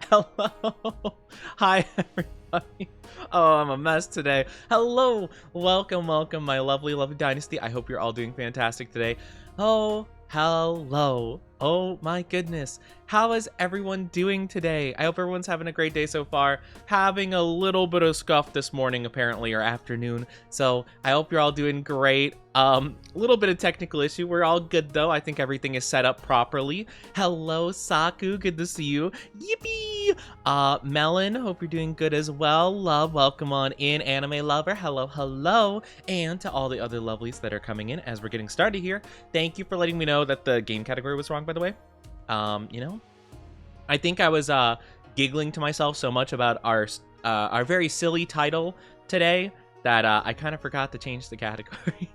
Hello. Hi, everybody. Oh, I'm a mess today. Hello. Welcome, my lovely dynasty. I hope you're all doing fantastic today. Oh, hello. Oh my goodness. How is everyone doing today? I hope everyone's having a great day so far. Having a little bit of scuff this morning, apparently, or afternoon. So I hope you're all doing great. Little bit of technical issue. We're all good though. I think everything is set up properly. Hello, Saku. Good to see you. Yippee! Melon, hope you're doing good as well. Love, welcome on in. Anime lover, hello. And to all the other lovelies that are coming in as we're getting started here. Thank you for letting me know that the game category was wrong, by the way. I think I was giggling to myself so much about our very silly title today that I kind of forgot to change the category.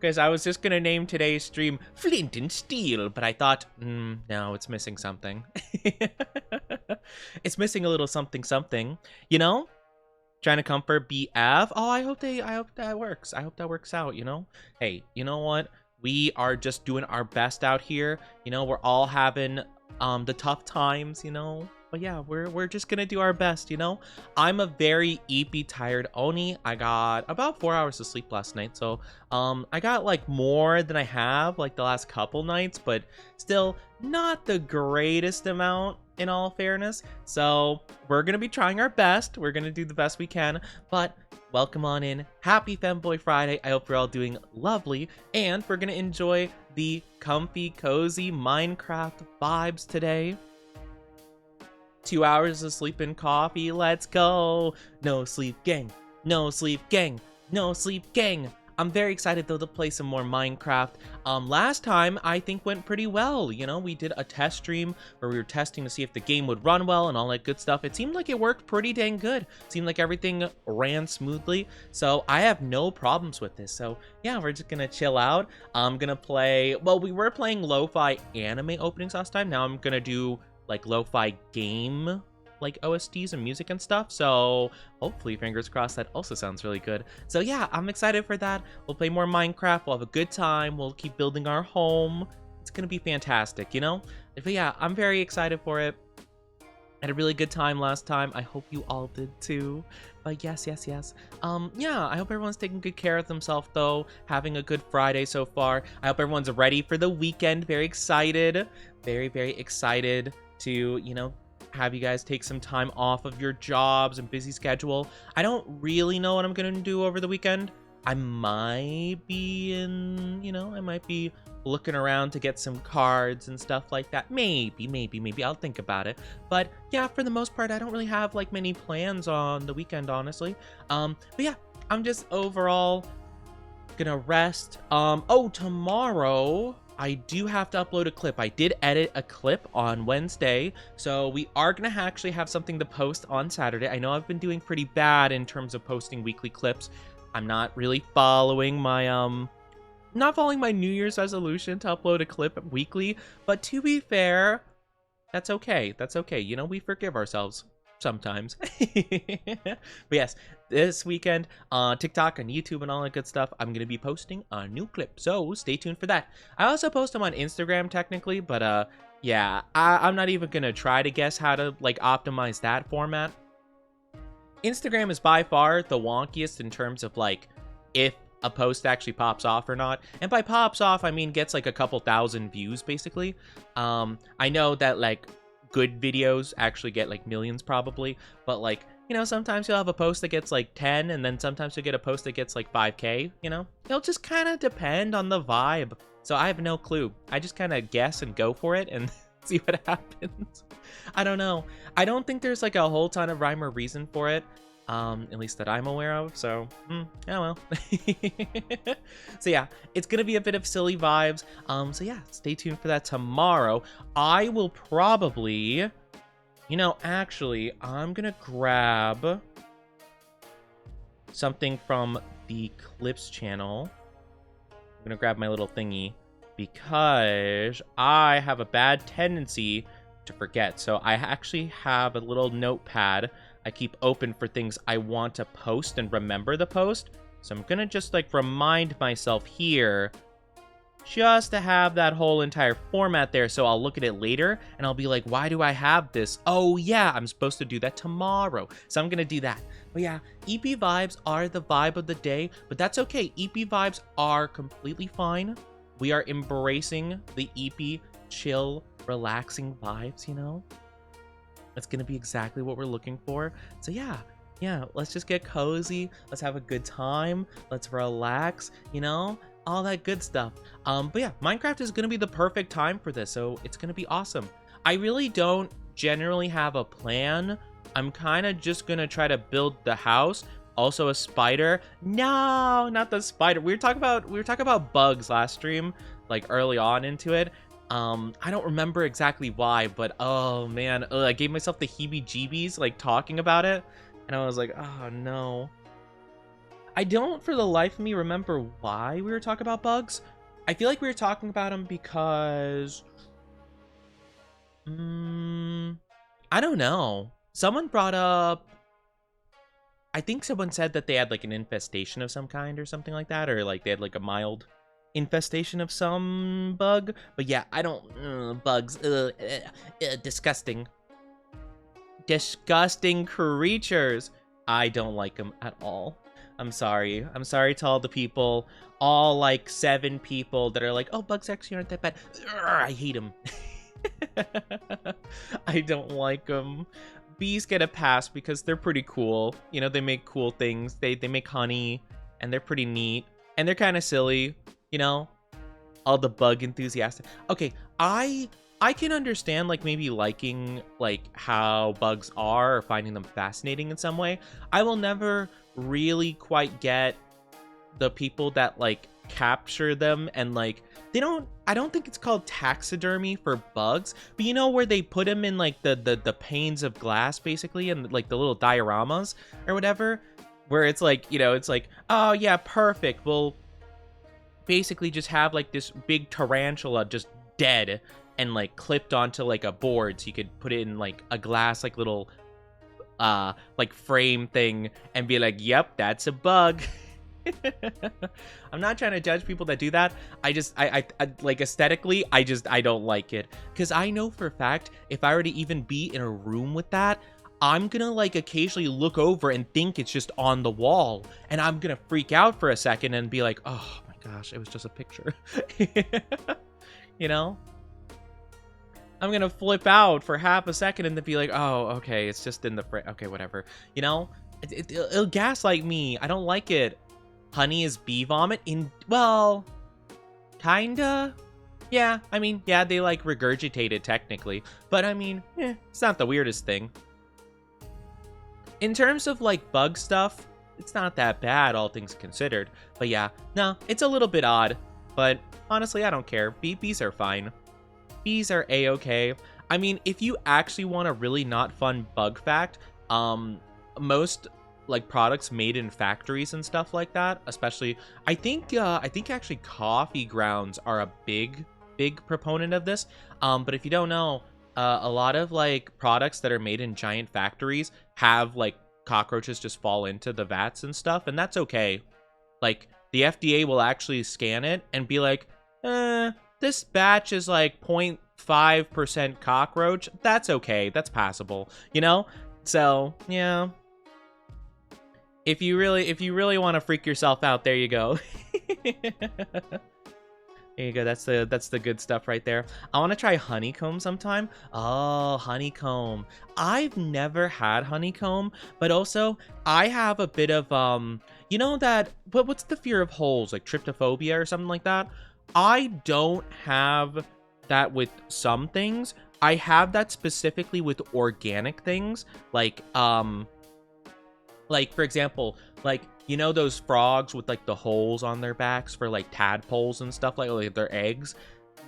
Because I was just going to name today's stream Flint and Steel, but I thought, no, it's missing something. It's missing a little something, you know? Trying to comfort BF. Oh, I hope that works. I hope that works out, you know? Hey, you know what? We are just doing our best out here. You know, we're all having the tough times, you know? But yeah, we're just gonna do our best, you know? I'm a very eepy tired Oni. I got about 4 hours of sleep last night, so I got like more than I have like the last couple nights, but still not the greatest amount in all fairness. So we're gonna be trying our best. We're gonna do the best we can, but welcome on in. Happy Femboy Friday. I hope you're all doing lovely, and we're gonna enjoy the comfy, cozy Minecraft vibes today. 2 hours of sleep and coffee, let's go. No sleep gang, no sleep gang, no sleep gang. I'm very excited though to play some more Minecraft. Last time I think went pretty well. You know, we did a test stream where we were testing to see if the game would run well and all that good stuff. It seemed like it worked pretty dang good. Seemed like everything ran smoothly. So I have no problems with this. So yeah, we're just gonna chill out. I'm gonna play, well, we were playing lo-fi anime openings last time. Now I'm gonna do like lo-fi game like OSTs and music and stuff, so hopefully, fingers crossed, that also sounds really good. So yeah, I'm excited for that. We'll play more Minecraft, we'll have a good time, we'll keep building our home. It's gonna be fantastic, you know? But yeah, I'm very excited for it. I had a really good time last time. I hope you all did too. But yes. Yeah, I hope everyone's taking good care of themselves though, having a good Friday so far. I hope everyone's ready for the weekend. Very excited. Very excited to, you know, have you guys take some time off of your jobs and busy schedule. I don't really know what I'm gonna do over the weekend. I might be I might be looking around to get some cards and stuff like that. Maybe I'll think about it. But yeah, for the most part, I don't really have like many plans on the weekend, honestly. But yeah, I'm just overall gonna rest. Oh, tomorrow I do have to upload a clip. I did edit a clip on Wednesday, so we are gonna actually have something to post on Saturday. I know I've been doing pretty bad in terms of posting weekly clips. I'm not really following my New Year's resolution to upload a clip weekly, but to be fair, that's okay. That's okay. You know, we forgive ourselves sometimes. But yes, this weekend on TikTok and YouTube and all that good stuff, I'm gonna be posting a new clip, so stay tuned for that. I also post them on Instagram technically, but yeah, I'm not even gonna try to guess how to like optimize that format. Instagram is by far the wonkiest in terms of like if a post actually pops off or not, and by pops off I mean gets like a couple thousand views basically. I know that like good videos actually get like millions probably, but like, you know, sometimes you'll have a post that gets like 10, and then sometimes you'll get a post that gets like 5K, you know? It'll just kind of depend on the vibe. So I have no clue. I just kind of guess and go for it and see what happens. I don't know. I don't think there's like a whole ton of rhyme or reason for it. At least that I'm aware of, so, oh well. So yeah, it's gonna be a bit of silly vibes, so yeah, stay tuned for that tomorrow. I will probably, you know, actually, I'm gonna grab something from the Clips channel. I'm gonna grab my little thingy, because I have a bad tendency to forget, so I actually have a little notepad I keep open for things I want to post and remember the post. So I'm gonna just like remind myself here just to have that whole entire format there, so I'll look at it later and I'll be like, why do I have this? Oh yeah, I'm supposed to do that tomorrow, so I'm gonna do that. But yeah, EP vibes are the vibe of the day, but that's okay. EP vibes are completely fine. We are embracing the EP chill, relaxing vibes, you know? That's gonna be exactly what we're looking for. So yeah, let's just get cozy. Let's have a good time. Let's relax, you know? All that good stuff. But yeah, Minecraft is gonna be the perfect time for this, so it's gonna be awesome. I really don't generally have a plan. I'm kind of just gonna try to build the house. Also a spider. No, not the spider. We were talking about bugs last stream, like early on into it. I don't remember exactly why, but oh man, I gave myself the heebie-jeebies like talking about it, and I was like, oh no. I don't, for the life of me, remember why we were talking about bugs. I feel like we were talking about them because... I don't know. Someone brought up... I think someone said that they had, like, an infestation of some kind or something like that. Or, like, they had, like, a mild infestation of some bug. But, yeah, I don't... bugs. Disgusting. Disgusting creatures. I don't like them at all. I'm sorry. I'm sorry to all the people, all like 7 people that are like, oh, bugs actually aren't that bad. I hate them. I don't like them. Bees get a pass because they're pretty cool. You know, they make cool things. They make honey, and they're pretty neat. And they're kind of silly, you know? All the bug enthusiastic. Okay, I can understand, like, maybe liking, like, how bugs are or finding them fascinating in some way. I will never really quite get the people that, like, capture them and, like, I don't think it's called taxidermy for bugs, but you know where they put them in, like, the panes of glass, basically, and, like, the little dioramas or whatever, where it's, like, you know, it's like, oh, yeah, perfect. We'll basically just have, like, this big tarantula just dead and, like, clipped onto, like, a board, so you could put it in, like, a glass, like, little, like, frame thing and be like, yep, that's a bug. I'm not trying to judge people that do that. I like, aesthetically, I don't like it. Because I know for a fact, if I were to even be in a room with that, I'm gonna, like, occasionally look over and think it's just on the wall. And I'm gonna freak out for a second and be like, oh my gosh, it was just a picture. You know? I'm gonna flip out for half a second and then be like, oh, okay, it's just in the okay, whatever. You know? It'll gaslight me. I don't like it. Honey is bee vomit? Well, kinda? Yeah, I mean, yeah, they, like, regurgitate it technically. But, I mean, it's not the weirdest thing. In terms of, like, bug stuff, it's not that bad, all things considered. But yeah, no, it's a little bit odd. But honestly, I don't care. Bees are fine. Bees are a-okay. I mean, if you actually want a really not fun bug fact, most, like, products made in factories and stuff like that, especially, I think actually coffee grounds are a big proponent of this. But if you don't know, a lot of, like, products that are made in giant factories have, like, cockroaches just fall into the vats and stuff, and that's okay. Like, the FDA will actually scan it and be like, this batch is like 0.5% cockroach. That's okay. That's passable, you know? So, yeah. If you really want to freak yourself out, there you go. There you go. That's the good stuff right there. I want to try honeycomb sometime. Oh, honeycomb. I've never had honeycomb, but also I have a bit of you know that, but what's the fear of holes, like tryptophobia or something like that? I don't have that with some things. I have that specifically with organic things, like for example, like, you know those frogs with, like, the holes on their backs for, like, tadpoles and stuff, like their eggs?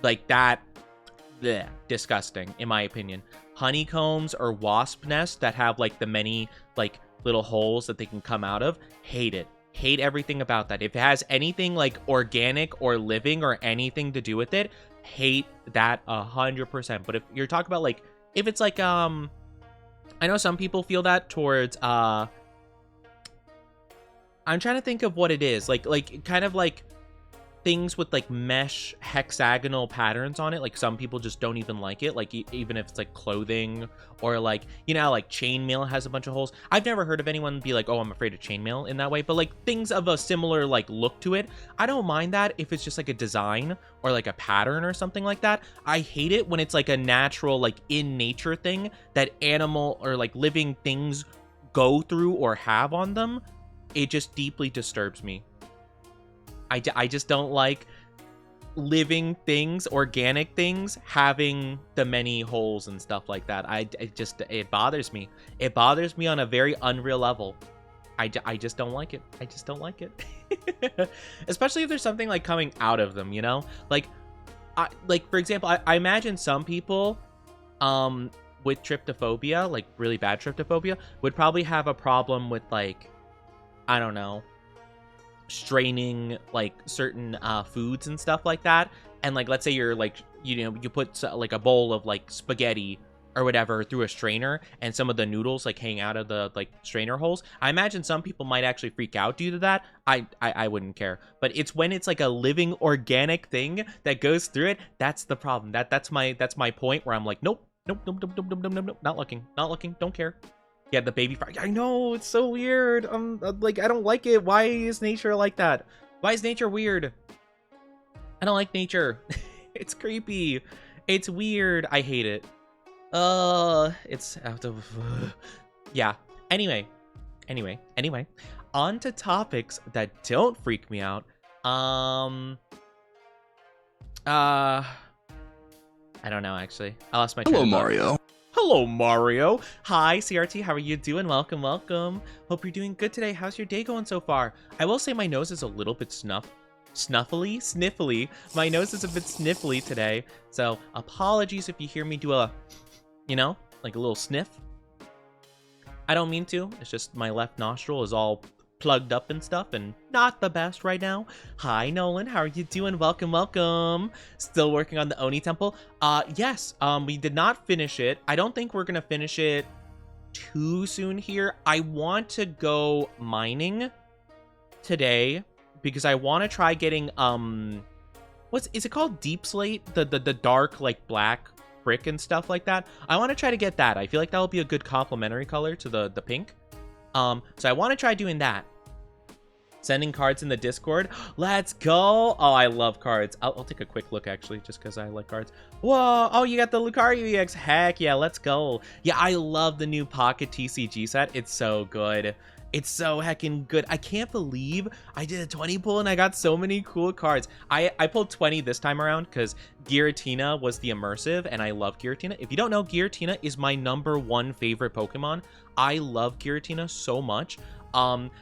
Like, that, bleh, disgusting, in my opinion. Honeycombs or wasp nests that have, like, the many, like, little holes that they can come out of, hate it. Hate everything about that. If it has anything, like, organic or living or anything to do with it, hate that 100%. But if you're talking about, like, if it's, like, I know some people feel that towards, I'm trying to think of what it is. Like kind of like, things with like mesh hexagonal patterns on it. Like some people just don't even like it, like even if it's like clothing, or like, you know, like chainmail has a bunch of holes. I've never heard of anyone be like, oh, I'm afraid of chainmail in that way, but like things of a similar like look to it, I don't mind that if it's just like a design or like a pattern or something like that. I hate it when it's like a natural, like in nature thing that animal or like living things go through or have on them. It just deeply disturbs me. I just don't like living things, organic things, having the many holes and stuff like that. It bothers me. It bothers me on a very unreal level. I just don't like it. I just don't like it. Especially if there's something like coming out of them, you know? Like for example, I imagine some people with tryptophobia, like really bad tryptophobia, would probably have a problem with like, I don't know, straining like certain foods and stuff like that. And like, let's say you're like, you know, you put like a bowl of like spaghetti or whatever through a strainer, and some of the noodles like hang out of the like strainer holes. I imagine some people might actually freak out due to that. I wouldn't care, but it's when it's like a living organic thing that goes through it, that's the problem. That's my point where I'm like, nope, not looking, don't care. Yeah, the baby frog. I know, it's so weird. Like, I don't like it. Why is nature like that? Why is nature weird? I don't like nature. It's creepy. It's weird. I hate it. It's out of... Yeah. Anyway. On to topics that don't freak me out. I don't know, actually. I lost my train of thought. Mario. Hello, Mario. Hi, CRT. How are you doing? Welcome. Hope you're doing good today. How's your day going so far? I will say my nose is a little bit sniffly. My nose is a bit sniffly today. So apologies if you hear me do a, you know, like a little sniff. I don't mean to. It's just my left nostril is all plugged up and stuff and not the best right now. Hi, Nolan. How are you doing? Welcome. Still working on the Oni temple. Yes, we did not finish it. I don't think we're gonna finish it too soon here. I want to go mining today because I want to try getting is it called? Deep slate, the dark like black brick and stuff like that. I want to try to get that. I feel like that will be a good complementary color to the pink. So I want to try doing that. Sending cards in the Discord. Let's go. Oh, I love cards. I'll take a quick look, actually, just because I like cards. Whoa. Oh, you got the Lucario EX. Heck yeah, let's go. Yeah, I love the new Pocket TCG set. It's so good. It's so heckin' good. I can't believe I did a 20 pull and I got so many cool cards. I pulled 20 this time around because Giratina was the immersive, and I love Giratina. If you don't know, Giratina is my #1 favorite Pokemon. I love Giratina so much.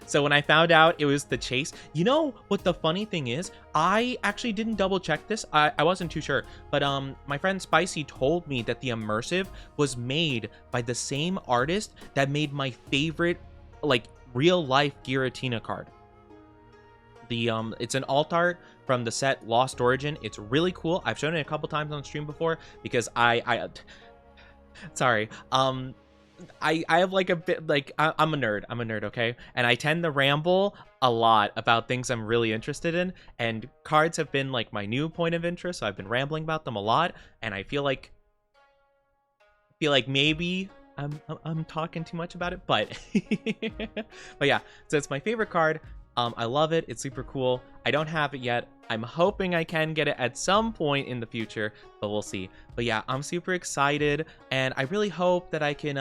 So when I found out it was the chase, you know what the funny thing is? I actually didn't double check this. I wasn't too sure, but my friend Spicy told me that the immersive was made by the same artist that made my favorite, like, real life Giratina card. It's an alt art from the set Lost Origin. It's really cool. I've shown it a couple times on stream before because sorry. I have like a bit like I'm a nerd, okay? And I tend to ramble a lot about things I'm really interested in, and cards have been like my new point of interest, so I've been rambling about them a lot, and I feel like maybe I'm talking too much about it, but but yeah, so it's my favorite card. I love it. It's super cool. I don't have it yet. I'm hoping I can get it at some point in the future, but we'll see. But yeah, I'm super excited, and I really hope that I can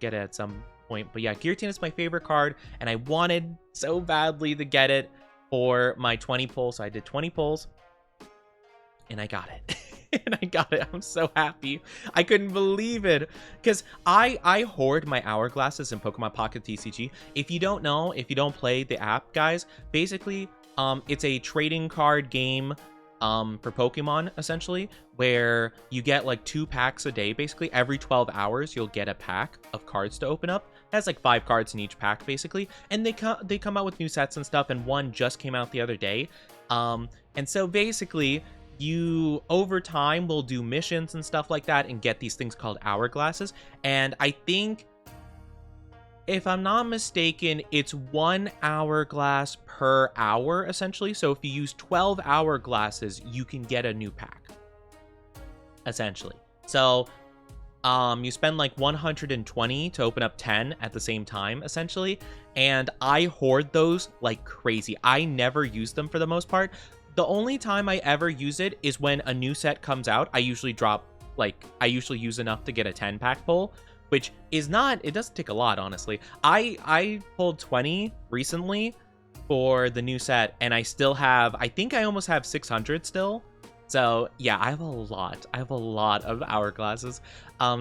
get it at some point. But yeah, Giratina is my favorite card, and I wanted so badly to get it for my 20 pulls. So I did 20 pulls, and I got it. And I got it. I'm so happy. I couldn't believe it. Because I hoard my hourglasses in Pokemon Pocket TCG. If you don't know, if you don't play the app, guys, basically, it's a trading card game for Pokemon, essentially, where you get like 2 packs a day. Basically, every 12 hours, you'll get a pack of cards to open up. It has like 5 cards in each pack, basically. And they come out with new sets and stuff, and one just came out the other day. And so basically, you over time will do missions and stuff like that and get these things called hourglasses. And I think if I'm not mistaken, it's 1 hourglass per hour, essentially. So if you use 12 hourglasses, you can get a new pack, essentially. So you spend like 120 to open up 10 at the same time, essentially. And I hoard those like crazy. I never use them for the most part. The only time I ever use it is when a new set comes out. I usually use enough to get a 10 pack pull, which is not, it doesn't take a lot, honestly. I pulled 20 recently for the new set, and I still have, I think I almost have 600 still. So yeah, I have a lot of hourglasses.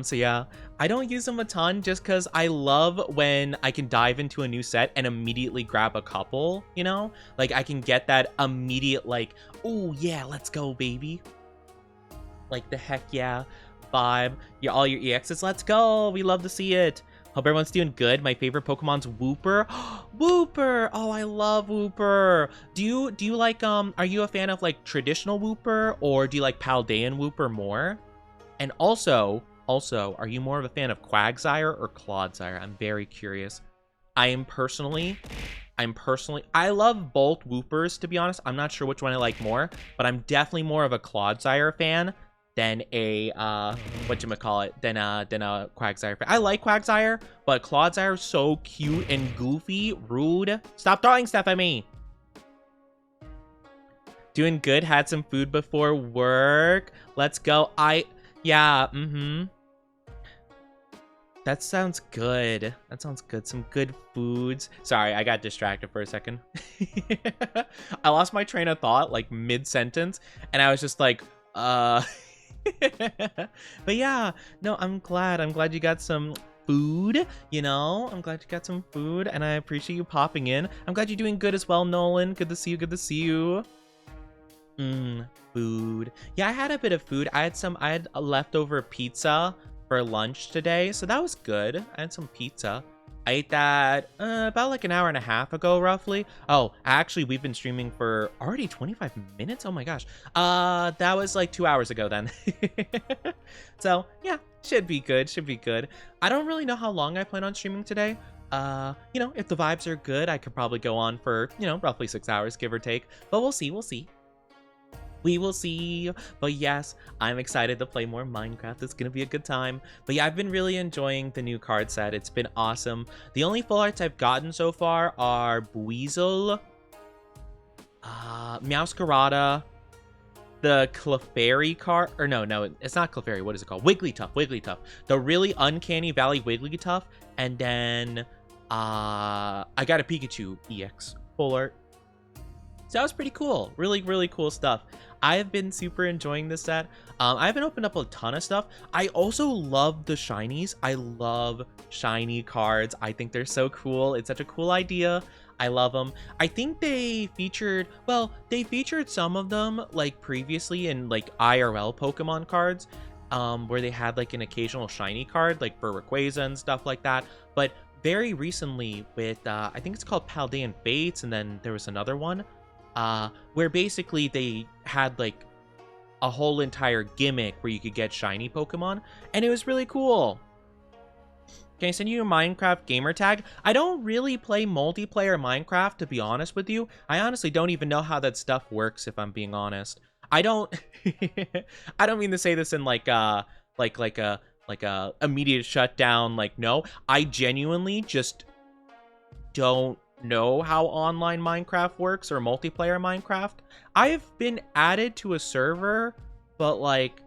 So yeah, I don't use them a ton just because I love when I can dive into a new set and immediately grab a couple, you know? Like I can get that immediate like, oh yeah, let's go, baby. Like the heck yeah vibe. Yeah, all your EXs, let's go. We love to see it. Hope everyone's doing good. My favorite Pokemon's Wooper. Wooper! Oh, I love Wooper. Do you like, are you a fan of like traditional Wooper, or do you like Paldean Wooper more? And also, are you more of a fan of Quagsire or Clodsire? I'm very curious. I love both Woopers, to be honest. I'm not sure which one I like more, but I'm definitely more of a Clodsire fan than a than a Quagsire fan. I like Quagsire, but Clodsire is so cute and goofy. Rude. Stop throwing stuff at me. Doing good. Had some food before work. Let's go. That sounds good. Some good foods. Sorry, I got distracted for a second. I lost my train of thought like mid-sentence, and I was just like, But yeah, no, I'm glad you got some food, you know? I'm glad you got some food, and I appreciate you popping in. I'm glad you're doing good as well, Nolan. Good to see you. Food. Yeah, I had a bit of food. I had a leftover pizza for lunch today, so that was good. I had some pizza. I ate that about like an hour and a half ago, roughly. Oh, actually, we've been streaming for already 25 minutes. Oh my gosh. That was like 2 hours ago then. So yeah, should be good. I don't really know how long I plan on streaming today. You know, if the vibes are good, I could probably go on for, you know, roughly 6 hours, give or take. But we'll see. We will see. But yes, I'm excited to play more Minecraft. It's gonna be a good time. But yeah, I've been really enjoying the new card set. It's been awesome. The only full arts I've gotten so far are Buizel, Meowscarada, the Clefairy card, or no, it's not Clefairy. What is it called? Wigglytuff. The really uncanny Valley Wigglytuff, and then I got a Pikachu EX full art. So that was pretty cool. Really cool stuff. I've been super enjoying this set. I haven't opened up a ton of stuff. I also love the shinies. I love shiny cards. I think they're so cool. It's such a cool idea. I love them. I think they featured some of them like previously in like IRL Pokemon cards, where they had like an occasional shiny card like for Rayquaza and stuff like that. But very recently with, I think it's called Paldean Fates, and then there was another one, where basically they had like a whole entire gimmick where you could get shiny Pokemon, and it was really cool. Can I send you a Minecraft gamer tag? I don't really play multiplayer Minecraft, to be honest with you. I honestly don't even know how that stuff works, if I'm being honest. I don't I don't mean to say this in like a immediate shutdown, like, no. I genuinely just don't know how online Minecraft works or multiplayer Minecraft. I've been added to a server, but like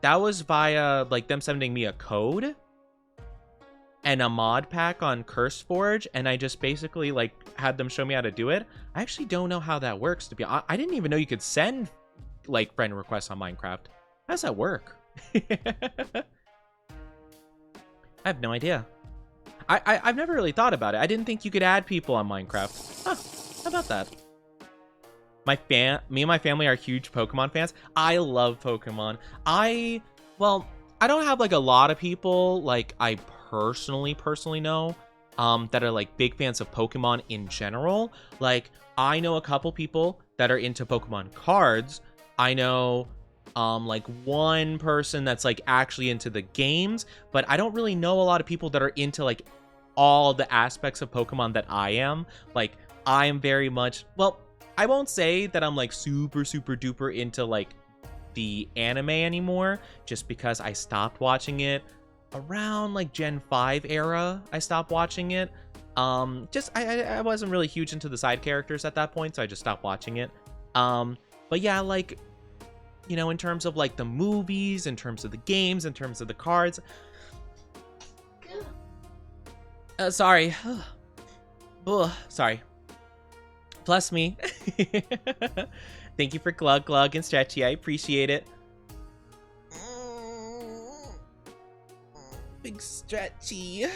that was via like them sending me a code and a mod pack on CurseForge, and I just basically like had them show me how to do it. I actually don't know how that works, to be honest. I didn't even know you could send like friend requests on Minecraft. How does that work? I have no idea. I've never really thought about it. I didn't think you could add people on Minecraft. Huh, how about that? Me and my family are huge Pokemon fans. I love Pokemon. I don't have like a lot of people like I personally know that are like big fans of Pokemon in general. Like I know a couple people that are into Pokemon cards. I know like one person that's like actually into the games, but I don't really know a lot of people that are into like all the aspects of Pokemon that I am. Like, I am very much, well, I won't say that I'm like super duper into like the anime anymore, just because I stopped watching it around like Gen 5 era. I stopped watching it. Just I wasn't really huge into the side characters at that point, so I just stopped watching it. But yeah, like, you know, in terms of like the movies, in terms of the games, in terms of the cards. Sorry. Sorry. Plus me. Thank you for Glug Glug and Stretchy. I appreciate it. Big Stretchy.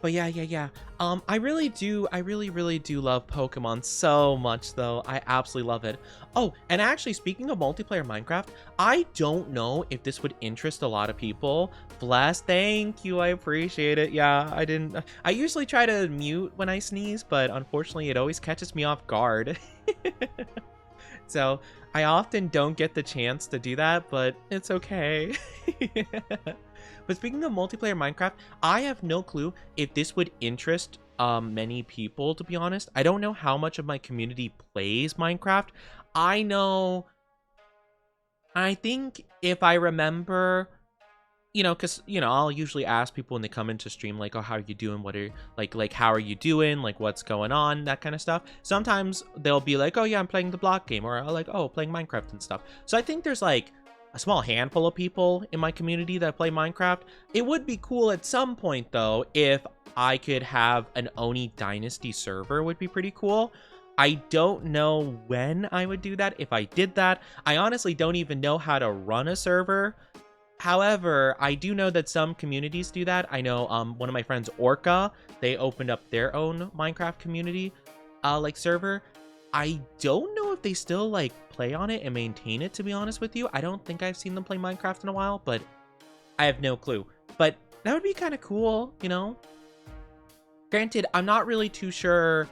But yeah. I really do love Pokemon so much, though. I absolutely love it. Oh, and actually, speaking of multiplayer Minecraft, I don't know if this would interest a lot of people. Bless, thank you, I appreciate it. Yeah, I usually try to mute when I sneeze, but unfortunately, it always catches me off guard. So, I often don't get the chance to do that, but it's okay. But speaking of multiplayer Minecraft, I have no clue if this would interest many people, to be honest. I don't know how much of my community plays Minecraft. I think if I remember, you know, because, you know, I'll usually ask people when they come into stream, like, oh, how are you doing? What are, like, how are you doing? Like, what's going on? That kind of stuff. Sometimes they'll be like, oh, yeah, I'm playing the block game. Or like, oh, playing Minecraft and stuff. So I think there's, like, a small handful of people in my community that play Minecraft. It would be cool at some point, though, if I could have an Oni Dynasty server. Would be pretty cool. I don't know when I would do that. If I did that, I honestly don't even know how to run a server. However, I do know that some communities do that. I know one of my friends, Orca, they opened up their own Minecraft community like server. I don't know if they still like play on it and maintain it, to be honest with you. I don't think I've seen them play Minecraft in a while, but I have no clue. But that would be kind of cool, you know? Granted, I'm not really too sure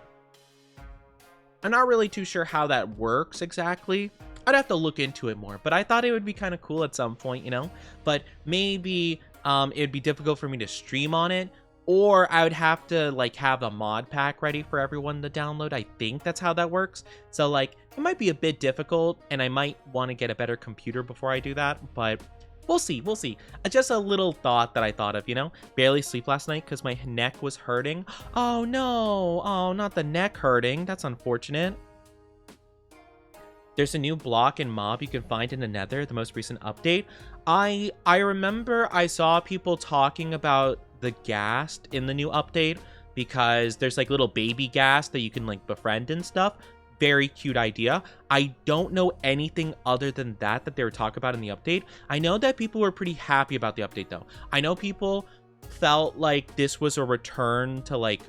how that works exactly. I'd have to look into it more, but I thought it would be kind of cool at some point, you know? But maybe it'd be difficult for me to stream on it, or I would have to like have a mod pack ready for everyone to download. I think that's how that works. So like it might be a bit difficult, and I might want to get a better computer before I do that, but we'll see. Just a little thought that I thought of, you know? Barely sleep last night because my neck was hurting. Oh no, oh, not the neck hurting. That's unfortunate. There's a new block and mob you can find in the Nether, the most recent update. I remember I saw people talking about the ghast in the new update, because there's like little baby ghast that you can like befriend and stuff. Very cute idea. I don't know anything other than that they were talking about in the update. I know that people were pretty happy about the update, though. I know people felt like this was a return to like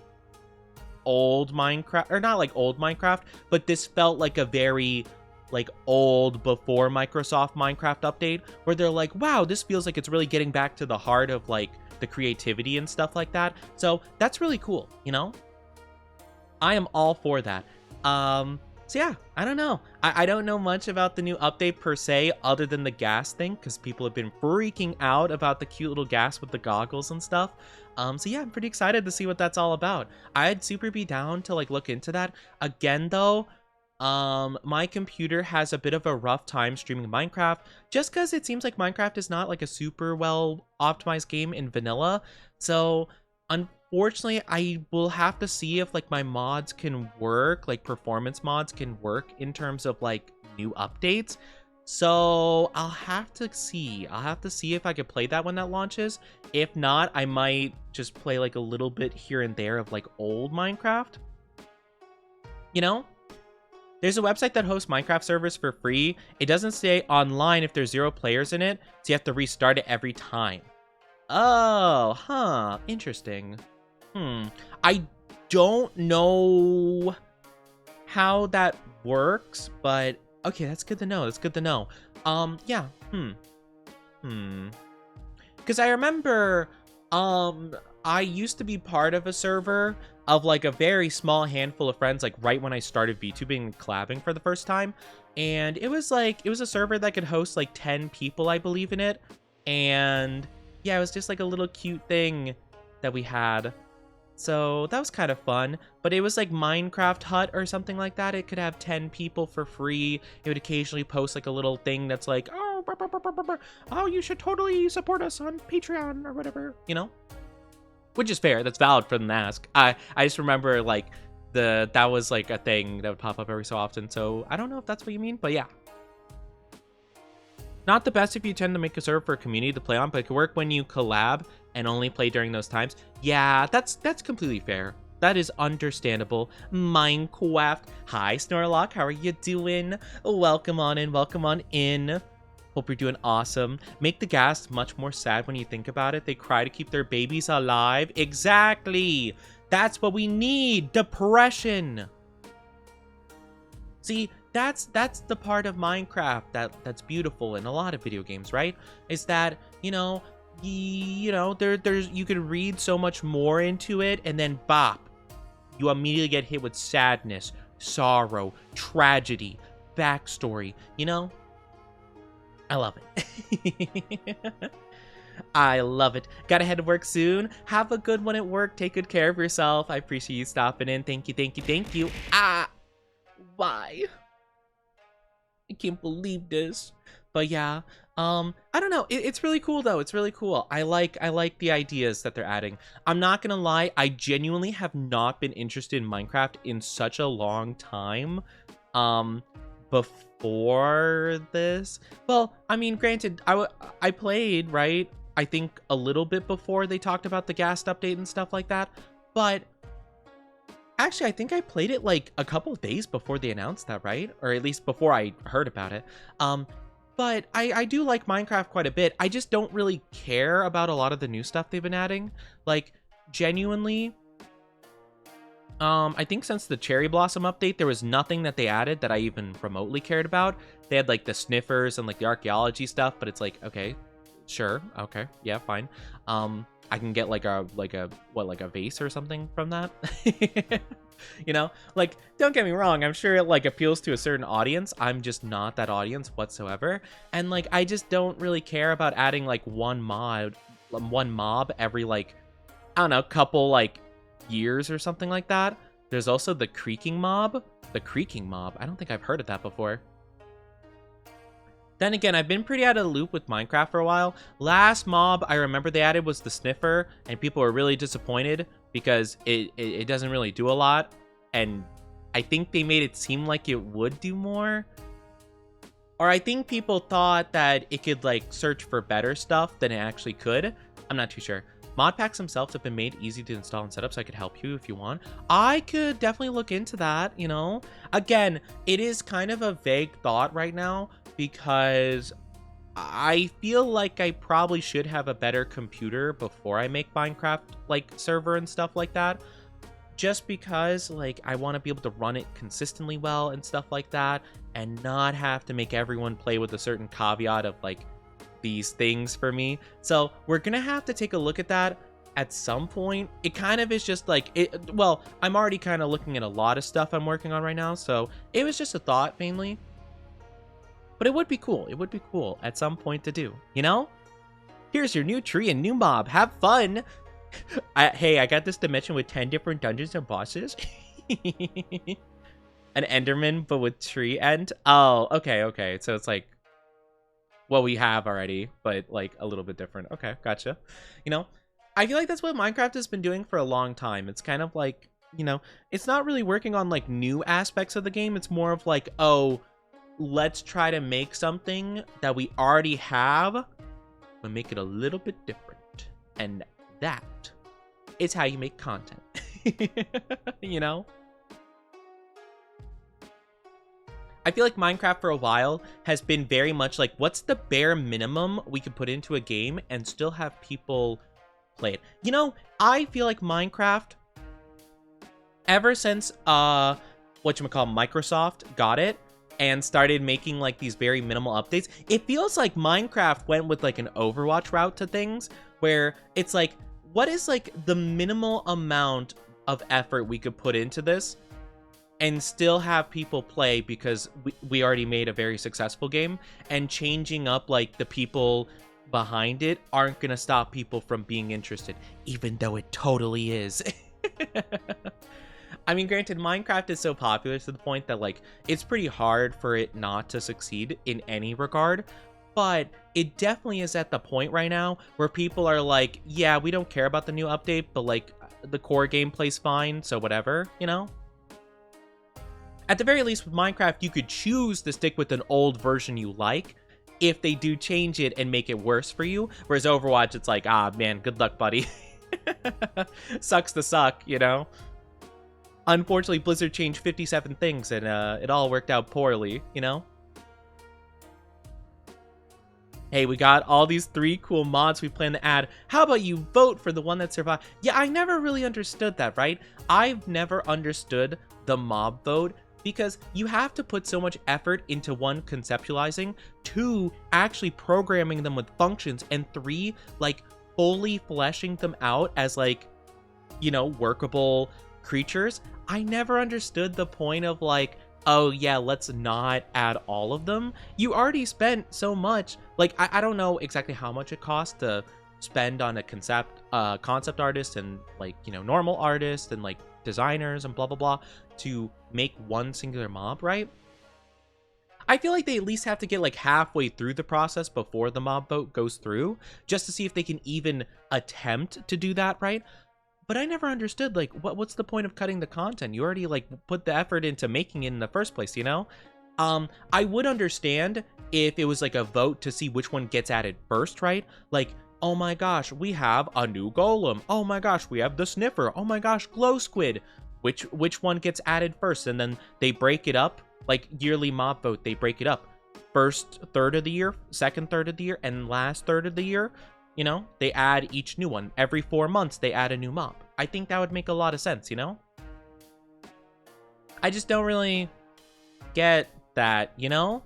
old Minecraft, or not like old Minecraft, but this felt like a very like old before Microsoft Minecraft update, where they're like, wow, this feels like it's really getting back to the heart of like the creativity and stuff like that. So that's really cool, you know? I am all for that. So yeah, I don't know. I don't know much about the new update per se, other than the gas thing, because people have been freaking out about the cute little gas with the goggles and stuff. So yeah, I'm pretty excited to see what that's all about. I'd super be down to like look into that. Again, though, my computer has a bit of a rough time streaming Minecraft, just because it seems like Minecraft is not like a super well optimized game in vanilla. So unfortunately, I will have to see if like my mods can work, like performance mods can work in terms of like new updates. So I'll have to see if I can play that when that launches. If not, I might just play like a little bit here and there of like old Minecraft, you know? There's a website that hosts Minecraft servers for free. It doesn't stay online if there's 0 players in it, so you have to restart it every time. Oh, huh, interesting. I don't know how that works, but okay, that's good to know. Yeah, because I remember, I used to be part of a server of like a very small handful of friends, like right when I started VTubing and collabing for the first time. And it was a server that could host like 10 people, I believe, in it. And yeah, it was just like a little cute thing that we had. So that was kind of fun, but it was like Minecraft Hut or something like that. It could have 10 people for free. It would occasionally post like a little thing that's like, oh, oh, you should totally support us on Patreon or whatever, you know? Which is fair. That's valid for them to ask. I just remember like that was like a thing that would pop up every so often. So I don't know if that's what you mean, but yeah. Not the best if you tend to make a server for a community to play on, but it could work when you collab and only play during those times. Yeah, that's completely fair. That is understandable. Minecraft. Hi, Snorlock. How are you doing? Welcome on in. Welcome on in. Hope you're doing awesome. Make the ghast much more sad when you think about it. They cry to keep their babies alive. Exactly. That's what we need. Depression. See, that's the part of Minecraft that's beautiful in a lot of video games, right? Is that, you know, there's you can read so much more into it, and then bop, you immediately get hit with sadness, sorrow, tragedy, backstory, you know? I love it. I love it. Gotta head to work soon. Have a good one at work. Take good care of yourself. I appreciate you stopping in. Thank you, thank you, thank you. Why? I can't believe this. But yeah, I don't know. It's really cool though. It's really cool. I like the ideas that they're adding. I'm not gonna lie. I genuinely have not been interested in Minecraft in such a long time. Before this, well, I mean, granted, I played, right? I think a little bit before they talked about the ghast update and stuff like that. But actually, I think I played it like a couple of days before they announced that, right? Or at least before I heard about it. But I do like Minecraft quite a bit. I just don't really care about a lot of the new stuff they've been adding. Like, genuinely, I think since the Cherry Blossom update, there was nothing that they added that I even remotely cared about. They had like the sniffers and like the archaeology stuff, but it's like, okay, sure, okay, yeah, fine. I can get like a vase or something from that. You know, like, don't get me wrong, I'm sure it like appeals to a certain audience. I'm just not that audience whatsoever, and like I just don't really care about adding like one mob every like, I don't know, couple like years or something like that. There's also the creaking mob. I don't think I've heard of that before. Then again, I've been pretty out of the loop with Minecraft for a while. Last mob I remember they added was the sniffer, and people were really disappointed because it doesn't really do a lot, and I think they made it seem like it would do more. Or I think people thought that it could like search for better stuff than it actually could. I'm not too sure. Mod packs themselves have been made easy to install and set up, so I could help you if you want. I could definitely look into that, you know? Again, it is kind of a vague thought right now because I feel like I probably should have a better computer before I make Minecraft, like, server and stuff like that. Just because, like, I want to be able to run it consistently well and stuff like that, and not have to make everyone play with a certain caveat of, like, these things for me. So we're gonna have to take a look at that at some point. It kind of is just like it, well, I'm already kind of looking at a lot of stuff I'm working on right now, so it was just a thought mainly, but it would be cool at some point to do, you know? Here's your new tree and new mob, have fun. Hey, I got this dimension with 10 different dungeons and bosses. An Enderman but with tree end. Oh, okay, so it's like what we have already, but like a little bit different. Okay, gotcha. You know, I feel like that's what Minecraft has been doing for a long time. It's kind of like, you know, it's not really working on like new aspects of the game. It's more of like, oh, let's try to make something that we already have, but make it a little bit different. And that is how you make content. You know? I feel like Minecraft for a while has been very much like, what's the bare minimum we could put into a game and still have people play it? You know, I feel like Minecraft, ever since Microsoft got it and started making like these very minimal updates, it feels like Minecraft went with like an Overwatch route to things, where it's like, what is like the minimal amount of effort we could put into this and still have people play, because we already made a very successful game, and changing up like the people behind it aren't gonna stop people from being interested, even though it totally is. I mean, granted, Minecraft is so popular to the point that, like, it's pretty hard for it not to succeed in any regard. But it definitely is at the point right now where people are like, yeah, we don't care about the new update, but, like, the core gameplay's fine, so whatever, you know? At the very least, with Minecraft, you could choose to stick with an old version you like if they do change it and make it worse for you. Whereas Overwatch, it's like, ah, man, good luck, buddy. Sucks to suck, you know? Unfortunately, Blizzard changed 57 things, and it all worked out poorly, you know? Hey, we got all these 3 cool mods we plan to add. How about you vote for the one that survived? Yeah, I never really understood that, right? I've never understood the mob vote because you have to put so much effort into 1, conceptualizing, 2, actually programming them with functions, and 3, like, fully fleshing them out as, like, you know, workable creatures. I never understood the point of, like, oh yeah, let's not add all of them. You already spent so much. Like, I don't know exactly how much it costs to spend on a concept artist and, like, you know, normal artists and, like, designers and blah blah blah to make 1 singular mob, right? I feel like they at least have to get, like, halfway through the process before the mob vote goes through, just to see if they can even attempt to do that, right? But I never understood, like, what's the point of cutting the content? You already, like, put the effort into making it in the first place, you know? I would understand if it was, like, a vote to see which one gets added first, right? Like, oh my gosh, we have a new golem. Oh my gosh, we have the sniffer. Oh my gosh, glow squid. Which one gets added first? And then they break it up, like yearly mob vote, they break it up. First third of the year, second third of the year, and last third of the year. You know, they add each new one. Every 4 months, they add a new mob. I think that would make a lot of sense, you know? I just don't really get that, you know?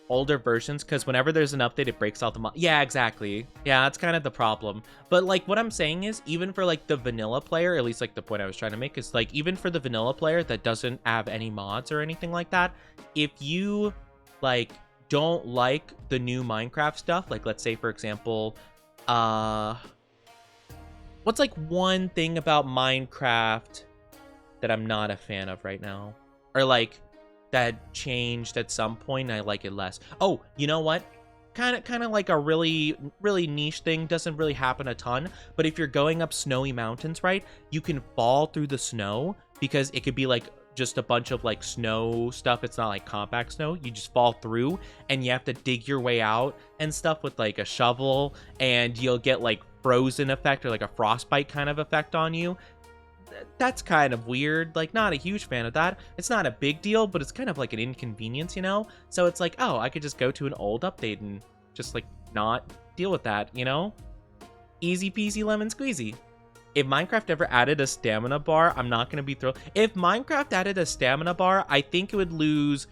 Older versions, because whenever there's an update, it breaks out the mob. Yeah, exactly. Yeah, that's kind of the problem. But, like, what I'm saying is, even for, like, the vanilla player, at least, like, the point I was trying to make is, like, even for the vanilla player that doesn't have any mods or anything like that, if you, like, don't like the new Minecraft stuff, like, let's say, for example, what's, like, one thing about Minecraft that I'm not a fan of right now? Or, like, that changed at some point and I like it less. Oh, you know what? Kind of like a really niche thing, doesn't really happen a ton, but if you're going up snowy mountains, right, you can fall through the snow because it could be, like, just a bunch of, like, snow stuff. It's not like compact snow. You just fall through and you have to dig your way out and stuff with, like, a shovel, and you'll get, like, frozen effect or, like, a frostbite kind of effect on you. That's kind of weird. Like, not a huge fan of that. It's not a big deal, but it's kind of like an inconvenience, you know? So it's like, oh, I could just go to an old update and just, like, not deal with that, you know? Easy peasy lemon squeezy. If Minecraft ever added a stamina bar, I'm not going to be thrilled. If Minecraft added a stamina bar, I think it would lose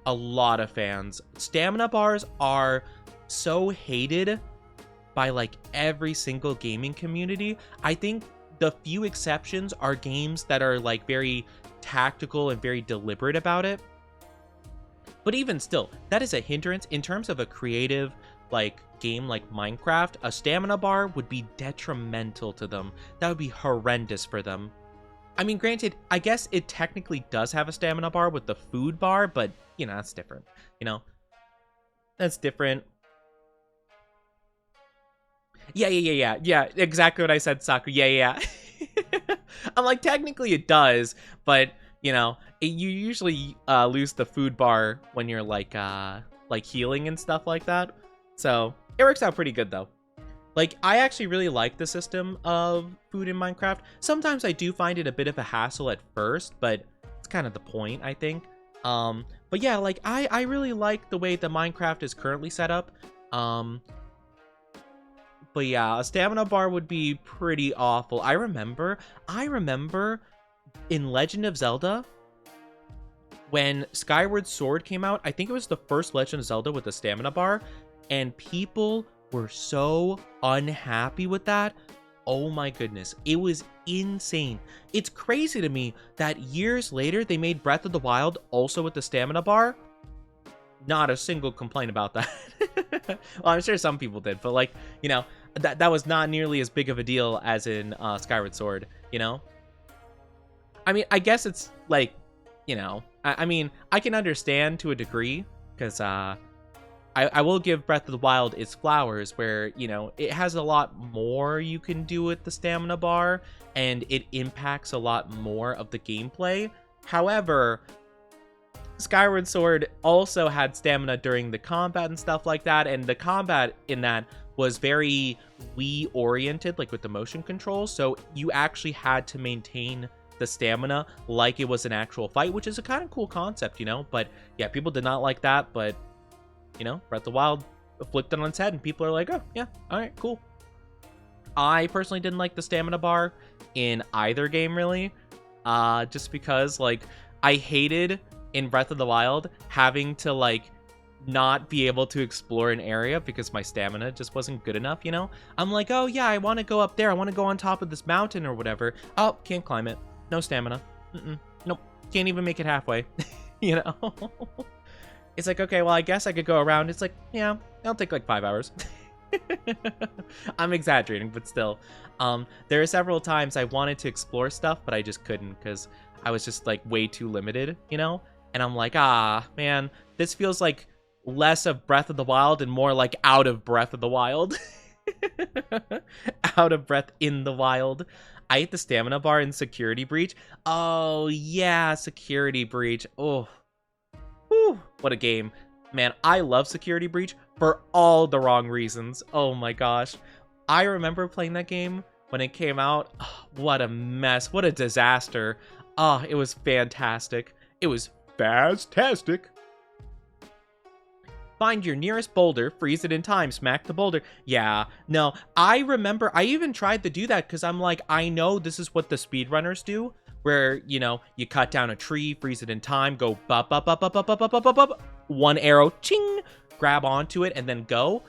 a lot of fans. Stamina bars are so hated by, like, every single gaming community. I think the few exceptions are games that are, like, very tactical and very deliberate about it. But even still, that is a hindrance in terms of a creative, like, game like Minecraft. A stamina bar would be detrimental to them. That would be horrendous for them. I mean, granted, I guess it technically does have a stamina bar with the food bar, but, you know, that's different. You know, that's different. Yeah, exactly what I said, Sakura. Yeah. I'm like, technically it does, but, you know, you usually lose the food bar when you're, like healing and stuff like that. So it works out pretty good, though. Like, I actually really like the system of food in Minecraft. Sometimes I do find it a bit of a hassle at first, but it's kind of the point, I think. But yeah, like, I really like the way the Minecraft is currently set up. But yeah, a stamina bar would be pretty awful. I remember in Legend of Zelda, when Skyward Sword came out, I think it was the first Legend of Zelda with a stamina bar, and people were so unhappy with that. Oh my goodness, it was insane. It's crazy to me that years later they made Breath of the Wild also with the stamina bar, not a single complaint about that. Well, I'm sure some people did, but like, you know, that was not nearly as big of a deal as in Skyward Sword, you know? I mean, I guess it's like, you know, I mean, I can understand to a degree, because I will give Breath of the Wild its flowers, where, you know, it has a lot more you can do with the stamina bar, and it impacts a lot more of the gameplay. However, Skyward Sword also had stamina during the combat and stuff like that, and the combat in that was very Wii oriented, like with the motion controls, so you actually had to maintain the stamina like it was an actual fight, which is a kind of cool concept, you know? But yeah, people did not like that, but, you know, Breath of the Wild flipped it on its head, and people are like, oh, yeah, alright, cool. I personally didn't like the stamina bar in either game, really, just because, like, I hated in Breath of the Wild having to, like, not be able to explore an area because my stamina just wasn't good enough, you know? I'm like, oh yeah, I want to go up there, I want to go on top of this mountain or whatever. Oh, can't climb it. No stamina. Nope. Can't even make it halfway. You know? It's like, okay, well, I guess I could go around. It's like, yeah, it'll take like 5 hours. I'm exaggerating, but still. There are several times I wanted to explore stuff, but I just couldn't because I was just like way too limited, you know? And I'm like, ah, man, this feels like less of Breath of the Wild and more like out of Breath of the Wild. Out of breath in the wild. I ate the stamina bar in Security Breach. Oh, yeah, Security Breach. Oh, whew, what a game. Man, I love Security Breach for all the wrong reasons. Oh my gosh. I remember playing that game when it came out. Oh, what a mess. What a disaster. Oh, it was fantastic. It was fantastic. Find your nearest boulder, freeze it in time, smack the boulder. Yeah, no, I remember, I even tried to do that because I'm like, I know this is what the speedrunners do, where, you know, you cut down a tree, freeze it in time, go bop, bop, bop, bop, bop, bop, bop, bop, bop, one arrow, ching, grab onto it, and then go.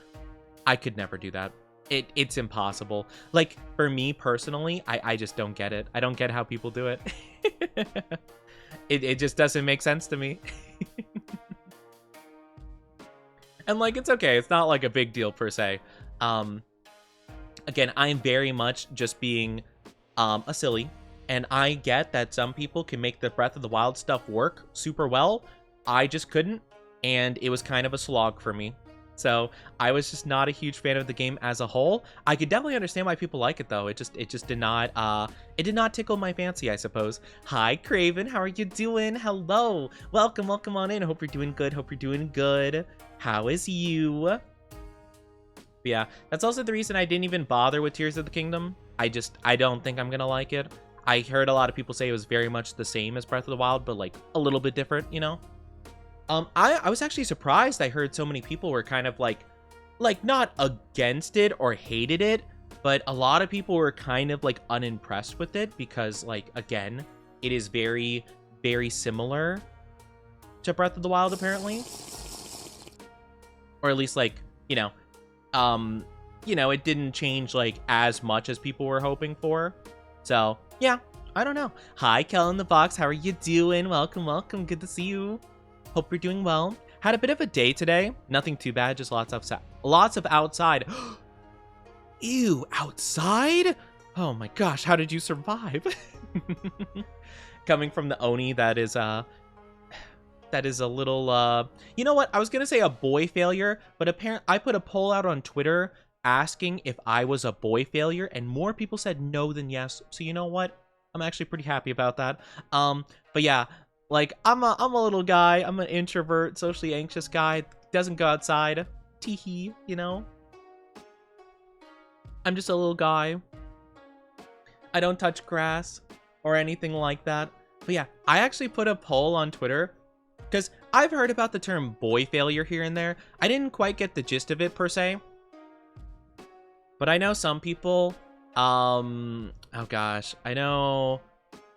I could never do that. It's impossible. Like, for me personally, I just don't get it. I don't get how people do it. It just doesn't make sense to me. And, like, it's okay. It's not, like, a big deal, per se. Again, I am very much just being a silly. And I get that some people can make the Breath of the Wild stuff work super well. I just couldn't. And it was kind of a slog for me. So, I was just not a huge fan of the game as a whole. I could definitely understand why people like it, though. It just did not, it did not tickle my fancy, I suppose. Hi, Craven. How are you doing? Hello. Welcome on in. Hope you're doing good. Hope you're doing good. How is you? But yeah, that's also the reason I didn't even bother with Tears of the Kingdom. I don't think I'm gonna like it. I heard a lot of people say it was very much the same as Breath of the Wild, but like a little bit different, you know? I was actually surprised I heard so many people were kind of like not against it or hated it, but a lot of people were kind of like unimpressed with it because, like, again, it is very, very similar to Breath of the Wild, apparently. Or at least, like, you know, it didn't change like as much as people were hoping for. So yeah, I don't know. Hi, Kel in the box. How are you doing? Welcome. Good to see you. Hope you're doing well. Had a bit of a day today. Nothing too bad. Just lots of outside. Ew, outside? Oh my gosh, how did you survive? Coming from the Oni, that is a little, you know what? I was going to say a boy failure, but apparently I put a poll out on Twitter asking if I was a boy failure, and more people said no than yes. So you know what? I'm actually pretty happy about that. But yeah, like I'm a little guy. I'm an introvert, socially anxious guy. Doesn't go outside. Teehee, you know? I'm just a little guy. I don't touch grass or anything like that. But yeah, I actually put a poll on Twitter because I've heard about the term boy failure here and there. I didn't quite get the gist of it per se. But I know some people, oh gosh, I know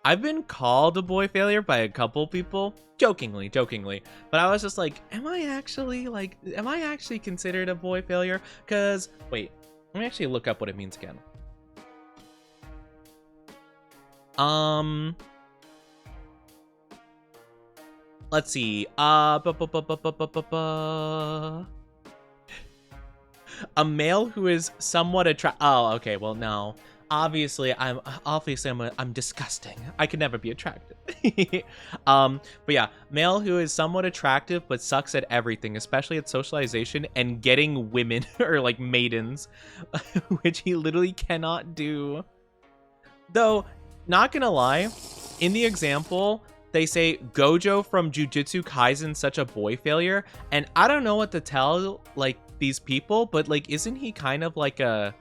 I've been called a boy failure by a couple people, jokingly. But I was just like, am I actually considered a boy failure? Because, wait, let me actually look up what it means again. Let's see. A male who is somewhat Oh, okay. Well, no. I'm disgusting. I could never be attractive. But yeah, male who is somewhat attractive but sucks at everything, especially at socialization and getting women or like maidens, which he literally cannot do. Though, not gonna lie, in the example, they say Gojo from Jujutsu Kaisen such a boy failure, and I don't know what to tell like these people, but like isn't he kind of like a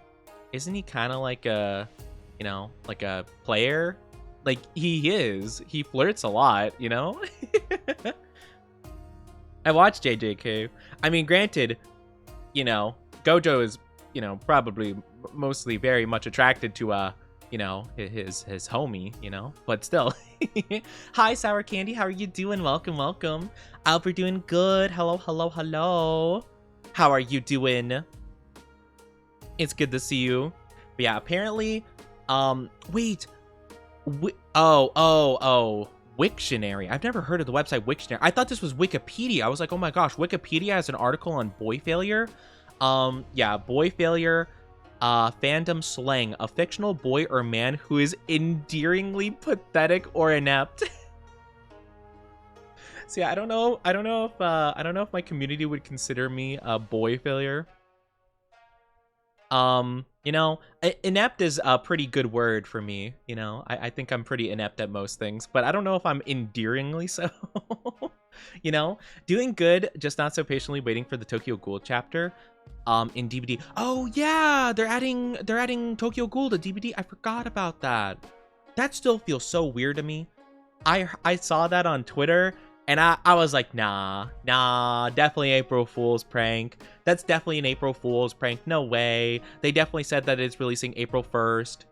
you know, like a player? Like he is. He flirts a lot, you know? I watched JJK. I mean, granted, you know, Gojo is, you know, probably mostly very much attracted to you know, his homie, you know, but still. Hi, Sour Candy, how are you doing? Welcome, welcome. I hope you're doing good. Hello, hello, hello. How are you doing? It's good to see you. But yeah, apparently, wait. Wiktionary. I've never heard of the website Wiktionary. I thought this was Wikipedia. I was like, oh my gosh, Wikipedia has an article on boy failure. Yeah, boy failure. Fandom slang, a fictional boy or man who is endearingly pathetic or inept. So yeah, I don't know if my community would consider me a boy failure. You know, inept is a pretty good word for me, you know. I think I'm pretty inept at most things, but I don't know if I'm endearingly so. You know, doing good, just not so patiently waiting for the Tokyo Ghoul chapter. In DBD. Oh yeah, they're adding Tokyo Ghoul to DBD. I forgot about that. That still feels so weird to me. I saw that on Twitter and I was like, nah, definitely April Fool's prank. That's definitely an April Fool's prank. No way. They definitely said that it's releasing April 1st.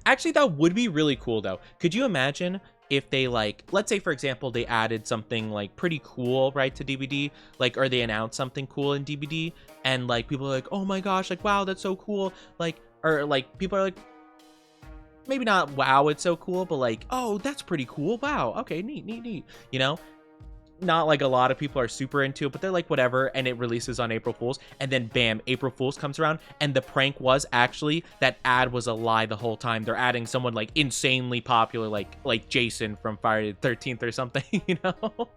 Actually, that would be really cool though. Could you imagine if they, like, let's say for example they added something like pretty cool right to DVD, like, or they announced something cool in DVD and like people are like, oh my gosh, like, wow, that's so cool, like, or like people are like, maybe not wow it's so cool, but like, oh, that's pretty cool, wow, okay, neat, you know. Not like a lot of people are super into it, but they're like, whatever, and it releases on April Fool's, and then bam, April Fool's comes around, and the prank was actually that ad was a lie the whole time. They're adding someone like insanely popular, like Jason from Friday the 13th or something, you know?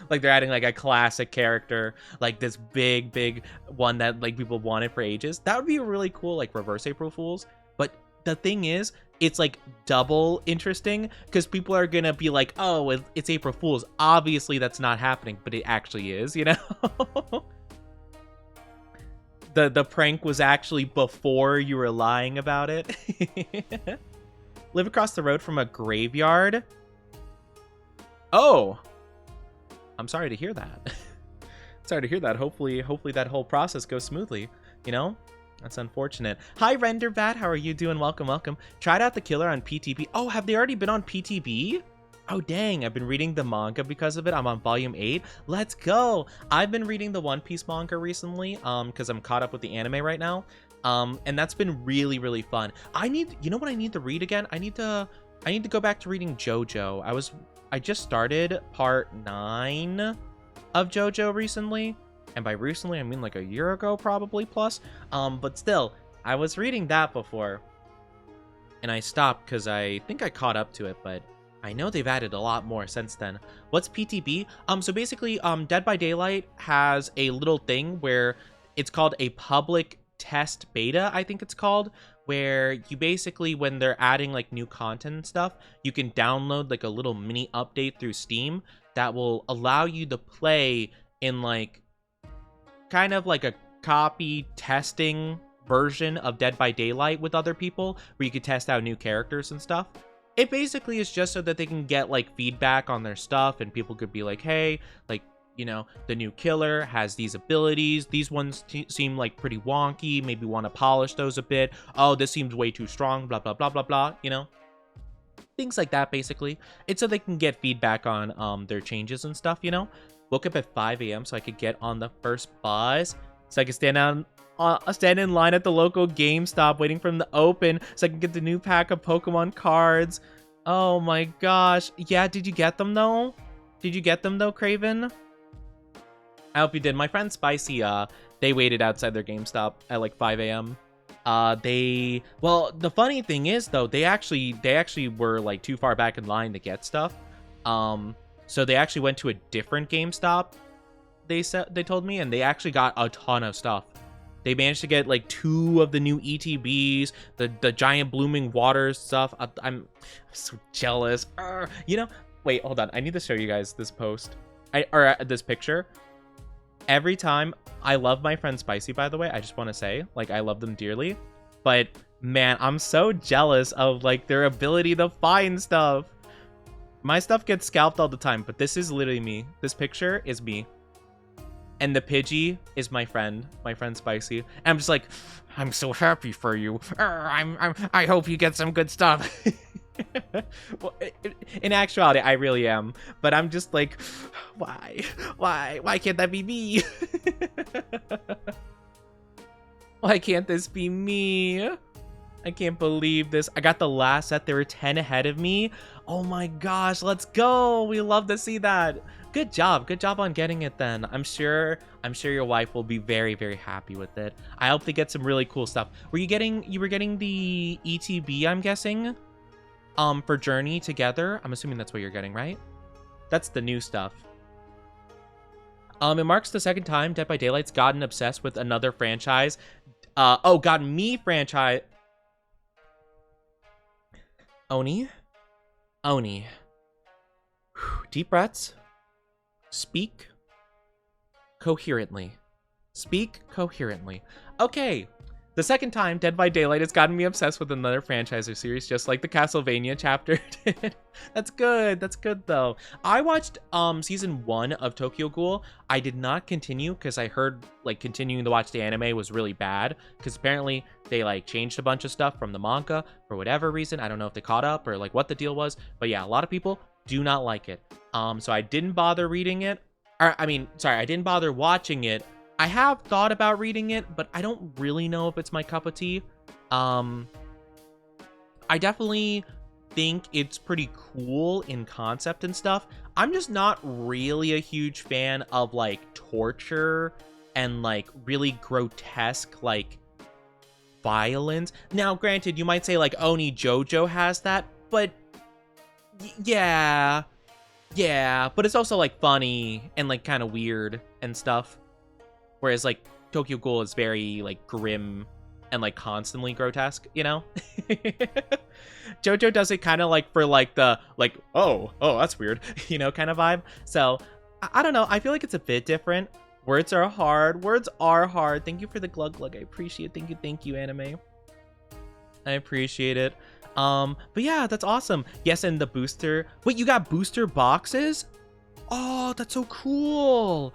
Like they're adding like a classic character, like this big one that like people wanted for ages. That would be a really cool like reverse April Fool's. But the thing is, it's like double interesting because people are gonna be like, oh, it's April Fool's, obviously that's not happening, but it actually is, you know. The prank was actually before you were lying about it. Live across the road from a graveyard. Oh, I'm sorry to hear that. Sorry to hear that. Hopefully that whole process goes smoothly, you know. That's unfortunate. Hi, RenderBat. How are you doing? Welcome, welcome. Tried out The Killer on PTB. Oh, have they already been on PTB? Oh, dang. I've been reading the manga because of it. I'm on volume 8. Let's go. I've been reading the One Piece manga recently because I'm caught up with the anime right now. And that's been really fun. You know what I need to read again? I need to go back to reading JoJo. I just started part 9 of JoJo recently. And by recently, I mean like a year ago, probably plus. But still, I was reading that before. And I stopped because I think I caught up to it, but I know they've added a lot more since then. What's PTB? So basically, Dead by Daylight has a little thing where it's called a public test beta, I think it's called, where you basically, when they're adding like new content and stuff, you can download like a little mini update through Steam that will allow you to play in like kind of like a copy testing version of Dead by Daylight with other people, where you could test out new characters and stuff. It basically is just so that they can get like feedback on their stuff, and people could be like, hey, like, you know, the new killer has these abilities, these ones seem like pretty wonky, maybe want to polish those a bit, oh, this seems way too strong, blah blah blah blah blah, you know, things like that. Basically it's so they can get feedback on their changes and stuff, you know. Woke up at 5 a.m. so I could get on the first bus, so I could stand in line at the local GameStop waiting for them to open so I can get the new pack of Pokemon cards. Oh my gosh. Yeah, did you get them though? Did you get them though, Craven? I hope you did. My friend Spicy, they waited outside their GameStop at like 5 a.m. Well, the funny thing is though, they actually were like too far back in line to get stuff. So they actually went to a different GameStop. They told me, and they actually got a ton of stuff. They managed to get like 2 of the new ETBs, the giant blooming water stuff. I'm so jealous. You know, wait, hold on. I need to show you guys this post. This picture. Every time, I love my friend Spicy, by the way. I just want to say, like, I love them dearly. But man, I'm so jealous of like their ability to find stuff. My stuff gets scalped all the time, but this is literally me. This picture is me. And the Pidgey is my friend Spicy. And I'm just like, I'm so happy for you. I hope you get some good stuff. Well, in actuality, I really am. But I'm just like, why can't that be me? Why can't this be me? I can't believe this. I got the last set. There were 10 ahead of me. Oh my gosh, let's go. We love to see that. Good job on getting it then. I'm sure your wife will be very, very happy with it. I hope they get some really cool stuff. You were getting the ETB, I'm guessing, for Journey together. I'm assuming that's what you're getting, right? That's the new stuff. It marks the second time Dead by Daylight's gotten obsessed with another franchise. Gotten me franchise. Oni. Deep breaths. Speak coherently. Okay. The second time Dead by Daylight has gotten me obsessed with another franchise or series, just like the Castlevania chapter did. That's good though. I watched season 1 of Tokyo Ghoul. I did not continue because I heard like continuing to watch the anime was really bad, because apparently they like changed a bunch of stuff from the manga for whatever reason. I don't know if they caught up or like what the deal was, but yeah, a lot of people do not like it. So I didn't bother reading it. I didn't bother watching it. I have thought about reading it, but I don't really know if it's my cup of tea. I definitely think it's pretty cool in concept and stuff. I'm just not really a huge fan of like torture and like really grotesque like violence. Now, granted, you might say like Oni JoJo has that, but yeah, but it's also like funny and like kind of weird and stuff. Whereas like Tokyo Ghoul is very like grim and like constantly grotesque, you know? JoJo does it kind of like for like the like, oh, that's weird, you know, kind of vibe. So I don't know. I feel like it's a bit different. Words are hard. Thank you for the glug. I appreciate it. Thank you, anime. I appreciate it. But yeah, that's awesome. Yes, and the booster. Wait, you got booster boxes? Oh, that's so cool.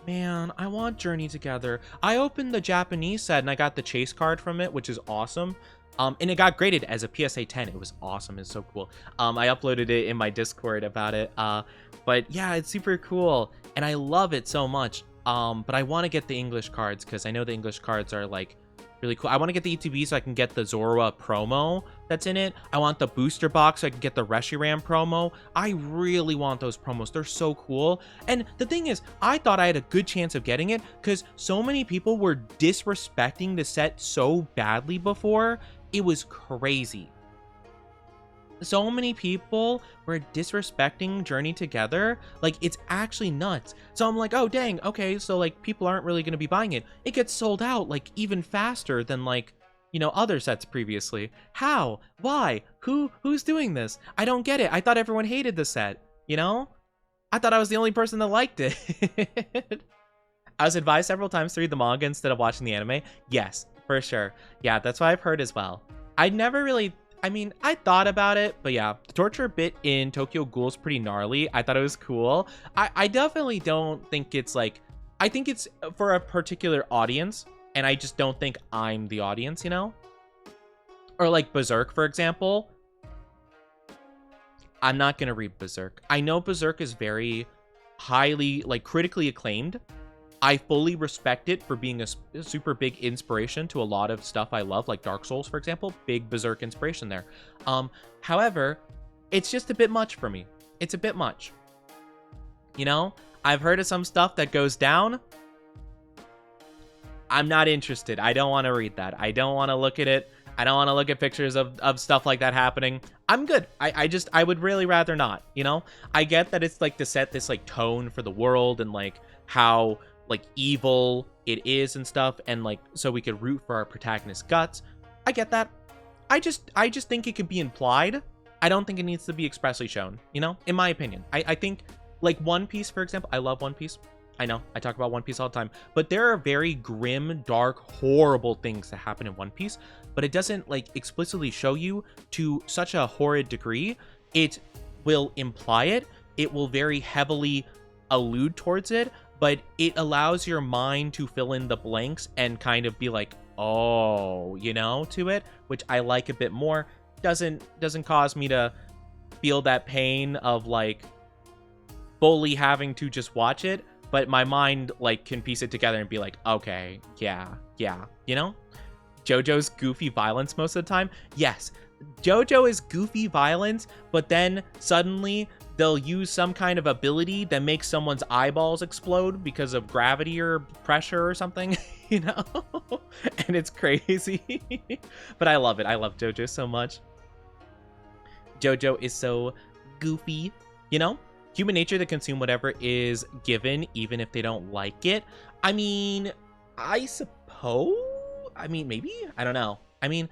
Man, I want Journey together. I opened the Japanese set and I got the chase card from it, which is awesome. And it got graded as a PSA 10. It was awesome. It's so cool. I uploaded it in my Discord about it. But yeah, it's super cool. And I love it so much. But I want to get the English cards because I know the English cards are like really cool. I want to get the ETB so I can get the Zorua promo that's in it. I want the booster box so I can get the Reshiram promo. I really want those promos. They're so cool. And the thing is, I thought I had a good chance of getting it because so many people were disrespecting the set so badly before. It was crazy. So many people were disrespecting Journey together. Like, it's actually nuts. So I'm like, oh, dang. Okay, so, like, people aren't really going to be buying it. It gets sold out, like, even faster than, like, you know, other sets previously. How? Why? Who's doing this? I don't get it. I thought everyone hated the set, you know? I thought I was the only person that liked it. I was advised several times to read the manga instead of watching the anime. Yes, for sure. Yeah, that's what I've heard as well. I never really... I mean, I thought about it, but yeah, the torture bit in Tokyo Ghoul is pretty gnarly. I thought it was cool. I definitely don't think it's like, I think it's for a particular audience, and I just don't think I'm the audience, you know? Or like Berserk, for example. I'm not gonna read Berserk. I know Berserk is very highly, like, critically acclaimed. I fully respect it for being a super big inspiration to a lot of stuff I love, like Dark Souls, for example. Big Berserk inspiration there. However, it's just a bit much for me. It's a bit much. You know, I've heard of some stuff that goes down. I'm not interested. I don't want to read that. I don't want to look at it. I don't want to look at pictures of stuff like that happening. I'm good. I would really rather not, you know? I get that it's like to set this like tone for the world and like how like evil it is and stuff, and like so we could root for our protagonist's guts. I get that. I just think it could be implied. I don't think it needs to be expressly shown, you know, in my opinion. I think like One Piece, for example, I love One Piece. I know I talk about One Piece all the time, but there are very grim, dark, horrible things that happen in One Piece, but it doesn't like explicitly show you to such a horrid degree. It will imply it. It will very heavily allude towards it, but it allows your mind to fill in the blanks and kind of be like, oh, you know, to it, which I like a bit more. Doesn't cause me to feel that pain of like fully having to just watch it, but my mind like can piece it together and be like, okay, yeah, you know? JoJo's goofy violence most of the time. Yes, JoJo is goofy violence, but then suddenly they'll use some kind of ability that makes someone's eyeballs explode because of gravity or pressure or something, you know? And it's crazy. But I love it. I love JoJo so much. JoJo is so goofy, you know? Human nature to consume whatever is given, even if they don't like it. I mean, I suppose? I mean, maybe? I don't know. I mean,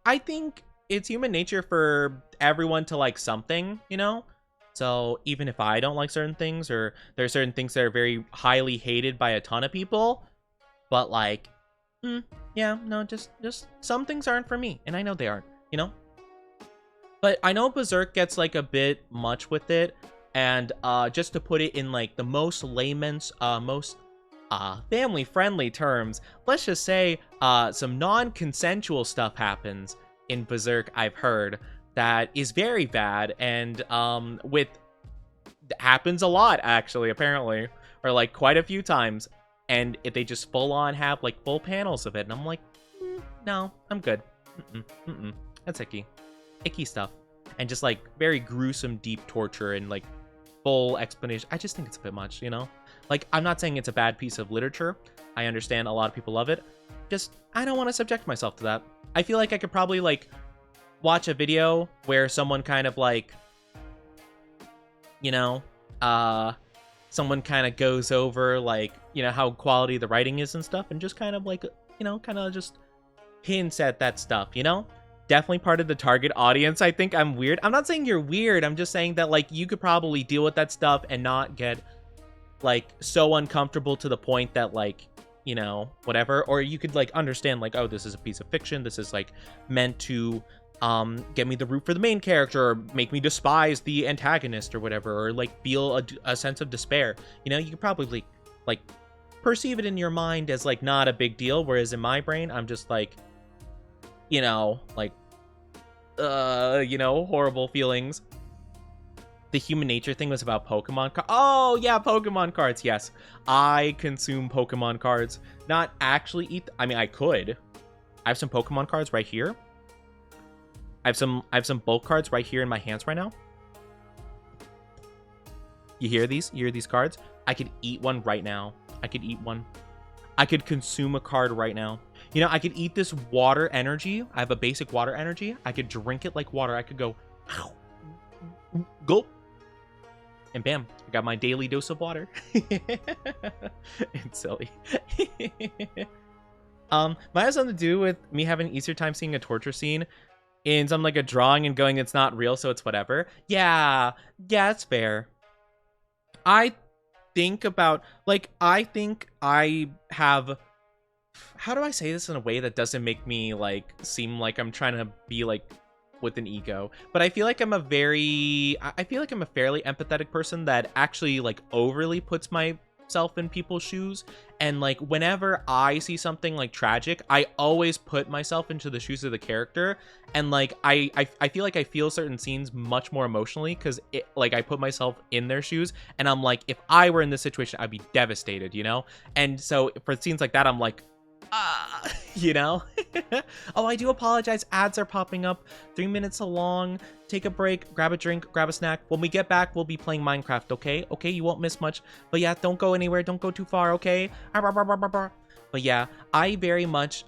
I think it's human nature for everyone to like something, you know? So even if I don't like certain things, or there are certain things that are very highly hated by a ton of people, but like, yeah, no, just some things aren't for me, and I know they aren't, you know? But I know Berserk gets like a bit much with it, and just to put it in like the most layman's, most family-friendly terms, let's just say some non-consensual stuff happens in Berserk, I've heard, that is very bad, and happens a lot, actually, apparently, or like quite a few times, and if they just full-on have like full panels of it, and I'm like, no, I'm good. That's icky stuff, and just like very gruesome, deep torture and like full explanation. I just think it's a bit much, you know? Like, I'm not saying it's a bad piece of literature. I understand a lot of people love it. Just, I don't want to subject myself to that. I feel like I could probably, like, watch a video where someone kind of, like, you know, someone kind of goes over, like, you know, how quality the writing is and stuff, and just kind of, like, you know, kind of just hints at that stuff, you know? Definitely part of the target audience. I think I'm weird. I'm not saying you're weird. I'm just saying that, like, you could probably deal with that stuff and not get like so uncomfortable to the point that like, you know, whatever, or you could like understand like, oh, this is a piece of fiction, this is like meant to get me the root for the main character, or make me despise the antagonist or whatever, or like feel a sense of despair, you know? You could probably like perceive it in your mind as like not a big deal, whereas in my brain I'm just like, you know, like you know, horrible feelings. The human nature thing was about Pokemon cards. Oh, yeah, Pokemon cards. Yes, I consume Pokemon cards. Not actually eat. I mean, I could. I have some Pokemon cards right here. I have some bulk cards right here in my hands right now. You hear these? You hear these cards? I could eat one right now. I could eat one. I could consume a card right now. You know, I could eat this water energy. I have a basic water energy. I could drink it like water. I could go, gulp. And bam, I got my daily dose of water. It's silly. Might have something to do with me having an easier time seeing a torture scene in some like a drawing and going, it's not real, so it's whatever. Yeah, it's fair. I think I have, how do I say this in a way that doesn't make me like seem like I'm trying to be like with an ego, but I feel like I'm a fairly empathetic person that actually like overly puts myself in people's shoes, and like whenever I see something like tragic, I always put myself into the shoes of the character, and like I feel like I feel certain scenes much more emotionally because it like I put myself in their shoes, and I'm like, if I were in this situation, I'd be devastated, you know? And so for scenes like that, I'm like, You know? Oh, I do apologize. Ads are popping up. 3 minutes along. Take a break, grab a drink, grab a snack. When we get back, we'll be playing Minecraft, okay? Okay, you won't miss much. But yeah, don't go anywhere. Don't go too far, okay? But yeah, I very much,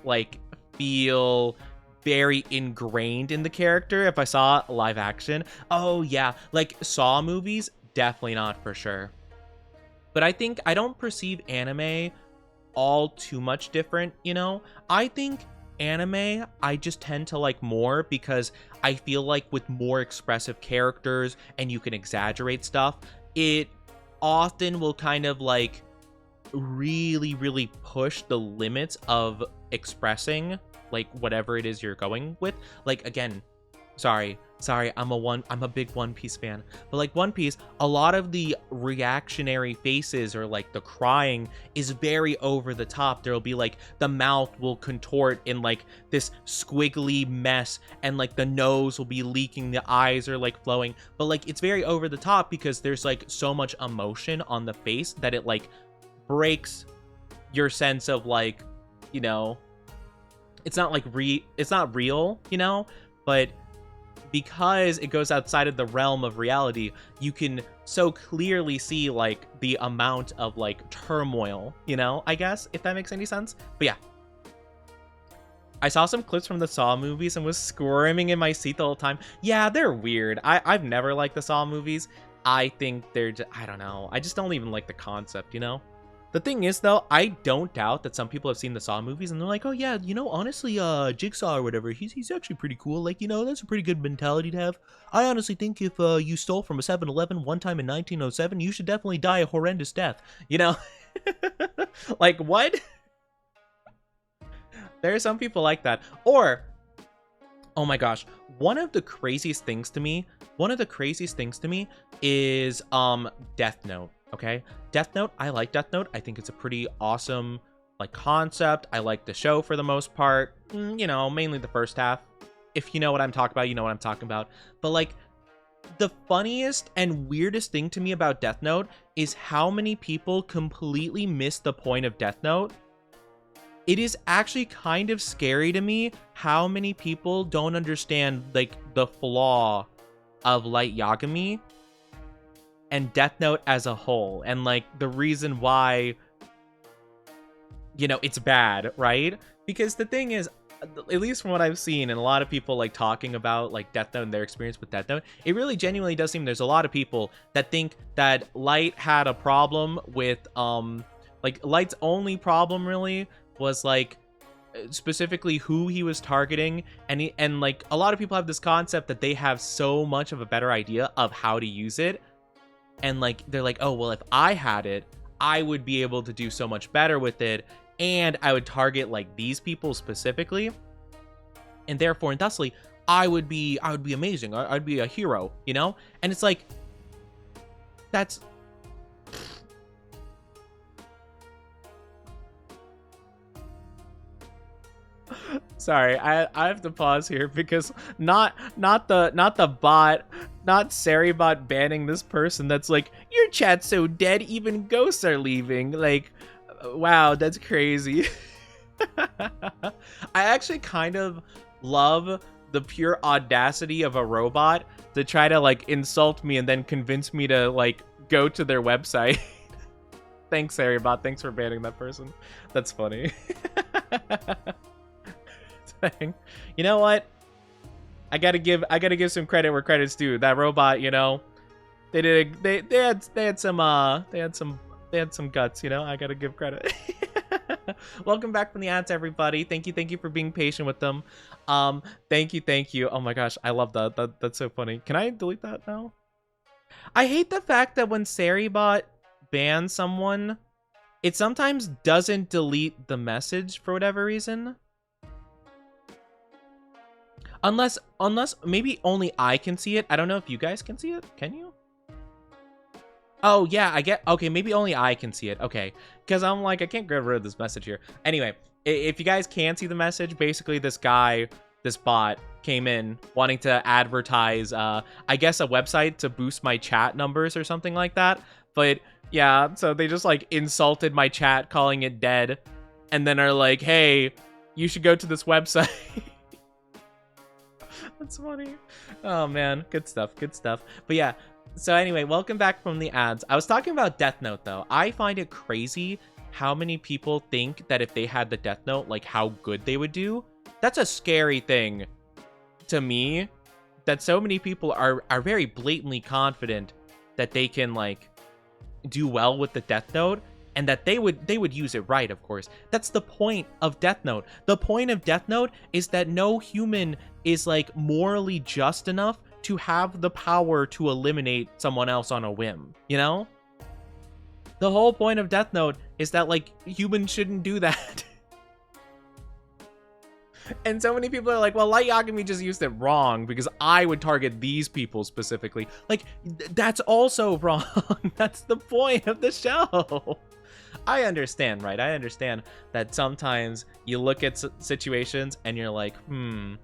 like, feel very ingrained in the character if I saw live action. Oh, yeah. Like, Saw movies, definitely not for sure. But I think I don't perceive anime all too much different, you know? I think anime I just tend to like more because I feel like with more expressive characters and you can exaggerate stuff, it often will kind of like really push the limits of expressing like whatever it is you're going with. Like, again, sorry, I'm a big One Piece fan, but like One Piece, a lot of the reactionary faces or like the crying is very over the top. There'll be like the mouth will contort in like this squiggly mess, and like the nose will be leaking, the eyes are like flowing, but like it's very over the top because there's like so much emotion on the face that it like breaks your sense of like, you know, it's not like it's not real, you know, but because it goes outside of the realm of reality, you can so clearly see like the amount of like turmoil, you know, I guess, if that makes any sense. But yeah, I saw some clips from the Saw movies and was squirming in my seat the whole time. Yeah, they're weird. I've never liked the Saw movies. I think they're just, I don't know, I just don't even like the concept, you know. The thing is, though, I don't doubt that some people have seen the Saw movies and they're like, oh, yeah, you know, honestly, Jigsaw or whatever, he's actually pretty cool. Like, you know, that's a pretty good mentality to have. I honestly think if you stole from a 7-Eleven one time in 1907, you should definitely die a horrendous death. You know? Like, what? There are some people like that. Or, oh my gosh, one of the craziest things to me is Death Note. Okay, Death Note, I like Death Note. I think it's a pretty awesome like concept. I like the show for the most part, you know, mainly the first half. If you know what I'm talking about, you know what I'm talking about. But like the funniest and weirdest thing to me about Death Note is how many people completely miss the point of Death Note. It is actually kind of scary to me how many people don't understand like the flaw of Light Yagami and Death Note as a whole, and like the reason why, you know, it's bad, right? Because the thing is, at least from what I've seen and a lot of people like talking about like Death Note and their experience with Death Note, it really genuinely does seem there's a lot of people that think that Light had a problem with like Light's only problem really was like specifically who he was targeting, and like a lot of people have this concept that they have so much of a better idea of how to use it. And like they're like, oh well, if I had it, I would be able to do so much better with it, and I would target like these people specifically, and therefore and thusly I would be amazing. I'd be a hero, you know. And it's like, that's sorry, I have to pause here because not the bot, not Saribot banning this person that's like, your chat's so dead even ghosts are leaving. Like, wow, that's crazy. I actually kind of love the pure audacity of a robot to try to like insult me and then convince me to like go to their website. Thanks, Saribot. Thanks for banning that person. That's funny. You know what? I gotta give some credit where credit's due. That robot, you know, they had some guts, you know. I gotta give credit. Welcome back from the ads, everybody. Thank you for being patient with them. Thank you. Oh my gosh, I love that. That's so funny. Can I delete that now? I hate the fact that when Saribot bans someone, it sometimes doesn't delete the message for whatever reason. Unless maybe only I can see it. I don't know if you guys can see it. Can you? Oh, yeah, I get... Okay, maybe only I can see it. Okay, because I'm like, I can't get rid of this message here. Anyway, if you guys can see the message, basically this guy, this bot, came in wanting to advertise, I guess, a website to boost my chat numbers or something like that. But yeah, so they just like insulted my chat, calling it dead, and then are like, hey, you should go to this website. That's funny. Oh man, good stuff, good stuff. But yeah, so anyway, welcome back from the ads. I was talking about Death Note though. I find it crazy how many people think that if they had the Death Note, like how good they would do. That's a scary thing to me, that so many people are very blatantly confident that they can like do well with the Death Note, and that they would use it right, of course. That's the point of Death Note. The point of Death Note is that no human is like morally just enough to have the power to eliminate someone else on a whim, you know? The whole point of Death Note is that like humans shouldn't do that. And so many people are like, well, Light Yagami just used it wrong because I would target these people specifically. Like, that's also wrong. That's the point of the show. I understand, right? I understand that sometimes you look at situations and you're like, You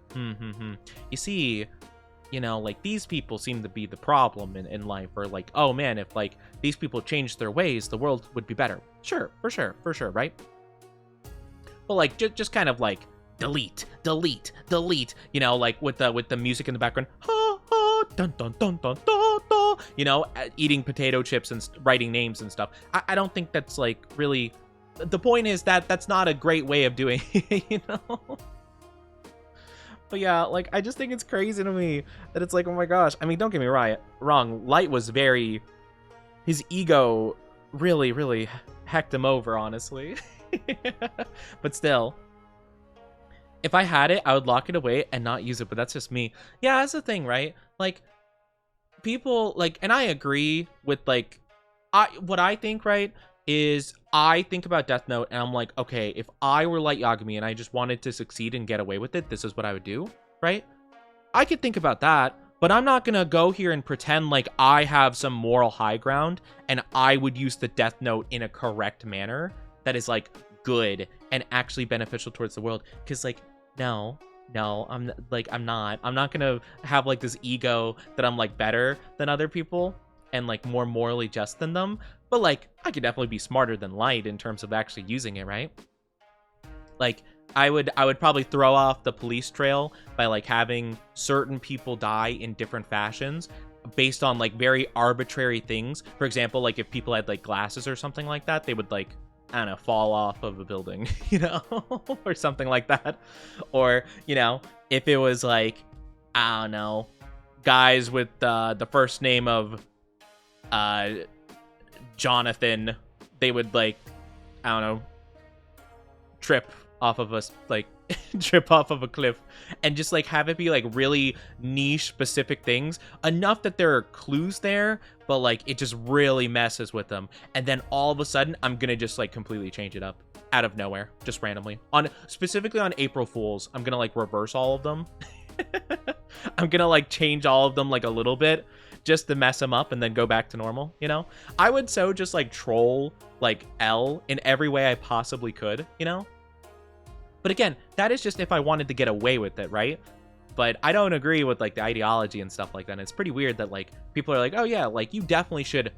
see, you know, like these people seem to be the problem in life. Or like, oh man, if like these people changed their ways, the world would be better. Sure, for sure, right? But like, just kind of like, delete, you know, like with the music in the background, ha ha, dun dun dun dun dun dun, you know, eating potato chips and writing names and stuff. I don't think that's like really, the point is that that's not a great way of doing it, you know. But yeah, like I just think it's crazy to me that it's like, oh my gosh. I mean, don't get me wrong, Light was very, his ego really hecked him over, honestly. But still, if I had it, I would lock it away and not use it, but that's just me. Yeah, that's the thing, right? Like, people, like, and I agree with, like, what I think, right, is I think about Death Note, and I'm like, okay, if I were Light Yagami and I just wanted to succeed and get away with it, this is what I would do, right? I could think about that, but I'm not gonna go here and pretend like I have some moral high ground, and I would use the Death Note in a correct manner that is, like, good and actually beneficial towards the world. Because like, no, I'm not gonna have like this ego that I'm like better than other people and like more morally just than them. But like, I could definitely be smarter than Light in terms of actually using it, right? Like, I would probably throw off the police trail by like having certain people die in different fashions based on like very arbitrary things. For example, like if people had like glasses or something like that, they would like, I don't know, fall off of a building, you know, or something like that. Or, you know, if it was like, I don't know, guys with the first name of Jonathan, they would like, I don't know, trip off of a cliff, and just like have it be like really niche specific things enough that there are clues there, but like it just really messes with them. And then all of a sudden I'm gonna just like completely change it up out of nowhere, just randomly, specifically on April Fools. I'm gonna like reverse all of them. I'm gonna like change all of them like a little bit just to mess them up and then go back to normal, you know? I would so just like troll like L in every way I possibly could, you know? But again, that is just if I wanted to get away with it, right? But I don't agree with like the ideology and stuff like that. And it's pretty weird that like people are like, oh yeah, like you definitely should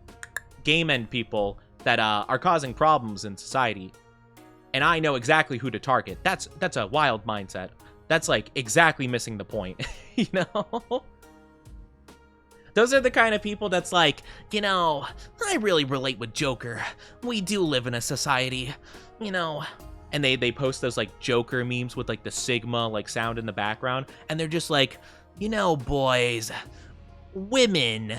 game end people that are causing problems in society. And I know exactly who to target. That's a wild mindset. That's like exactly missing the point, you know? Those are the kind of people that's like, you know, I really relate with Joker. We do live in a society, you know. And they post those like Joker memes with like the Sigma like sound in the background, and they're just like, you know, boys, women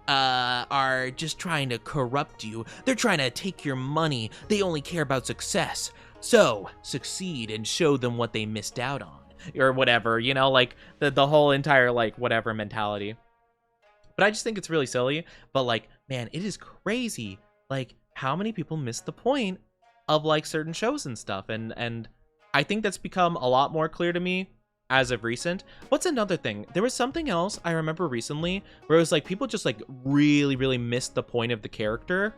are just trying to corrupt you. They're trying to take your money. They only care about success. So succeed and show them what they missed out on, or whatever, you know, like the whole entire like whatever mentality. But I just think it's really silly. But like, man, it is crazy like how many people miss the point of like certain shows and stuff, and I think that's become a lot more clear to me as of recent. What's another thing? There was something else I remember recently where it was like people just like really missed the point of the character.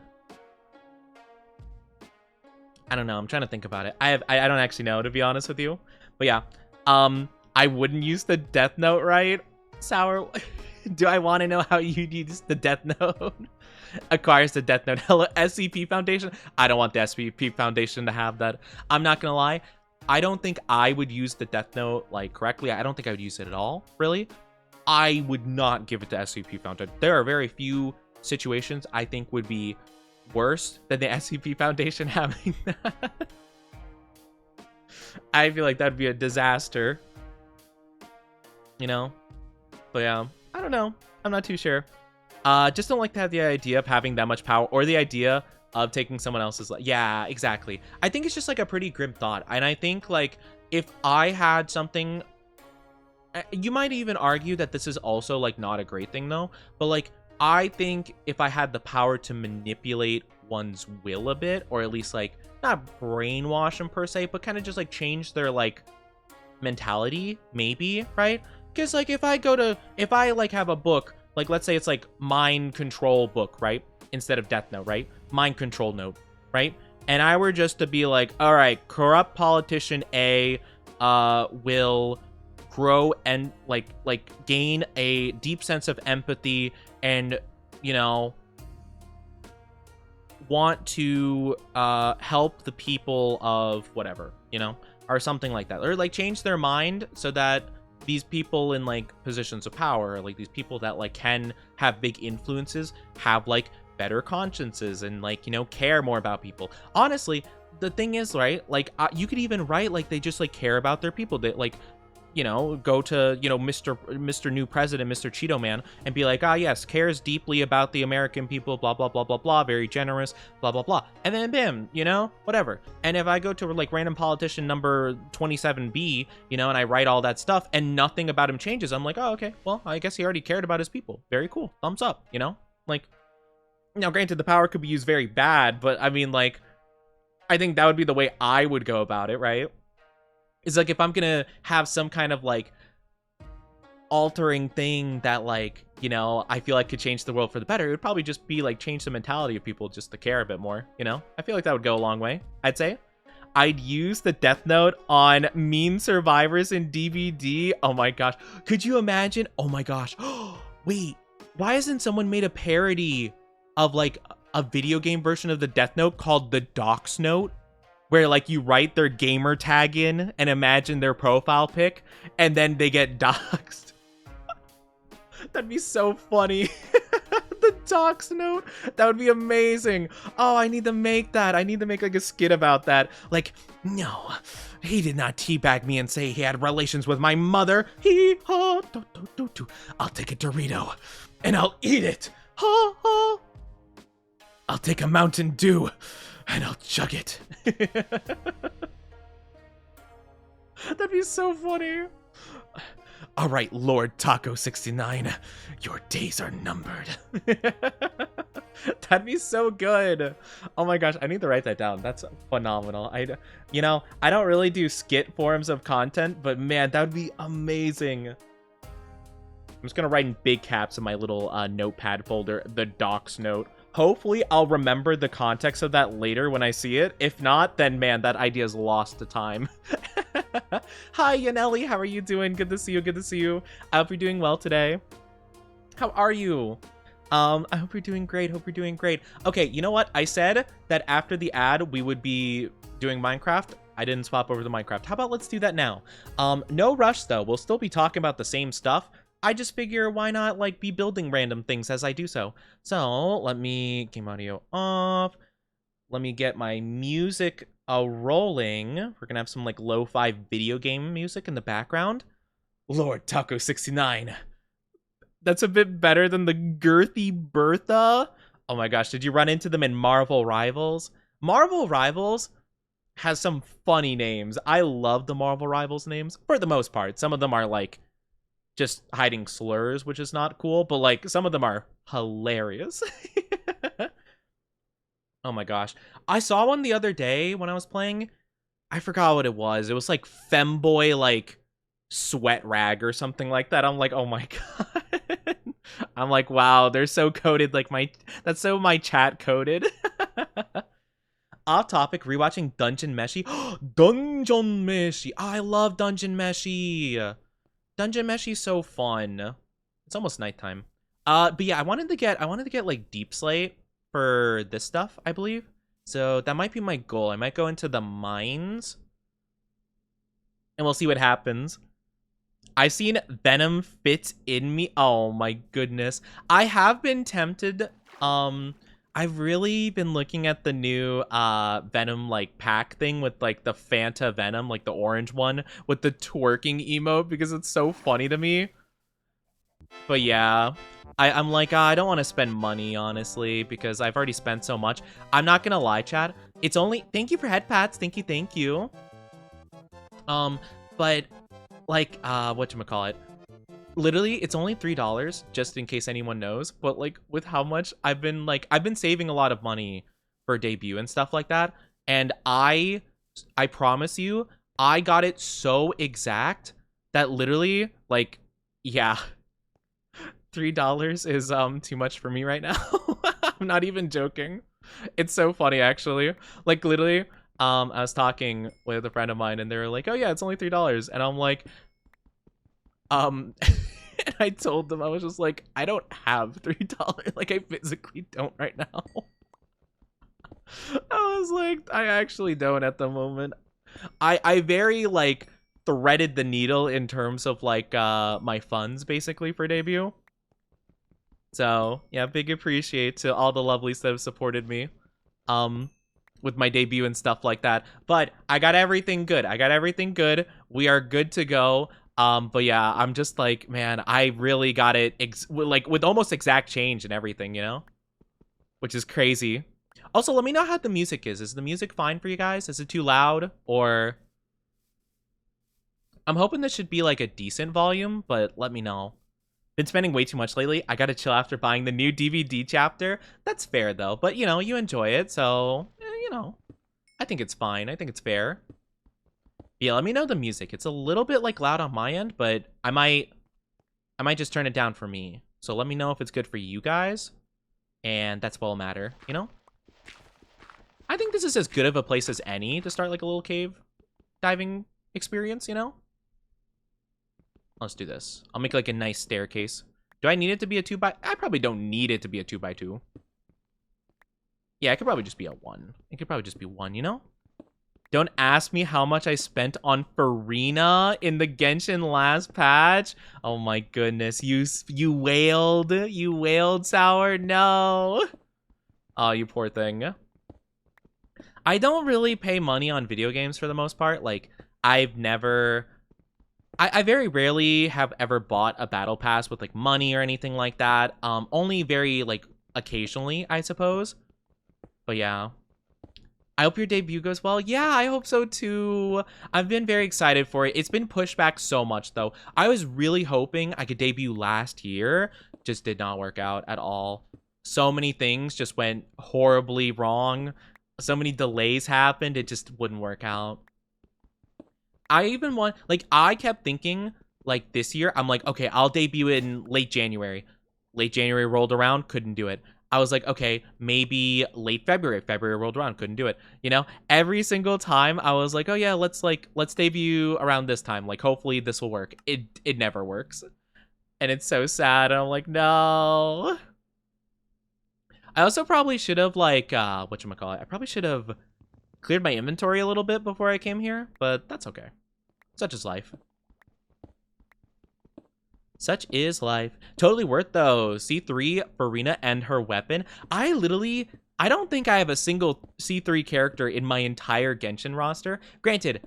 I don't know, I'm trying to think about it. I don't actually know, to be honest with you. But yeah, I wouldn't use the Death Note, right? Sour. Do I want to know how you use the Death Note? Acquires the Death Note. Hello, SCP Foundation. I don't want the SCP Foundation to have that. I'm not gonna lie. I don't think I would use the Death Note like correctly. I don't think I would use it at all, really. I would not give it to SCP Foundation. There are very few situations I think would be worse than the SCP Foundation having that. I feel like that'd be a disaster. You know? But yeah, I don't know. I'm not too sure. Just don't like to have the idea of having that much power or the idea of taking someone else's life. Yeah, exactly. I think it's just like a pretty grim thought. And I think like if I had something, you might even argue that this is also like not a great thing though. But like, I think if I had the power to manipulate one's will a bit, or at least like not brainwash them per se, but kind of just like change their like mentality, maybe, right? Because like if I like have a book, like let's say it's like mind control book, right? Instead of Death Note, right? Mind control note, right? And I were just to be like, all right, corrupt politician A will grow and like gain a deep sense of empathy and, you know, want to help the people of whatever, you know, or something like that, or like change their mind so that these people in like positions of power, like these people that like can have big influences, have like better consciences and like, you know, care more about people. Honestly, the thing is, right, like you could even write like they just like care about their people. They like, you know, go to, you know, Mr. New President, Mr. Cheeto Man, and be like, ah, yes, cares deeply about the American people, blah, blah, blah, blah, blah, very generous, blah, blah, blah. And then bim, you know, whatever. And if I go to like random politician number 27B, you know, and I write all that stuff and nothing about him changes, I'm like, oh, okay, well, I guess he already cared about his people. Very cool. Thumbs up, you know? Like, now granted, the power could be used very bad, but I mean, like, I think that would be the way I would go about it, right? It's like if I'm gonna have some kind of like altering thing that like, you know, I feel like could change the world for the better, it would probably just be like change the mentality of people just to care a bit more, you know? I feel like that would go a long way, I'd say. I'd use the Death Note on mean survivors in DVD. Oh my gosh. Could you imagine? Oh my gosh. Wait, why hasn't someone made a parody of like a video game version of the Death Note called the Docs Note? Where like you write their gamer tag in and imagine their profile pic and then they get doxxed. That'd be so funny. The Docs Note. That would be amazing. Oh, I need to make that. I need to make like a skit about that. Like, no, he did not teabag me and say he had relations with my mother. Hee-haw, do. I'll take a Dorito and I'll eat it. Ha-ha. I'll take a Mountain Dew and I'll chug it. That'd be so funny. All right, Lord Taco 69, your days are numbered. That'd be so good. Oh my gosh, I need to write that down. That's phenomenal. You know, I don't really do skit forms of content, but man, that would be amazing. I'm just gonna write in big caps in my little notepad folder, the Docs Note. Hopefully, I'll remember the context of that later when I see it. If not, then man, that idea is lost to time. Hi, Yanelli. How are you doing? Good to see you. Good to see you. I hope you're doing well today. How are you? I hope you're doing great. Hope you're doing great. Okay, you know what? I said that after the ad, we would be doing Minecraft. I didn't swap over to Minecraft. How about let's do that now? No rush, though. We'll still be talking about the same stuff. I just figure why not like be building random things as I do so. So let me game audio off. Let me get my music rolling. We're gonna have some like lo-fi video game music in the background. Lord Taco 69. That's a bit better than the Girthy Bertha. Oh my gosh, did you run into them in Marvel Rivals? Marvel Rivals has some funny names. I love the Marvel Rivals names for the most part. Some of them are like just hiding slurs, which is not cool, but like some of them are hilarious. Oh my gosh. I saw one the other day when I was playing. I forgot what it was. It was like femboy, like sweat rag or something like that. I'm like, oh my god. I'm like, wow, they're so coded. Like that's so my chat coded. Off topic, rewatching Dungeon Meshi. Dungeon Meshi. I love Dungeon Meshi. Dungeon Meshi is so fun. It's almost nighttime. But yeah, I wanted to get like deep slate for this stuff, I believe. So that might be my goal. I might go into the mines and we'll see what happens. I've seen Venom fit in me. Oh my goodness. I have been tempted. I've really been looking at the new Venom like pack thing with like the Fanta Venom, like the orange one with the twerking emote because it's so funny to me. But yeah, I'm like, I don't want to spend money, honestly, because I've already spent so much. I'm not gonna lie, Chad. It's only, thank you for head pats. Thank you, thank you. But like, whatchamacallit? Literally, it's only $3, just in case anyone knows. But like, with how much I've been saving a lot of money for debut and stuff like that. And I promise you, I got it so exact that literally, like, yeah. $3 is too much for me right now. I'm not even joking. It's so funny actually. Like literally, I was talking with a friend of mine and they were like, "Oh yeah, it's only $3." And I'm like, and I told them, I was just like, I don't have $3. Like I physically don't right now. I was like, I actually don't at the moment. I very like threaded the needle in terms of like my funds basically for debut. So yeah, big appreciate to all the lovelies that have supported me with my debut and stuff like that. But I got everything good. We are good to go. But yeah, I'm just like, man, I really got it like with almost exact change and everything, you know, which is crazy. Also, let me know how the music is. Is the music fine for you guys? Is it too loud? Or I'm hoping this should be like a decent volume, but let me know. Been spending way too much lately. I gotta chill after buying the new DVD chapter. That's fair though, but you know, you enjoy it, so you know, I think it's fine. I think it's fair. Yeah, let me know the music. It's a little bit like loud on my end, but I might just turn it down for me. So let me know if it's good for you guys, and that's what'll matter, you know? I think this is as good of a place as any to start like a little cave diving experience, you know? Let's do this. I'll make like a nice staircase. Do I need it to be a 2x? I probably don't need it to be a 2x2. Yeah, it could probably just be a 1. It could probably just be 1, you know? Don't ask me how much I spent on Farina in the Genshin last patch. Oh my goodness, you wailed, Sour. No. Oh, you poor thing. I don't really pay money on video games for the most part. Like, I've never... I very rarely have ever bought a battle pass with like money or anything like that. Only very like occasionally, I suppose. But yeah. I hope your debut goes well. Yeah, I hope so too. I've been very excited for it. It's been pushed back so much though. I was really hoping I could debut last year. Just did not work out at all. So many things just went horribly wrong. So many delays happened. It just wouldn't work out. I even want, like, I kept thinking, like, this year, I'm like, okay, I'll debut in late January. Late January rolled around, couldn't do it. I was like, okay, maybe late February. February rolled around, couldn't do it. You know, every single time I was like, oh yeah, let's debut around this time. Like, hopefully this will work. It never works. And it's so sad. And I'm like, no. I also probably should have, like, whatchamacallit? I probably should have cleared my inventory a little bit before I came here, but that's okay. Such is life. Such is life. Totally worth though. C3, Farina, and her weapon. I don't think I have a single C3 character in my entire Genshin roster. Granted,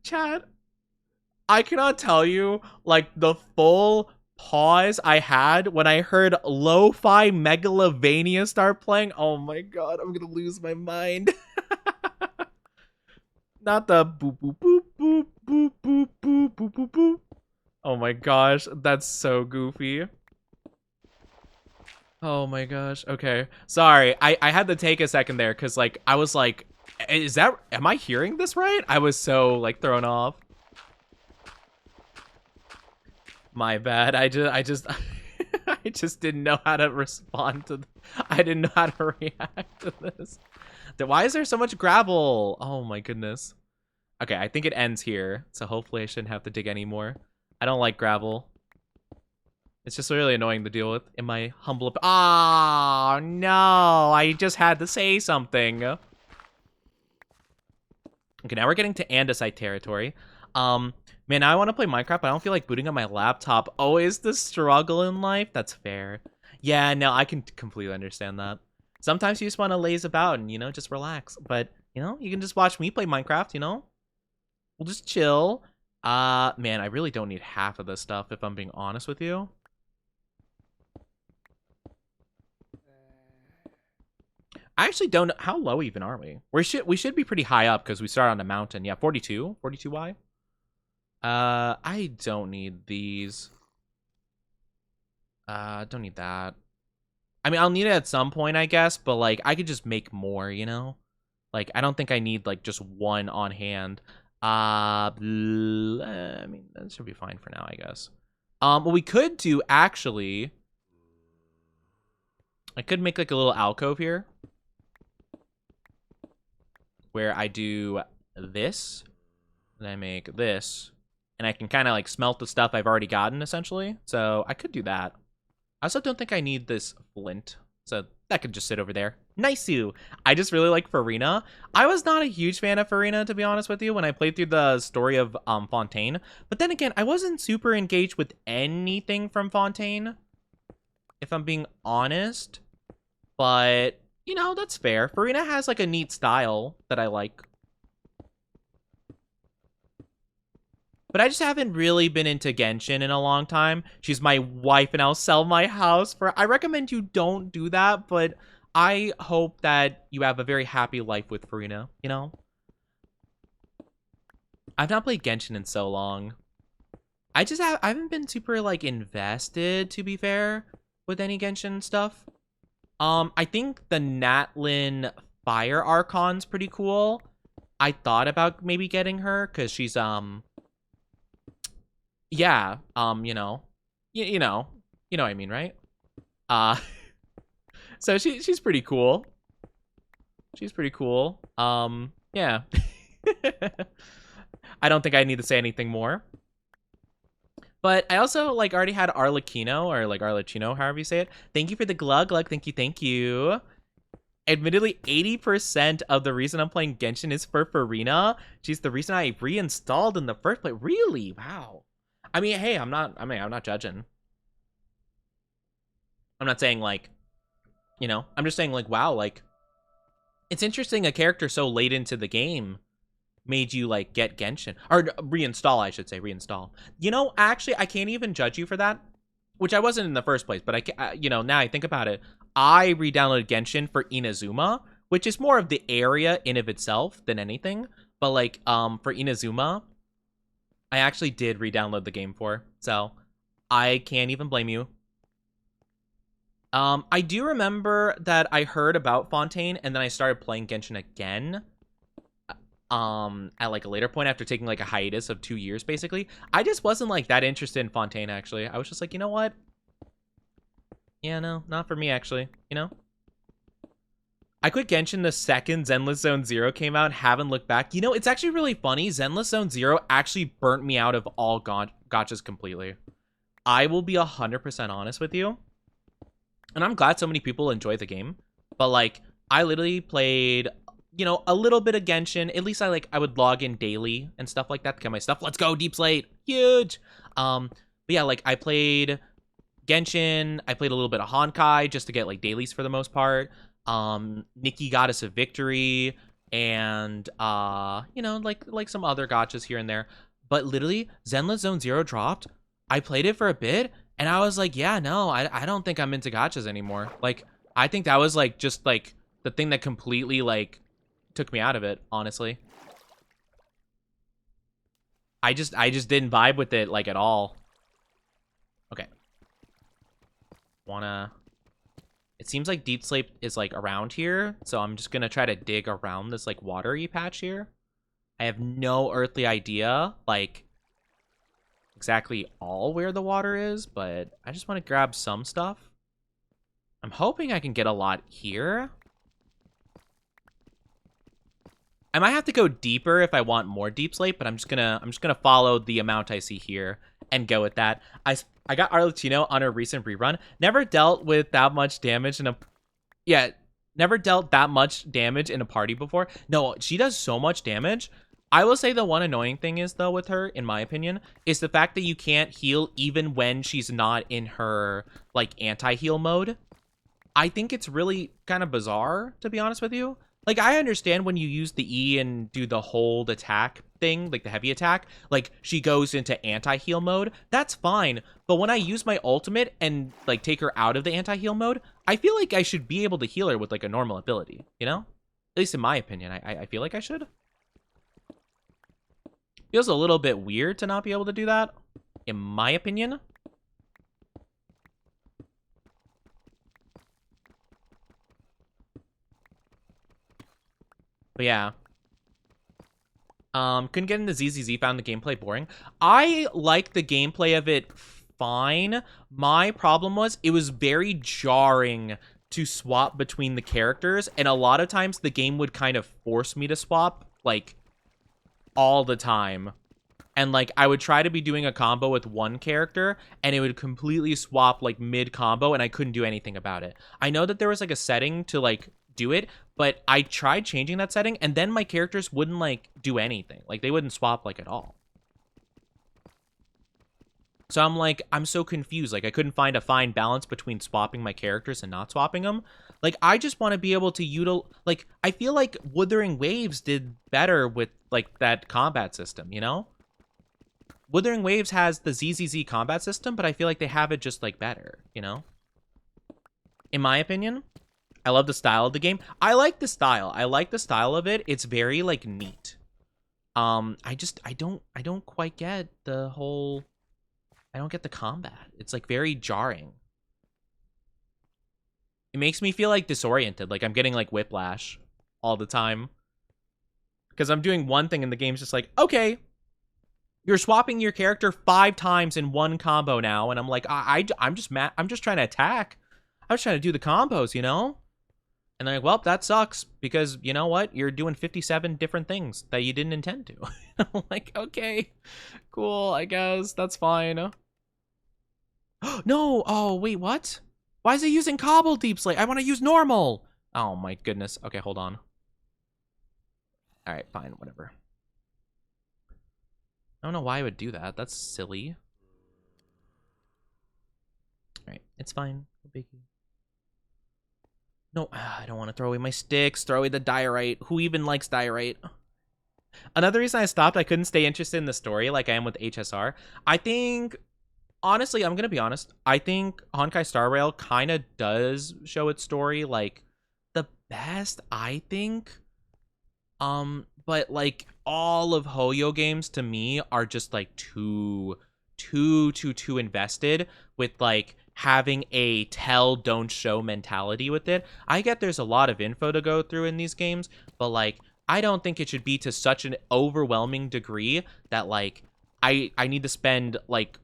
Chad, I cannot tell you like the full pause I had when I heard Lo-Fi Megalovania start playing. Oh my god, I'm gonna lose my mind. Not the boop boop boop boop boop boop boop boop boop boop. Oh my gosh, that's so goofy. Oh my gosh. Okay. Sorry. I had to take a second there because like I was like, am I hearing this right? I was so like thrown off. My bad. I just I just didn't know how to respond to I didn't know how to react to this. Why is there so much gravel? Oh my goodness. Okay, I think it ends here, so hopefully I shouldn't have to dig anymore. I don't like gravel. It's just really annoying to deal with in my humble... Oh, no! I just had to say something. Okay, now we're getting to andesite territory. Man, now I want to play Minecraft, but I don't feel like booting up my laptop. Always the struggle in life? That's fair. Yeah, no, I can completely understand that. Sometimes you just want to laze about and, you know, just relax. But, you know, you can just watch me play Minecraft, you know? We'll just chill. Man, I really don't need half of this stuff, if I'm being honest with you. I actually don't know. How low even are we? We should be pretty high up because we start on a mountain. Yeah, 42? 42Y? I don't need these. Don't need that. I mean, I'll need it at some point, I guess, but, like, I could just make more, you know? Like, I don't think I need, like, just one on hand. I mean, that should be fine for now, I guess. What we could do, actually... I could make, like, a little alcove here. Where I do this. And I make this. And I can kind of, like, smelt the stuff I've already gotten, essentially. So, I could do that. I also don't think I need this flint. So, that could just sit over there. Nice-oo. I just really like Farina. I was not a huge fan of Farina, to be honest with you, when I played through the story of Fontaine. But then again, I wasn't super engaged with anything from Fontaine, if I'm being honest. But, you know, that's fair. Farina has, like, a neat style that I like. But I just haven't really been into Genshin in a long time. She's my wife and I'll sell my house for... I recommend you don't do that, but I hope that you have a very happy life with Farina, you know? I've not played Genshin in so long. I haven't been super, like, invested, to be fair, with any Genshin stuff. I think the Natlin Fire Archon's pretty cool. I thought about maybe getting her, because she's, yeah, you know, you know what I mean, right? So she's pretty cool. She's pretty cool. Yeah. I don't think I need to say anything more. But I also, like, already had Arlecchino, or, like, Arlecchino, however you say it. Thank you for the glug. Thank you. Admittedly, 80% of the reason I'm playing Genshin is for Farina. She's the reason I reinstalled in the first place. Really? Wow. I mean, hey, I'm not judging. I'm not saying, like, you know, I'm just saying, like, wow, like, it's interesting a character so late into the game made you, like, get Genshin. Or reinstall, I should say, reinstall. You know, actually, I can't even judge you for that, which I wasn't in the first place, but you know, now I think about it, I re-downloaded Genshin for Inazuma, which is more of the area in of itself than anything, but, like, for Inazuma, I actually did re-download the game for, so I can't even blame you. I do remember that I heard about Fontaine, and then I started playing Genshin again, at, like, a later point after taking, like, a hiatus of 2 years, basically. I just wasn't, like, that interested in Fontaine, actually. I was just like, you know what? Yeah, no, not for me, actually, you know? I quit Genshin the second Zenless Zone Zero came out and haven't looked back. You know, it's actually really funny. Zenless Zone Zero actually burnt me out of all gotchas completely. I will be 100% honest with you. And I'm glad so many people enjoy the game. But, like, I literally played, you know, a little bit of Genshin. At least I would log in daily and stuff like that to get my stuff. Let's go, Deep Slate. Huge. But yeah, like, I played Genshin. I played a little bit of Honkai just to get, like, dailies for the most part. Nikki Goddess of Victory, and you know, like some other gotchas here and there. But literally, Zenless Zone Zero dropped. I played it for a bit, and I was like, yeah, no, I don't think I'm into gotchas anymore. Like, I think that was, like, just, like, the thing that completely, like, took me out of it, honestly. I just didn't vibe with it, like, at all. Okay. It seems like Deep Sleep is, like, around here, so I'm just gonna try to dig around this, like, watery patch here. I have no earthly idea, like, exactly all where the water is, but I just want to grab some stuff. I'm hoping I can get a lot here. I might have to go deeper if I want more deep slate, but I'm just gonna follow the amount I see here and go with that. I got Arlecchino on a recent rerun. Never dealt with that much damage in a yeah, never dealt that much damage in a party before. No, she does so much damage. I will say the one annoying thing is though with her, in my opinion, is the fact that you can't heal even when she's not in her like anti-heal mode. I think it's really kind of bizarre, to be honest with you. Like, I understand when you use the E and do the hold attack thing, like the heavy attack, like, she goes into anti-heal mode. That's fine. But when I use my ultimate and, like, take her out of the anti-heal mode, I feel like I should be able to heal her with, like, a normal ability, you know? At least in my opinion, I feel like I should. Feels a little bit weird to not be able to do that, in my opinion. But yeah. Couldn't get into ZZZ, found the gameplay boring. I like the gameplay of it fine. My problem was it was very jarring to swap between the characters, and a lot of times the game would kind of force me to swap, like, all the time. And, like, I would try to be doing a combo with one character, and it would completely swap, like, mid-combo, and I couldn't do anything about it. I know that there was, like, a setting to, like, do it, but I tried changing that setting, and then my characters wouldn't, like, do anything. Like, they wouldn't swap, like, at all. So I'm, like, I'm so confused. Like, I couldn't find a fine balance between swapping my characters and not swapping them. Like, I just want to be able to like, I feel like Wuthering Waves did better with, like, that combat system, you know? Wuthering Waves has the ZZZ combat system, but I feel like they have it just, like, better, you know? In my opinion, I love the style of the game. I like the style. I like the style of it. It's very, like, neat. I don't quite get the whole... I don't get the combat. It's, like, very jarring. It makes me feel, like, disoriented. Like, I'm getting, like, whiplash all the time. Because I'm doing one thing and the game's just like, okay, you're swapping your character 5 times in one combo now, and I'm like, I'm just mad. I'm just trying to attack. I was trying to do the combos, you know? And they're like, well, that sucks, because you know what? You're doing 57 different things that you didn't intend to. I'm like, okay, cool, I guess. That's fine. No! Oh, wait, what? Why is it using Cobble Deep Slate? I want to use normal! Oh my goodness. Okay, hold on. Alright, fine, whatever. I don't know why I would do that. That's silly. Alright, it's fine. No biggie. No, I don't want to throw away my sticks. Throw away the diorite. Who even likes diorite? Another reason I stopped, I couldn't stay interested in the story like I am with HSR. I think, honestly, I'm going to be honest. I think Honkai Star Rail kind of does show its story, like, the best, I think. But, like, all of Hoyo games to me are just, like, too invested with, like, having a tell, don't show mentality with it. I get there's a lot of info to go through in these games, but, like, I don't think it should be to such an overwhelming degree that, like, I need to spend, like,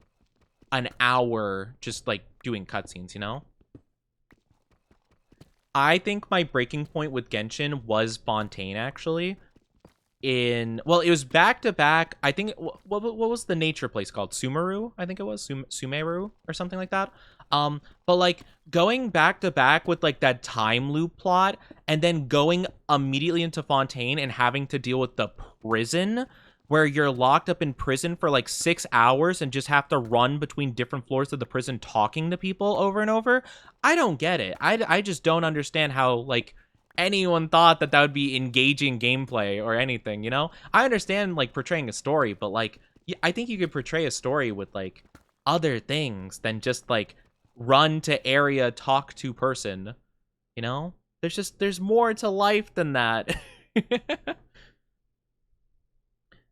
an hour just, like, doing cutscenes, you know? I think my breaking point with Genshin was Fontaine, actually. Well, it was back-to-back. I think, what was the nature place called? Sumeru, I think it was. Sumeru or something like that. But, like, going back-to-back with, like, that time loop plot, and then going immediately into Fontaine and having to deal with the prison, where you're locked up in prison for, like, 6 hours and just have to run between different floors of the prison talking to people over and over. I don't get it. I just don't understand how, like, anyone thought that would be engaging gameplay or anything, you know? I understand, like, portraying a story, but, like, I think you could portray a story with, like, other things than just, like, run to area, talk to person, you know? There's more to life than that.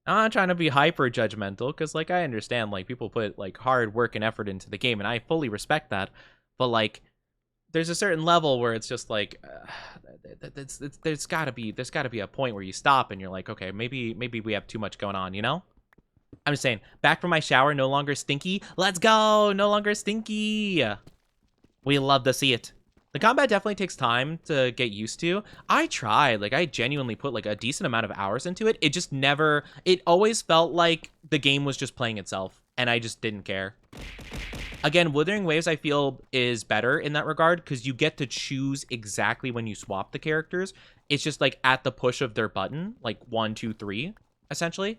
I'm not trying to be hyper judgmental, because, like, I understand, like, people put, like, hard work and effort into the game, and I fully respect that, but, like, there's a certain level where it's just like, there's gotta be a point where you stop and you're like, okay, maybe we have too much going on, you know? I'm just saying, back from my shower, no longer stinky. Let's go, no longer stinky. We love to see it. The combat definitely takes time to get used to. I tried, like I genuinely put like a decent amount of hours into it. It just never, it always felt like the game was just playing itself and I just didn't care. Again, Withering Waves I feel is better in that regard because you get to choose exactly when you swap the characters. It's just like at the push of their button, like 1, 2, 3, essentially.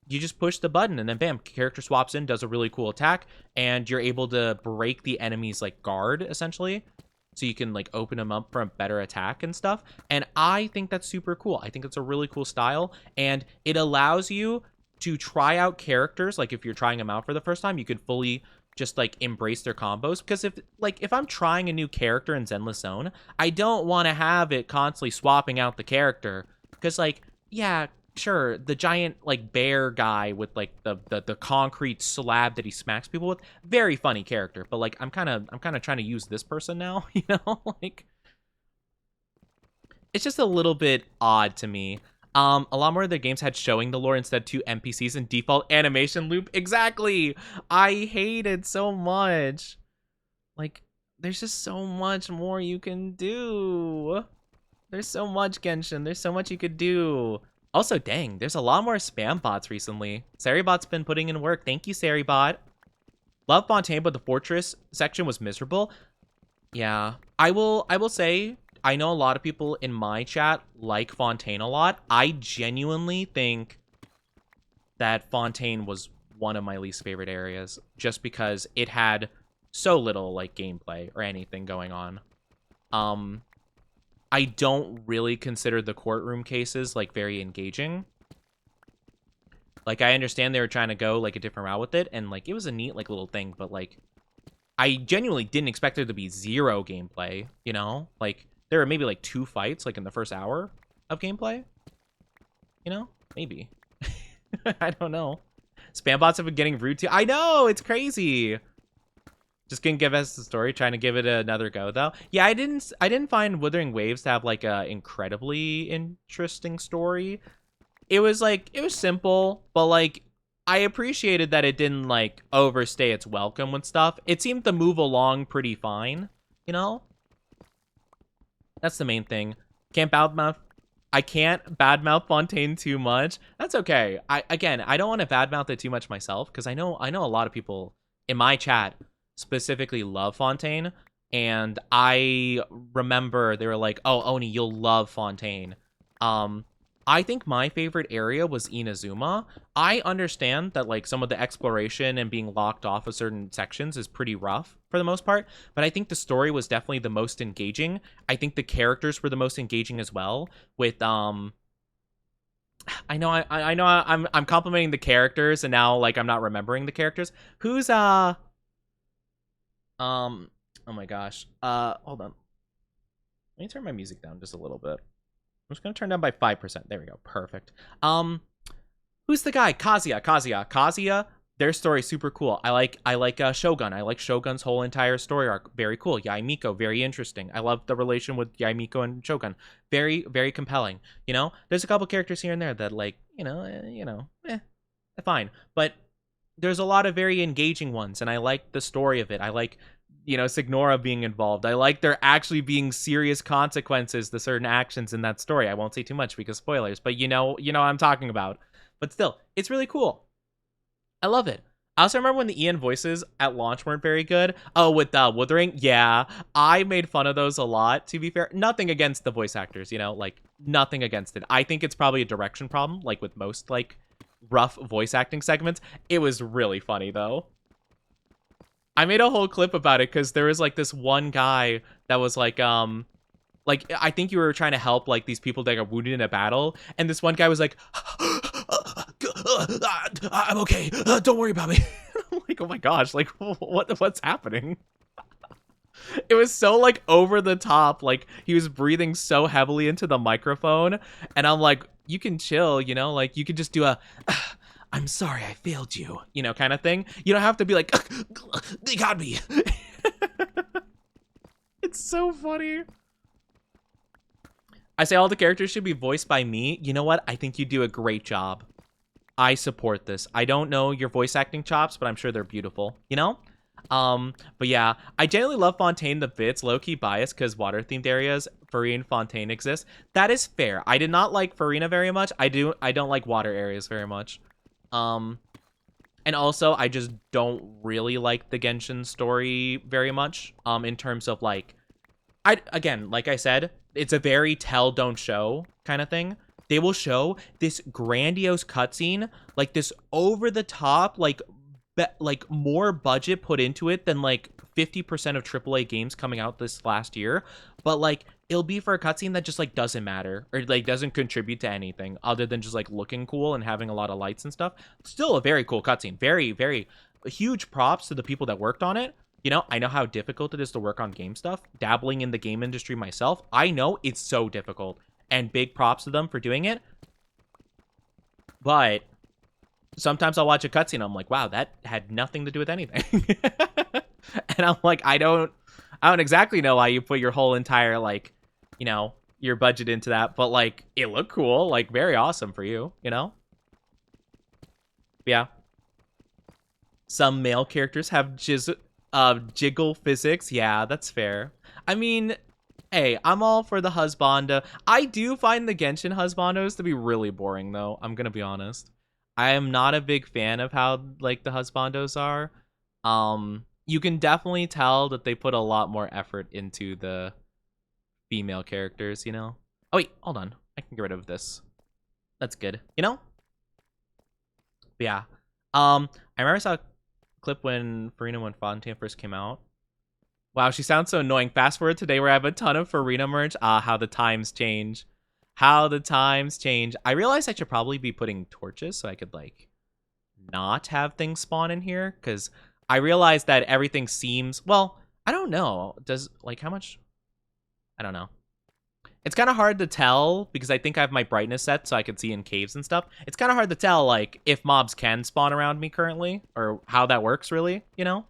You just push the button and then bam, character swaps in, does a really cool attack, and you're able to break the enemy's like guard, essentially. So you can like open them up for a better attack and stuff. And I think that's super cool. I think it's a really cool style. And it allows you to try out characters. Like if you're trying them out for the first time, you could fully just like embrace their combos. Because if I'm trying a new character in Zenless Zone, I don't want to have it constantly swapping out the character. Because like, yeah, sure, the giant like bear guy with like the concrete slab that he smacks people with, very funny character, but like I'm kind of trying to use this person now, you know? Like it's just a little bit odd to me. A lot more of their games had showing the lore instead to NPCs and default animation loop. Exactly. I hate it so much. Like there's just so much more you can do. There's so much, Genshin. There's so much you could do. Also, dang, there's a lot more spam bots recently. Saribot's been putting in work. Thank you, Saribot. Love Fontaine, but the fortress section was miserable. Yeah, I will say, I know a lot of people in my chat like Fontaine a lot. I genuinely think that Fontaine was one of my least favorite areas just because it had so little like gameplay or anything going on. I don't really consider the courtroom cases like very engaging. Like I understand they were trying to go like a different route with it, and like it was a neat like little thing, but like I genuinely didn't expect there to be zero gameplay, you know? Like there were maybe like 2 fights like in the first hour of gameplay. You know? Maybe. I don't know. Spam bots have been getting rude too. I know, it's crazy. Just gonna give us the story, trying to give it another go though. Yeah, I didn't find Withering Waves to have like a incredibly interesting story. It was simple, but like I appreciated that it didn't like overstay its welcome with stuff. It seemed to move along pretty fine, you know? That's the main thing. I can't badmouth Fontaine too much. That's okay. I don't want to badmouth it too much myself because I know a lot of people in my chat specifically love Fontaine, and I remember they were like, oh, Oni, you'll love Fontaine. I think my favorite area was Inazuma. I understand that like some of the exploration and being locked off of certain sections is pretty rough for the most part, but I think the story was definitely the most engaging. I think the characters were the most engaging as well with I know I'm complimenting the characters and now like I'm not remembering the characters. Who's oh my gosh. Hold on. Let me turn my music down just a little bit. I'm just gonna turn down by 5%. There we go. Perfect. Who's the guy? Kazuya. Their story super cool. I like Shogun. I like Shogun's whole entire story arc. Very cool. Yaimiko, very interesting. I love the relation with Yaimiko and Shogun. Very, very compelling. You know, there's a couple characters here and there that like, fine. But there's a lot of very engaging ones, and I like the story of it. I like, Signora being involved. I like there actually being serious consequences to certain actions in that story. I won't say too much because spoilers, but you know what I'm talking about. But still, it's really cool. I love it. I also remember when the Ian voices at launch weren't very good. Oh, with Wuthering? Yeah, I made fun of those a lot, to be fair. Nothing against the voice actors, like, nothing against it. I think it's probably a direction problem, like with most, like, rough voice acting segments. It was really funny, though. I made a whole clip about it because there was, like, this one guy that was, like, I think you were trying to help, like, these people that got wounded in a battle, and this one guy was like, I'm okay, don't worry about me. I'm like, oh my gosh, like, what's happening? It was so, like, over the top, like, he was breathing so heavily into the microphone, and I'm like, you can chill, like, you could just do a, I'm sorry I failed you, kind of thing. You don't have to be like, they got me. It's so funny. I say all the characters should be voiced by me. You know what? I think you do a great job. I support this. I don't know your voice acting chops, but I'm sure they're beautiful. But yeah, I generally love Fontaine the bits, low-key biased because water-themed areas, Farine Fontaine exist. That is fair. I did not like Farina very much. I don't like water areas very much. Um, and also I just don't really like the Genshin story very much. In terms of like again, like I said, it's a very tell don't show kind of thing. They will show this grandiose cutscene, like this over the top, like more budget put into it than like 50% of AAA games coming out this last year. But like it'll be for a cutscene that just like doesn't matter or like doesn't contribute to anything other than just like looking cool and having a lot of lights and stuff. Still a very cool cutscene. Very, very huge props to the people that worked on it. You know, I know how difficult it is to work on game stuff. Dabbling in the game industry myself, I know it's so difficult. And big props to them for doing it. But sometimes I'll watch a cutscene, I'm like, wow, that had nothing to do with anything. And I'm like, I don't exactly know why you put your whole entire, like, you know, your budget into that. But, like, it looked cool. Like, very awesome for you, you know? Yeah. Some male characters have jiggle physics. Yeah, that's fair. I mean, hey, I'm all for the husbando. I do find the Genshin husbandos to be really boring, though. I'm gonna be honest. I am not a big fan of how like the husbandos are. You can definitely tell that they put a lot more effort into the female characters. You know. Oh wait, hold on. I can get rid of this. That's good. You know. But yeah. I remember I saw a clip when Farina when Fontaine first came out. Wow, she sounds so annoying. Fast forward today where I have a ton of Farina merch. Ah, how the times change. How the times change. I realized I should probably be putting torches so I could, like, not have things spawn in here. Because I realized that everything seems... Well, I don't know. Does, like, how much... I don't know. It's kind of hard to tell because I think I have my brightness set so I can see in caves and stuff. It's kind of hard to tell, like, if mobs can spawn around me currently. Or how that works, really, you know?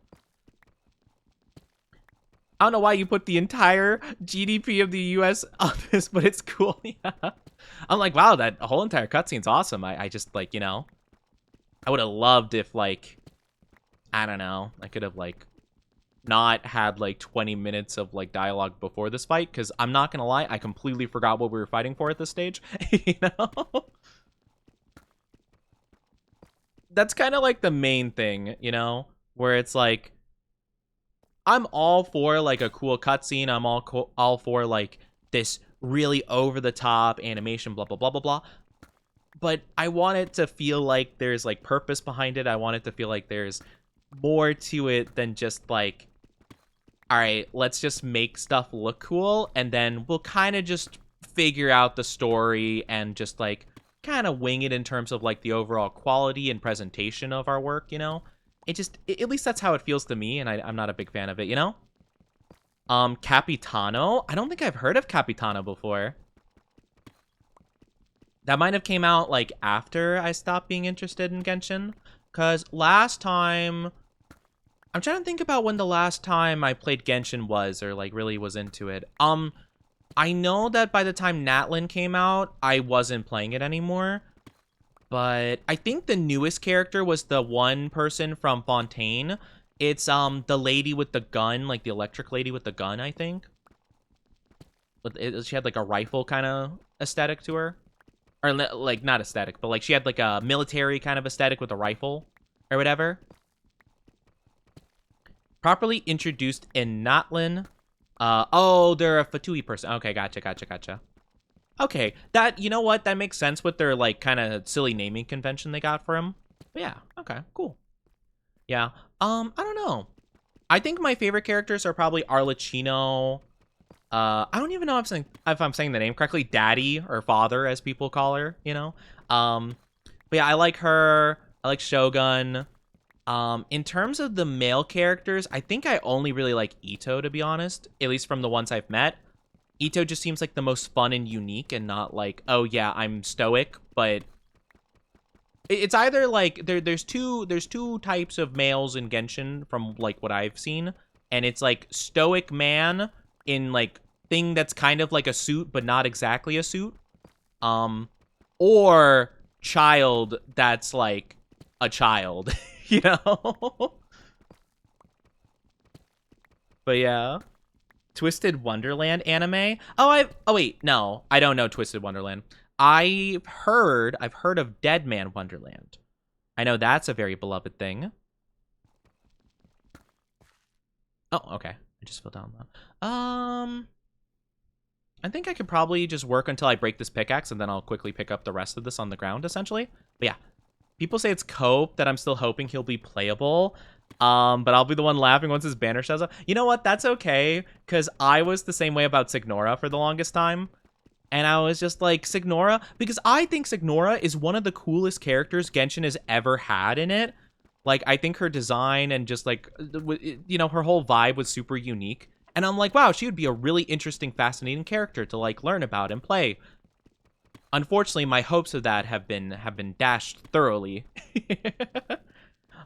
I don't know why you put the entire GDP of the US on this, but it's cool. Yeah. I'm like, wow, that whole entire cutscene's awesome. I just, like, you know, I would have loved if, like, I don't know, I could have, like, not had, like, 20 minutes of, like, dialogue before this fight, because I'm not gonna lie, I completely forgot what we were fighting for at this stage, you know? That's kind of, like, the main thing, you know? Where it's, like, I'm all for like a cool cutscene. I'm all for like this really over the top animation, blah blah blah blah blah. But I want it to feel like there's like purpose behind it. I want it to feel like there's more to it than just like, all right, let's just make stuff look cool, and then we'll kind of just figure out the story and just like kind of wing it in terms of like the overall quality and presentation of our work, you know? At least that's how it feels to me, and I'm not a big fan of it, you know? Capitano? I don't think I've heard of Capitano before. That might have came out, like, after I stopped being interested in Genshin. Because last time... I'm trying to think about when the last time I played Genshin was, or, like, really was into it. I know that by the time Natlin came out, I wasn't playing it anymore. But I think the newest character was the one person from Fontaine. It's the lady with the gun, like the electric lady with the gun, I think. But she had like a rifle kind of aesthetic to her. Or like not aesthetic, but like she had like a military kind of aesthetic with a rifle or whatever. Properly introduced in Natlin. Oh, they're a Fatui person. Okay, gotcha. Okay, you know what? That makes sense with their, like, kind of silly naming convention they got for him. But yeah, okay, cool. Yeah, I don't know. I think my favorite characters are probably Arlecchino. I don't even know if I'm saying the name correctly. Daddy, or Father, as people call her, you know? But yeah, I like her. I like Shogun. In terms of the male characters, I think I only really like Ito, to be honest. At least from the ones I've met. Ito just seems like the most fun and unique and not like, oh yeah, I'm stoic, but it's either like there's two types of males in Genshin from like what I've seen, and it's like stoic man in like thing that's kind of like a suit but not exactly a suit. Or child that's like a child, you know? But yeah. Twisted Wonderland anime? Oh, wait, no. I don't know Twisted Wonderland. I've heard of Dead Man Wonderland. I know that's a very beloved thing. Oh, okay. I just fell down though. I think I could probably just work until I break this pickaxe, and then I'll quickly pick up the rest of this on the ground, essentially. But yeah, people say it's cope, that I'm still hoping he'll be playable. But I'll be the one laughing once his banner shows up. You know what? That's okay, because I was the same way about Signora for the longest time. And I was just like, Signora, because I think Signora is one of the coolest characters Genshin has ever had in it. Like, I think her design and just like, you know, her whole vibe was super unique. And I'm like, wow, she would be a really interesting, fascinating character to like learn about and play. Unfortunately, my hopes of that have been dashed thoroughly.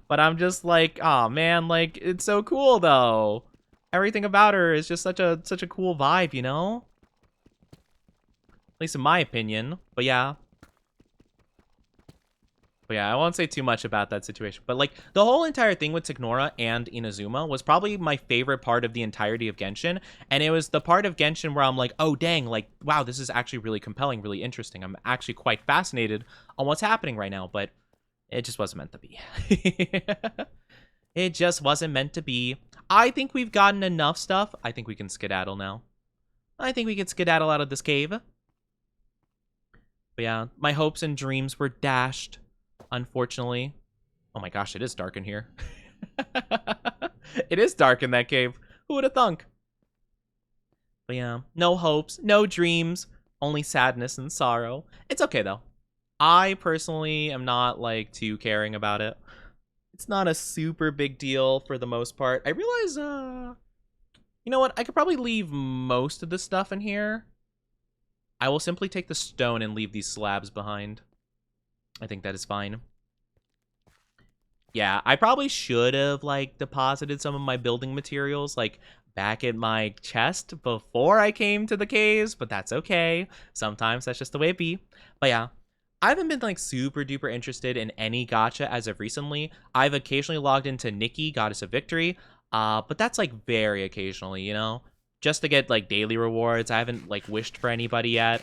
But I'm just like, oh man, like it's so cool though. Everything about her is just such a cool vibe, you know? At least in my opinion. But yeah. But yeah, I won't say too much about that situation. But like the whole entire thing with Signora and Inazuma was probably my favorite part of the entirety of Genshin. And it was the part of Genshin where I'm like, oh dang, like, wow, this is actually really compelling, really interesting. I'm actually quite fascinated on what's happening right now, but it just wasn't meant to be. It just wasn't meant to be. I think we've gotten enough stuff. I think we can skedaddle now. I think we can skedaddle out of this cave. But yeah, my hopes and dreams were dashed. Unfortunately. Oh my gosh, it is dark in here. It is dark in that cave. Who would have thunk? But yeah, no hopes, no dreams, only sadness and sorrow. It's okay though. I personally am not like too caring about it. It's not a super big deal for the most part. I realize, you know what? I could probably leave most of the stuff in here. I will simply take the stone and leave these slabs behind. I think that is fine. Yeah, I probably should have, like, deposited some of my building materials, like, back in my chest before I came to the caves, but that's okay. Sometimes that's just the way it be. But yeah, I haven't been, like, super duper interested in any gacha as of recently. I've occasionally logged into Nikki, Goddess of Victory, but that's, like, very occasionally, you know? Just to get, like, daily rewards. I haven't, like, wished for anybody yet.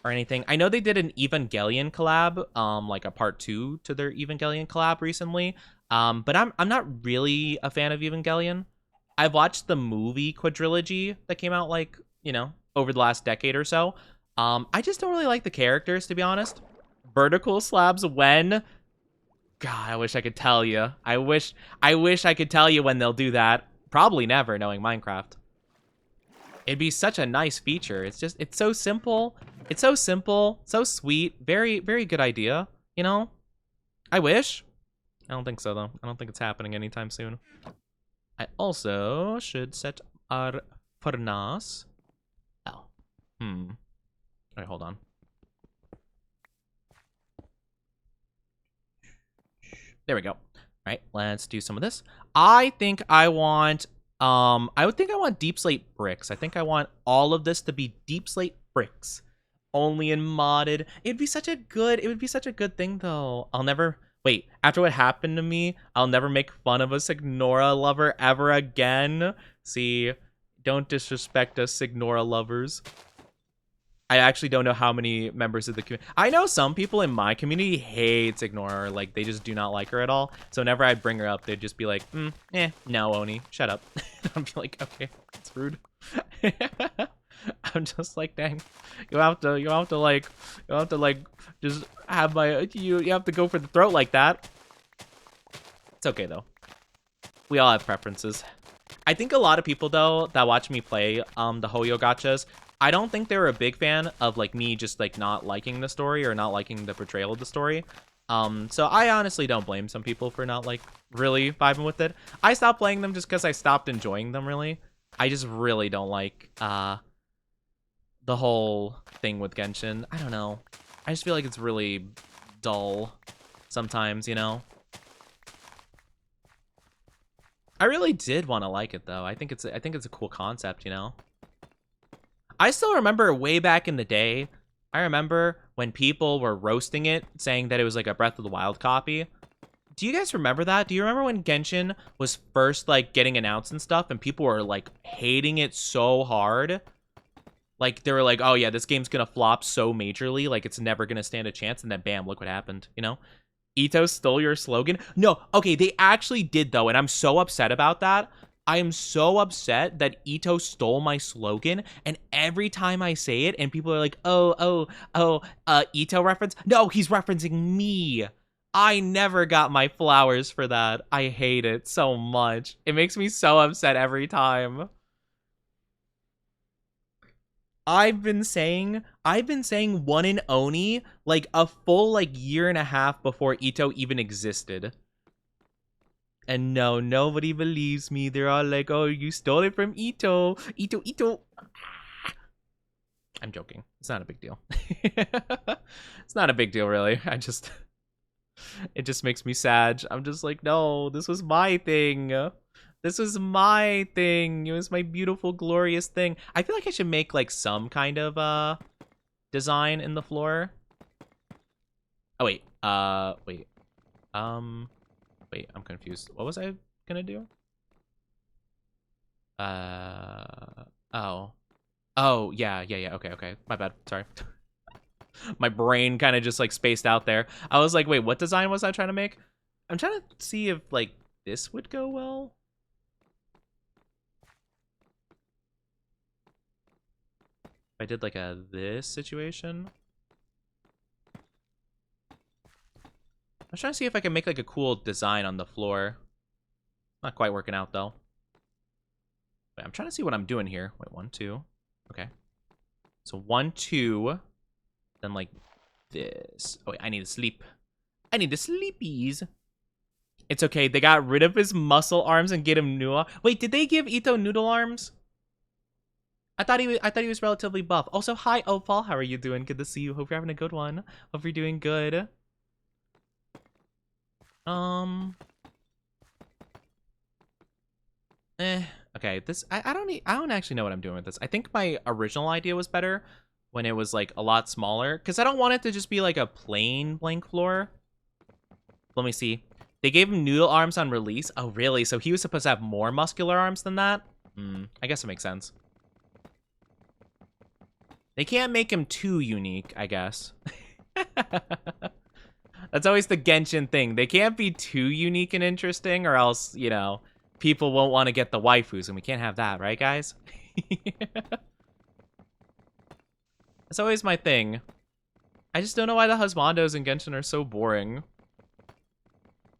Or anything. I know they did an Evangelion collab, like a part 2 to their Evangelion collab recently. But I'm not really a fan of Evangelion. I've watched the movie quadrilogy that came out like, you know, over the last decade or so. I just don't really like the characters, to be honest. Vertical slabs when? God, I wish I could tell you. I wish I could tell you when they'll do that. Probably never, knowing Minecraft. It'd be such a nice feature. It's so simple. It's so simple, so sweet. Very, very good idea, you know? I wish. I don't think so, though. I don't think it's happening anytime soon. I also should set our furnace. Oh. Alright, hold on. There we go. All right, let's do some of this. I think I want... I would think I want deep slate bricks. I think I want all of this to be deep slate bricks. Only in modded. It would be such a good thing though. I'll never wait, after what happened to me, I'll never make fun of a Signora lover ever again. See, don't disrespect us Signora lovers. I actually don't know how many members of the community. I know some people in my community hate Signora, like they just do not like her at all. So whenever I bring her up, they'd just be like, no, Oni, shut up. I'd be like, okay, it's rude. I'm just like, dang, you have to just have you have to go for the throat like that. It's okay though. We all have preferences. I think a lot of people though that watch me play the Hoyo gachas, I don't think they were a big fan of like me just like not liking the story or not liking the portrayal of the story. So I honestly don't blame some people for not like really vibing with it. I stopped playing them just because I stopped enjoying them really. I just really don't like the whole thing with Genshin. I don't know. I just feel like it's really dull sometimes, you know? I really did want to like it though. I think it's a cool concept, you know? I still remember way back in the day, I remember when people were roasting it, saying that it was like a Breath of the Wild copy. Do you guys remember that? Do you remember when Genshin was first like getting announced and stuff, and people were like hating it so hard? Like they were like, "Oh yeah, this game's gonna flop so majorly, like it's never gonna stand a chance." And then bam, look what happened. You know, Ito stole your slogan. No, okay, they actually did though, and I'm so upset about that. I am so upset that Ito stole my slogan, and every time I say it, and people are like, Ito reference. No, he's referencing me. I never got my flowers for that. I hate it so much. It makes me so upset every time. I've been saying one in Oni like a full like year and a half before Ito even existed. And no, nobody believes me. They're all like, "Oh, you stole it from Ito. Ito, Ito." I'm joking. It's not a big deal. It's not a big deal, really. It just makes me sad. I'm just like, no, this was my thing. This was my thing. It was my beautiful, glorious thing. I feel like I should make like some kind of design in the floor. Oh wait. Wait. Wait, I'm confused. What was I gonna do? Oh. Oh, yeah. Okay. My bad. Sorry. My brain kind of just like spaced out there. I was like, wait, what design was I trying to make? I'm trying to see if like this would go well. If I did like this situation. I'm trying to see if I can make like a cool design on the floor. Not quite working out though. Wait, I'm trying to see what I'm doing here. Wait, 1, 2. Okay. So 1, 2. Then like this. Oh wait, I need to sleep. I need the sleepies. It's okay. They got rid of his muscle arms and get him new. Wait, did they give Ito noodle arms? I thought he was relatively buff. Also, hi Opal. How are you doing? Good to see you. Hope you're having a good one. Hope you're doing good. Okay, I don't actually know what I'm doing with this. I think my original idea was better when it was like a lot smaller, because I don't want it to just be like a plain blank floor. Let me see. They gave him noodle arms on release. Oh, really? So he was supposed to have more muscular arms than that? I guess it makes sense. They can't make him too unique, I guess. That's always the Genshin thing. They can't be too unique and interesting, or else, you know, people won't want to get the waifus, and we can't have that, right, guys? That's always my thing. I just don't know why the husbandos in Genshin are so boring.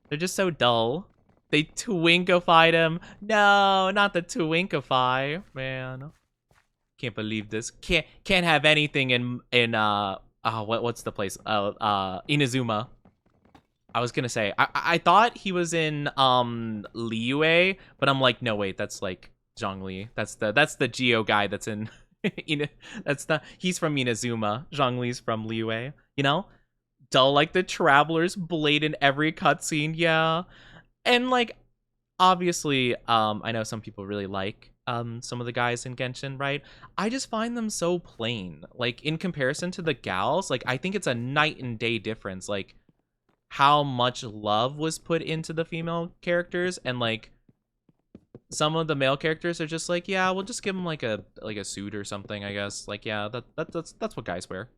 They're just so dull. They twinkified him. No, not the twinkify, man. Can't believe this. Can't have anything in what's the place? Inazuma. I was gonna say I thought he was in Liyue, but I'm like, no wait, that's like Zhongli. That's the Geo guy that's in he's from Inazuma. Zhongli's from Liyue. You know? Dull like the Traveler's Blade in every cutscene, yeah. And like obviously, I know some people really like some of the guys in Genshin, right? I just find them so plain. Like in comparison to the gals, like I think it's a night and day difference. Like how much love was put into the female characters, and like some of the male characters are just like, yeah, we'll just give them like a suit or something, I guess. Like, yeah, that's what guys wear.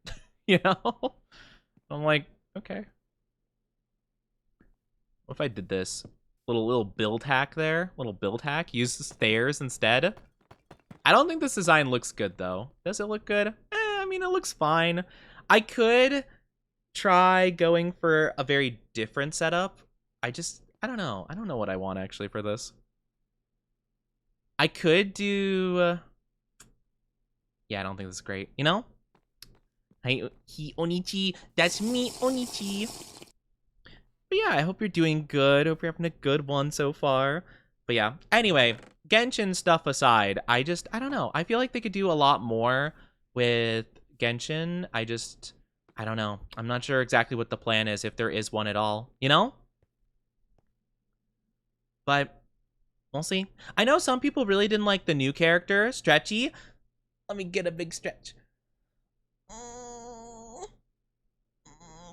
You know? I'm like, okay. What if I did this? Little build hack there. Little build hack. Use the stairs instead. I don't think this design looks good, though. Does it look good? I mean, it looks fine. I could try going for a very different setup. I don't know. I don't know what I want, actually, for this. I could do... yeah, I don't think this is great. You know? Hi, Onichi. That's me, Onichi. But yeah, I hope you're doing good. Hope you're having a good one so far. But yeah, anyway, Genshin stuff aside, I don't know. I feel like they could do a lot more with Genshin. I don't know. I'm not sure exactly what the plan is, if there is one at all, you know? But we'll see. I know some people really didn't like the new character, Stretchy. Let me get a big stretch.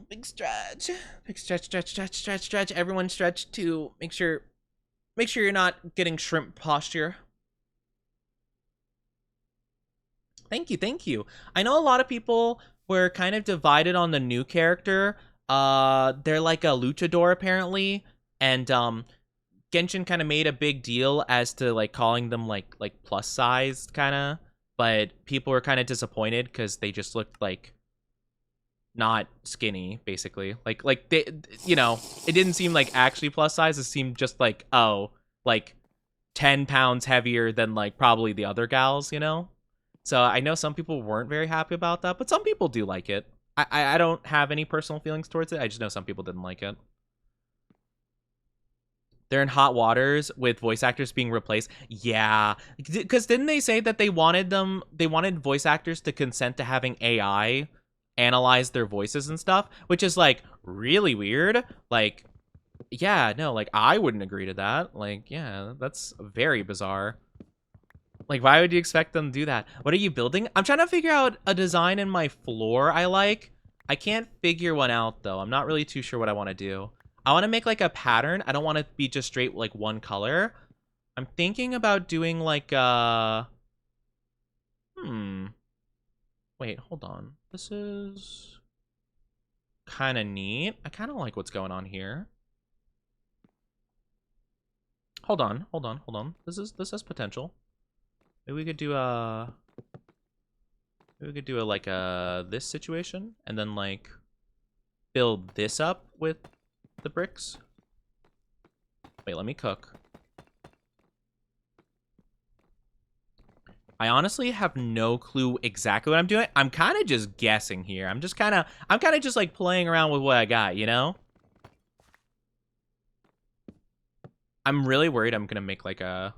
big stretch. Big stretch, stretch, stretch, stretch, stretch. Everyone stretch to make sure you're not getting shrimp posture. Thank you, thank you. I know a lot of people were kind of divided on the new character. They're like a luchador apparently, and Genshin kind of made a big deal as to like calling them like plus sized kind of, but people were kind of disappointed because they just looked like not skinny, basically. Like they, you know, it didn't seem like actually plus size. It seemed just like, oh, like 10 pounds heavier than like probably the other gals, you know. So I know some people weren't very happy about that, but some people do like it. I don't have any personal feelings towards it. I just know some people didn't like it. They're in hot waters with voice actors being replaced. Yeah, because didn't they say that they wanted voice actors to consent to having AI analyze their voices and stuff, which is like really weird. Like, yeah, no, like I wouldn't agree to that. Like, yeah, that's very bizarre. Like, why would you expect them to do that? What are you building? I'm trying to figure out a design in my floor I like. I can't figure one out, though. I'm not really too sure what I want to do. I want to make, like, a pattern. I don't want to be just straight, like, one color. I'm thinking about doing, like, Wait, hold on. This is kind of neat. I kind of like what's going on here. Hold on. This has potential. Maybe we could do like this situation and then like build this up with the bricks. Wait, let me cook. I honestly have no clue exactly what I'm doing. I'm kind of just guessing here. I'm kind of just like playing around with what I got, you know? I'm really worried I'm going to make like a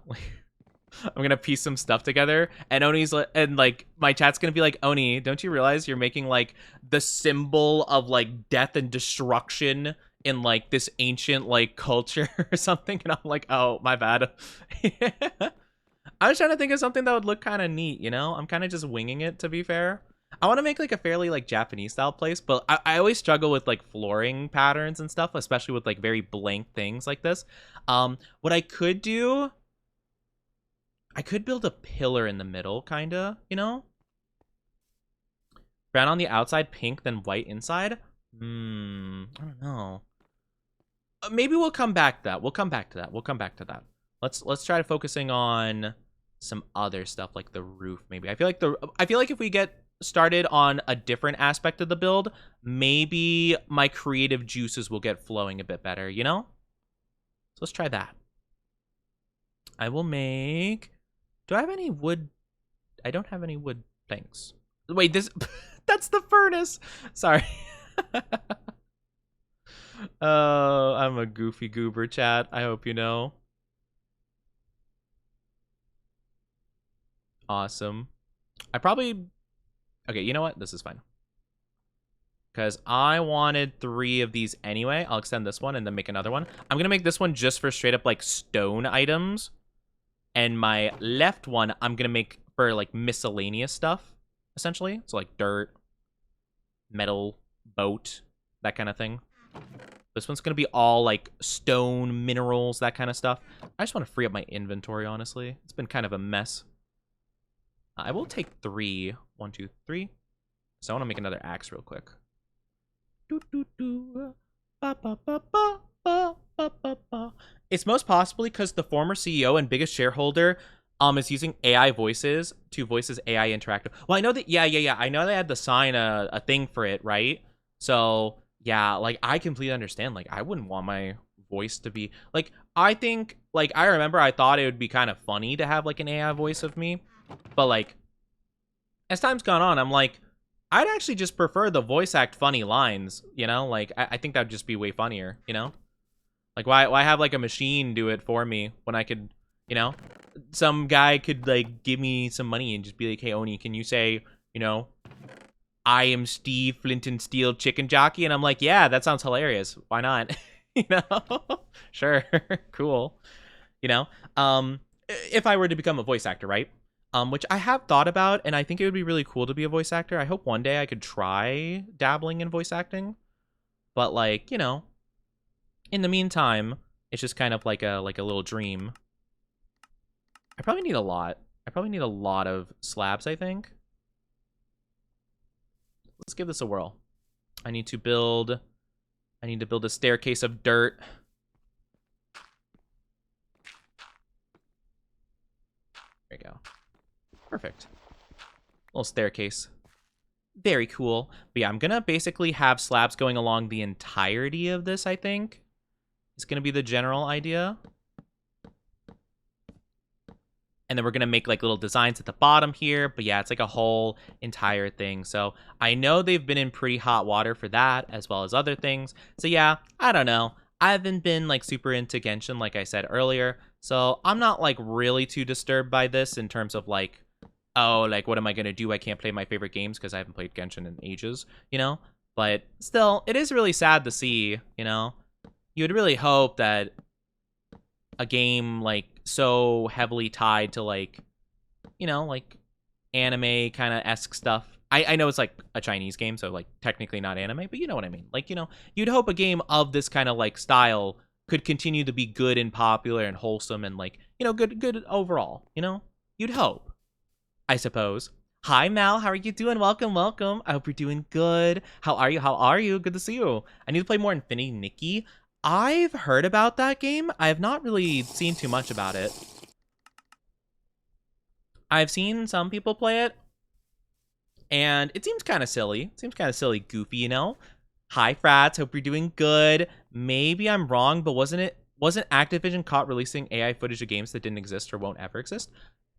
I'm gonna piece some stuff together, and Oni's like my chat's gonna be like, Oni, don't you realize you're making like the symbol of like death and destruction in like this ancient like culture or something? And I'm like, oh, my bad. I was trying to think of something that would look kind of neat, you know? I'm kind of just winging it, to be fair. I want to make like a fairly like Japanese style place, but I always struggle with like flooring patterns and stuff, especially with like very blank things like this. What I could do, I could build a pillar in the middle, kind of, you know? Brown on the outside, pink, then white inside? I don't know. Maybe we'll come back to that. We'll come back to that. Let's try focusing on some other stuff like the roof, maybe. I feel like if we get started on a different aspect of the build, maybe my creative juices will get flowing a bit better, you know? So let's try that. I will make... Do I have any wood? I don't have any wood. Thanks. Wait, this... That's the furnace! Sorry. I'm a goofy goober, chat. I hope you know. Awesome. I probably... Okay, you know what? This is fine. Because I wanted 3 of these anyway. I'll extend this one and then make another one. I'm going to make this one just for straight up, like, stone items. And my left one, I'm going to make for, like, miscellaneous stuff, essentially. So, like, dirt, metal, boat, that kind of thing. This one's going to be all, like, stone, minerals, that kind of stuff. I just want to free up my inventory, honestly. It's been kind of a mess. I will take 3. 1, 2, 3. So I want to make another axe real quick. It's most possibly because the former CEO and biggest shareholder is using AI voices to voice his AI interactive. Well, I know that, yeah. I know they had to sign a thing for it, right? So, yeah, like, I completely understand. Like, I wouldn't want my voice to be... Like, I think... Like, I remember I thought it would be kind of funny to have, like, an AI voice of me. But, like, as time's gone on, I'm like, I'd actually just prefer the voice act funny lines, you know? Like, I think that would just be way funnier, you know? Like, why have, like, a machine do it for me when I could, you know? Some guy could, like, give me some money and just be like, hey, Oni, can you say, you know, I am Steve Flint and Steel Chicken Jockey? And I'm like, yeah, that sounds hilarious. Why not? You know? Sure. Cool. You know? If I were to become a voice actor, right? Which I have thought about, and I think it would be really cool to be a voice actor. I hope one day I could try dabbling in voice acting. But like, you know, in the meantime, it's just kind of like a little dream. I probably need a lot. I probably need a lot of slabs, I think. Let's give this a whirl. I need to build a staircase of dirt. There you go. Perfect. Little staircase. Very cool. But yeah, I'm gonna basically have slabs going along the entirety of this, I think. It's gonna be the general idea. And then we're gonna make like little designs at the bottom here. But yeah, it's like a whole entire thing. So I know they've been in pretty hot water for that, as well as other things. So yeah, I don't know. I haven't been like super into Genshin, like I said earlier. So I'm not like really too disturbed by this in terms of like, oh, like what am I gonna do? I can't play my favorite games because I haven't played Genshin in ages, you know? But still, it is really sad to see, you know? You would really hope that a game like so heavily tied to like, you know, like anime kind of esque stuff. I know it's like a Chinese game, so like technically not anime, but you know what I mean. Like, you know, you'd hope a game of this kind of like style could continue to be good and popular and wholesome and like, you know, good overall, you know? You'd hope, I suppose. Hi Mal, how are you doing? Welcome, welcome. I hope you're doing good. How are you? How are you? Good to see you. I need to play more Infinity Nikki. I've heard about that game. I have not really seen too much about it. I've seen some people play it, and it seems kind of silly. It seems kind of silly, goofy, you know? Hi, Frats. Hope you're doing good. Maybe I'm wrong, but wasn't Activision caught releasing AI footage of games that didn't exist or won't ever exist?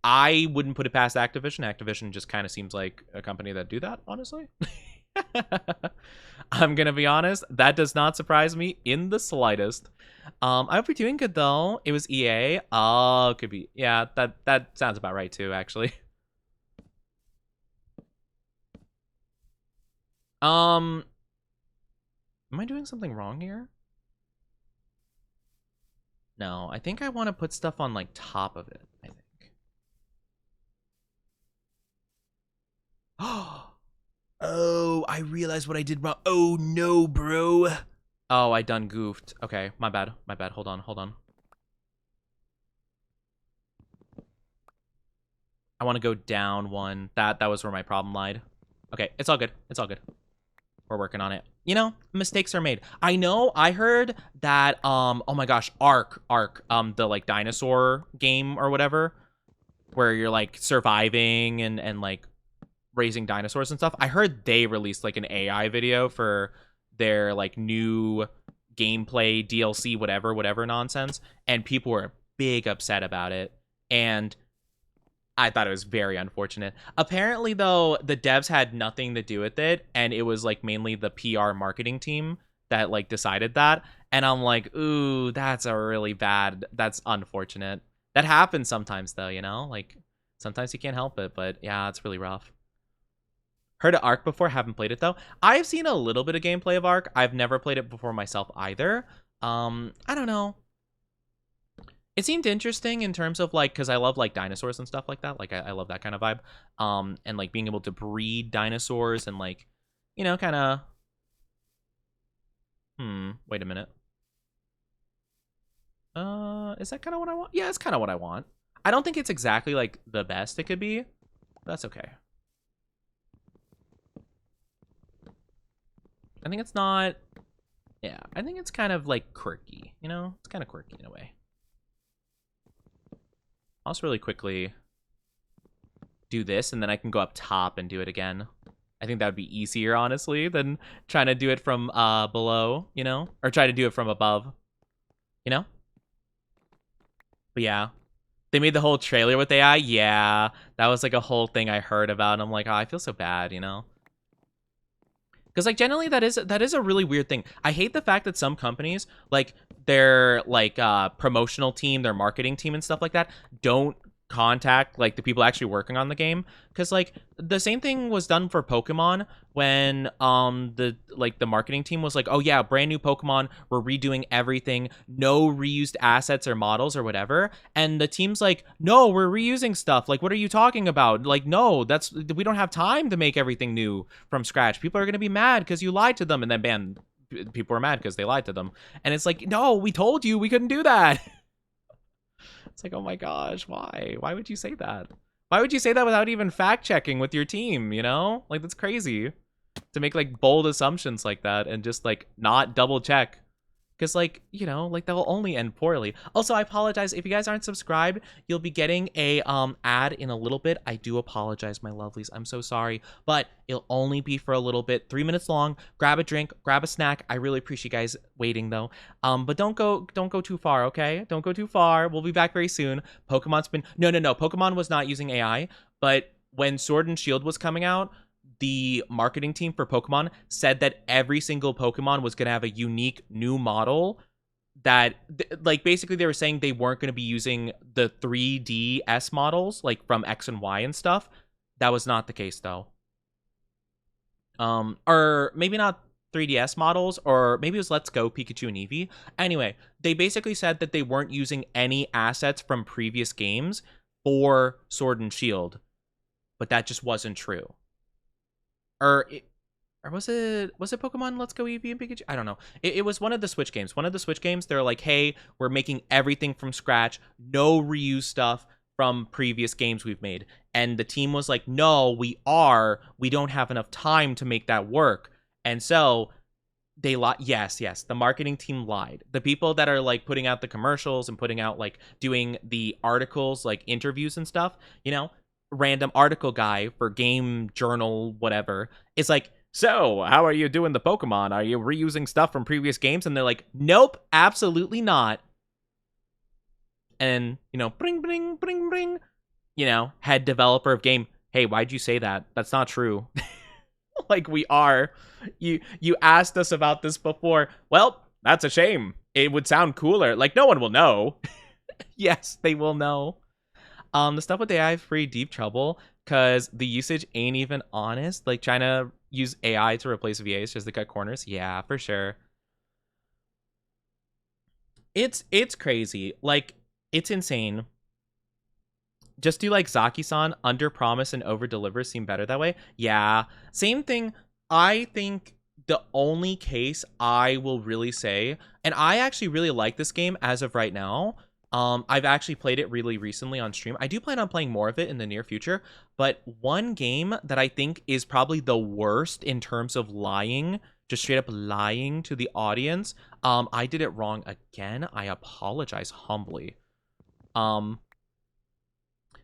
I wouldn't put it past Activision. Activision just kind of seems like a company that do that, honestly. I'm gonna be honest, that does not surprise me in the slightest. I hope you're doing good though. It was EA. Oh, could be. Yeah, that sounds about right too, actually. Am I doing something wrong here? No, I think I want to put stuff on like top of it, I think. Oh, I realized what I did wrong. Oh no, bro. Oh, I done goofed. Okay, my bad. My bad. Hold on, hold on. I want to go down one. That was where my problem lied. Okay, it's all good. It's all good. We're working on it. You know, mistakes are made. I know I heard that oh my gosh, Ark, the like dinosaur game or whatever, where you're like surviving and like raising dinosaurs and stuff. I heard they released like an AI video for their like new gameplay DLC whatever nonsense, and people were big upset about it, and I thought it was very unfortunate. Apparently though, the devs had nothing to do with it, and it was like mainly the PR marketing team that like decided that, and I'm like, ooh, that's unfortunate. That happens sometimes though, you know, like sometimes you can't help it, but yeah, it's really rough. Heard of Ark before, haven't played it though. I've seen a little bit of gameplay of Ark. I've never played it before myself either. I don't know. It seemed interesting in terms of like, because I love like dinosaurs and stuff like that. Like I love that kind of vibe. And like being able to breed dinosaurs and like, you know, kind of. Wait a minute. Is that kind of what I want? Yeah, it's kind of what I want. I don't think it's exactly like the best it could be. That's okay. I think it's not. Yeah, I think it's kind of like quirky, you know? It's kind of quirky in a way. I'll just really quickly do this, and then I can go up top and do it again. I think that would be easier, honestly, than trying to do it from below, you know? Or try to do it from above, you know? But yeah. They made the whole trailer with AI? Yeah. That was like a whole thing I heard about, and I'm like, oh, I feel so bad, you know? Because like generally that is a really weird thing. I hate the fact that some companies, like their like promotional team, their marketing team and stuff like that, don't contact like the people actually working on the game. Because like the same thing was done for Pokemon when the marketing team was like, oh yeah, brand new Pokemon, we're redoing everything, no reused assets or models or whatever, and the team's like, no, we're reusing stuff, like what are you talking about? Like, no, we don't have time to make everything new from scratch, people are going to be mad because you lied to them, and then bam, people were mad because they lied to them. And it's like, no, we told you we couldn't do that. It's like, oh my gosh, why? Why would you say that? Why would you say that without even fact checking with your team? You know, like that's crazy to make like bold assumptions like that and just like not double check. Because, like, you know, like, they'll only end poorly. Also, I apologize. If you guys aren't subscribed, you'll be getting a ad in a little bit. I do apologize, my lovelies. I'm so sorry. But it'll only be for a little bit. 3 minutes long. Grab a drink. Grab a snack. I really appreciate you guys waiting, though. But don't go too far, okay? Don't go too far. We'll be back very soon. Pokemon's been... No. Pokemon was not using AI. But when Sword and Shield was coming out, the marketing team for Pokemon said that every single Pokemon was going to have a unique new model that, like, basically they were saying they weren't going to be using the 3DS models, like, from X and Y and stuff. That was not the case, though. Or maybe not 3DS models, or maybe it was Let's Go, Pikachu, and Eevee. Anyway, they basically said that they weren't using any assets from previous games for Sword and Shield, but that just wasn't true. Or was it Pokemon Let's Go Eevee and Pikachu? I don't know. It was one of the Switch games. One of the Switch games, they're like, hey, we're making everything from scratch. No reuse stuff from previous games we've made. And the team was like, no, we don't have enough time to make that work. And so they lied. Yes. The marketing team lied. The people that are like putting out the commercials and putting out like doing the articles, like interviews and stuff, you know, random article guy for Game Journal, whatever, is like, so how are you doing the Pokemon? Are you reusing stuff from previous games? And they're like, nope, absolutely not. And, you know, bring, you know, head developer of game, hey, why'd you say that? That's not true. Like, we are. You asked us about this before. Well, that's a shame. It would sound cooler. Like, no one will know. Yes, they will know. The stuff with AI is pretty deep trouble because the usage ain't even honest. Like, trying to use AI to replace VAs just to cut corners. Yeah, for sure. It's crazy. Like, it's insane. Just do like Zaki-san, under promise and over deliver seem better that way. Yeah, same thing. I think the only case I will really say, and I actually really like this game as of right now. I've actually played it really recently on stream. I do plan on playing more of it in the near future, but one game that I think is probably the worst in terms of lying, just straight up lying to the audience. I did it wrong again. I apologize humbly.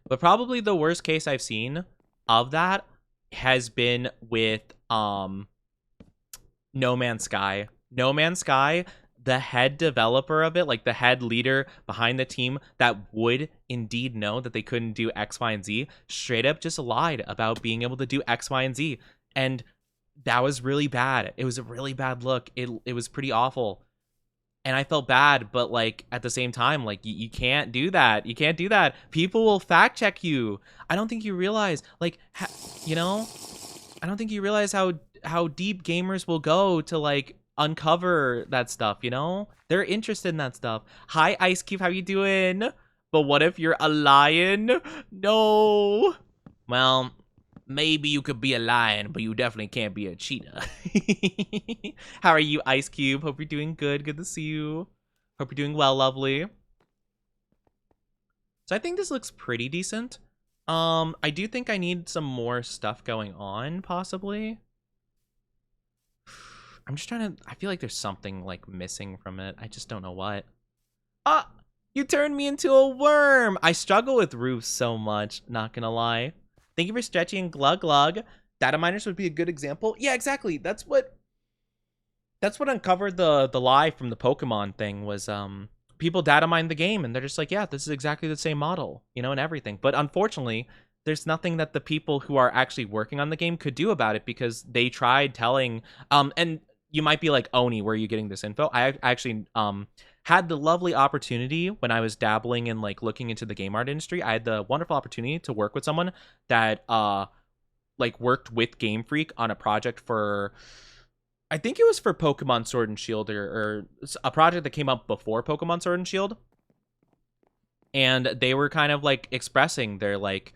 But probably the worst case I've seen of that has been with No Man's Sky. No Man's Sky, the head developer of it, like the head leader behind the team that would indeed know that they couldn't do X, Y, and Z, straight up just lied about being able to do X, Y, and Z. And that was really bad. It was a really bad look. It was pretty awful. And I felt bad, but like at the same time, like you can't do that. You can't do that. People will fact check you. I don't think you realize, like, you know, I don't think you realize how deep gamers will go to like uncover that stuff. You know, they're interested in that stuff. Hi, Ice Cube, how you doing? But what if you're a lion? No. Well, maybe you could be a lion, but you definitely can't be a cheetah. How are you, Ice Cube? Hope you're doing good. Good to see you. Hope you're doing well, lovely. So I think this looks pretty decent. I do think I need some more stuff going on, possibly. I'm just trying to... I feel like there's something, like, missing from it. I just don't know what. Ah! You turned me into a worm! I struggle with roofs so much, not gonna lie. Thank you for Stretchy and Glug Glug. Data miners would be a good example. Yeah, exactly. That's what uncovered the lie from the Pokemon thing was people data mine the game and they're just like, yeah, this is exactly the same model, you know, and everything. But unfortunately, there's nothing that the people who are actually working on the game could do about it because they tried telling and you might be like, Oni, where are you getting this info? I actually had the lovely opportunity when I was dabbling in like looking into the game art industry. I had the wonderful opportunity to work with someone that like worked with Game Freak on a project for, I think it was for Pokemon Sword and Shield or a project that came up before Pokemon Sword and Shield. And they were kind of like expressing their like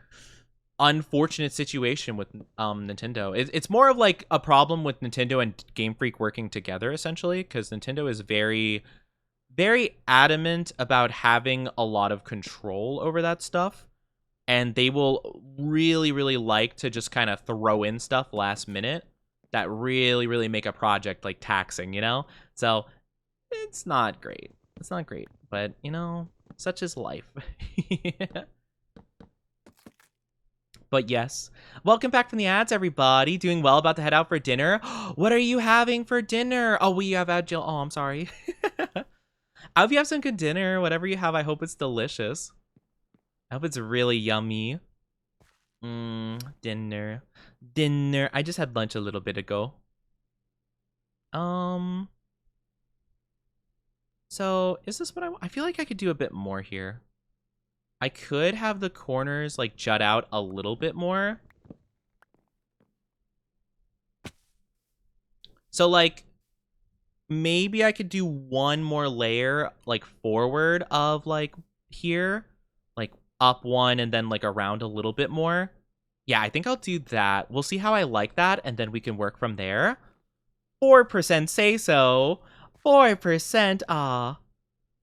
unfortunate situation with Nintendo. It's more of like a problem with Nintendo and Game Freak working together, essentially, because Nintendo is very, very adamant about having a lot of control over that stuff. And they will really, really like to just kind of throw in stuff last minute that really, really make a project like taxing, you know? So it's not great. It's not great, but you know, such is life. But yes, welcome back from the ads, everybody. Doing well, about to head out for dinner. What are you having for dinner? Oh, we have Jill. Oh, I'm sorry. I hope you have some good dinner. Whatever you have, I hope it's delicious. I hope it's really yummy. Dinner. Dinner. I just had lunch a little bit ago. So is this what I feel like I could do a bit more here. I could have the corners like jut out a little bit more. So like maybe I could do one more layer like forward of like here, like up one and then like around a little bit more. Yeah, I think I'll do that. We'll see how I like that and then we can work from there. 4% say so. 4%.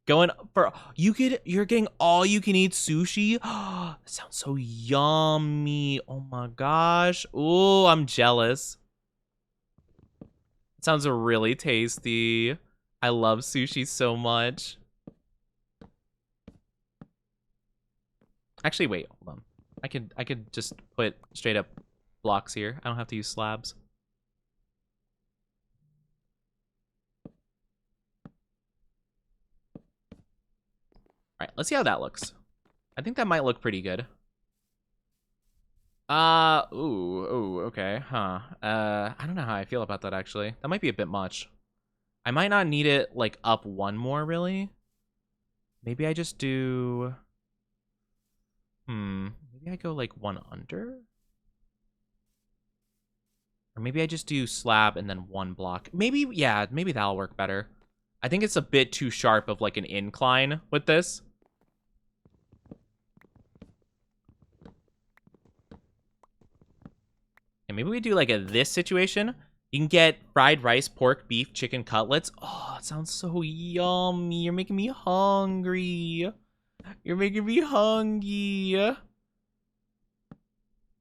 Going for you're getting all you can eat sushi. That sounds so yummy. Oh my gosh. Oh, I'm jealous. It sounds really tasty. I love sushi so much. Actually, wait, hold on. I could just put straight up blocks here. I don't have to use slabs. All right, let's see how that looks. I think that might look pretty good. Ooh, okay, huh. I don't know how I feel about that, actually. That might be a bit much. I might not need it, like, up one more, really. Maybe I just do... Maybe I go, like, one under? Or maybe I just do slab and then one block. Maybe, yeah, maybe that'll work better. I think it's a bit too sharp of, like, an incline with this. And maybe we do like this situation. You can get fried rice, pork, beef, chicken cutlets. Oh, it sounds so yummy. You're making me hungry. You're making me hungry.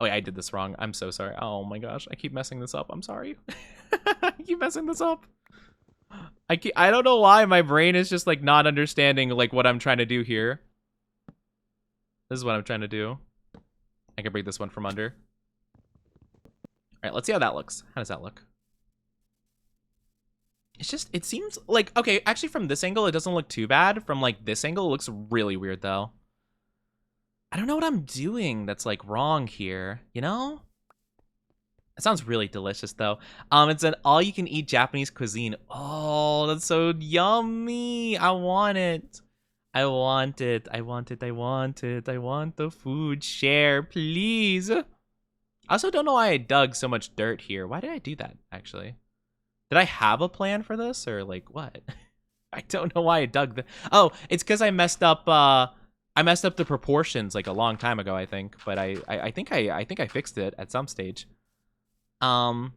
Oh, yeah, I did this wrong. I'm so sorry. Oh my gosh, I keep messing this up. I'm sorry. I keep messing this up. I don't know why my brain is just like not understanding like what I'm trying to do here. This is what I'm trying to do. I can break this one from under. All right, let's see how that looks. How does that look? It's just, it seems like, okay, actually from this angle, it doesn't look too bad. From like this angle, it looks really weird though. I don't know what I'm doing that's like wrong here, you know? It sounds really delicious though. It's an all-you-can-eat Japanese cuisine. Oh, that's so yummy. I want it. I want it. I want it. I want it. I want the food. Share, please. I also don't know why I dug so much dirt here. Why did I do that, actually? Did I have a plan for this, or like what? I don't know why I dug the... Oh, it's because I messed up the proportions like a long time ago, I think. But I think I fixed it at some stage. Oh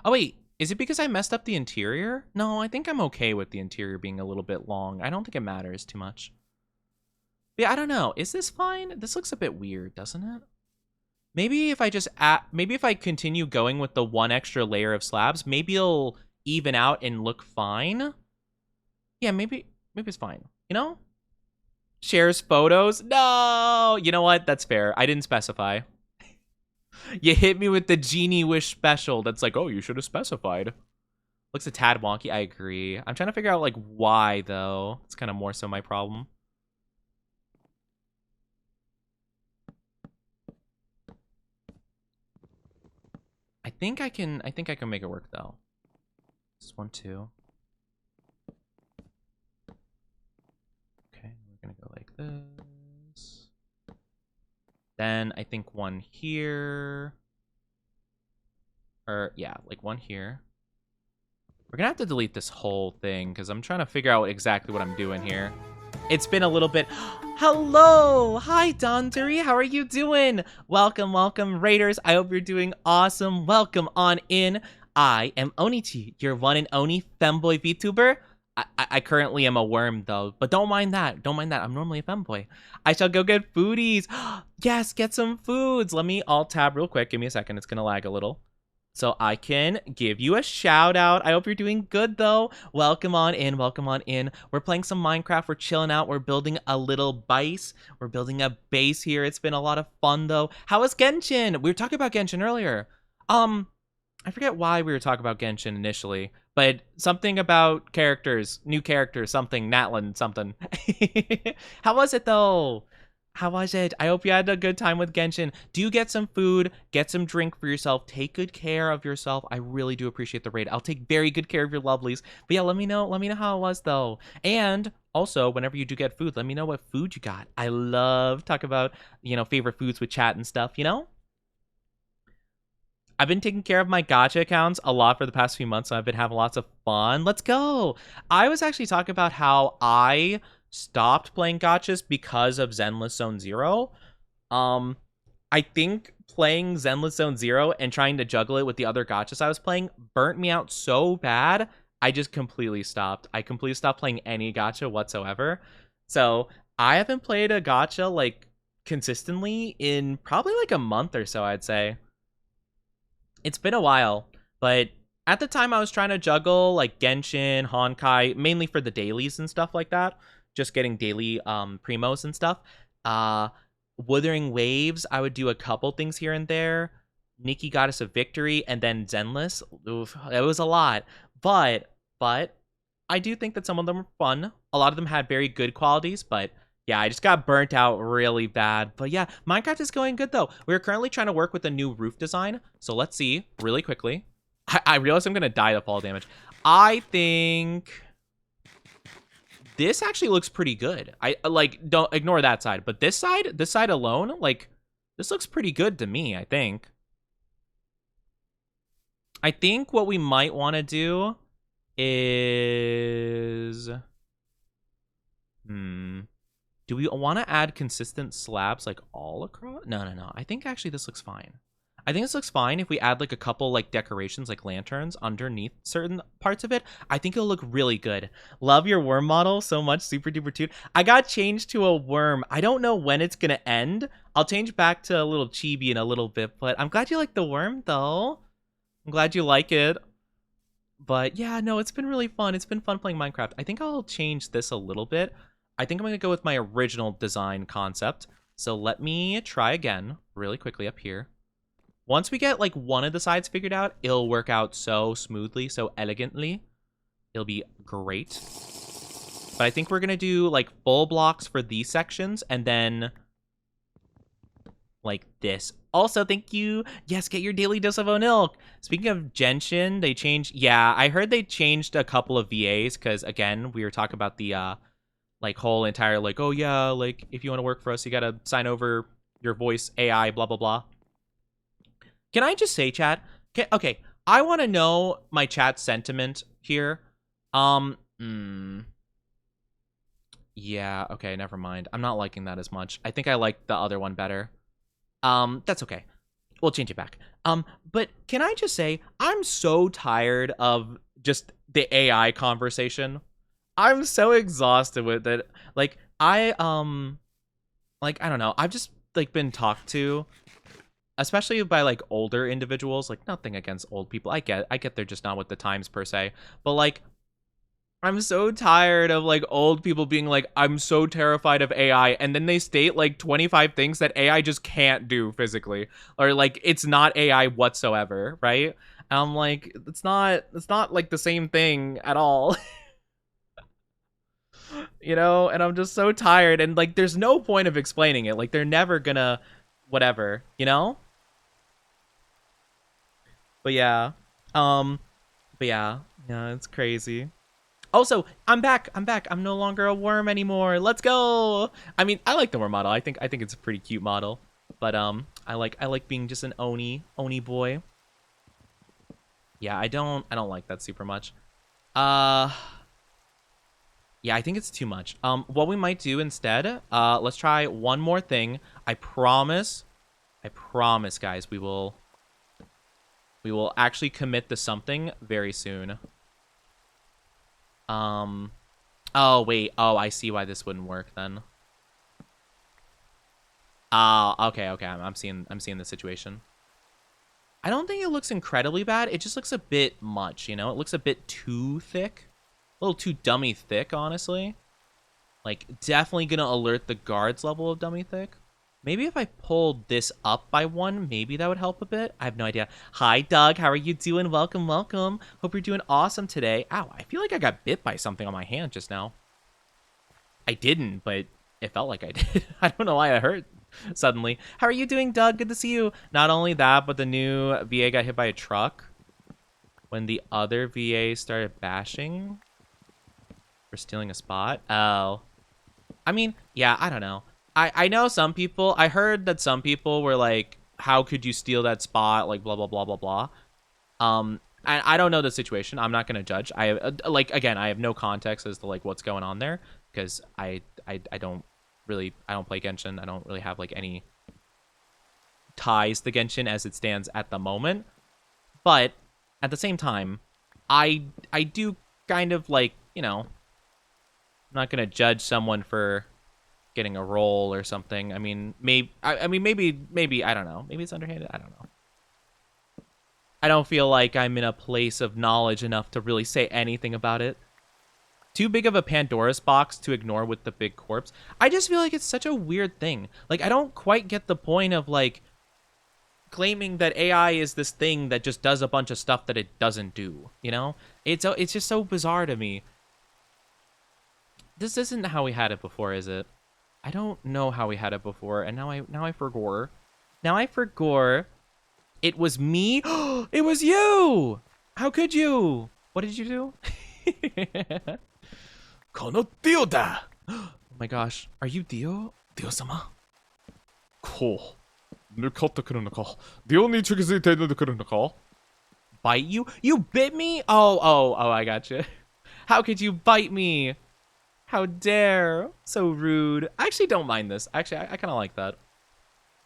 wait, is it because I messed up the interior? No, I think I'm okay with the interior being a little bit long. I don't think it matters too much. Yeah, I don't know. Is this fine? This looks a bit weird, doesn't it? Maybe if I just maybe if I continue going with the one extra layer of slabs, maybe it'll even out and look fine. Yeah, maybe it's fine. You know? Shares photos? No! You know what? That's fair. I didn't specify. You hit me with the Genie Wish special that's like, oh, you should have specified. Looks a tad wonky. I agree. I'm trying to figure out, like, why, though. It's kind of more so my problem. I think I can make it work, though. This one, too. Okay, we're gonna go like this. Then I think one here. Or, yeah, like one here. We're gonna have to delete this whole thing, because I'm trying to figure out exactly what I'm doing here. It's been a little bit. Hello! Hi, Donduri. How are you doing? Welcome, welcome, Raiders. I hope you're doing awesome. Welcome on in. I am Onichi, your one and only femboy VTuber. I currently am a worm, though, but don't mind that. Don't mind that. I'm normally a femboy. I shall go get foodies. Yes, get some foods. Let me alt tab real quick. Give me a second. It's going to lag a little. So I can give you a shout out. I hope you're doing good though. Welcome on in, welcome on in. We're playing some Minecraft, we're chilling out, we're building a little base. We're building a base here. It's been a lot of fun though. How was Genshin? We were talking about Genshin earlier. I forget why we were talking about Genshin initially, but something about characters, new characters, something, Natlan, something. How was it though? How was it? I hope you had a good time with Genshin. Do get some food, get some drink for yourself, take good care of yourself. I really do appreciate the raid. I'll take very good care of your lovelies. But yeah, let me know how it was though. And also, whenever you do get food, let me know what food you got. I love talk about, favorite foods with chat and stuff, I've been taking care of my gacha accounts a lot for the past few months, so I've been having lots of fun. Let's go. I was actually talking about how I stopped playing gachas because of Zenless Zone Zero. I think playing Zenless Zone Zero and trying to juggle it with the other gachas I was playing burnt me out so bad, I just completely stopped. I completely stopped playing any gacha whatsoever. So I haven't played a gacha like consistently in probably like a month or so, I'd say. It's been a while, but at the time I was trying to juggle like Genshin, Honkai, mainly for the dailies and stuff like that. Just getting daily primos and stuff. Wuthering Waves, I would do a couple things here and there. Nikki Goddess of Victory, and then Zenless. Oof, it was a lot. But I do think that some of them were fun. A lot of them had very good qualities, but yeah, I just got burnt out really bad. But yeah, Minecraft is going good though. We're currently trying to work with a new roof design. So let's see really quickly. I realize I'm going to die to fall damage. I think this actually looks pretty good. I like, don't ignore that side, but this side alone, like this looks pretty good to me, I think. I think what we might want to do is do we want to add consistent slabs like all across? No. I think actually this looks fine. I think this looks fine if we add like a couple like decorations like lanterns underneath certain parts of it. I think it'll look really good. Love your worm model so much, super duper dude. I got changed to a worm. I don't know when it's gonna end. I'll change back to a little chibi in a little bit, but I'm glad you like the worm though. I'm glad you like it. But yeah, no, it's been really fun. It's been fun playing Minecraft. I think I'll change this a little bit. I think I'm gonna go with my original design concept. So let me try again really quickly up here. Once we get like one of the sides figured out, it'll work out so smoothly, so elegantly. It'll be great. But I think we're gonna do like full blocks for these sections and then like this. Also, thank you. Yes, get your daily dose of Onilk. Speaking of Genshin, they changed. Yeah, I heard they changed a couple of VAs because again, we were talking about the like whole entire like, oh yeah, like if you want to work for us, you gotta sign over your voice AI, blah blah blah. Can I just say, chat? Okay, I want to know my chat sentiment here. Yeah, okay, never mind. I'm not liking that as much. I think I like the other one better. That's okay. We'll change it back. But can I just say, I'm so tired of just the AI conversation. I'm so exhausted with it. Like, I don't know. I've just, like, been talked to, especially by like older individuals. Like, nothing against old people. I get they're just not with the times per se, but like I'm so tired of like old people being like, I'm so terrified of AI, and then they state like 25 things that AI just can't do physically, or like it's not AI whatsoever, right? And I'm like, it's not like the same thing at all. And I'm just so tired, and like there's no point of explaining it. Like they're never gonna whatever, But yeah. Yeah, it's crazy. Also, I'm back. I'm no longer a worm anymore. Let's go. I mean, I like the worm model. I think it's a pretty cute model. But I like being just an Oni boy. Yeah, I don't like that super much. Yeah, I think it's too much. What we might do instead, let's try one more thing. I promise, guys, we will actually commit to something very soon. Oh wait, oh, I see why this wouldn't work then. Okay, I'm seeing the situation. I don't think it looks incredibly bad. It just looks a bit much, you know? It looks a bit too thick. A little too dummy thick, honestly. Like, definitely gonna alert the guards level of dummy thick. Maybe if I pulled this up by one, maybe that would help a bit. I have no idea. Hi, Doug. How are you doing? Welcome, welcome. Hope you're doing awesome today. Ow, I feel like I got bit by something on my hand just now. I didn't, but it felt like I did. I don't know why it hurt suddenly. How are you doing, Doug? Good to see you. Not only that, but the new VA got hit by a truck when the other VA started bashing for stealing a spot. Oh. I mean, yeah, I don't know. I know some people, I heard that some people were like, how could you steal that spot? Like, blah, blah, blah, blah, blah. I don't know the situation. I'm not going to judge. I like, again, I have no context as to like what's going on there because I don't really, I don't play Genshin. I don't really have like any ties to Genshin as it stands at the moment. But at the same time, I do kind of like, you know, I'm not going to judge someone for getting a role or something. I mean, maybe I don't know. Maybe it's underhanded. I don't know. I don't feel like I'm in a place of knowledge enough to really say anything about it. Too big of a Pandora's box to ignore with the big corpse. I just feel like it's such a weird thing. Like, I don't quite get the point of, like, claiming that AI is this thing that just does a bunch of stuff that it doesn't do, you know? It's just so bizarre to me. This isn't how we had it before, is it? I don't know how we had it before, and now I forgot. Now I forgot. It was me? It was you! How could you? What did you do? このディオだ! Oh my gosh. Are you Dio? Dio-sama? こう。抜かってくるのか。ディオに近づいて抜いてくるのか? Bite you? You bit me? Oh, I gotcha. How could you bite me? How dare. So rude. I actually don't mind this. Actually, I kind of like that.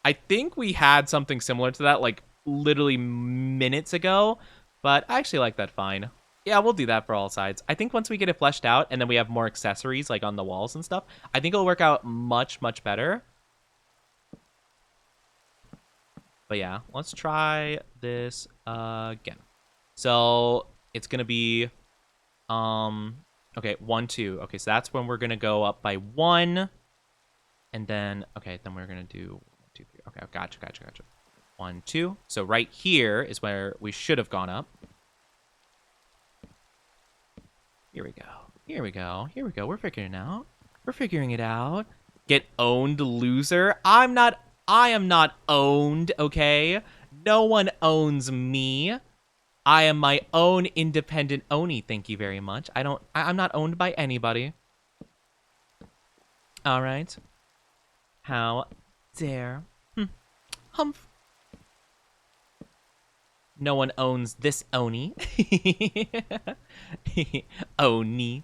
I think we had something similar to that, like, literally minutes ago, but I actually like that fine. Yeah, we'll do that for all sides. I think once we get it fleshed out and then we have more accessories, like, on the walls and stuff, I think it'll work out much, much better. But yeah, let's try this again. So, it's gonna be, okay, 1, 2. Okay, so that's when we're gonna go up by 1. And then, okay, then we're gonna do 1, 2, 3. Okay, gotcha. 1, 2. So right here is where we should have gone up. Here we go. We're figuring it out. Get owned, loser. I am not owned, okay? No one owns me. I am my own independent Oni, thank you very much. I'm not owned by anybody. All right. How dare. Humph. No one owns this Oni. Oni.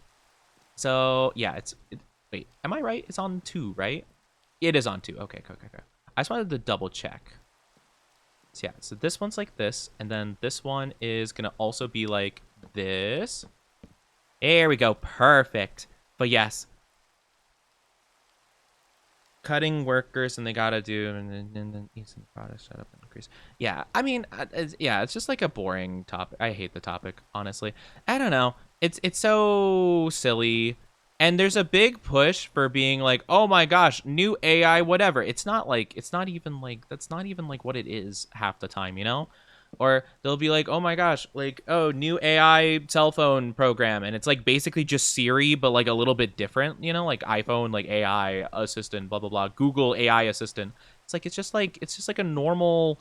So, yeah, wait, am I right? It's on 2, right? It is on 2. Okay. I just wanted to double check. So yeah, so this one's like this, and then this one is gonna also be like this. There we go, perfect. But yes, cutting workers, and they gotta do, and then using products, shut up and increase. Yeah, I mean, it's just like a boring topic. I hate the topic, honestly. I don't know. It's so silly. And there's a big push for being like, oh my gosh, new AI, whatever. It's not even like, that's not even like what it is half the time, you know? Or they'll be like, oh my gosh, like, oh, new AI cell phone program. And it's like basically just Siri, but like a little bit different, you know? Like iPhone, like AI assistant, blah, blah, blah. Google AI assistant. It's just like a normal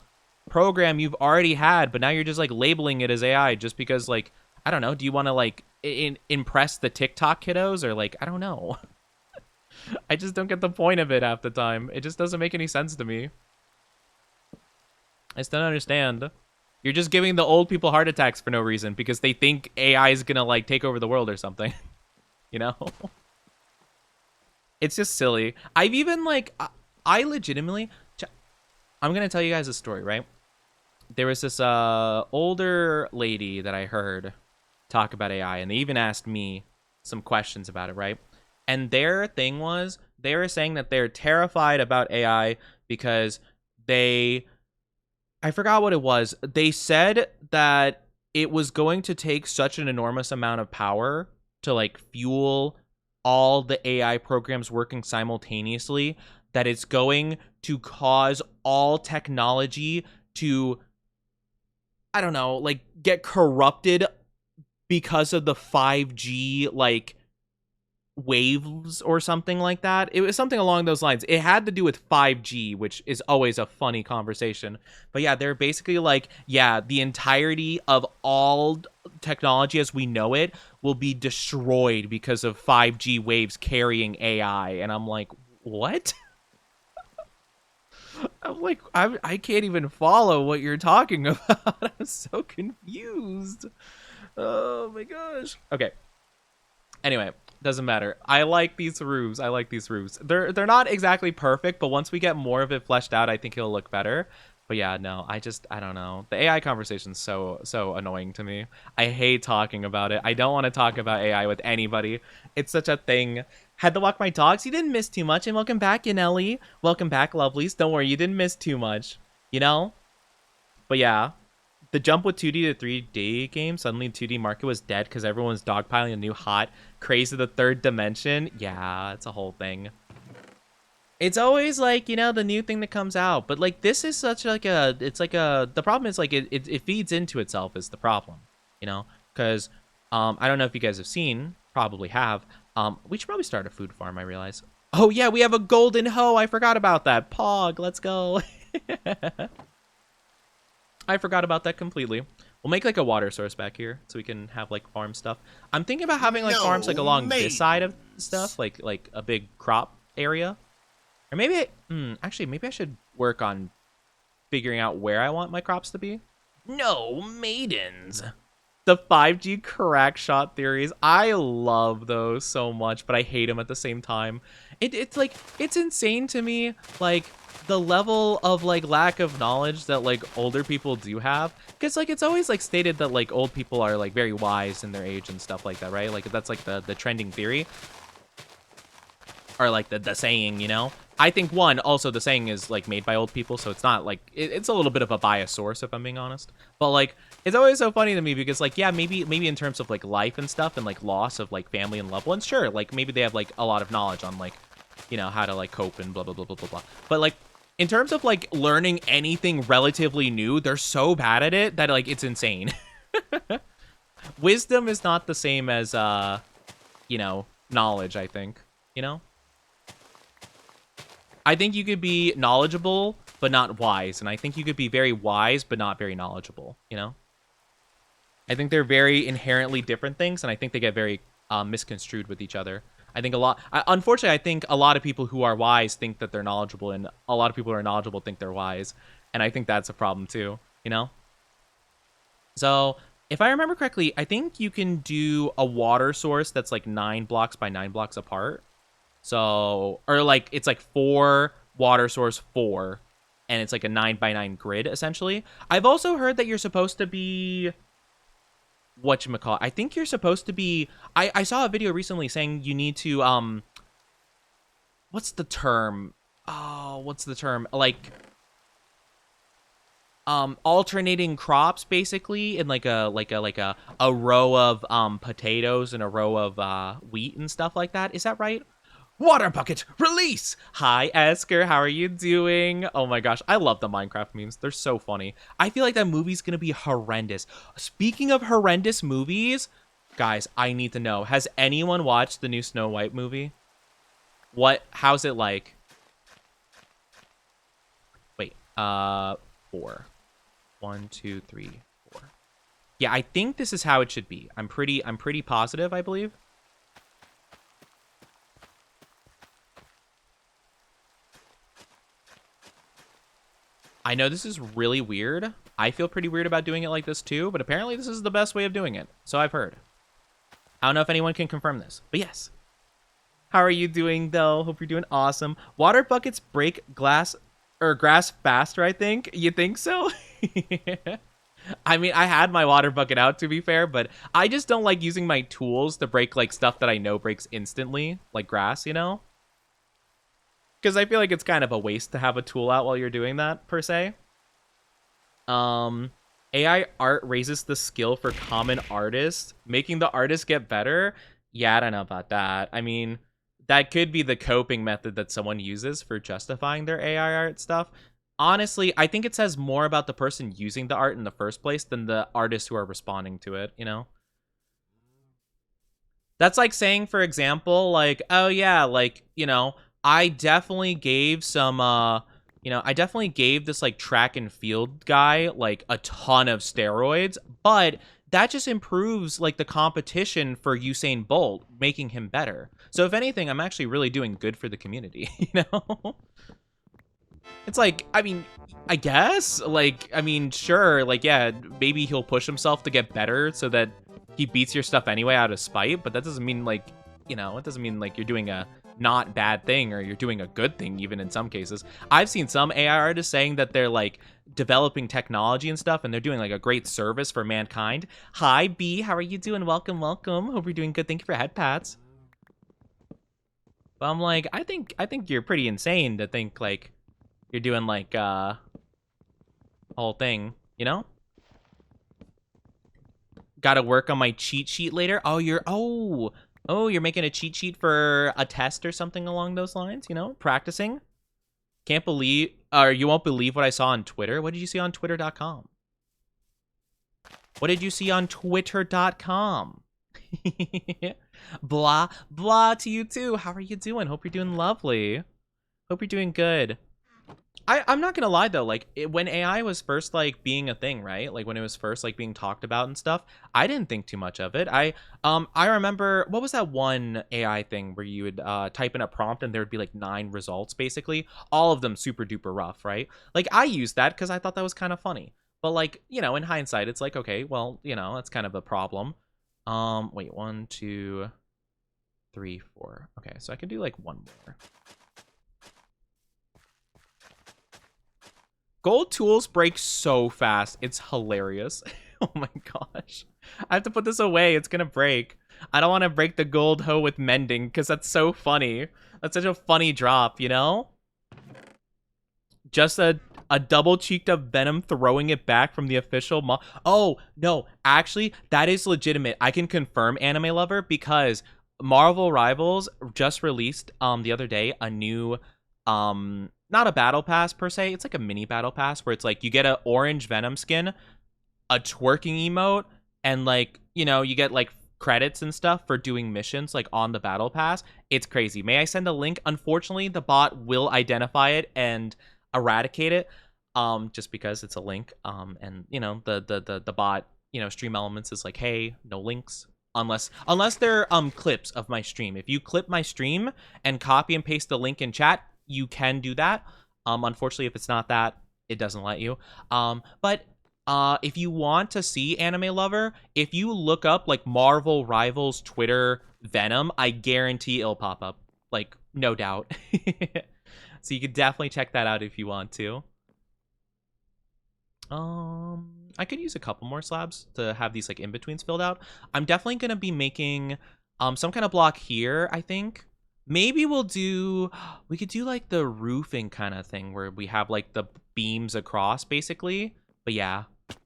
program you've already had, but now you're just like labeling it as AI just because like, I don't know. Do you want to like impress the TikTok kiddos or like, I don't know. I just don't get the point of it half the time. It just doesn't make any sense to me. I just don't understand. You're just giving the old people heart attacks for no reason because they think AI is gonna like take over the world or something. You know? It's just silly. I've even like I legitimately I'm going to tell you guys a story, right? There was this older lady that I heard talk about AI, and they even asked me some questions about it, right? And their thing was they were saying that they're terrified about AI because they I forgot what it was. They said that it was going to take such an enormous amount of power to like fuel all the AI programs working simultaneously that it's going to cause all technology to, I don't know, like get corrupted because of the 5G like waves or something like that. It was something along those lines. It had to do with 5G, which is always a funny conversation. But yeah, they're basically like, yeah, the entirety of all technology as we know it will be destroyed because of 5G waves carrying AI. And I'm like, what? I'm like, I can't even follow what you're talking about. I'm so confused. Oh my gosh. Okay. Anyway, doesn't matter. I like these roofs. I like these roofs. They're not exactly perfect, but once we get more of it fleshed out, I think it'll look better. But yeah, no, I don't know. The AI conversation's so annoying to me. I hate talking about it. I don't want to talk about AI with anybody. It's such a thing. Had to walk my dogs. You didn't miss too much, and welcome back, Yanelli. Welcome back, lovelies. Don't worry, you didn't miss too much. You know? But yeah, the jump with 2D to 3D game, suddenly 2D market was dead because everyone's dogpiling a new hot craze of the third dimension. Yeah, it's a whole thing. It's always like, you know, the new thing that comes out. But like this is such like a, it's like a, the problem is like it feeds into itself is the problem, you know? Because I don't know if you guys have seen, probably have. We should probably start a food farm, I realize. Oh yeah, we have a golden hoe. I forgot about that. Pog, let's go. I forgot about that completely. We'll make like a water source back here so we can have like farm stuff. I'm thinking about having like farms like along this side of stuff, like a big crop area. Or maybe actually maybe I should work on figuring out where I want my crops to be. No maidens. The 5G crack shot theories. I love those so much, but I hate them at the same time. It's like, it's insane to me, like, the level of, like, lack of knowledge that, like, older people do have. Because, like, it's always, like, stated that, like, old people are, like, very wise in their age and stuff like that, right? Like, that's, like, the trending theory. Or, like, the saying, you know? I think, one, also the saying is, like, made by old people, so it's not, like, it's a little bit of a biased source, if I'm being honest. But, like, it's always so funny to me because, like, yeah, maybe in terms of, like, life and stuff and, like, loss of, like, family and loved ones, sure, like, maybe they have, like, a lot of knowledge on, like, you know, how to, like, cope and blah, blah, blah, blah, blah, blah. But, like, in terms of, like, learning anything relatively new, they're so bad at it that, like, it's insane. Wisdom is not the same as, you know, knowledge, I think, you know? I think you could be knowledgeable, but not wise. And I think you could be very wise, but not very knowledgeable, you know? I think they're very inherently different things, and I think they get very misconstrued with each other. I think unfortunately, I think a lot of people who are wise think that they're knowledgeable, and a lot of people who are knowledgeable think they're wise. And I think that's a problem too, you know? So, if I remember correctly, I think you can do a water source that's like 9 blocks by 9 blocks apart. So, or like, it's like 4 water source 4, and it's like a 9 by 9 grid, essentially. I've also heard that you're supposed to be, whatchamacallit, I think you're supposed to be, I saw a video recently saying you need to, what's the term? Oh, what's the term? Like, alternating crops, basically, in like a row of, potatoes and a row of, wheat and stuff like that. Is that right? Water bucket, release! Hi, Esker, how are you doing? Oh my gosh, I love the Minecraft memes. They're so funny. I feel like that movie's gonna be horrendous. Speaking of horrendous movies, guys, I need to know. Has anyone watched the new Snow White movie? How's it like? Wait, 4. 1, 2, 3, 4. Yeah, I think this is how it should be. I'm pretty positive, I believe. I know this is really weird. I feel pretty weird about doing it like this too, but apparently this is the best way of doing it. So I've heard. I don't know if anyone can confirm this, but yes. How are you doing though? Hope you're doing awesome. Water buckets break glass or grass faster, I think. You think so? I mean, I had my water bucket out to be fair, but I just don't like using my tools to break like stuff that I know breaks instantly, like grass, you know? Because I feel like it's kind of a waste to have a tool out while you're doing that, per se. Um, AI art raises the skill for common artists, making the artist get better. Yeah, I don't know about that. I mean, that could be the coping method that someone uses for justifying their AI art stuff. Honestly, I think it says more about the person using the art in the first place than the artists who are responding to it, you know? That's like saying, for example, like, oh yeah, like, I definitely gave I definitely gave this like track and field guy like a ton of steroids, but that just improves like the competition for Usain Bolt, making him better. So if anything, I'm actually really doing good for the community, you know? It's like, I mean, I guess, like, I mean, sure, like, yeah, maybe he'll push himself to get better so that he beats your stuff anyway out of spite, but that doesn't mean, like, it doesn't mean, like, you're doing a not bad thing or you're doing a good thing, even in some cases. I've seen some AI artists saying that they're, like, developing technology and stuff, and they're doing, like, a great service for mankind. Hi, B, how are you doing? Welcome, welcome. Hope you're doing good. Thank you for head pats. But I'm like, I think you're pretty insane to think, like, you're doing like whole thing, you know? Gotta work on my cheat sheet later. Oh, you're making a cheat sheet for a test or something along those lines, you know? Practicing. Can't believe, or you won't believe what I saw on Twitter. What did you see on twitter.com? What did you see on twitter.com? Blah, blah to you too. How are you doing? Hope you're doing lovely. Hope you're doing good. I'm not gonna lie though, like when AI was first like being a thing, right? Like when it was first like being talked about and stuff, I didn't think too much of it. I remember, what was that one AI thing where you would type in a prompt and there would be like 9 results basically, all of them super duper rough, right? Like I used that because I thought that was kind of funny. But like, in hindsight, it's like, okay, well, that's kind of a problem. Wait, 1, 2, 3, 4. Okay, so I can do like one more. Gold tools break so fast. It's hilarious. Oh my gosh. I have to put this away. It's gonna break. I don't want to break the gold hoe with mending because that's so funny. That's such a funny drop, you know? Just a double cheeked of Venom throwing it back from the official Oh, no. Actually, that is legitimate. I can confirm, Anime Lover, because Marvel Rivals just released the other day a new not a battle pass per se, it's like a mini battle pass where it's like you get an orange Venom skin, a twerking emote, and like, you get like credits and stuff for doing missions like on the battle pass. It's crazy. May I send a link? Unfortunately, the bot will identify it and eradicate it, just because it's a link. And the bot, Stream Elements is like, hey, no links. Unless they're clips of my stream. If you clip my stream and copy and paste the link in chat, you can do that. Unfortunately, if it's not that, it doesn't let you. But if you want to see, Anime Lover, if you look up like Marvel Rivals Twitter Venom, I guarantee it'll pop up. Like, no doubt. So you could definitely check that out if you want to. I could use a couple more slabs to have these like in-betweens filled out. I'm definitely gonna be making some kind of block here, I think. Maybe we could do like the roofing kind of thing where we have like the beams across basically. But yeah. But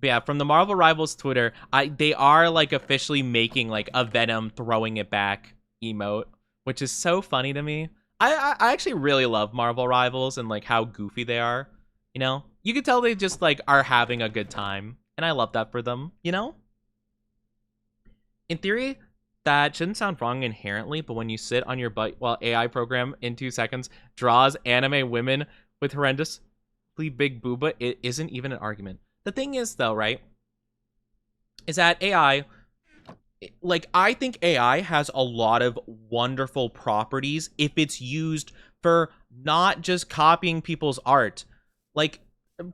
yeah, from the Marvel Rivals Twitter, they are like officially making like a Venom throwing it back emote, which is so funny to me. I actually really love Marvel Rivals and like how goofy they are. You can tell they just like are having a good time, and I love that for them, In theory, that shouldn't sound wrong inherently, but when you sit on your butt while AI program in 2 seconds draws anime women with horrendously big booba, it isn't even an argument. The thing is, though, right, is that AI, like, I think AI has a lot of wonderful properties if it's used for not just copying people's art. Like,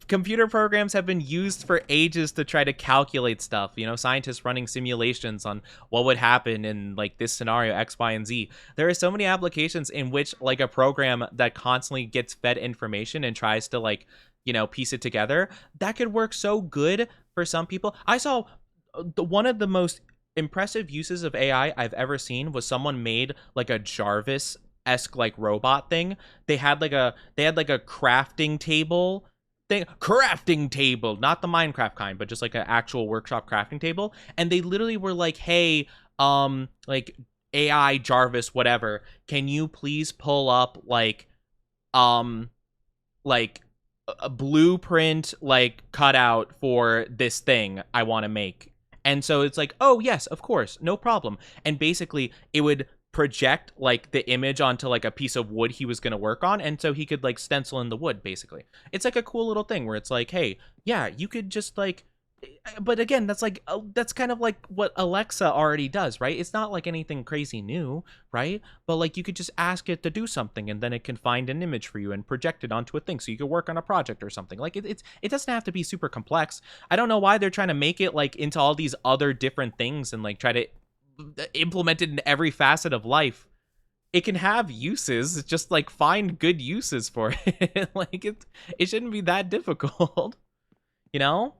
computer programs have been used for ages to try to calculate stuff. You know, scientists running simulations on what would happen in like this scenario X, Y, and Z. There are so many applications in which like a program that constantly gets fed information and tries to like, you know, piece it together, that could work so good for some people. I saw one of the most impressive uses of AI I've ever seen was someone made like a Jarvis esque like robot thing. They had like a crafting table thing, crafting table, not the Minecraft kind, but just like an actual workshop crafting table. And they literally were like, hey, like AI Jarvis, whatever, can you please pull up um like a blueprint like cutout for this thing I want to make. And so it's like, oh yes, of course, no problem. And basically it would project like the image onto like a piece of wood he was going to work on, and so he could like stencil in the wood basically. It's like a cool little thing where it's like, hey, yeah, you could just like, but again, that's like that's kind of like what Alexa already does, right? It's not like anything crazy new, right? But like you could just ask it to do something and then it can find an image for you and project it onto a thing so you could work on a project or something. Like it doesn't have to be super complex. I don't know why they're trying to make it like into all these other different things and like try to implement it in every facet of life. It can have uses, just like find good uses for it. Like it shouldn't be that difficult, you know?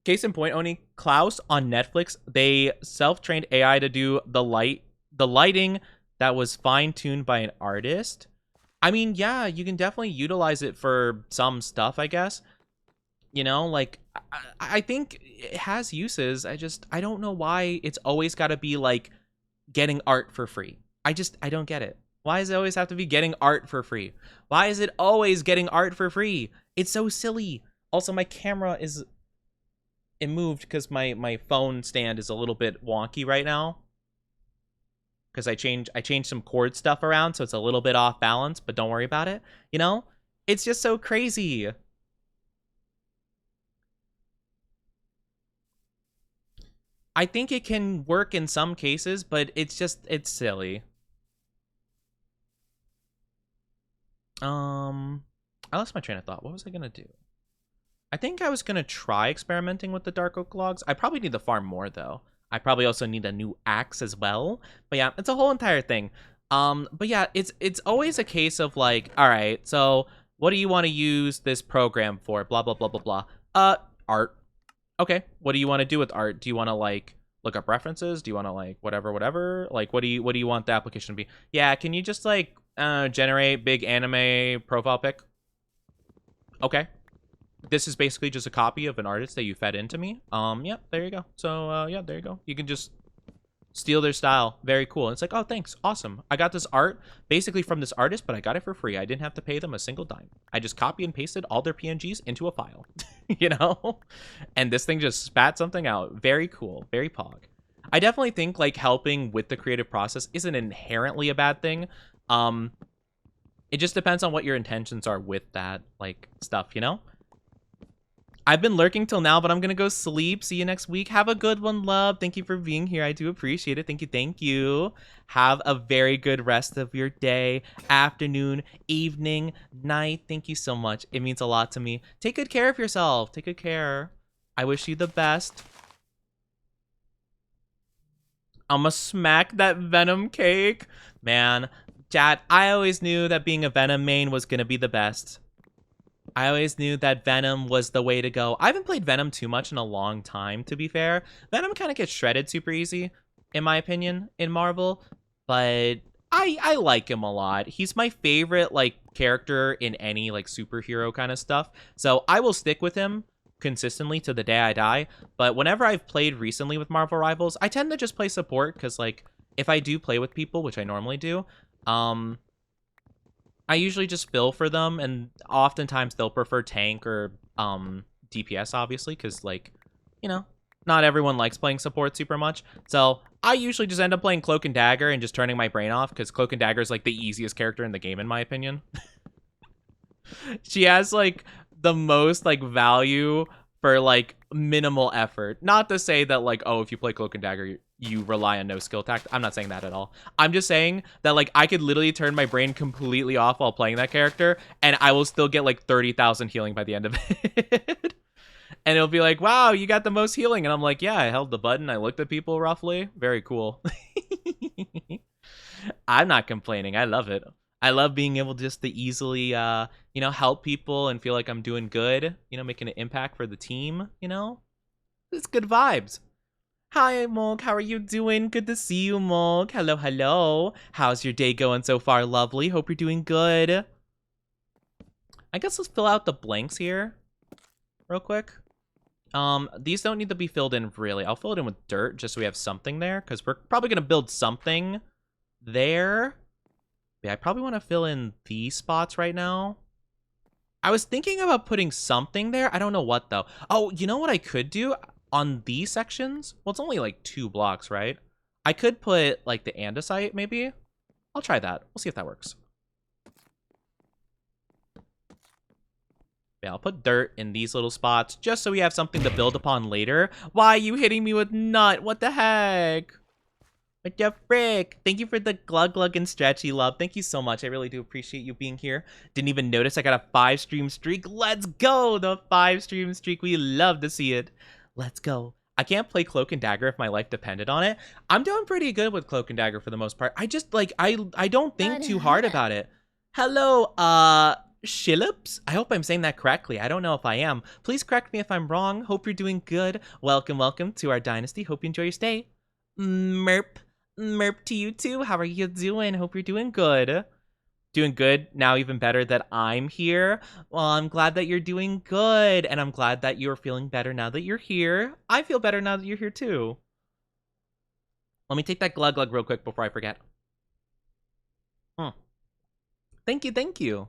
Case in point, Oni, Klaus on Netflix, they self-trained AI to do the lighting that was fine-tuned by an artist. I mean, yeah, you can definitely utilize it for some stuff, I guess. You know, like I think it has uses. I don't know why it's always got to be like getting art for free. I don't get it. Why does it always have to be getting art for free? Why is it always getting art for free? It's so silly. Also, my camera is, it moved because my phone stand is a little bit wonky right now because I changed some cord stuff around, so it's a little bit off balance, but don't worry about it. You know, it's just so crazy. I think it can work in some cases, but it's silly. I lost my train of thought. What was I gonna do? I think I was gonna try experimenting with the dark oak logs. I probably need to farm more though. I probably also need a new axe as well. But yeah, it's a whole entire thing. But yeah, it's always a case of like, all right, so what do you want to use this program for? Blah blah blah blah blah. Art. Okay, what do you want to do with art? Do you want to like look up references? Do you want to like whatever? Like what do you want the application to be? Yeah, can you just like generate big anime profile pic? Okay. This is basically just a copy of an artist that you fed into me. Yeah, there you go. So yeah, there you go. You can just steal their style. Very cool. And it's like, oh, thanks. Awesome. I got this art basically from this artist, but I got it for free. I didn't have to pay them a single dime. I just copy and pasted all their PNGs into a file, you know? And this thing just spat something out. Very cool. Very pog. I definitely think like helping with the creative process isn't inherently a bad thing. It just depends on what your intentions are with that like stuff, you know? I've been lurking till now, but I'm gonna go sleep. See you next week. Have a good one, love. Thank you for being here. I do appreciate it. Thank you, thank you. Have a very good rest of your day, afternoon, evening, night. Thank you so much. It means a lot to me. Take good care of yourself. Take good care. I wish you the best. I'ma smack that Venom cake. Man, chat, I always knew that being a Venom main was gonna be the best. I always knew that Venom was the way to go. I haven't played Venom too much in a long time, to be fair. Venom kind of gets shredded super easy, in my opinion, in Marvel. But I like him a lot. He's my favorite, like, character in any, like, superhero kind of stuff. So I will stick with him consistently to the day I die. But whenever I've played recently with Marvel Rivals, I tend to just play support. Because, like, if I do play with people, which I normally do, I usually just fill for them, and oftentimes they'll prefer tank or DPS, obviously, because, like, you know, not everyone likes playing support super much. So I usually just end up playing Cloak and Dagger and just turning my brain off, because Cloak and Dagger is, like, the easiest character in the game, in my opinion. She has, like, the most, like, value for like minimal effort. Not to say that like, oh, if you play Cloak and Dagger, you rely on no skill tact. I'm not saying that at all. I'm just saying that like I could literally turn my brain completely off while playing that character, and I will still get like 30,000 healing by the end of it. And it'll be like, wow, you got the most healing. And I'm like, yeah, I held the button. I looked at people roughly. Very cool. I'm not complaining. I love it. I love being able just to easily, help people and feel like I'm doing good, making an impact for the team, It's good vibes. Hi, Mulk. How are you doing? Good to see you, Mulk. Hello, hello. How's your day going so far, lovely? Hope you're doing good. I guess let's fill out the blanks here real quick. These don't need to be filled in, really. I'll fill it in with dirt just so we have something there, because we're probably going to build something there. Yeah, I probably want to fill in these spots right now. I was thinking about putting something there. I don't know what, though. Oh, you know what I could do on these sections? Well, it's only like 2 blocks, right? I could put like the andesite, maybe. I'll try that. We'll see if that works. Yeah, I'll put dirt in these little spots just so we have something to build upon later. Why are you hitting me with nut? What the heck? What the frick? Thank you for the glug glug and stretchy love. Thank you so much. I really do appreciate you being here. Didn't even notice I got a 5 stream streak. Let's go. The 5 stream streak. We love to see it. Let's go. I can't play Cloak and Dagger if my life depended on it. I'm doing pretty good with Cloak and Dagger for the most part. I just like I don't think too hard about it. Hello, Shillips? I hope I'm saying that correctly. I don't know if I am. Please correct me if I'm wrong. Hope you're doing good. Welcome to our dynasty. Hope you enjoy your stay. Merp to you too. How are you doing? Hope you're doing good. Doing good now, even better that I'm here. Well, I'm glad that you're doing good, and I'm glad that you're feeling better now that you're here. I feel better now that you're here too. Let me take that glug glug real quick before I forget. Thank you.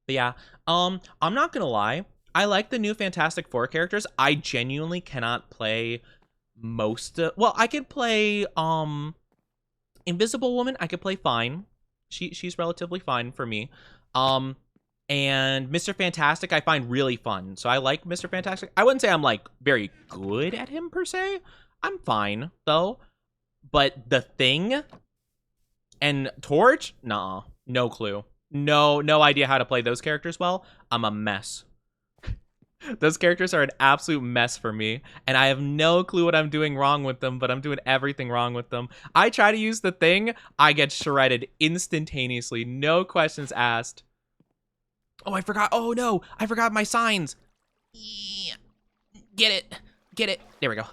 But yeah, I'm not gonna lie. I like the new Fantastic Four characters. I genuinely cannot play most well, I could play Invisible Woman. I could play fine. She's relatively fine for me. And Mr. Fantastic I find really fun. So I like Mr. Fantastic. I wouldn't say I'm like very good at him per se. I'm fine though. But the Thing and Torch, nah, no clue. No idea how to play those characters well. I'm a mess. Those characters are an absolute mess for me, and I have no clue what I'm doing wrong with them, but I'm doing everything wrong with them. I try to use the Thing, I get shredded instantaneously, no questions asked. Oh, I forgot. Oh no, I forgot my signs. Yeah. Get it. There we go.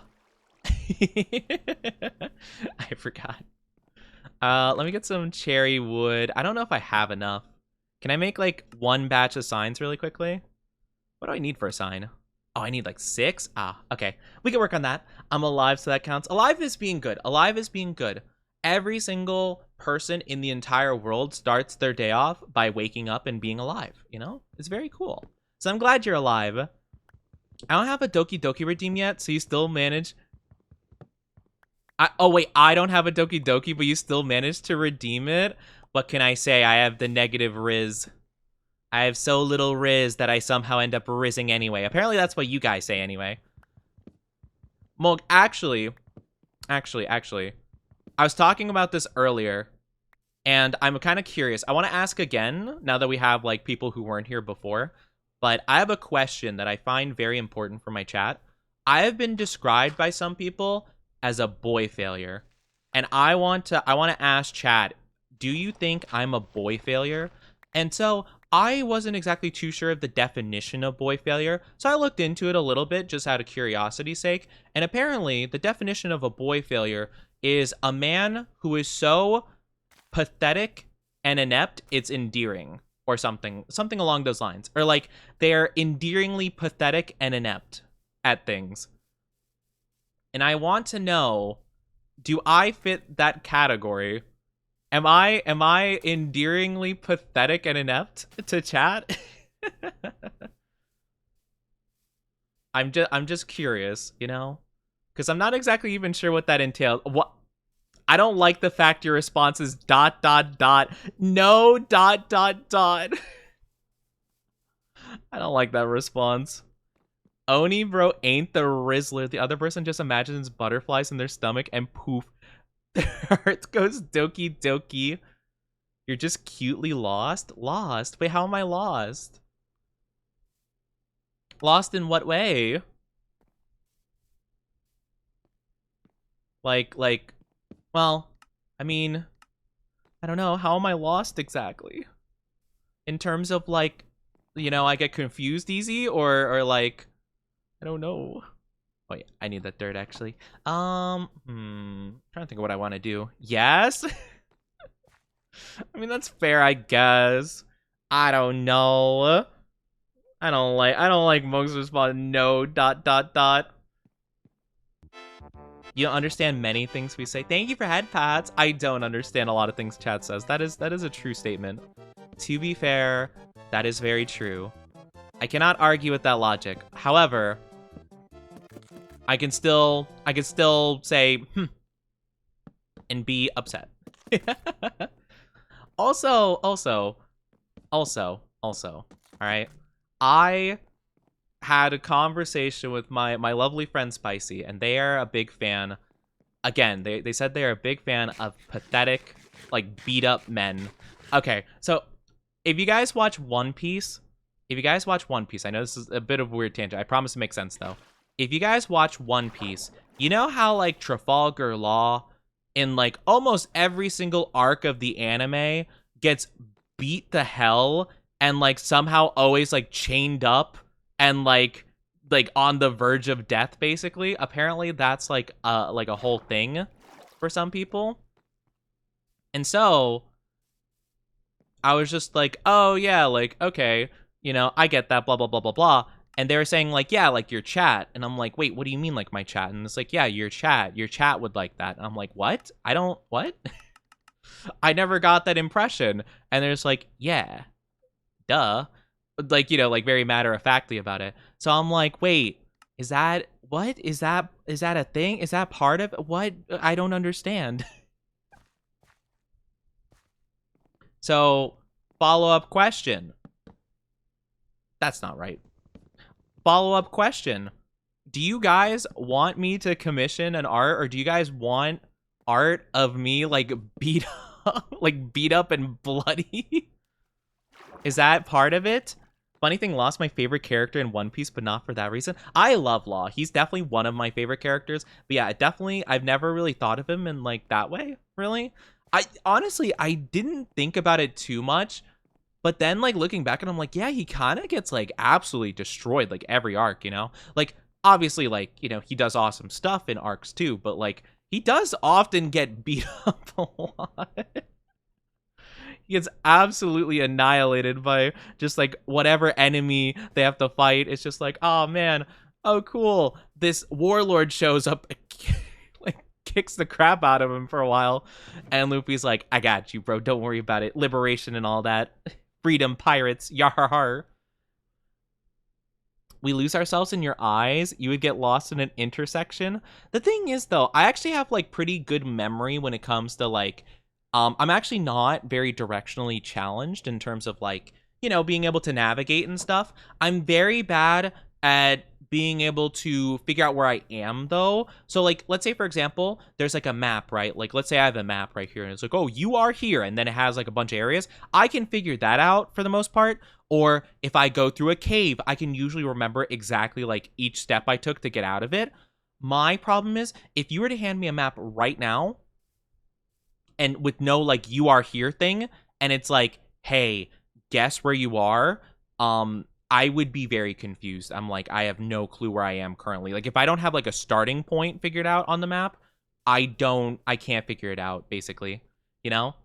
I forgot. Let me get some cherry wood. I don't know if I have enough. Can I make like 1 batch of signs really quickly? What do I need for a sign? Oh, I need like 6? Ah, okay. We can work on that. I'm alive, so that counts. Alive is being good. Alive is being good. Every single person in the entire world starts their day off by waking up and being alive, It's very cool. So I'm glad you're alive. I don't have a Doki Doki redeem yet, so you still manage... oh, wait, I don't have a Doki Doki, but you still managed to redeem it? What can I say? I have the negative Riz. I have so little Riz that I somehow end up rizzing anyway. Apparently that's what you guys say anyway. Mulk, actually, I was talking about this earlier, and I'm kind of curious. I want to ask again, now that we have, like, people who weren't here before, but I have a question that I find very important for my chat. I have been described by some people as a boy failure, and I want to ask chat, do you think I'm a boy failure? And so I wasn't exactly too sure of the definition of boy failure, so I looked into it a little bit just out of curiosity's sake, and apparently the definition of a boy failure is a man who is so pathetic and inept it's endearing, or something along those lines, or like they're endearingly pathetic and inept at things. And I want to know, do I fit that category? Am I endearingly pathetic and inept to chat? I'm just curious, because I'm not exactly even sure what that entails. What? I don't like the fact your response is ... No ... I don't like that response. Oni, bro, ain't the Rizzler. The other person just imagines butterflies in their stomach and poof. Their heart goes doki doki. You're just cutely lost? Lost? Wait, how am I lost? Lost in what way? Like, well, I mean, I don't know. How am I lost exactly? In terms of like, you know, I get confused easy or like, I don't know. Oh yeah, I need that dirt actually. Trying to think of what I want to do. Yes? I mean, that's fair, I guess. I don't know. I don't like Monk's response. No, dot, dot, dot. You don't understand many things we say. Thank you for head pats. I don't understand a lot of things chat says. That is a true statement. To be fair, that is very true. I cannot argue with that logic. However, I can still say and be upset. Also, all right. I had a conversation with my lovely friend Spicy, and they are a big fan. Again, they said they are a big fan of pathetic, like, beat up men. Okay, so if you guys watch One Piece, I know this is a bit of a weird tangent. I promise to make sense though. If you guys watch One Piece, you know how like Trafalgar Law in like almost every single arc of the anime gets beat to hell and like somehow always like chained up and like on the verge of death basically. Apparently that's like a whole thing for some people. And so I was just like, oh yeah, like okay, you know, I get that, blah blah blah blah blah. And they were saying like, yeah, like your chat. And I'm like, wait, what do you mean like my chat? And it's like, yeah, your chat would like that. And I'm like, what? What? I never got that impression. And there's like, yeah, duh. Like, you know, like very matter of factly about it. So I'm like, wait, is that what? Is that a thing? Is that part of what? I don't understand. So, follow-up question. That's not right. Follow-up question. Do you guys want me to commission an art, or do you guys want art of me like beat up, like beat up and bloody? Is that part of it? Funny thing, Law's my favorite character in One Piece, but not for that reason. I love Law. He's definitely one of my favorite characters. But yeah, definitely, I've never really thought of him in like that way, really. I honestly, I didn't think about it too much. But then, like, looking back and I'm like, yeah, he kind of gets, like, absolutely destroyed, like, every arc, you know? Like, obviously, like, you know, he does awesome stuff in arcs, too. But, like, he does often get beat up a lot. He gets absolutely annihilated by just, like, whatever enemy they have to fight. It's just like, oh, man. Oh, cool. This warlord shows up, like, kicks the crap out of him for a while. And Luffy's like, I got you, bro. Don't worry about it. Liberation and all that. Freedom, pirates, yar. We lose ourselves in your eyes. You would get lost in an intersection. The thing is, though, I actually have, like, pretty good memory when it comes to, like, I'm actually not very directionally challenged in terms of, like, you know, being able to navigate and stuff. I'm very bad at being able to figure out where I am, though. So, like, let's say, for example, there's, like, a map, right? Like, let's say I have a map right here, and it's like, oh, you are here, and then it has, like, a bunch of areas. I can figure that out for the most part. Or if I go through a cave, I can usually remember exactly, like, each step I took to get out of it. My problem is, if you were to hand me a map right now, and with no, like, you are here thing, and it's like, hey, guess where you are, I would be very confused. I'm like, I have no clue where I am currently. Like, if I don't have, like, a starting point figured out on the map, I can't figure it out, basically, you know?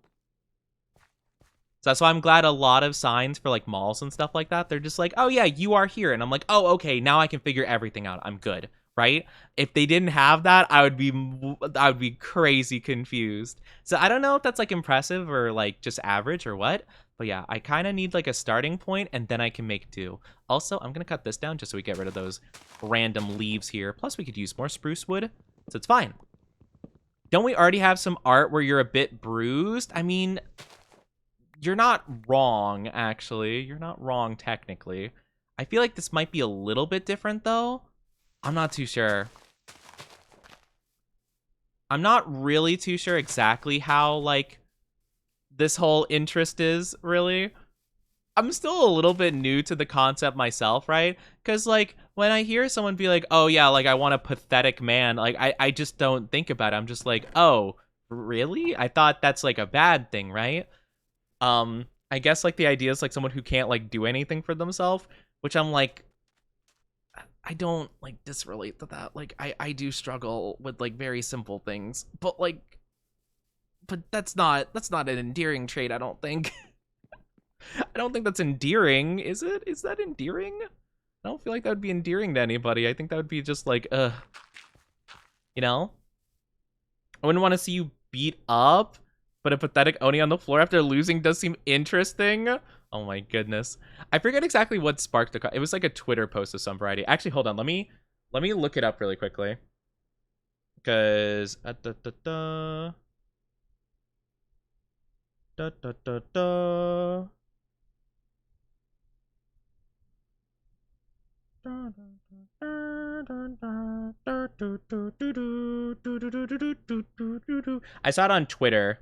So that's why I'm glad a lot of signs for, like, malls and stuff like that, they're just like, oh, yeah, you are here. And I'm like, oh, okay, now I can figure everything out. I'm good, right? If they didn't have that, I would be crazy confused. So I don't know if that's, like, impressive or, like, just average or what. But yeah, I kind of need like a starting point and then I can make do. Also, I'm going to cut this down just so we get rid of those random leaves here. Plus, we could use more spruce wood, so it's fine. Don't we already have some art where you're a bit bruised? I mean, you're not wrong, actually. You're not wrong, technically. I feel like this might be a little bit different, though. I'm not too sure. I'm not really too sure exactly how, like, this whole interest is, really. I'm still a little bit new to the concept myself, right? Because, like, when I hear someone be like, oh, yeah, like, I want a pathetic man, like, I just don't think about it. I'm just like, oh, really? I thought that's, like, a bad thing, right? I guess, like, the idea is, like, someone who can't, like, do anything for themselves, which I'm like, I don't, like, disrelate to that. Like, I do struggle with, like, very simple things, but, like, but that's not an endearing trait, I don't think. I don't think that's endearing, is it? Is that endearing? I don't feel like that would be endearing to anybody. I think that would be just like, you know? I wouldn't want to see you beat up, but a pathetic Oni on the floor after losing does seem interesting. Oh my goodness. I forget exactly what sparked the... It was like a Twitter post of some variety. Actually, hold on. Let me look it up really quickly. Because... I saw it on Twitter.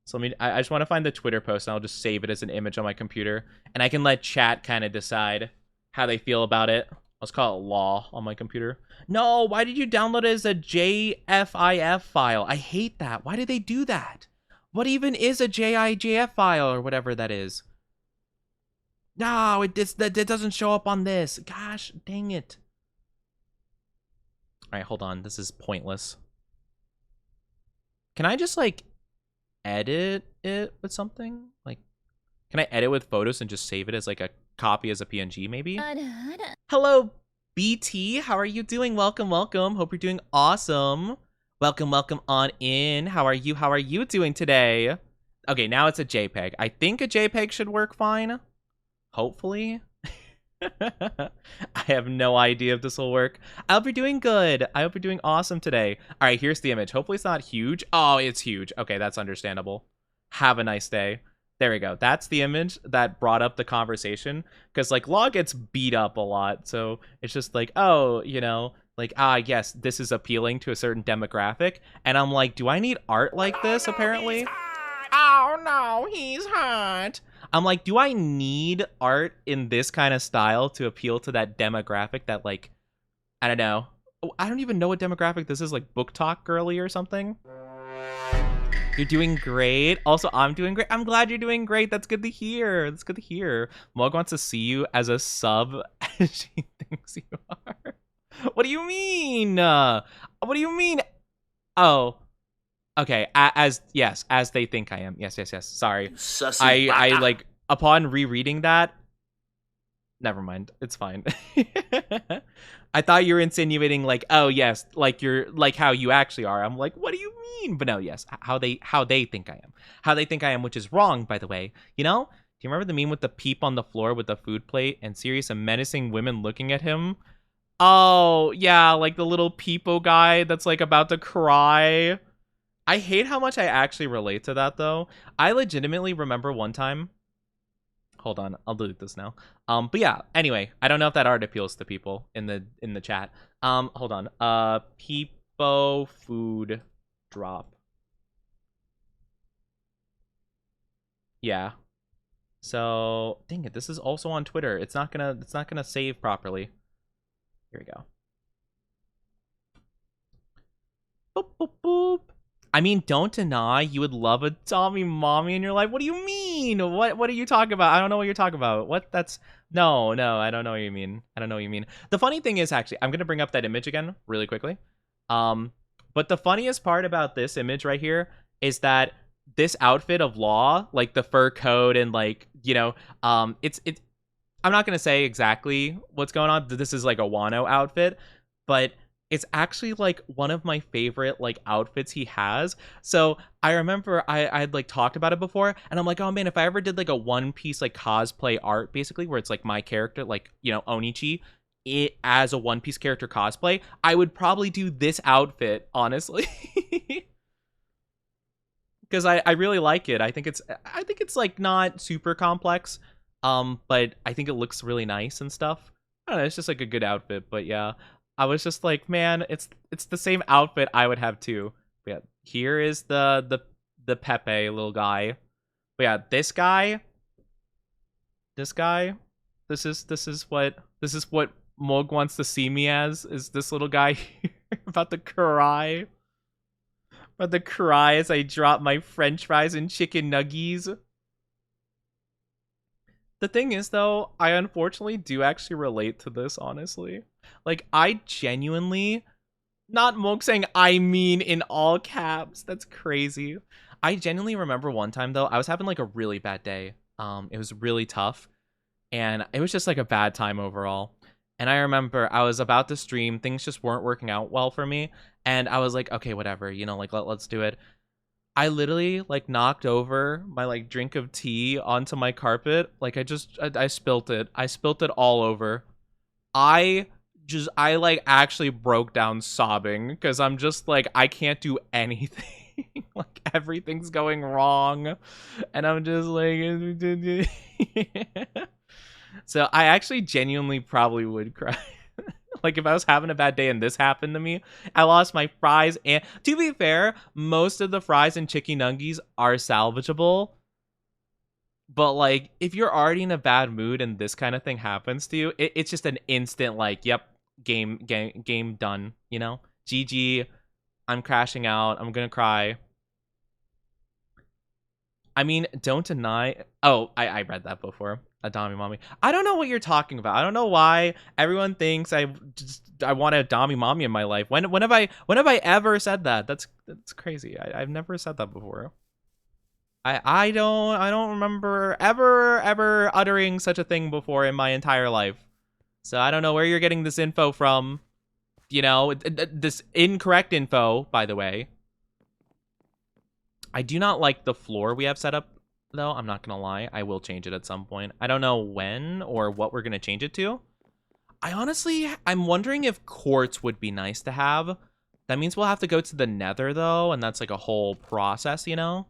So I just want to find the Twitter post and I'll just save it as an image on my computer. And I can let chat kind of decide how they feel about it. Let's call it law on my computer. No, why did you download it as a JFIF file? I hate that. Why did they do that? What even is a JIJF file or whatever that is? No, it doesn't show up on this. Gosh, dang it. All right, hold on. This is pointless. Can I just, like, edit it with something? Like, can I edit with photos and just save it as, like, a copy as a PNG, maybe? Hello, BT. How are you doing? Welcome, welcome. Hope you're doing awesome. Welcome, welcome on in. How are you? How are you doing today? Okay, now it's a JPEG. I think a JPEG should work fine. Hopefully. I have no idea if this will work. I hope you're doing good. I hope you're doing awesome today. All right, here's the image. Hopefully it's not huge. Oh, it's huge. Okay, that's understandable. Have a nice day. There we go. That's the image that brought up the conversation. Because, like, Law gets beat up a lot. So it's just like, oh, you know, like, yes, this is appealing to a certain demographic. And I'm like, do I need art like this, apparently? Oh, no, he's hot. I'm like, do I need art in this kind of style to appeal to that demographic that, like, I don't know. Oh, I don't even know what demographic this is, like Book Talk Girly or something. You're doing great. Also, I'm doing great. I'm glad you're doing great. That's good to hear. That's good to hear. Mog wants to see you as a sub as she thinks you are. What do you mean? What do you mean? Oh. Okay, as they think I am. Yes. Sorry. I like, upon rereading that, never mind. It's fine. I thought you were insinuating, like, oh yes, like you're like how you actually are. I'm like, what do you mean? But no, yes, how they think I am. How they think I am, which is wrong, by the way. You know? Do you remember the meme with the peep on the floor with the food plate and serious and menacing women looking at him? Oh, yeah, like the little peepo guy that's like about to cry. I hate how much I actually relate to that, though. I legitimately remember one time... Hold on, I'll delete this now. But yeah, anyway, I don't know if that art appeals to people in the chat. Hold on. Peepo food drop. Yeah. So, dang it, this is also on Twitter. It's not gonna save properly. Here we go. Boop, boop, boop. I mean, don't deny you would love a Tommy mommy in your life. What do you mean? What are you talking about? I don't know what you're talking about. What? That's... No, I don't know what you mean. I don't know what you mean. The funny thing is, actually, I'm going to bring up that image again really quickly. But the funniest part about this image right here is that this outfit of Law, like the fur coat and, like, you know, it's I'm not going to say exactly what's going on. This is like a Wano outfit, but it's actually like one of my favorite like outfits he has. So I remember I'd like talked about it before, and I'm like, oh man, if I ever did like a One Piece like cosplay art, basically where it's like my character, like, you know, Onichi, it as a One Piece character cosplay, I would probably do this outfit, honestly. Because I really like it. I think it's like not super complex. But I think it looks really nice and stuff. I don't know, it's just like a good outfit, but yeah. I was just like, man, it's the same outfit I would have too. But yeah, here is the Pepe little guy. But yeah, this guy, this is what Mog wants to see me as, is this little guy here. About to cry. About to cry as I drop my French fries and chicken nuggies. The thing is, though, I unfortunately do actually relate to this, honestly. Like, I genuinely, not Moke saying I mean in all caps, that's crazy. I genuinely remember one time, though, I was having like a really bad day. It was really tough, and it was just like a bad time overall. And I remember I was about to stream, things just weren't working out well for me, and I was like, okay, whatever, like let's do it. I literally like knocked over my like drink of tea onto my carpet. Like I spilt it. I spilt it all over. I like actually broke down sobbing because I'm just like I can't do anything. Like everything's going wrong. And I'm just like So I actually genuinely probably would cry. Like if I was having a bad day and this happened to me, I lost my fries. And to be fair, most of the fries and chicken nuggies are salvageable. But like if you're already in a bad mood and this kind of thing happens to you, it's just an instant like, yep, game done. GG. I'm crashing out. I'm gonna cry. I mean, don't deny. Oh, I read that before. Adami mommy. I don't know what you're talking about. I don't know why everyone thinks I want a Adami mommy in my life. When have I ever said that? That's crazy. I've never said that before. I don't remember ever uttering such a thing before in my entire life. So I don't know where you're getting this info from. This incorrect info, by the way. I do not like the floor we have set up, though. I'm not gonna lie. I will change it at some point. I don't know when or what we're gonna change it to. I'm wondering if quartz would be nice to have. That means we'll have to go to the nether, though, and that's like a whole process, That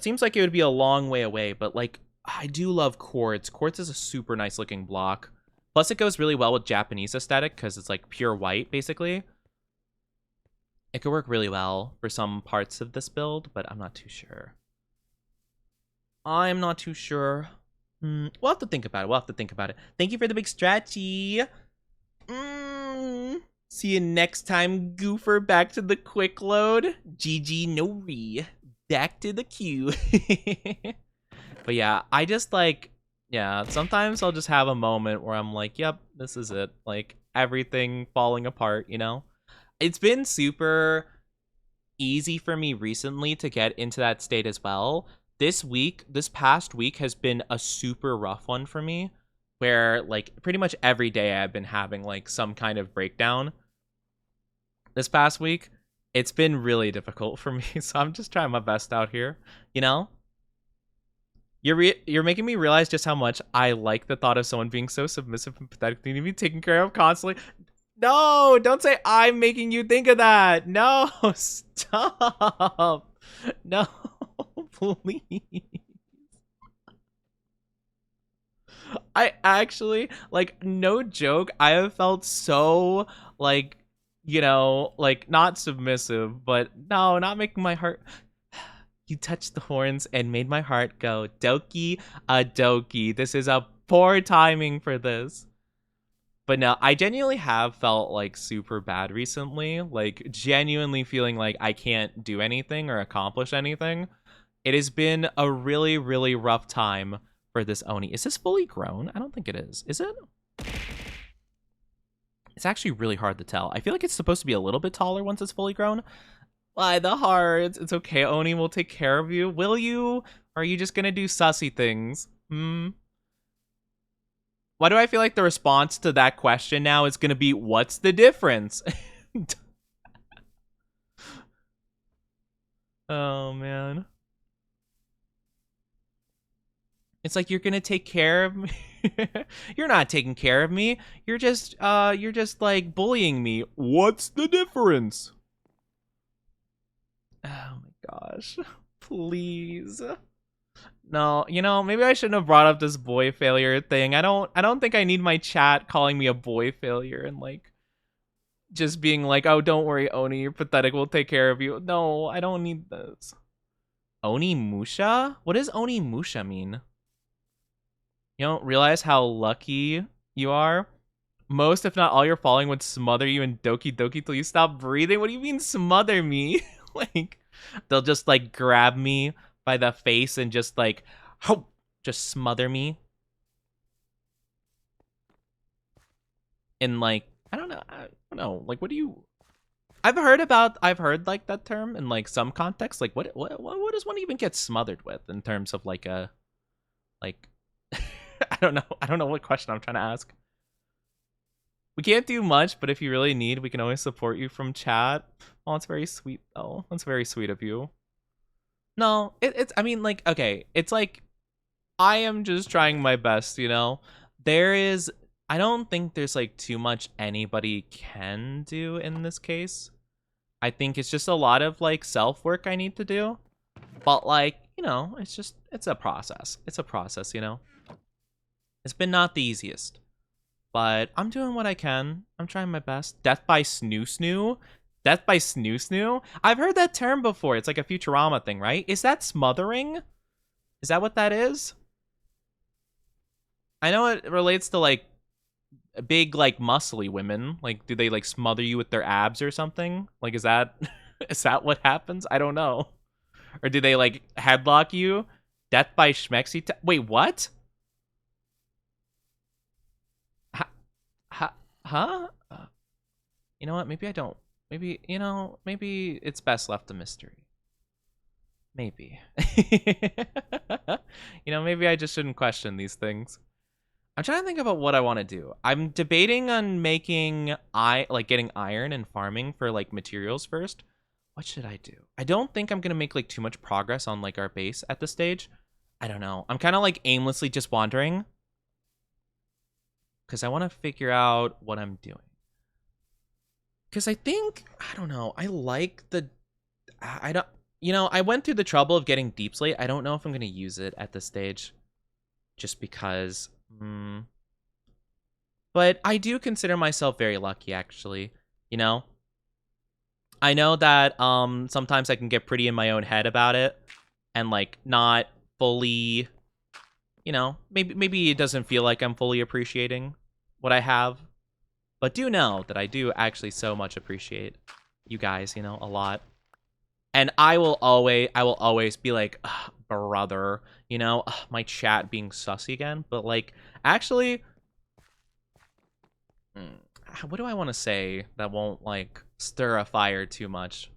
seems like it would be a long way away, but like, I do love quartz. Quartz is a super nice looking block. Plus, it goes really well with Japanese aesthetic because it's like pure white, basically. It could work really well for some parts of this build, but I'm not too sure. We'll have to think about it. Thank you for the big stretchy. See you next time, Goofer. Back to the quick load. GG Nori. Back to the queue. But yeah, I just like, sometimes I'll just have a moment where I'm like, yep, this is it. Like, everything falling apart, It's been super easy for me recently to get into that state as well. This past week has been a super rough one for me, where like pretty much every day I've been having like some kind of breakdown. This past week, it's been really difficult for me, so I'm just trying my best out here, You're making me realize just how much I like the thought of someone being so submissive and pathetic to be taken care of constantly. No, don't say I'm making you think of that. No, stop. No, please. I actually, like, no joke, I have felt so, like, like, not submissive, but no, not making my heart. You touched the horns and made my heart go doki a doki. This is a poor timing for this. But no, I genuinely have felt like super bad recently, like genuinely feeling like I can't do anything or accomplish anything. It has been a really, really rough time for this Oni. Is this fully grown? I don't think it is. Is it? It's actually really hard to tell. I feel like it's supposed to be a little bit taller once it's fully grown. Why the hearts? It's okay, Oni will take care of you. Will you? Or are you just gonna do sussy things? Why do I feel like the response to that question now is going to be, what's the difference? Oh, man. It's like, you're going to take care of me. You're not taking care of me. You're just like bullying me. What's the difference? Oh my gosh. Please. No, you know, maybe I shouldn't have brought up this boy failure thing. I don't think I need my chat calling me a boy failure and like just being like, "Oh, don't worry, Oni, you're pathetic. We'll take care of you." No, I don't need this. Oni Musha? What does Oni Musha mean? You don't realize how lucky you are? Most, if not all, your falling would smother you in Doki Doki till you stop breathing. What do you mean smother me? Like, they'll just like grab me by the face and just like, ho, just smother me. And like, I don't know. Like, what do you? I've heard like that term in like some context. Like, what does one even get smothered with in terms of like a, like, I don't know. I don't know what question I'm trying to ask. We can't do much, but if you really need, we can always support you from chat. Oh, it's very sweet, though. That's very sweet of you. No, it's, I mean, like, okay. It's like, I am just trying my best, you know? I don't think there's, like, too much anybody can do in this case. I think it's just a lot of, like, self-work I need to do. But, like, you know, it's a process. It's a process, you know? It's been not the easiest. But I'm doing what I can. I'm trying my best. Death by snoo snoo? Death by snoo snoo? I've heard that term before. It's like a Futurama thing, right? Is that smothering? Is that what that is? I know it relates to like big, like muscly women. Like, do they like smother you with their abs or something? Like, is that is that what happens? I don't know. Or do they like headlock you? Death by schmexy? Wait, what? Huh? You know what? Maybe I don't. Maybe, you know, maybe it's best left a mystery. Maybe. You know, maybe I just shouldn't question these things. I'm trying to think about what I want to do. I'm debating on making getting iron and farming for like materials first. What should I do? I don't think I'm gonna make like too much progress on like our base at this stage. I don't know. I'm kind of like aimlessly just wandering because I want to figure out what I'm doing. Because I think, I don't know, I like the, I don't, you know, I went through the trouble of getting deep slate. I don't know if I'm going to use it at this stage. Just because, but I do consider myself very lucky, actually, you know? I know that sometimes I can get pretty in my own head about it and like not fully, you know, maybe it doesn't feel like I'm fully appreciating what I have, but do know that I do actually so much appreciate you guys, you know, a lot. And I will always be like, brother, you know, my chat being sussy again, but like actually what do I want to say that won't like stir a fire too much?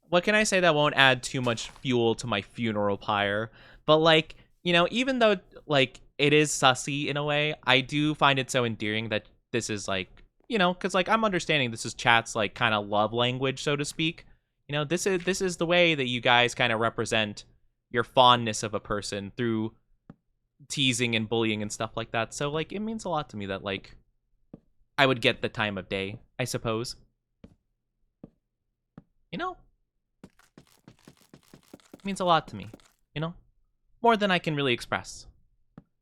What can I say that won't add too much fuel to my funeral pyre? But like, you know, even though like it is sussy in a way, I do find it so endearing that this is like, you know, because like I'm understanding this is chat's like kind of love language, so to speak. You know, this is the way that you guys kind of represent your fondness of a person through teasing and bullying and stuff like that. So like it means a lot to me that like I would get the time of day, I suppose. You know? It means a lot to me, you know? More than I can really express,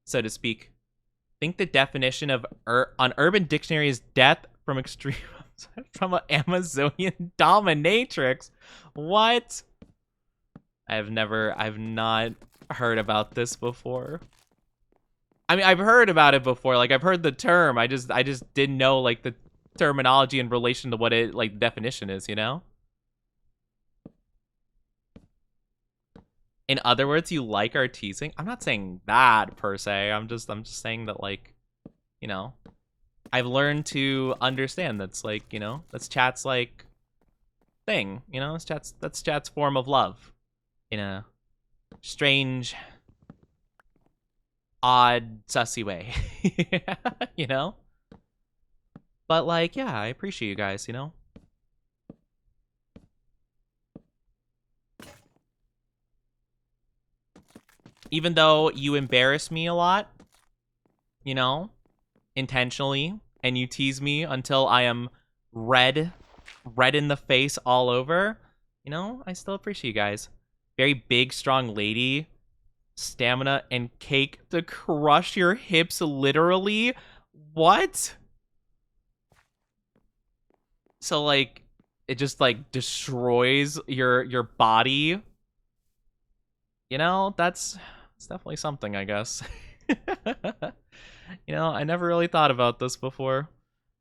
so to speak. I think the definition of on Urban Dictionary is death from extreme from an Amazonian dominatrix. What? I've not heard about this before. I mean, I've heard about it before. Like I've heard the term. I just didn't know like the terminology in relation to what it like definition is, you know? In other words, you like our teasing? I'm not saying that per se. I'm just saying that like, you know, I've learned to understand that's like, you know, that's chat's like thing, you know, that's chat's form of love in a strange, odd, sussy way. You know? But like, yeah, I appreciate you guys, you know? Even though you embarrass me a lot, you know, intentionally, and you tease me until I am red in the face all over, you know, I still appreciate you guys. Very big, strong lady stamina, and cake to crush your hips literally? What? So, like, it just, like, destroys your body? You know, that's definitely something, I guess. You know, I never really thought about this before.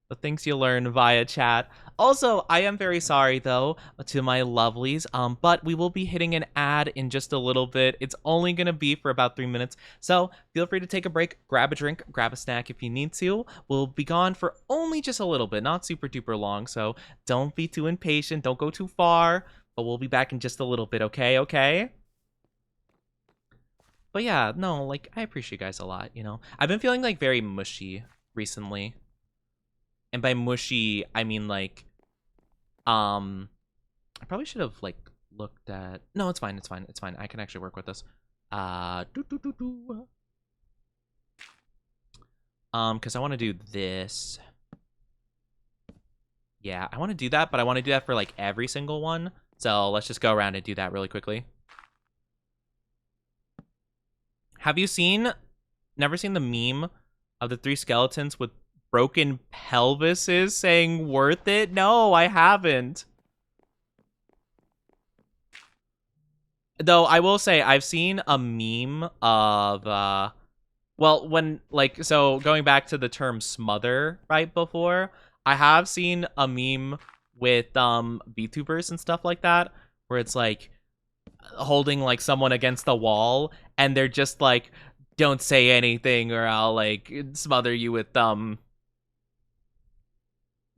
The things you learn via chat. Also, I am very sorry though to my lovelies, but we will be hitting an ad in just a little bit. It's only gonna be for about 3 minutes, so feel free to take a break, grab a drink, grab a snack if you need to. We'll be gone for only just a little bit, not super duper long, so don't be too impatient, don't go too far, but we'll be back in just a little bit, okay? But yeah, no, like, I appreciate you guys a lot, you know? I've been feeling, like, very mushy recently. And by mushy, I mean, like, I probably should have, like, looked at... No, it's fine. I can actually work with this. Because I want to do this. Yeah, I want to do that, but I want to do that for, like, every single one. So let's just go around and do that really quickly. Have you never seen the meme of the 3 skeletons with broken pelvises saying worth it? No, I haven't. Though I will say I've seen a meme of well, when, like, so going back to the term smother right before, I have seen a meme with vtubers and stuff like that where it's like holding like someone against the wall and they're just like, don't say anything or I'll like smother you with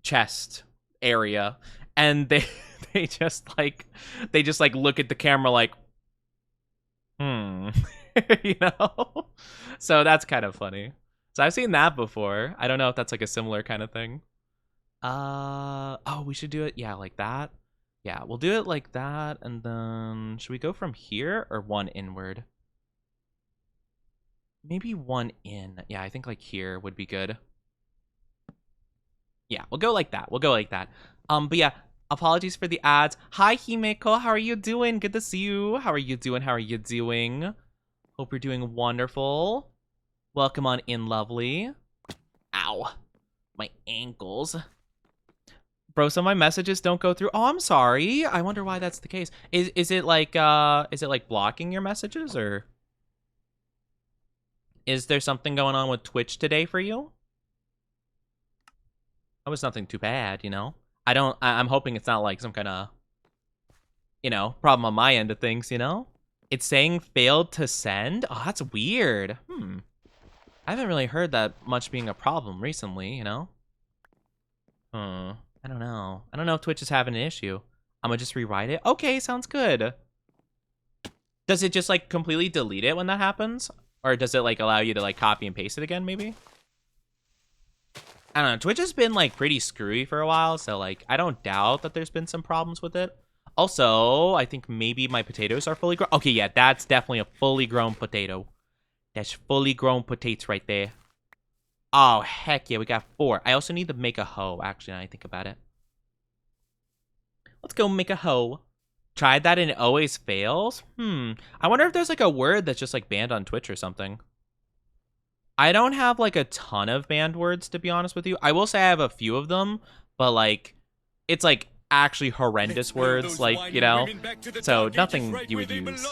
chest area, and they just like look at the camera like you know. So that's kind of funny. So I've seen that before. I don't know if that's like a similar kind of thing. Oh, we should do it, yeah, like that. Yeah, we'll do it like that, and then should we go from here or one inward? Maybe one in. Yeah, I think like here would be good. Yeah, we'll go like that. But yeah, apologies for the ads. Hi, Himeko. How are you doing? Good to see you. How are you doing? Hope you're doing wonderful. Welcome on in, lovely. Ow. My ankles. Bro, some of my messages don't go through. Oh, I'm sorry. I wonder why that's the case. Is it like blocking your messages, or is there something going on with Twitch today for you? That was nothing too bad, you know? I'm hoping it's not like some kind of, you know, problem on my end of things, you know? It's saying failed to send? Oh, that's weird. I haven't really heard that much being a problem recently, you know? I don't know. I don't know if Twitch is having an issue. I'm gonna just rewrite it. Okay, sounds good. Does it just like completely delete it when that happens? Or does it like allow you to like copy and paste it again, maybe? I don't know. Twitch has been like pretty screwy for a while, so like I don't doubt that there's been some problems with it. Also, I think maybe my potatoes are fully grown. Okay, yeah, that's definitely a fully grown potato. That's fully grown potatoes right there. Oh, heck yeah, we got 4. I also need to make a hoe, actually, now I think about it. Let's go make a hoe. Tried that and it always fails? I wonder if there's like a word that's just like banned on Twitch or something. I don't have like a ton of banned words, to be honest with you. I will say I have a few of them, but like, it's like actually horrendous words, like, you know? So nothing you would use.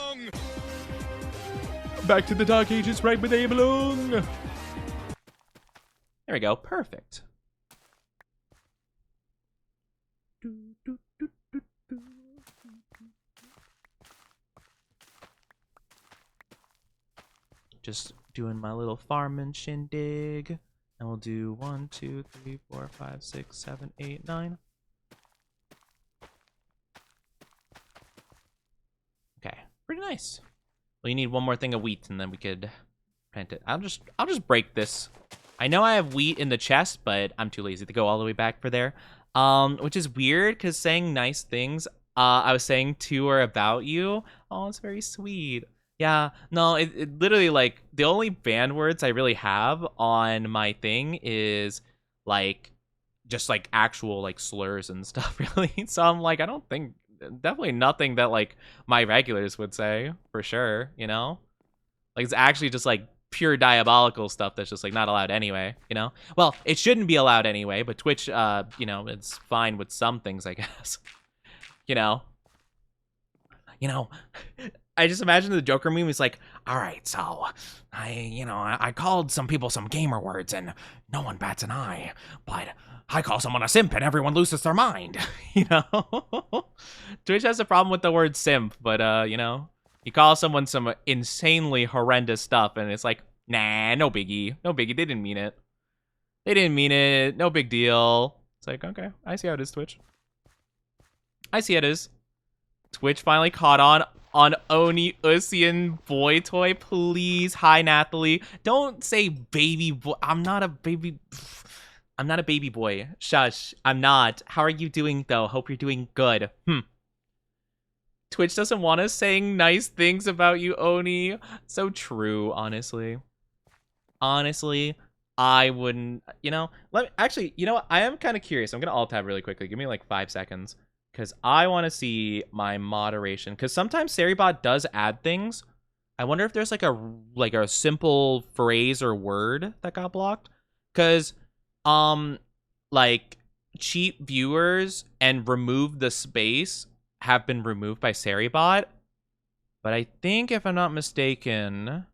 Back to the Dark Ages, right where they belong. There we go, perfect. Just doing my little farming shindig. And we'll do 1, 2, 3, 4, 5, 6, 7, 8, 9. Okay, pretty nice. Well, you need one more thing of wheat, and then we could plant it. I'll just break this. I know I have wheat in the chest, but I'm too lazy to go all the way back for there. Which is weird, because saying nice things, I was saying to or about you. Oh, it's very sweet. Yeah, no, it literally, like, the only banned words I really have on my thing is, like, just, like, actual, like, slurs and stuff, really. So I'm like, I don't think, definitely nothing that, like, my regulars would say, for sure, you know? Like, it's actually just like pure diabolical stuff that's just like not allowed anyway, you know? Well, it shouldn't be allowed anyway, but Twitch, you know, it's fine with some things, I guess. You know? You know, I just imagine the Joker meme is like, all right, so I called some people some gamer words and no one bats an eye, but I call someone a simp and everyone loses their mind. You know, Twitch has a problem with the word simp, but you know, you call someone some insanely horrendous stuff and it's like, nah, no biggie, no biggie. They didn't mean it. They didn't mean it. No big deal. It's like, okay, I see how it is, Twitch. I see how it is. Twitch finally caught on Oni Usian boy toy. Please, hi Nathalie. Don't say baby boy. I'm not a baby boy. Shush. I'm not. How are you doing though? Hope you're doing good. Twitch doesn't want us saying nice things about you, Oni. So true, honestly. Honestly, I wouldn't, you know, actually, you know what? I am kind of curious. I'm going to alt tab really quickly. Give me like 5 seconds. Because I want to see my moderation. Because sometimes Seribot does add things. I wonder if there's like a simple phrase or word that got blocked. Because, like, cheap viewers and remove the space have been removed by Seribot. But I think, if I'm not mistaken...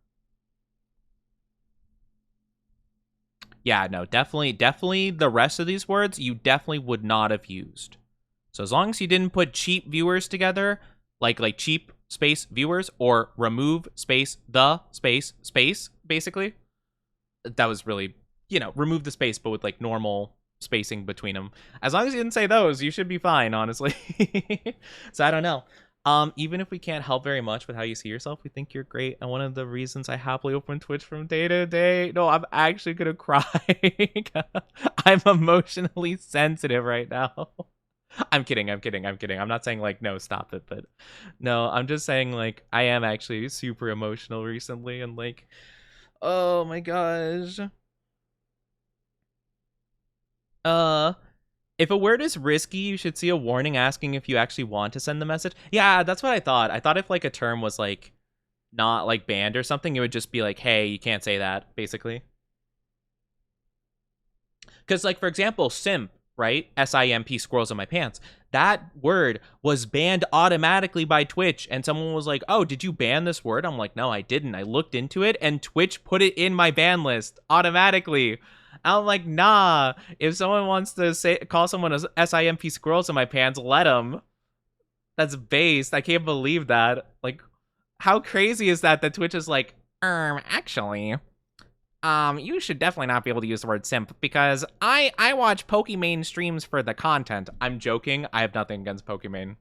Yeah, no, definitely the rest of these words you definitely would not have used. So as long as you didn't put cheap viewers together, like cheap space viewers, or remove space the space, basically. That was really, you know, remove the space, but with like normal spacing between them. As long as you didn't say those, you should be fine, honestly. So I don't know. Even if we can't help very much with how you see yourself, we think you're great. And one of the reasons I happily open Twitch from day to day. No, I'm actually gonna cry. I'm emotionally sensitive right now. I'm kidding. I'm not saying like, no, stop it. But no, I'm just saying like, I am actually super emotional recently. And like, oh my gosh. If a word is risky, you should see a warning asking if you actually want to send the message. Yeah, that's what I thought. I thought if like a term was like not like banned or something, it would just be like, hey, you can't say that, basically. Because like, for example, simp, right? S-I-M-P, squirrels in my pants. That word was banned automatically by Twitch. And someone was like, oh, did you ban this word? I'm like, no, I didn't. I looked into it and Twitch put it in my ban list automatically. I'm like, nah, if someone wants to call someone a SIMP squirrels in my pants, let them. That's based. I can't believe that. Like, how crazy is that Twitch is like, actually, you should definitely not be able to use the word simp because I watch Pokimane streams for the content. I'm joking. I have nothing against Pokimane.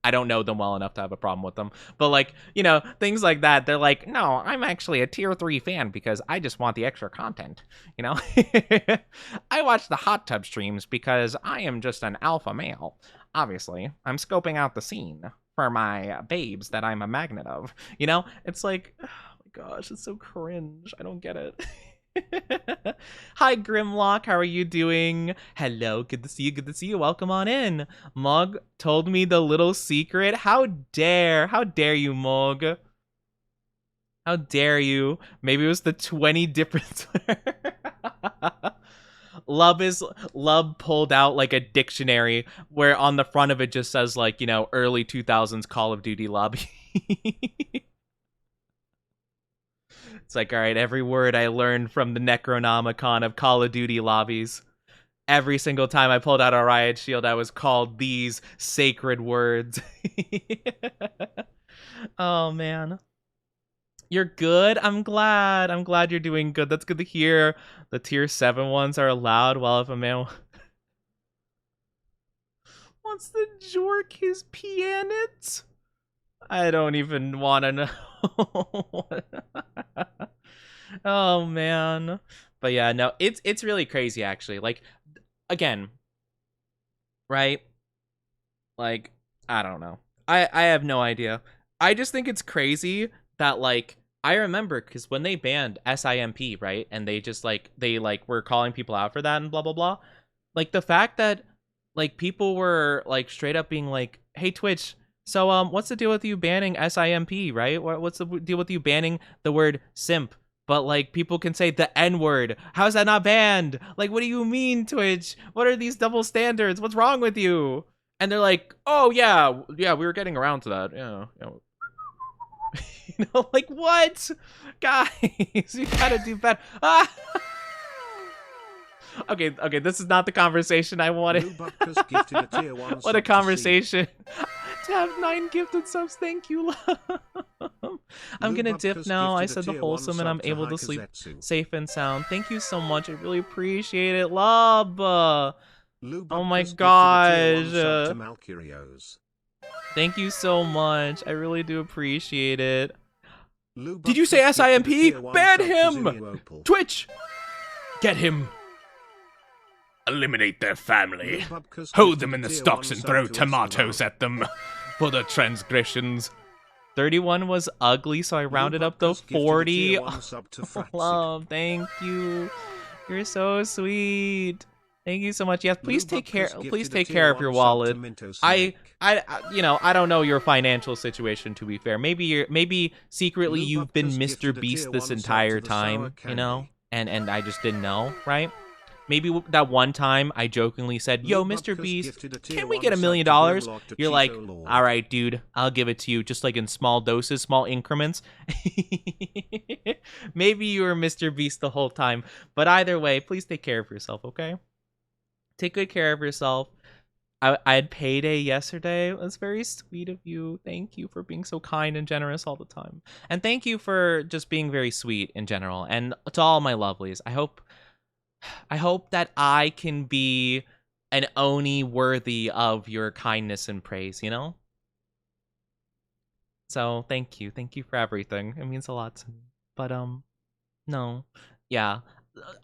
I don't know them well enough to have a problem with them. But like, you know, things like that, they're like, no, I'm actually a tier 3 fan because I just want the extra content, you know? I watch the hot tub streams because I am just an alpha male. Obviously, I'm scoping out the scene for my babes that I'm a magnet of. You know, it's like, oh my gosh, it's so cringe. I don't get it. Hi Grimlock, how are you doing? Hello, good to see you, welcome on in. Mog told me the little secret. How dare you, Mog? How dare you? Maybe it was the 20 different Lub pulled out like a dictionary where on the front of it just says like, you know, early 2000s Call of Duty lobby. It's like, all right, every word I learned from the Necronomicon of Call of Duty lobbies. Every single time I pulled out a riot shield, I was called these sacred words. Oh, man. You're good? I'm glad. I'm glad you're doing good. That's good to hear. The tier 7 ones are allowed. Well, if a man wants to jork his pianets, I don't even want to know. Oh man. But yeah, no, it's really crazy actually. Like, again, right? Like, I don't know. I have no idea. I just think it's crazy that like I remember because when they banned SIMP, right? And they just like were calling people out for that and blah blah blah. Like the fact that like people were like straight up being like, hey Twitch, So what's the deal with you banning SIMP, right? What's the deal with you banning the word simp? But like people can say the N-word. How's that not banned? Like, what do you mean, Twitch? What are these double standards? What's wrong with you? And they're like, oh yeah, we were getting around to that. Yeah. You know, like what? Guys, you gotta do better. Ah! Okay, this is not the conversation I wanted. What a conversation. To have 9 gifted subs, thank you, love. I'm gonna dip now. I said the wholesome and I'm able to sleep safe and sound. Thank you so much. I really appreciate it, love. Oh my gosh. Thank you so much. I really do appreciate it. Did you say SIMP? Ban him! Twitch! Get him! Eliminate their family. Hold them in the stocks and throw tomatoes at them for the transgressions. 31 was ugly, so I rounded up to 40. Love, thank you. You're so sweet. Thank you so much. Yes, please take care. Please take care of your wallet. I don't know your financial situation. To be fair, maybe secretly you've been Mr. Beast this entire time, you know, and I just didn't know, right? Maybe that one time I jokingly said, yo, Mr. Beast, can we get $1 million? You're like, all right, dude, I'll give it to you, just like in small doses, small increments. Maybe you were Mr. Beast the whole time. But either way, please take care of yourself, okay? Take good care of yourself. I had payday yesterday. It was very sweet of you. Thank you for being so kind and generous all the time. And thank you for just being very sweet in general. And to all my lovelies, I hope that I can be an Oni worthy of your kindness and praise, you know? So, thank you. Thank you for everything. It means a lot to me. But, no. Yeah.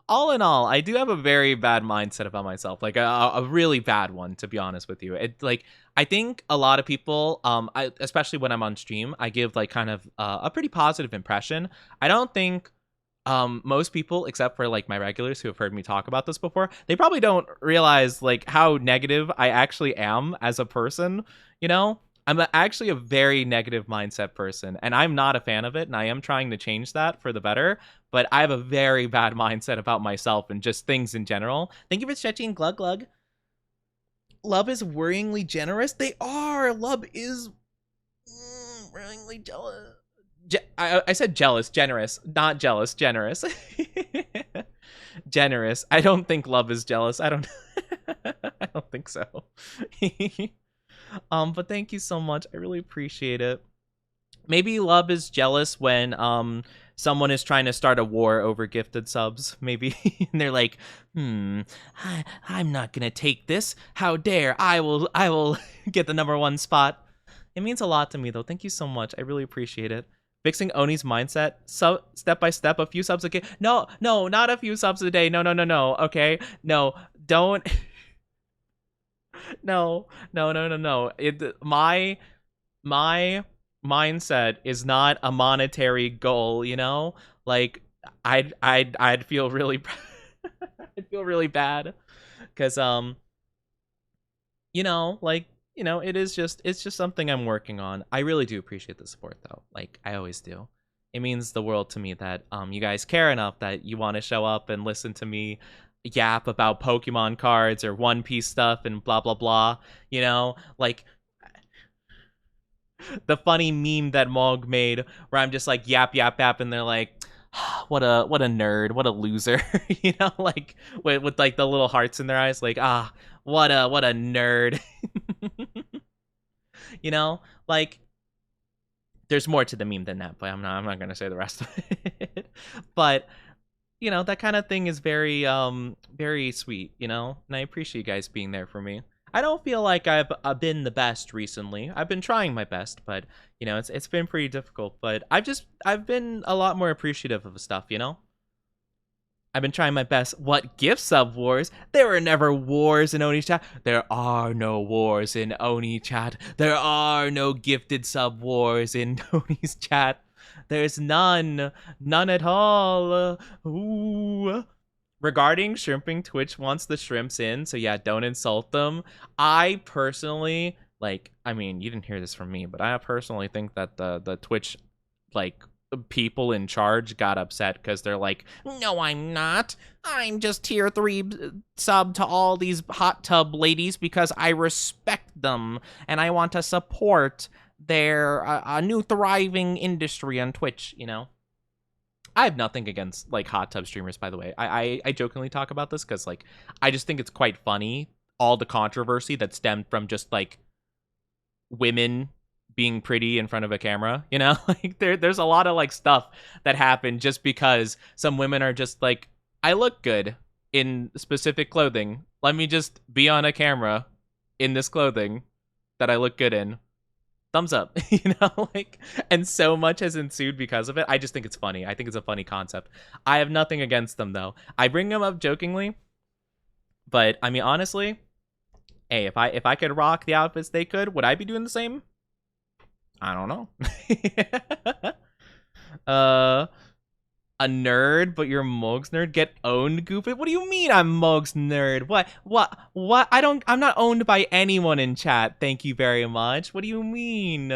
All in all, I do have a very bad mindset about myself. Like, a really bad one, to be honest with you. I think a lot of people, especially when I'm on stream, I give, like, kind of a pretty positive impression. I don't think most people, except for like my regulars who have heard me talk about this before, they probably don't realize like how negative I actually am as a person. You know, I'm actually a very negative mindset person, and I'm not a fan of it, and I am trying to change that for the better. But I have a very bad mindset about myself and just things in general. Thank you for stretching, Glug Glug. Love is worryingly generous. They are. Love is worryingly jealous. I said jealous, generous, not jealous, generous. Generous. I don't think love is jealous. I don't think so. But thank you so much. I really appreciate it. Maybe love is jealous when someone is trying to start a war over gifted subs, maybe. And they're like, I'm not gonna take this. How dare I will get the #1 spot. It means a lot to me though. Thank you so much. I really appreciate it. Fixing Oni's mindset, so step by step, a few subs a day. No, not a few subs a day. No. Okay, no, don't. No. My mindset is not a monetary goal. You know, like I'd feel really, I'd feel really bad, because you know, like. You know, it's just something I'm working on. I really do appreciate the support though. Like I always do. It means the world to me that you guys care enough that you want to show up and listen to me yap about Pokemon cards or One Piece stuff and blah blah blah. You know, like the funny meme that Mog made where I'm just like yap and they're like, what a nerd, what a loser. You know, like with like the little hearts in their eyes, like what a nerd. You know, like there's more to the meme than that, but I'm not gonna say the rest of it. But you know, that kind of thing is very very sweet, you know, and I appreciate you guys being there for me. I don't feel like I've been the best recently. I've been trying my best, but you know, it's been pretty difficult. But I've been a lot more appreciative of stuff, you know. I've been trying my best. What gift sub wars? There were never wars in Oni chat. There are no wars in Oni chat. There are no gifted sub wars in Oni's chat. There's none at all. Ooh. Regarding shrimping, Twitch wants the shrimps in, so yeah, don't insult them. I personally Like, I mean, you didn't hear this from me, but I personally think that the Twitch, like, people in charge got upset because they're like, no, I'm not. I'm just tier 3 sub to all these hot tub ladies because I respect them and I want to support their a new thriving industry on Twitch, you know? I have nothing against, like, hot tub streamers, by the way. I jokingly talk about this because, like, I just think it's quite funny, all the controversy that stemmed from just, like, women being pretty in front of a camera, you know? Like, there's a lot of, like, stuff that happened just because some women are just like, I look good in specific clothing. Let me just be on a camera in this clothing that I look good in. Thumbs up, you know? Like, and so much has ensued because of it. I just think it's funny. I think it's a funny concept. I have nothing against them, though. I bring them up jokingly, but I mean, honestly, hey, if I could rock the outfits they could, would I be doing the same? I don't know. uh, a nerd, but you're Moog's nerd. Get owned, Goofy. What do you mean I'm Moog's nerd? What? I'm not owned by anyone in chat. Thank you very much. What do you mean?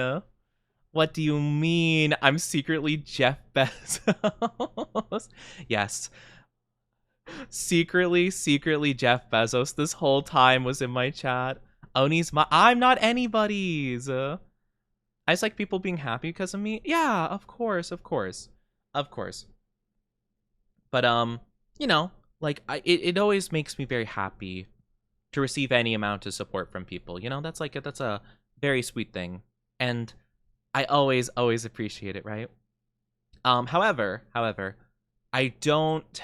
What do you mean? I'm secretly Jeff Bezos. Yes. Secretly Jeff Bezos this whole time was in my chat. Oni's I'm not anybody's. I just like people being happy because of me. Yeah, of course. But you know, like it always makes me very happy to receive any amount of support from people. You know, that's a very sweet thing, and I always appreciate it, right? However, I don't.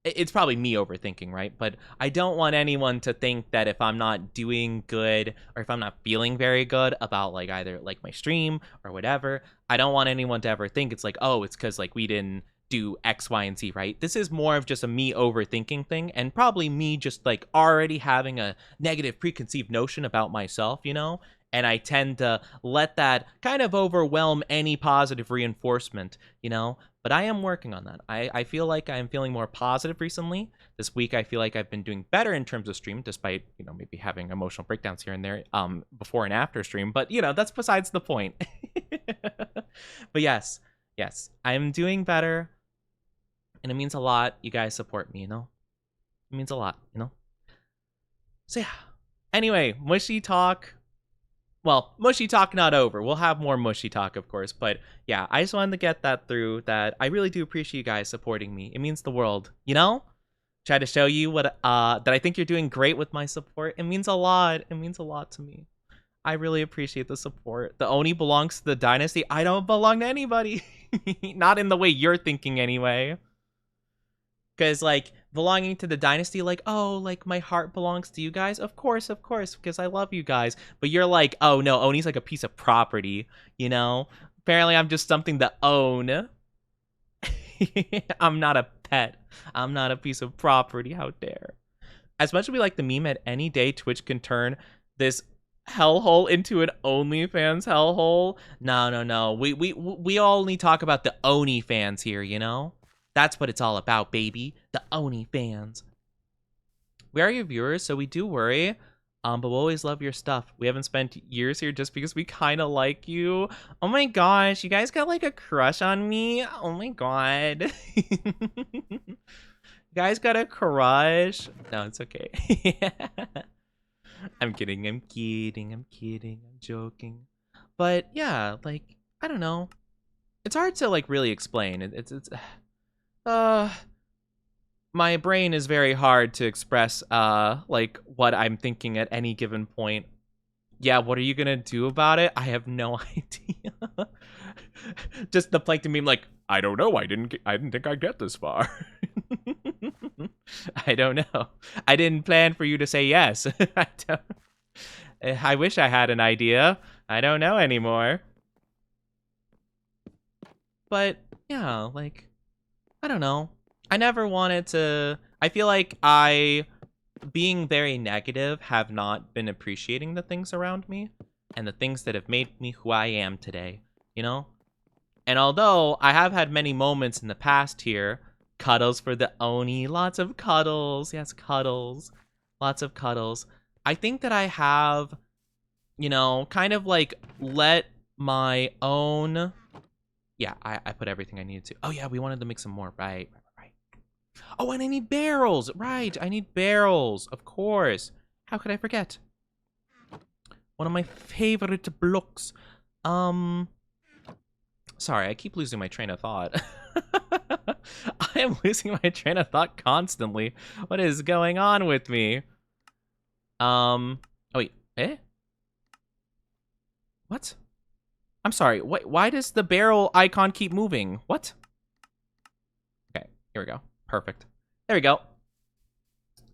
It's probably me overthinking, right? But I don't want anyone to think that if I'm not doing good or if I'm not feeling very good about, like, either, like, my stream or whatever, I don't want anyone to ever think it's like, oh, it's because, like, we didn't do X, Y, and Z, right? This is more of just a me overthinking thing, and probably me just, like, already having a negative preconceived notion about myself, you know? And I tend to let that kind of overwhelm any positive reinforcement, you know? But I am working on that. I feel like I'm feeling more positive recently. This week, I feel like I've been doing better in terms of stream, despite, you know, maybe having emotional breakdowns here and there before and after stream. But, you know, that's besides the point. But yes, I'm doing better. And it means a lot. You guys support me, you know? It means a lot, you know? So yeah. Anyway, mushy talk. Well, mushy talk not over. We'll have more mushy talk, of course. But yeah, I just wanted to get that through, that I really do appreciate you guys supporting me. It means the world, you know? Try to show you what that I think you're doing great with my support. It means a lot. It means a lot to me. I really appreciate the support. The Oni belongs to the dynasty. I don't belong to anybody. Not in the way you're thinking anyway. Because, like, belonging to the dynasty, like, oh, like, my heart belongs to you guys. Of course, because I love you guys. But you're like, oh, no, Oni's like a piece of property, you know? Apparently, I'm just something to own. I'm not a pet. I'm not a piece of property. How dare. As much as we like the meme, at any day, Twitch can turn this hellhole into an OnlyFans hellhole. No. We only talk about the Oni fans here, you know? That's what it's all about, baby. The Oni fans. We are your viewers, so we do worry. But we'll always love your stuff. We haven't spent years here just because we kind of like you. Oh my gosh, you guys got like a crush on me? Oh my god. You guys got a crush? No, it's okay. I'm kidding. I'm joking. But yeah, like, I don't know. It's hard to, like, really explain. It's my brain is very hard to express like what I'm thinking at any given point. Yeah, what are you gonna do about it? I have no idea. Just the plankton meme, like, I don't know. I didn't think I'd get this far. I don't know. I didn't plan for you to say yes. I wish I had an idea. I don't know anymore. But yeah, like, I don't know. I never wanted to. I feel like being very negative, have not been appreciating the things around me and the things that have made me who I am today, you know? And although I have had many moments in the past here, cuddles for the Oni, lots of cuddles. Yes, cuddles. Lots of cuddles. I think that I have you know, kind of like let my own... Yeah, I put everything I needed to. Oh yeah, we wanted to make some more. Right. Oh, and I need barrels. Right, I need barrels. Of course. How could I forget? One of my favorite blocks. Sorry, I keep losing my train of thought. I am losing my train of thought constantly. What is going on with me? Oh wait, What? I'm sorry. Why does the barrel icon keep moving? What? Okay, here we go. Perfect. There we go.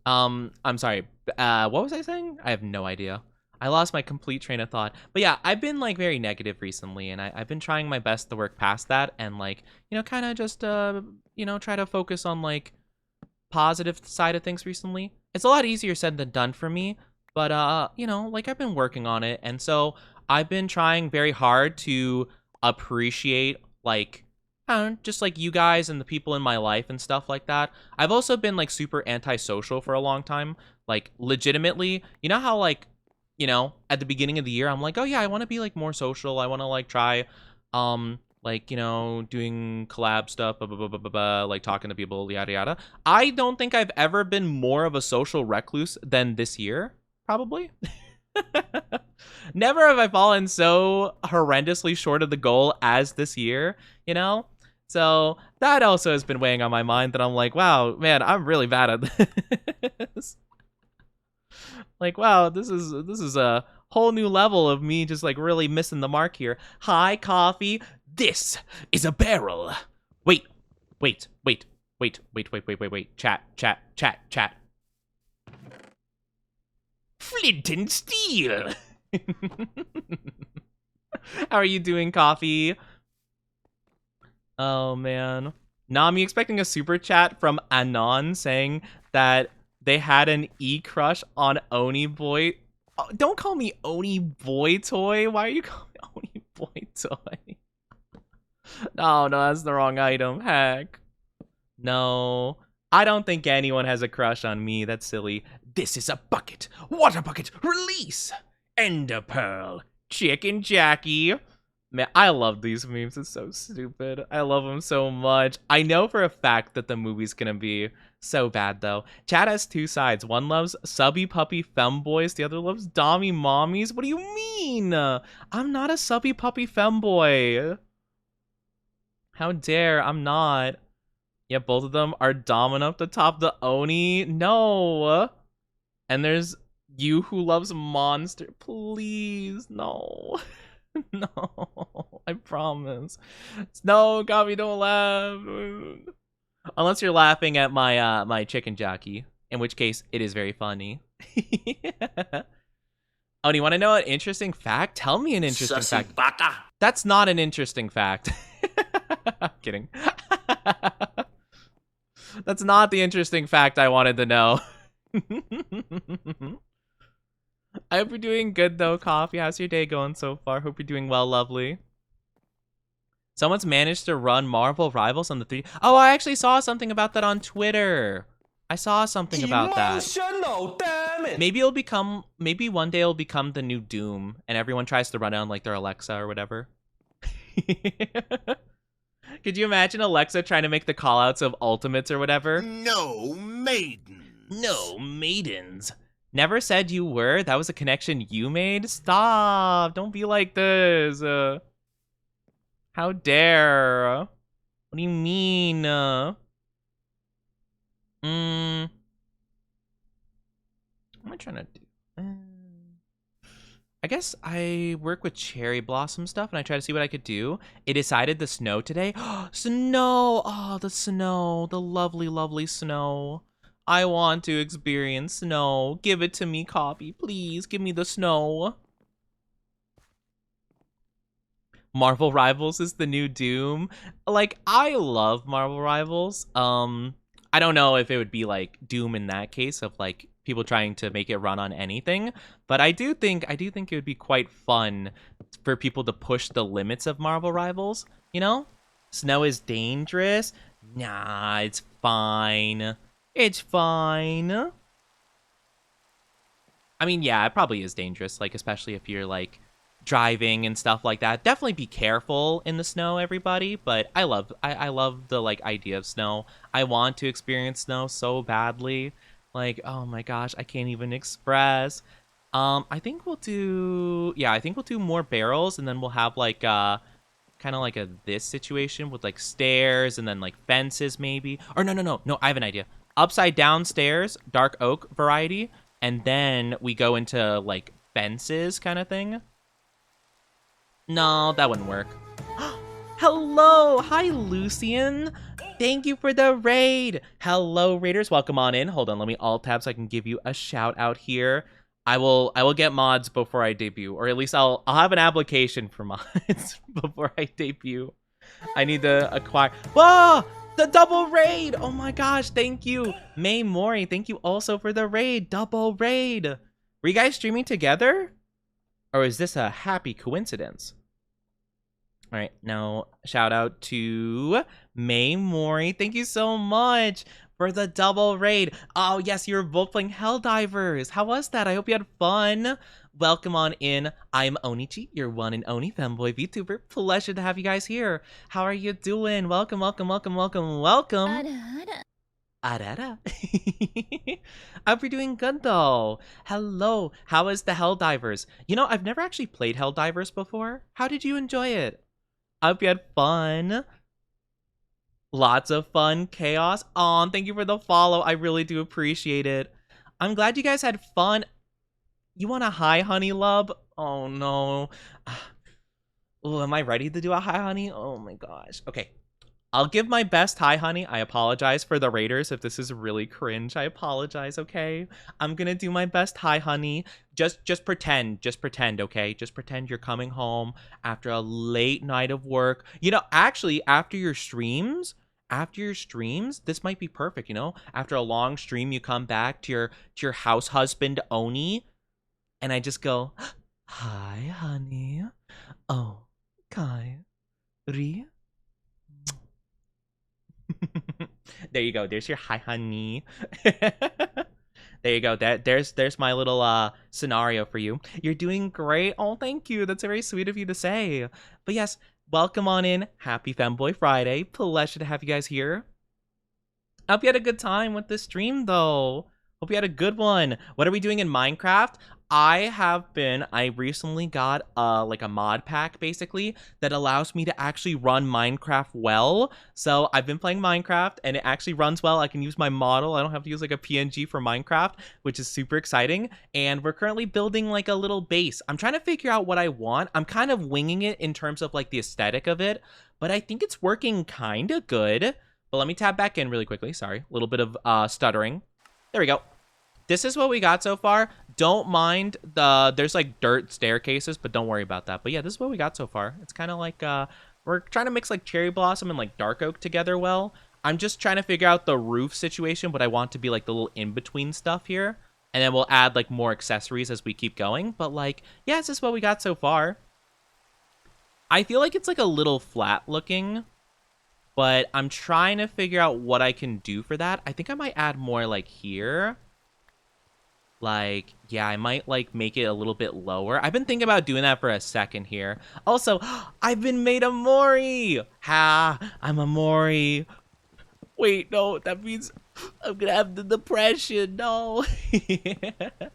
I'm sorry. What was I saying? I have no idea. I lost my complete train of thought. But yeah, I've been like very negative recently, and I've been trying my best to work past that and like, you know, kind of just you know, try to focus on like positive side of things recently. It's a lot easier said than done for me, but you know, like I've been working on it, and so I've been trying very hard to appreciate like I don't know, just like you guys and the people in my life and stuff like that. I've also been like super antisocial for a long time. Like legitimately, you know how like, you know, at the beginning of the year I'm like, "Oh yeah, I want to be like more social. I want to like try like, you know, doing collab stuff, blah, blah, blah, blah, blah, blah, like talking to people, yada yada." I don't think I've ever been more of a social recluse than this year, probably. Never have I fallen so horrendously short of the goal as this year, you know? So that also has been weighing on my mind that I'm like, wow, man, I'm really bad at this. Like, wow, this is a whole new level of me just like really missing the mark here. Hi, coffee. This is a barrel. Wait. Chat. Flint and steel. How are you doing, coffee? Oh man. Nami expecting a super chat from Anon saying that they had an crush on Oni Boy. Oh, don't call me Oni Boy Toy. Why are you calling me Oni Boy Toy? No, that's the wrong item. Heck. No. I don't think anyone has a crush on me. That's silly. This is a bucket. Water bucket. Release. Ender Pearl. Chicken Jockey. Man, I love these memes. It's so stupid. I love them so much. I know for a fact that the movie's gonna be so bad, though. Chat has two sides. One loves subby puppy femboys. The other loves dommy mommies. What do you mean? I'm not a subby puppy femboy. How dare? I'm not. Yeah, both of them are dom enough to top the Oni. No. And there's you who loves monster. Please, no. No, I promise. No, Gabi, don't laugh. Unless you're laughing at my my chicken jockey, in which case it is very funny. Oh, do you want to know an interesting fact? Tell me an interesting fact. Baka. That's not an interesting fact. I'm kidding. That's not the interesting fact I wanted to know. I hope you're doing good though, Coffee. How's your day going so far? Hope you're doing well, lovely. Someone's managed to run Marvel Rivals on the 3. Oh, I actually saw something about that on Twitter. I saw something about that. Damn it. Maybe it'll become, maybe one day it'll become the new Doom, and everyone tries to run it on like their Alexa or whatever. Could you imagine Alexa trying to make the callouts of Ultimates or whatever? No maidens. No maidens. Never said you were. That was a connection you made. Stop. Don't be like this. How dare? What do you mean? What am I trying to do? I guess I work with cherry blossom stuff and I try to see what I could do. It decided the snow today. Snow. Oh, the snow. The lovely, lovely snow. I want to experience snow. Give it to me, Coffee. Please, give me the snow. Marvel Rivals is the new Doom. Like, I love Marvel Rivals. I don't know if it would be like Doom in that case of like people trying to make it run on anything, but I do think it would be quite fun for people to push the limits of Marvel Rivals, you know? Snow is dangerous. Nah, it's fine. It's fine. I mean, yeah, it probably is dangerous, like especially if you're like driving and stuff like that. Definitely be careful in the snow, everybody. But I love the like idea of snow. I want to experience snow so badly. Like, oh my gosh, I can't even express. I think we'll do I think we'll do more barrels and then we'll have like kind of like a this situation with like stairs and then like fences maybe. Or no, I have an idea. Upside down stairs, dark oak variety, and then we go into like fences kind of thing. No, that wouldn't work. Hello, hi Lucian. Thank you for the raid. Hello, raiders. Welcome on in. Hold on, let me alt tab so I can give you a shout out here. I will get mods before I debut, or at least I'll have an application for mods before I debut. I need to acquire. Whoa! The double raid! Oh my gosh, thank you. May Mori, thank you also for the raid. Double raid. Were you guys streaming together? Or is this a happy coincidence? All right, now shout out to May Mori. Thank you so much for the double raid. Oh, yes, you were both playing Helldivers. How was that? I hope you had fun. Welcome on in. I'm Onichi, your one and only femboy VTuber. Pleasure to have you guys here. How are you doing? Welcome, welcome, welcome, welcome, welcome. Arara. I hope you're doing good though. Hello. How is the Helldivers? You know, I've never actually played Helldivers before. How did you enjoy it? I hope you had fun. Lots of fun, chaos. Aw, thank you for the follow. I really do appreciate it. I'm glad you guys had fun. You want a hi, honey love? Oh, no. Oh, am I ready to do a hi, honey? Oh, my gosh. Okay. I'll give my best hi, honey. I apologize for the raiders if this is really cringe. I apologize, okay? I'm gonna do my best hi, honey. Just pretend, okay? Just pretend you're coming home after a late night of work. You know, actually, after your streams, this might be perfect, you know? After a long stream, you come back to your house husband, Oni, and I just go, hi, honey. Oh, Kai, Ri. There you go. There's your hi, honey. There you go. There's my little scenario for you. You're doing great. Oh, thank you. That's very sweet of you to say. But yes, welcome on in. Happy Femboy Friday. Pleasure to have you guys here. I hope you had a good time with this stream, though. Hope you had a good one. What are we doing in Minecraft? I recently got like a mod pack basically that allows me to actually run Minecraft well. So I've been playing Minecraft and it actually runs well. I can use my model. I don't have to use like a PNG for Minecraft, which is super exciting. And we're currently building like a little base. I'm trying to figure out what I want. I'm kind of winging it in terms of like the aesthetic of it, but I think it's working kind of good. But let me tab back in really quickly. Sorry, a little bit of stuttering. There we go. This is what we got so far. Don't mind there's like dirt staircases, but don't worry about that. But yeah, this is what we got so far. It's kind of like we're trying to mix like cherry blossom and like dark oak together well. I'm just trying to figure out the roof situation, but I want to be like the little in-between stuff here. And then we'll add like more accessories as we keep going. But like, yeah, this is what we got so far. I feel like it's like a little flat looking, but I'm trying to figure out what I can do for that. I think I might add more like here. Like, yeah, I might like make it a little bit lower. I've been thinking about doing that for a second here. Also, I've been made a Mori. Ha, I'm a Mori. Wait, no, that means I'm gonna have the depression. No. But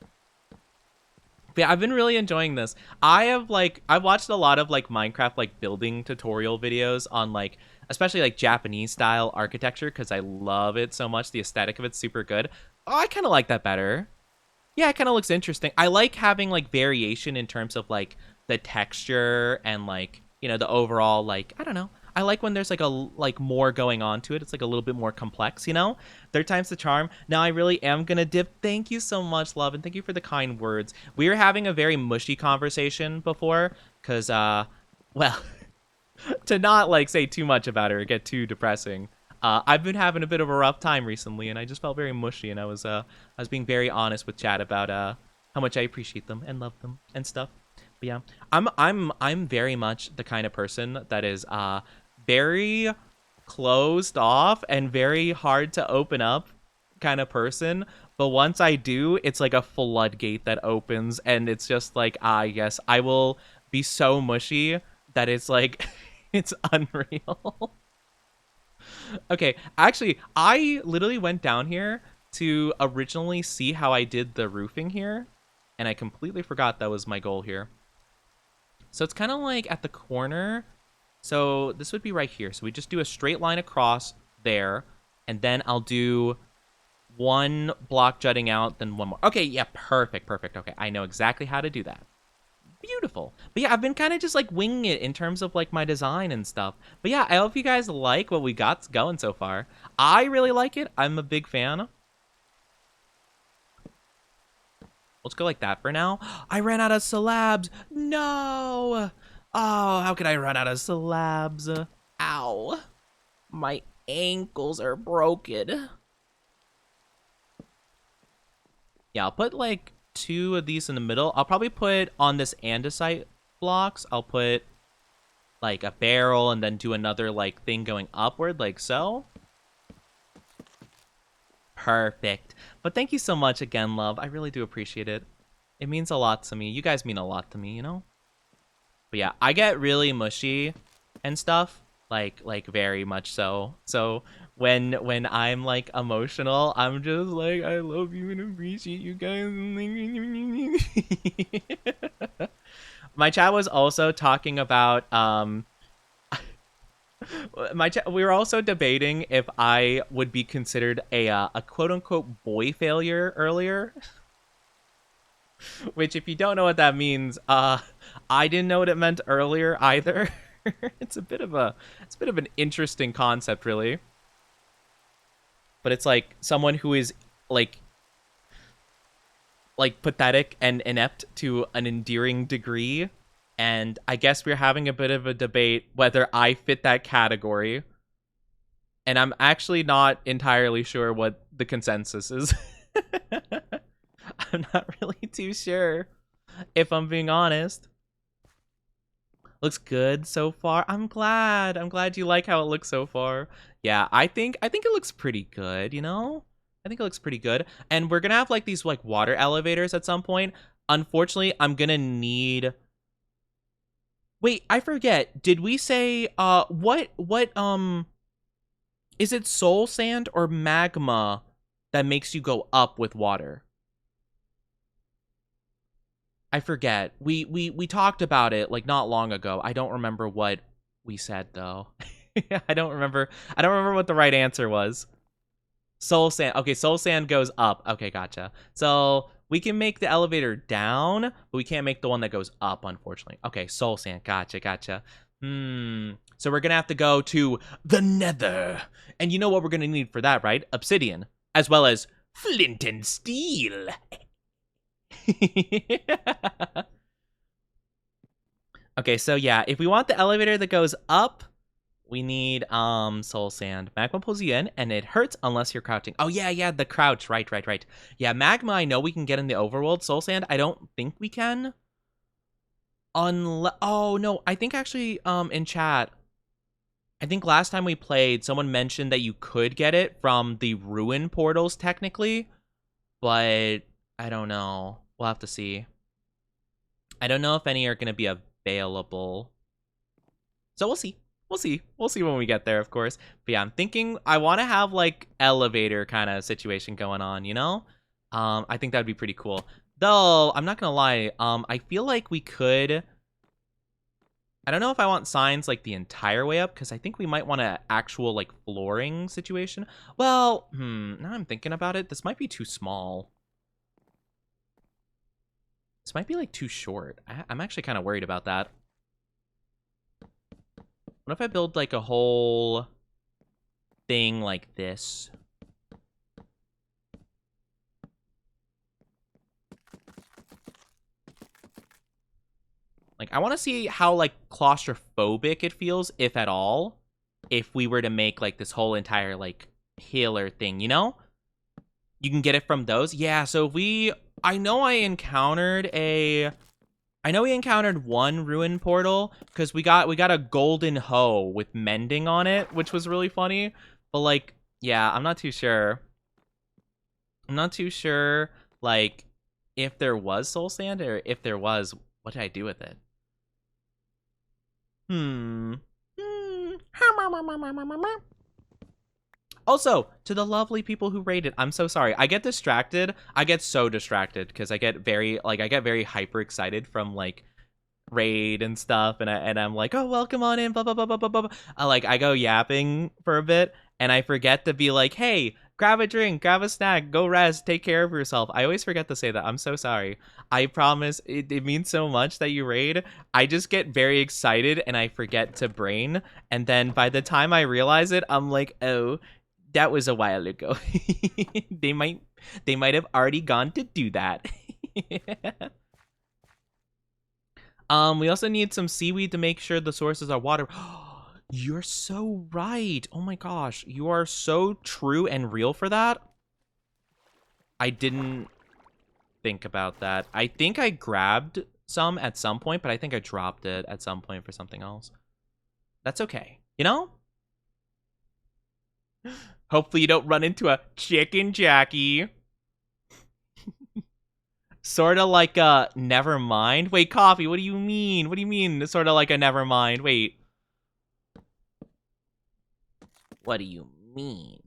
yeah, I've been really enjoying this. I've watched a lot of like Minecraft like building tutorial videos on like especially like Japanese style architecture because I love it so much. The aesthetic of it's super good. Oh, I kind of like that better. Yeah, it kind of looks interesting. I like having like variation in terms of like the texture and like, you know, the overall like, I don't know. I like when there's like more going on to it. It's like a little bit more complex, you know? Third time's the charm. Now I really am gonna dip. Thank you so much, love, and thank you for the kind words. We were having a very mushy conversation before, cause well, to not like say too much about it or get too depressing. I've been having a bit of a rough time recently, and I just felt very mushy, and I was being very honest with chat about how much I appreciate them and love them and stuff. But yeah, I'm very much the kind of person that is very closed off and very hard to open up kind of person. But once I do, it's like a floodgate that opens, and it's just like, ah, yes, I will be so mushy that it's like, it's unreal. Okay, actually, I literally went down here to originally see how I did the roofing here, and I completely forgot that was my goal here. So it's kind of like at the corner. So this would be right here. So we just do a straight line across there, and then I'll do one block jutting out, then one more. Okay, yeah, perfect, perfect. Okay, I know exactly how to do that. Beautiful. But yeah, I've been kind of just like winging it in terms of like my design and stuff. But yeah, I hope you guys like what we got going so far. I really like it. I'm a big fan. Let's go like that for now. I ran out of slabs. No. Oh, how could I run out of slabs? Ow. My ankles are broken. Yeah, I'll put like 2 of these in the middle. I'll probably put on this andesite blocks, I'll put like a barrel and then do another like thing going upward like so. Perfect. But thank you so much again, love. I really do appreciate it. It means a lot to me. You guys mean a lot to me, you know? But yeah, I get really mushy and stuff. Like very much so. So when I'm like emotional, I'm just like, I love you and appreciate you guys. My chat was also talking about we were also debating if I would be considered a quote unquote boy failure earlier. Which, if you don't know what that means, I didn't know what it meant earlier either. It's a bit of an interesting concept, really. But it's like someone who is like pathetic and inept to an endearing degree. And I guess we're having a bit of a debate whether I fit that category. And I'm actually not entirely sure what the consensus is. I'm not really too sure, if I'm being honest. Looks good so far. I'm glad. I'm glad you like how it looks so far. Yeah, I think it looks pretty good, you know? I think it looks pretty good. And we're gonna have like these like water elevators at some point. Unfortunately, I'm gonna need. Wait, I forget. Did we say what is it soul sand or magma that makes you go up with water? I forget. We talked about it like not long ago. I don't remember what we said though. I don't remember what the right answer was. Soul sand. Okay, soul sand goes up. Okay, gotcha. So we can make the elevator down, but we can't make the one that goes up, unfortunately. Okay, soul sand. Gotcha. So we're gonna have to go to the Nether. And you know what we're gonna need for that, right? Obsidian. As well as flint and steel. Okay, so yeah, if we want the elevator that goes up, we need soul sand. Magma pulls you in, and it hurts unless you're crouching. Oh yeah, the crouch. Right. Yeah, magma I know we can get in the overworld. Soul sand, I don't think we can. Oh no, I think actually in chat, I think last time we played, someone mentioned that you could get it from the ruin portals technically, but I don't know. We'll have to see. I don't know if any are going to be available. So we'll see. We'll see when we get there, of course. But yeah, I'm thinking I want to have like elevator kind of situation going on, you know? I think that'd be pretty cool. Though, I'm not going to lie. I feel like we could. I don't know if I want signs like the entire way up, because I think we might want an actual like flooring situation. Well, now I'm thinking about it. This might be too small. This might be like too short. I'm actually kind of worried about that. What if I build like a whole thing like this? Like, I want to see how like claustrophobic it feels, if at all, if we were to make like this whole entire like pillar thing, you know? You can get it from those. Yeah, so if we... I know we encountered one ruin portal because we got a golden hoe with mending on it, which was really funny. But like, yeah, I'm not too sure. I'm not too sure, like, if there was soul sand, or if there was, what did I do with it? Hmm. Also, to the lovely people who rated, I'm so sorry. I get distracted. I get so distracted because I get very hyper excited from like raid and stuff, and I'm like, oh, welcome on in, blah blah blah blah blah blah. I go yapping for a bit, and I forget to be like, hey, grab a drink, grab a snack, go rest, take care of yourself. I always forget to say that. I'm so sorry. I promise it means so much that you raid. I just get very excited and I forget to brain, and then by the time I realize it, I'm like, oh, that was a while ago. they might they might have already gone to do that. We also need some seaweed to make sure the sources are water. You're so right. Oh my gosh. You are so true and real for that. I didn't think about that. I think I grabbed some at some point, but I think I dropped it at some point for something else. That's okay. You know? Hopefully you don't run into a chicken Jackie. Sort of like a never mind. Wait, Coffee, what do you mean? What do you mean? Sort of like a never mind. Wait. What do you mean?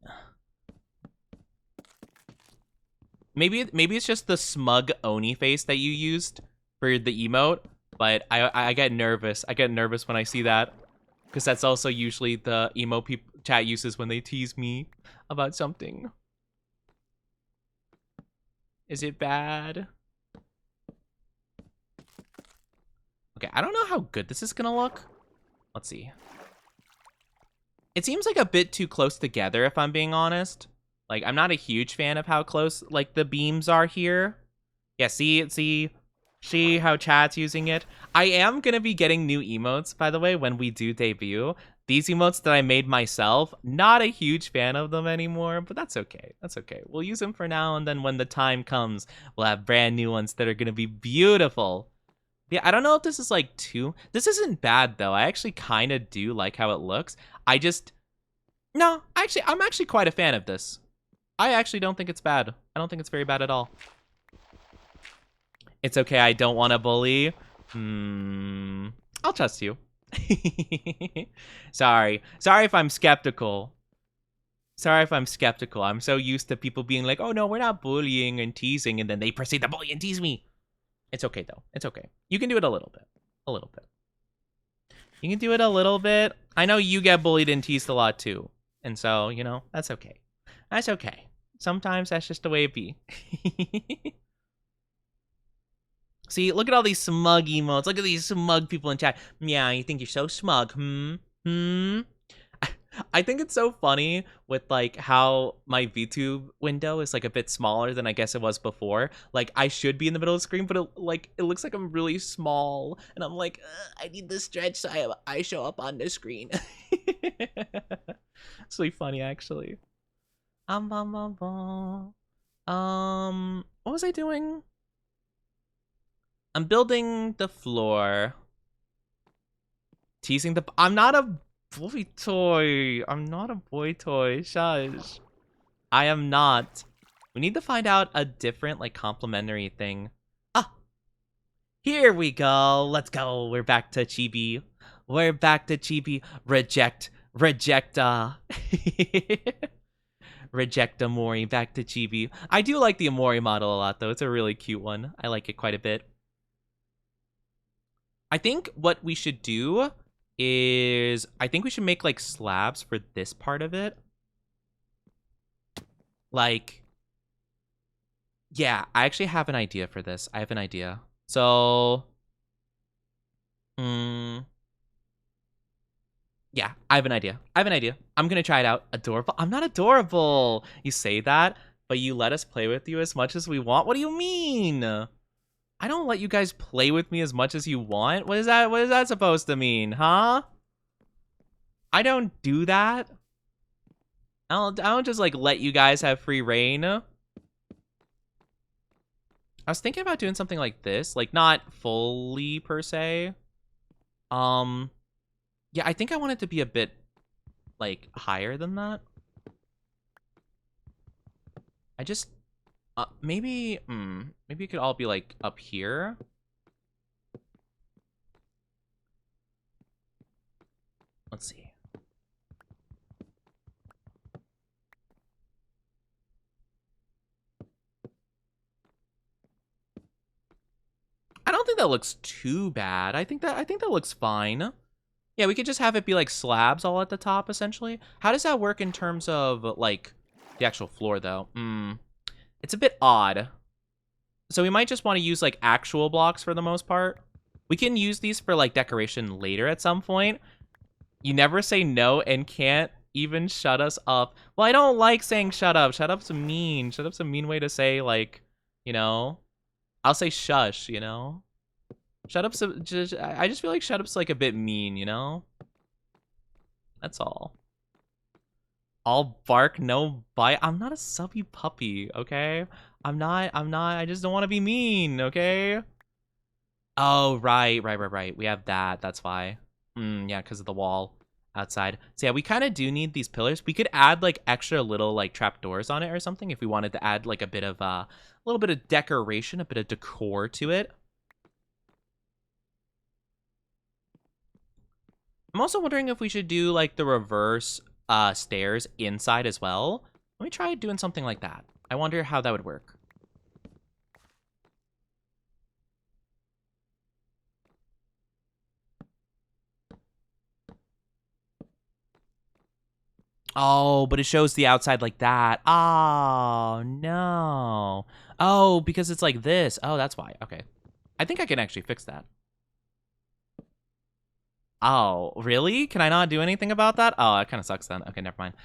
Maybe it's just the smug Oni face that you used for the emote, but I get nervous. I get nervous when I see that, because that's also usually the emo chat uses when they tease me about something. Is it bad? Okay, I don't know how good this is gonna look. Let's see. It seems like a bit too close together, if I'm being honest. Like, I'm not a huge fan of how close, like, the beams are here. Yeah, see how chat's using it? I am gonna be getting new emotes, by the way, when we do debut. These emotes that I made myself, not a huge fan of them anymore, but that's okay. That's okay. We'll use them for now, and then when the time comes, we'll have brand new ones that are gonna be beautiful. Yeah, I don't know if this is like too... This isn't bad, though. I actually kind of do like how it looks. I just... No, I'm actually quite a fan of this. I actually don't think it's bad. I don't think it's very bad at all. It's okay, I don't want to bully. I'll trust you. Sorry if I'm skeptical. Sorry if I'm skeptical. I'm so used to people being like, oh no, we're not bullying and teasing, and then they proceed to bully and tease me. It's okay, though. It's okay. You can do it a little bit. A little bit. You can do it a little bit. I know you get bullied and teased a lot, too. And so, you know, that's okay. That's okay. Sometimes that's just the way it be. See, look at all these smug emotes. Look at these smug people in chat. Yeah, you think you're so smug, I think it's so funny with like how my VTube window is like a bit smaller than I guess it was before. Like I should be in the middle of the screen, but it looks like I'm really small, and I'm like, I need the stretch so I show up on the screen. It's really funny actually. What was I doing? I'm building the floor. Teasing the... I'm not a boy toy. I'm not a boy toy. Shush. I am not. We need to find out a different, like, complimentary thing. Ah! Here we go. Let's go. We're back to Chibi. We're back to Chibi. Reject. Reject Amori. Back to Chibi. I do like the Amori model a lot, though. It's a really cute one. I like it quite a bit. I think what we should do is... I think we should make, like, slabs for this part of it. Like... Yeah, I actually have an idea for this. I have an idea. So... Yeah, I have an idea. I'm gonna try it out. Adorable? I'm not adorable! You say that, but you let us play with you as much as we want? What do you mean? I don't let you guys play with me as much as you want? What is that supposed to mean, huh? I don't do that. I don't just, like, let you guys have free reign. I was thinking about doing something like this. Like, not fully, per se. Yeah, I think I want it to be a bit, like, higher than that. Maybe, maybe it could all be like up here. Let's see. I don't think that looks too bad. I think that looks fine. Yeah, we could just have it be like slabs all at the top, essentially. How does that work in terms of like the actual floor, though? It's a bit odd. So we might just want to use like actual blocks for the most part. We can use these for like decoration later at some point. You never say no and can't even shut us up. Well, I don't like saying shut up. Shut up's mean. Shut up's a mean way to say like, you know. I'll say shush, you know. Shut up's I just feel like shut up's like a bit mean, you know. That's all. All bark, no bite. I'm not a subby puppy, okay? I'm not. I just don't want to be mean, okay? Oh, right. We have that. That's why. Yeah, because of the wall outside. So yeah, we kind of do need these pillars. We could add like extra little like trapdoors on it or something if we wanted to add like a bit of a little bit of decoration, a bit of decor to it. I'm also wondering if we should do like the reverse stairs inside as well. Let me try doing something like that. I wonder how that would work. Oh, but it shows the outside like that. Oh, no. Oh, because it's like this. Oh, that's why. Okay. I think I can actually fix that. Oh, really? Can I not do anything about that? Oh, it kind of sucks then. Okay, never mind.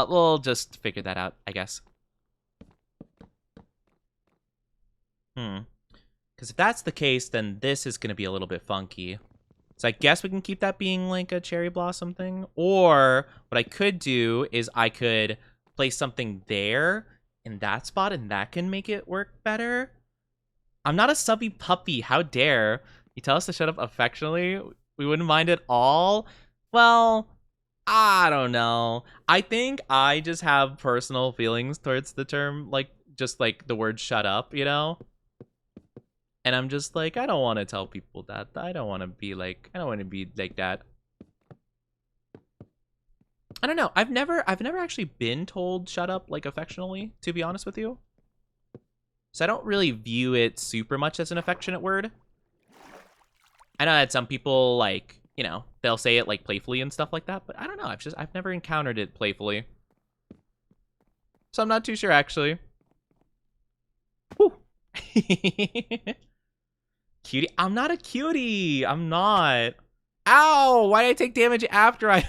We'll just figure that out, I guess. Because if that's the case, then this is going to be a little bit funky. So I guess we can keep that being like a cherry blossom thing. Or what I could do is I could place something there in that spot, and that can make it work better. I'm not a subby puppy. How dare you tell us to shut up affectionately? We wouldn't mind at all. Well, I don't know. I think I just have personal feelings towards the term, like just like the word shut up, you know? And I'm just like, I don't want to tell people that. I don't want to be like that. I don't know. I've never actually been told shut up like affectionately, to be honest with you. So I don't really view it super much as an affectionate word. I know that some people like, you know, they'll say it like playfully and stuff like that, but I don't know. I've never encountered it playfully. So I'm not too sure actually. Whew. Cutie. I'm not a cutie. I'm not. Ow! Why did I take damage after I...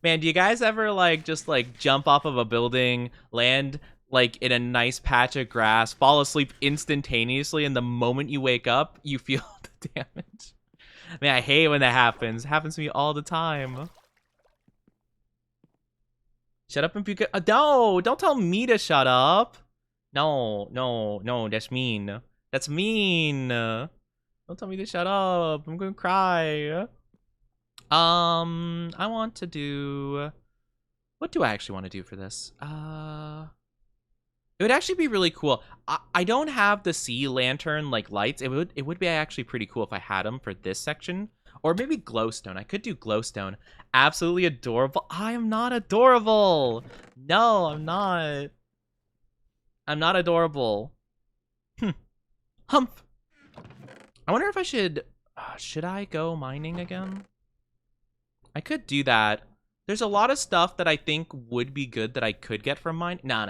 Man, do you guys ever like just like jump off of a building, land like in a nice patch of grass, fall asleep instantaneously, and the moment you wake up, you feel the damage? Man, I hate when that happens. It happens to me all the time. Shut up and be good. No, don't tell me to shut up. No, that's mean. That's mean. Don't tell me to shut up. I'm gonna cry. I want to do... What do I actually want to do for this? It would actually be really cool. I don't have the sea lantern like lights. It would be actually pretty cool if I had them for this section. Or maybe glowstone. I could do glowstone. Absolutely adorable. I am not adorable. No, I'm not. I'm not adorable. Humph. I wonder if I should... should I go mining again? I could do that. There's a lot of stuff that I think would be good that I could get from mine. No.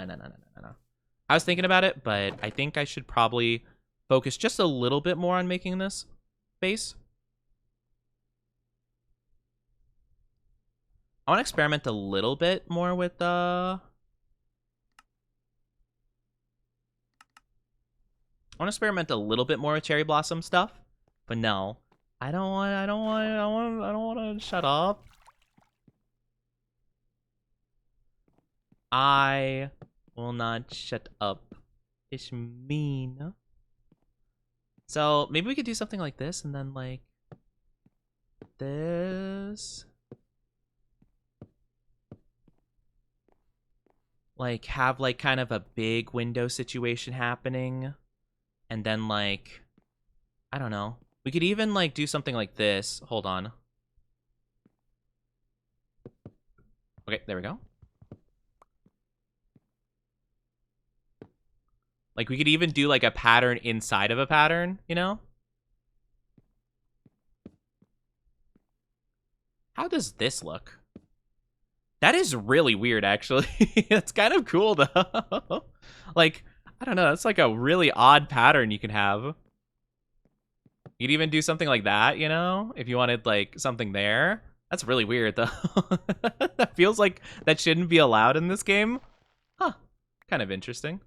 I was thinking about it, but I think I should probably focus just a little bit more on making this base. I want to experiment a little bit more with I want to experiment a little bit more with cherry blossom stuff, but no, I don't want to shut up. I will not shut up. It's mean. So maybe we could do something like this, and then like this. like have like kind of a big window situation happening, and then like I don't know. We could even like do something like this. Hold on. Okay, there we go. Like we could even do like a pattern inside of a pattern, you know? How does this look? That is really weird, actually. It's kind of cool, though. Like, I don't know. That's like a really odd pattern you can have. You'd even do something like that, you know? If you wanted, like, something there. That's really weird, though. That feels like that shouldn't be allowed in this game. Huh. Kind of interesting.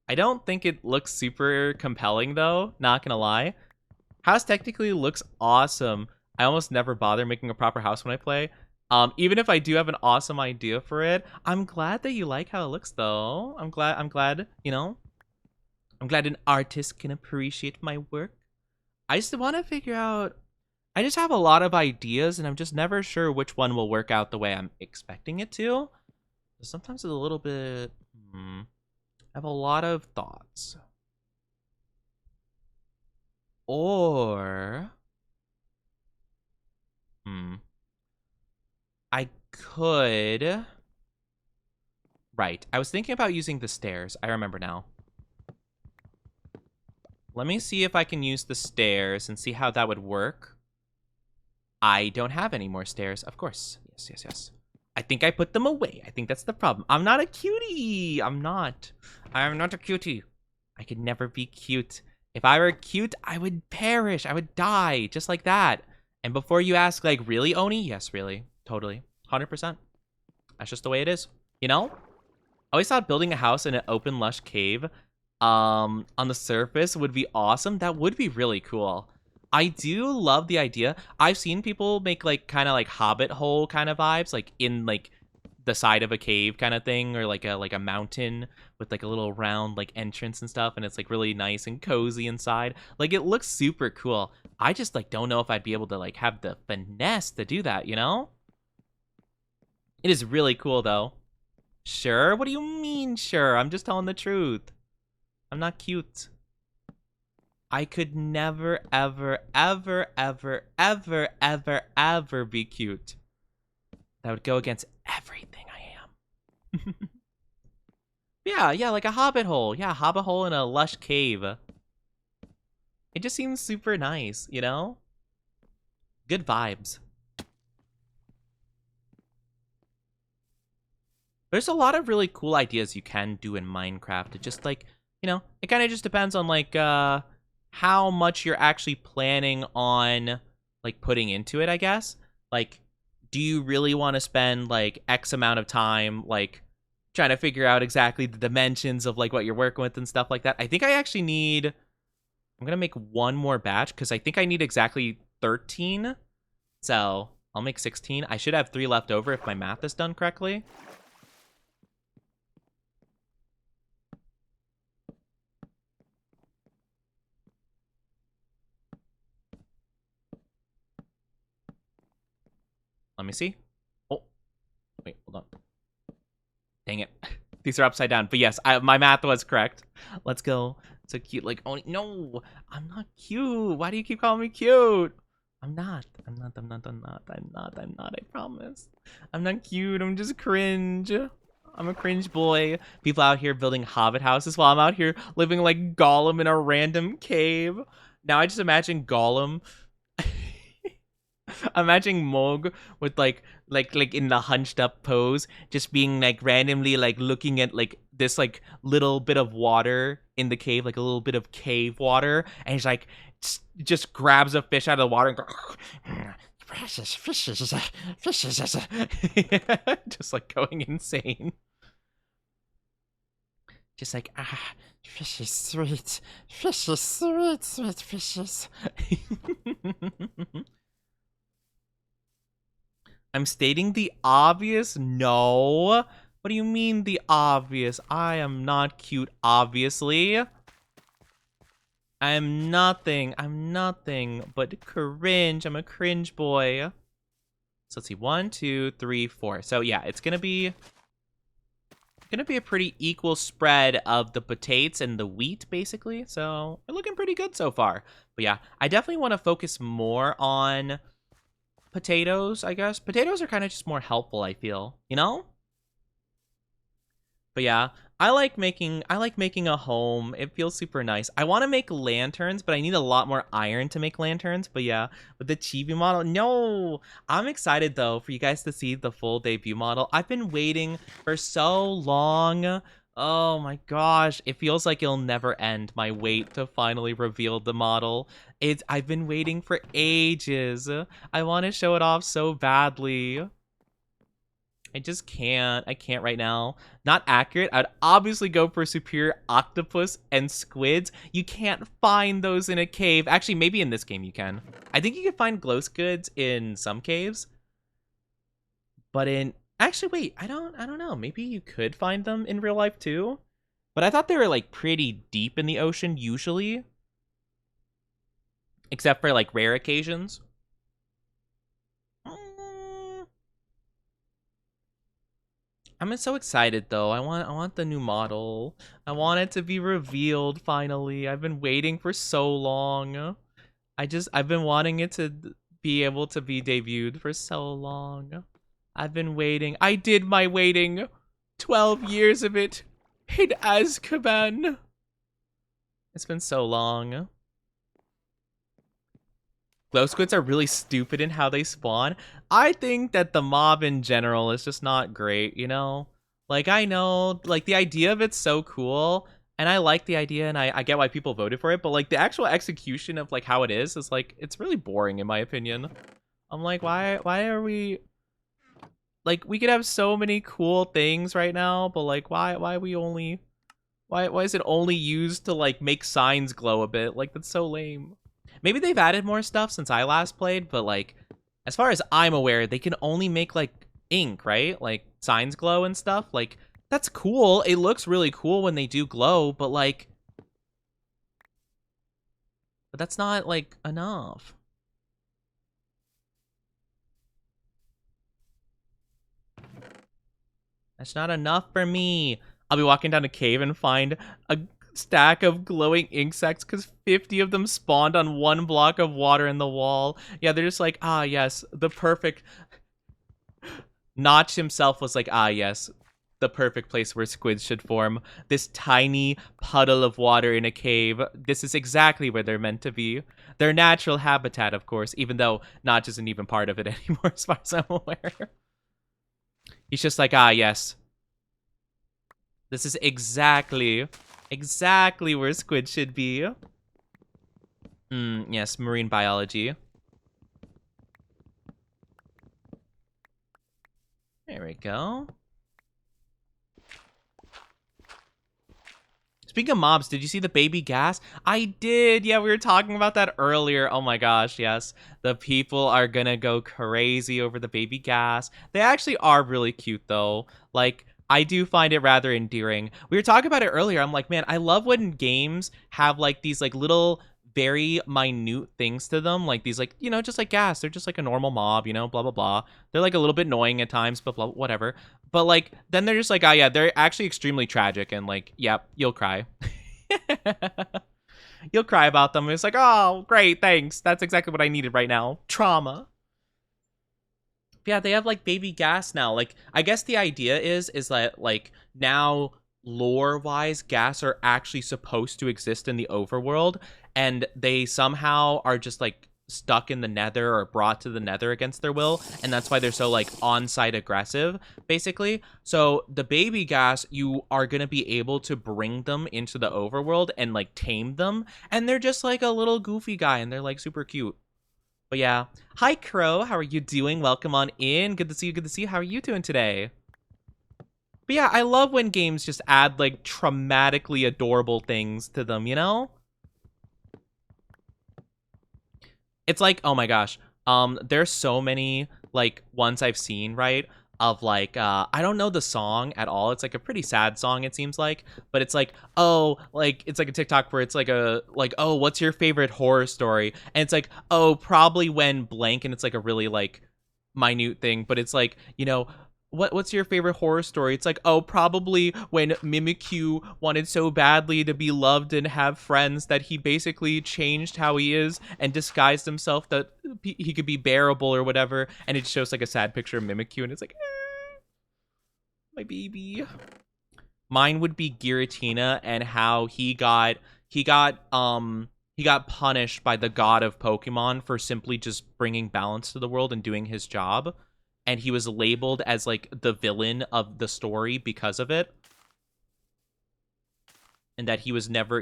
I don't think it looks super compelling, though. Not gonna lie. House technically looks awesome. I almost never bother making a proper house when I play. Even if I do have an awesome idea for it, I'm glad that you like how it looks, though. I'm glad, you know, I'm glad an artist can appreciate my work. I just want to figure out, I just have a lot of ideas, and I'm just never sure which one will work out the way I'm expecting it to. Sometimes it's a little bit, I have a lot of thoughts. Or, I could... Right. I was thinking about using the stairs. I remember now. Let me see if I can use the stairs and see how that would work. I don't have any more stairs, of course. Yes. I think I put them away. I think that's the problem. I'm not a cutie. I'm not a cutie. I could never be cute. If I were cute, I would perish. I would die, just like that. And before you ask, like, really, Oni? Yes, really. Totally. 100%. That's just the way it is. You know? I always thought building a house in an open, lush cave on the surface would be awesome. That would be really cool. I do love the idea. I've seen people make, like, kind of like Hobbit hole kind of vibes, like, in, like, the side of a cave kind of thing, or like a mountain with like a little round like entrance and stuff, and it's like really nice and cozy inside. Like it looks super cool. I just like don't know if I'd be able to like have the finesse to do that, you know? It is really cool though. Sure? What do you mean sure? I'm just telling the truth. I'm not cute. I could never ever be cute. That would go against everything I am. Yeah, like a hobbit hole. Yeah, hobbit hole in a lush cave. It just seems super nice, you know? Good vibes. There's a lot of really cool ideas you can do in Minecraft. It just like, you know, it kind of just depends on like how much you're actually planning on like putting into it, I guess. Like, do you really want to spend like X amount of time like trying to figure out exactly the dimensions of like what you're working with and stuff like that? I think I actually need, I'm gonna make one more batch because I think I need exactly 13. So I'll make 16. I should have 3 left over if my math is done correctly. Let me see. Oh, wait, hold on. Dang it. These are upside down. But yes, my math was correct. Let's go. So cute. Like, oh, no, I'm not cute. Why do you keep calling me cute? I'm not. I promise. I'm not cute. I'm just cringe. I'm a cringe boy. People out here building hobbit houses while I'm out here living like Gollum in a random cave. Now I just imagine Gollum. Imagine Mog with like in the hunched up pose, just being like randomly like looking at like this like little bit of water in the cave, like a little bit of cave water, and he's like just grabs a fish out of the water and goes, fishes, just like going insane. Just like, fishes, sweet, sweet fishes. I'm stating the obvious? No. What do you mean the obvious? I am not cute, obviously. I'm nothing but cringe. I'm a cringe boy. So let's see, 1, 2, 3, 4. So yeah, it's gonna be Gonna be a pretty equal spread of the potatoes and the wheat, basically. So we're looking pretty good so far. But yeah, I definitely want to focus more on potatoes, I guess. Potatoes are kind of just more helpful, I feel, you know? But yeah, I like making a home. It feels super nice. I want to make lanterns, but I need a lot more iron to make lanterns. But yeah, with the chibi model, no. I'm excited though for you guys to see the full debut model. I've been waiting for so long. Oh my gosh, it feels like it'll never end, my wait to finally reveal the model. I've been waiting for ages. I want to show it off so badly. I just can't. I can't right now. Not accurate. I'd obviously go for superior octopus and squids. You can't find those in a cave. Actually, maybe in this game you can. I think you can find glow squids in some caves. But in actually wait, I don't know. Maybe you could find them in real life too. But I thought they were like pretty deep in the ocean usually. Except for like rare occasions. I'm so excited though. I want the new model. I want it to be revealed finally. I've been waiting for so long. I've been wanting it to be able to be debuted for so long. I've been waiting. I did my waiting. 12 years of it in Azkaban. It's been so long. Glow squids are really stupid in how they spawn. I think that the mob in general is just not great, you know? Like, I know, like, the idea of it's so cool, and I like the idea, and I get why people voted for it, but, like, the actual execution of, like, how it is, like, it's really boring, in my opinion. I'm like, why are we... Like, we could have so many cool things right now, but, like, why we only... Why is it only used to, like, make signs glow a bit? Like, that's so lame. Maybe they've added more stuff since I last played, but like, as far as I'm aware, they can only make like ink, right? Like signs glow and stuff. Like, that's cool. It looks really cool when they do glow, but like, that's not like enough. That's not enough for me. I'll be walking down a cave and find a stack of glowing insects because 50 of them spawned on one block of water in the wall. Yeah, they're just like, ah, yes, the perfect... Notch himself was like, ah, yes, the perfect place where squids should form. This tiny puddle of water in a cave. This is exactly where they're meant to be. Their natural habitat, of course, even though Notch isn't even part of it anymore as far as I'm aware. He's just like, ah, yes. This is exactly where squid should be. Yes, marine biology. There we go. Speaking of mobs, did you see the baby gas? I did. Yeah, we were talking about that earlier. Oh my gosh, yes. The people are gonna go crazy over the baby gas. They actually are really cute though. Like, I do find it rather endearing. We were talking about it earlier. I'm like, man, I love when games have like these like little very minute things to them, like these, like, you know, just like gas. They're just like a normal mob, you know, blah blah blah. They're like a little bit annoying at times, but blah, whatever. But like, then they're just like, oh yeah, they're actually extremely tragic, and like, yep, you'll cry. You'll cry about them. It's like, oh, great, thanks. That's exactly what I needed right now. Trauma. Yeah, they have like baby gas now. Like, I guess the idea is that like now lore-wise, gas are actually supposed to exist in the overworld, and they somehow are just like stuck in the nether or brought to the nether against their will, and that's why they're so like on-site aggressive, basically. So the baby gas, you are gonna be able to bring them into the overworld and like tame them, and they're just like a little goofy guy, and they're like super cute. But yeah, hi Crow, how are you doing? Welcome on in. Good to see you. Good to see you. How are you doing today? But yeah, I love when games just add like traumatically adorable things to them, you know? It's like, oh my gosh, there's so many like ones I've seen, right? Of like, I don't know the song at all. It's like a pretty sad song, it seems like, but it's like, oh, like it's like a TikTok where it's like oh, what's your favorite horror story? And it's like, oh, probably when blank, and it's like a really like minute thing, but it's like, you know, what's your favorite horror story? It's like, oh, probably when Mimikyu wanted so badly to be loved and have friends that he basically changed how he is and disguised himself that he could be bearable or whatever. And it shows like a sad picture of Mimikyu, and it's like, my baby. Mine would be Giratina and how he got punished by the god of Pokemon for simply just bringing balance to the world and doing his job, and he was labeled as like the villain of the story because of it, and that he was never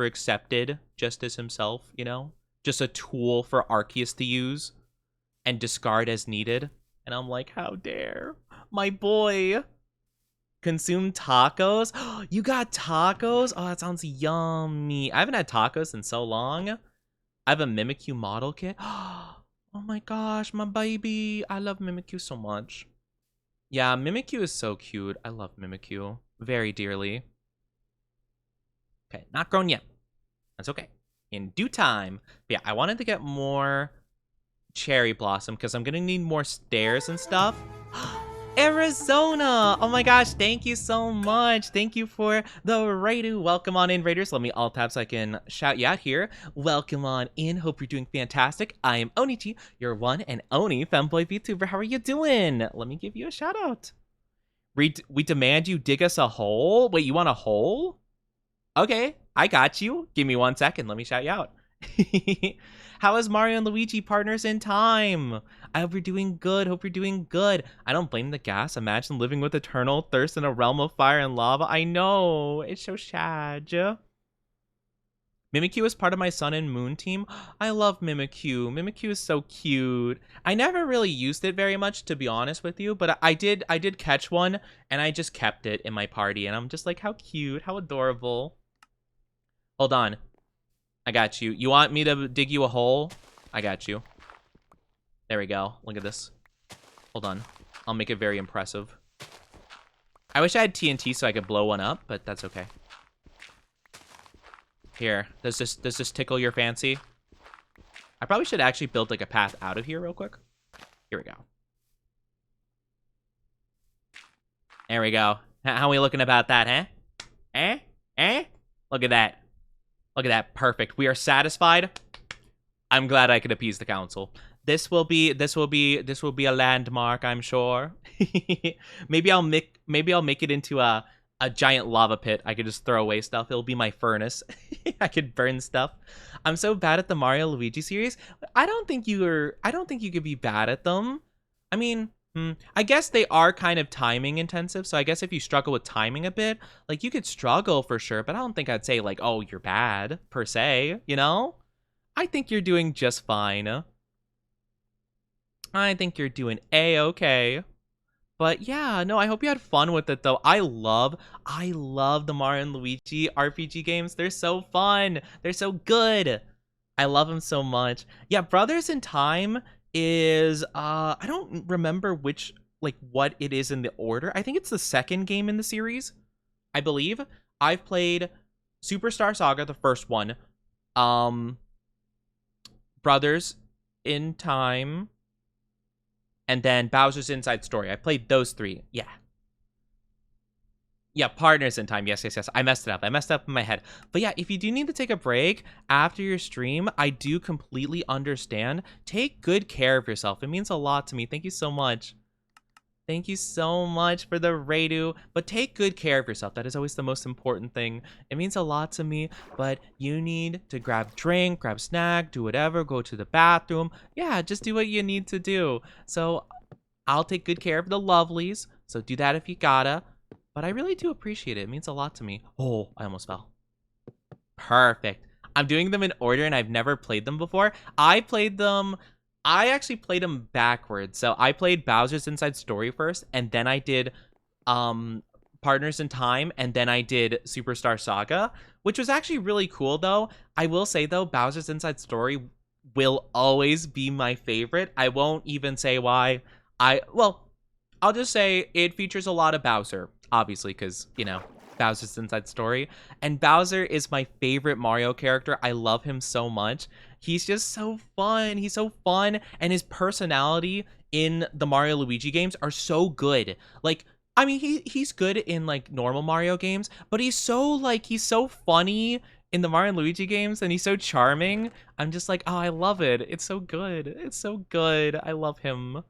accepted just as himself, you know, just a tool for Arceus to use and discard as needed. And I'm like, how dare my boy consume tacos? You got tacos? Oh, that sounds yummy. I haven't had tacos in so long. I have a Mimikyu model kit. Oh my gosh, my baby. I love Mimikyu so much. Yeah, Mimikyu is so cute. I love Mimikyu very dearly. Okay, not grown yet. That's okay. In due time. But yeah, I wanted to get more cherry blossom because I'm going to need more stairs and stuff. Arizona! Oh my gosh, thank you so much. Thank you for the Raidu. Welcome on in, Raiders. Let me alt tab so I can shout you out here. Welcome on in. Hope you're doing fantastic. I am Onichi, your one and only femboy VTuber. How are you doing? Let me give you a shout out. We demand you dig us a hole? Wait, you want a hole? Okay, I got you. Give me 1 second. Let me shout you out. How is Mario and Luigi partners in time? I hope you're doing good. Hope you're doing good. I don't blame the gas. Imagine living with eternal thirst in a realm of fire and lava. I know. It's so sad. Mimikyu is part of my Sun and Moon team. I love Mimikyu. Mimikyu is so cute. I never really used it very much, to be honest with you, but I did catch one, and I just kept it in my party, and I'm just like, how cute, how adorable. Hold on. I got you. You want me to dig you a hole? I got you. There we go. Look at this. Hold on. I'll make it very impressive. I wish I had TNT so I could blow one up, but that's okay. Here. Does this tickle your fancy? I probably should actually build like a path out of here real quick. Here we go. There we go. How are we looking about that, huh? Eh? Look at that. Look at that. Perfect. We are satisfied. I'm glad I could appease the council. This will be a landmark, I'm sure. maybe I'll make it into a giant lava pit. I could just throw away stuff. It'll be my furnace. I could burn stuff. I'm so bad at the Mario Luigi series. I don't think you could be bad at them. I mean, I guess they are kind of timing intensive, so I guess if you struggle with timing a bit, like, you could struggle for sure, but I don't think I'd say, like, oh, you're bad, per se, you know? I think you're doing just fine. I think you're doing A-okay. But yeah, no, I hope you had fun with it, though. I love the Mario and Luigi RPG games. They're so fun. They're so good. I love them so much. Yeah, Brothers in Time is I don't remember what it is in the order. I think it's the second game in the series, I believe. I've played Superstar Saga, the first one, Brothers in Time, and then Bowser's Inside Story. I played those 3. Yeah, Partners in Time. Yes. I messed it up. In my head. But yeah, if you do need to take a break after your stream, I do completely understand. Take good care of yourself. It means a lot to me. Thank you so much. Thank you so much for the Raidu. But take good care of yourself. That is always the most important thing. It means a lot to me. But you need to grab drink, grab snack, do whatever, go to the bathroom. Yeah, just do what you need to do. So I'll take good care of the lovelies. So do that if you gotta. But I really do appreciate it. It means a lot to me. Oh, I almost fell. Perfect. I'm doing them in order, and I've never played them before. I actually played them backwards. So I played Bowser's Inside Story first, and then I did Partners in Time, and then I did Superstar Saga, which was actually really cool, though. I will say, though, Bowser's Inside Story will always be my favorite. I won't even say why. I'll just say it features a lot of Bowser, obviously, because, you know, Bowser's Inside Story. And Bowser is my favorite Mario character. I love him so much. He's just so fun. He's so fun. And his personality in the Mario Luigi games are so good. Like, I mean, he's good in like normal Mario games, but he's so funny in the Mario and Luigi games, and he's so charming. I'm just like, oh, I love it. It's so good. It's so good. I love him.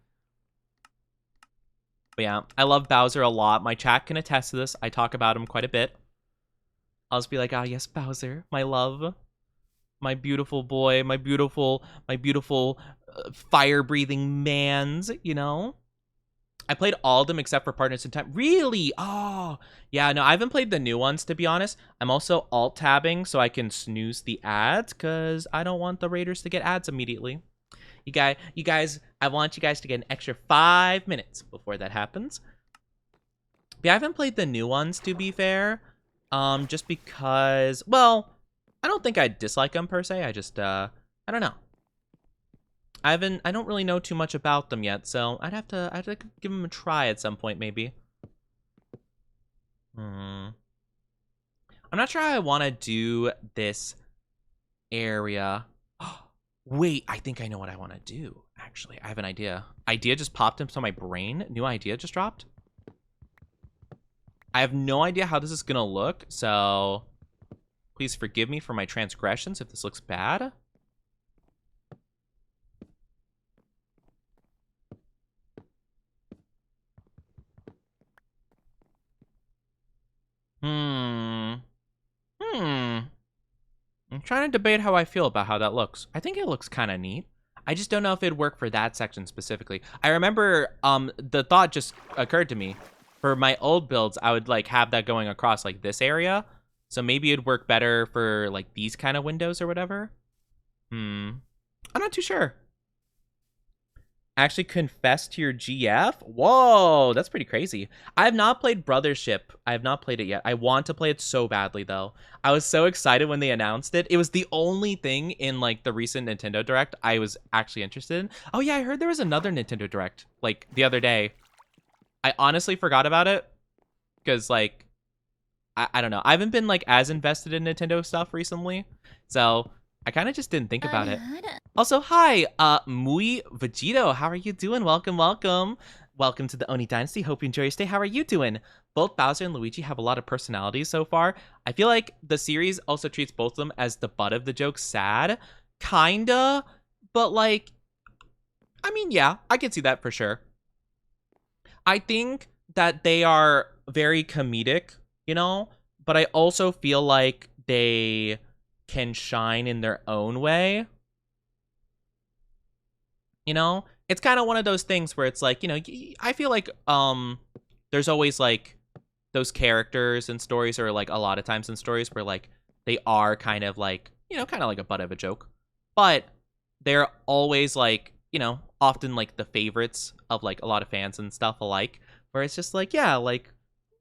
But yeah, I love Bowser a lot. My chat can attest to this. I talk about him quite a bit. I'll just be like, ah, yes, Bowser, my love, my beautiful boy, my beautiful fire-breathing mans, you know? I played all of them except for Partners in Time. Really? Oh, yeah, no, I haven't played the new ones, to be honest. I'm also alt-tabbing so I can snooze the ads, because I don't want the Raiders to get ads immediately. You guys, I want you guys to get an extra 5 minutes before that happens. But yeah, I haven't played the new ones, to be fair. Just because, well, I don't think I dislike them per se. I just, I don't know. I don't really know too much about them yet, so I'd have to give them a try at some point, maybe. I'm not sure how I want to do this area. Wait, I think I know what I want to do. Actually, I have an idea. Idea just popped into my brain. New idea just dropped. I have no idea how this is gonna look, so please forgive me for my transgressions if this looks bad. I'm trying to debate how I feel about how that looks. I think it looks kind of neat. I just don't know if it'd work for that section specifically. I remember the thought just occurred to me. For my old builds, I would like have that going across like this area. So maybe it'd work better for like these kind of windows or whatever. I'm not too sure. Actually confess to your GF? Whoa, that's pretty crazy. I have not played Brothership. I have not played it yet. I want to play it so badly, though. I was so excited when they announced it. It was the only thing in, like, the recent Nintendo Direct I was actually interested in. Oh, yeah, I heard there was another Nintendo Direct, like, the other day. I honestly forgot about it, because, like, I don't know. I haven't been, like, as invested in Nintendo stuff recently, so I kind of just didn't think about it. Also, hi, Mui Vegito. How are you doing? Welcome, welcome. Welcome to the Oni Dynasty. Hope you enjoy your stay. How are you doing? Both Bowser and Luigi have a lot of personalities so far. I feel like the series also treats both of them as the butt of the joke. Sad. Kinda. But, like, I mean, yeah, I can see that for sure. I think that they are very comedic, you know? But I also feel like they can shine in their own way. You know, it's kind of one of those things where it's like, you know, I feel like there's always like those characters in stories, or like a lot of times in stories where like they are kind of like, you know, kind of like a butt of a joke, but they're always like, you know, often like the favorites of like a lot of fans and stuff alike, where it's just like, yeah, like,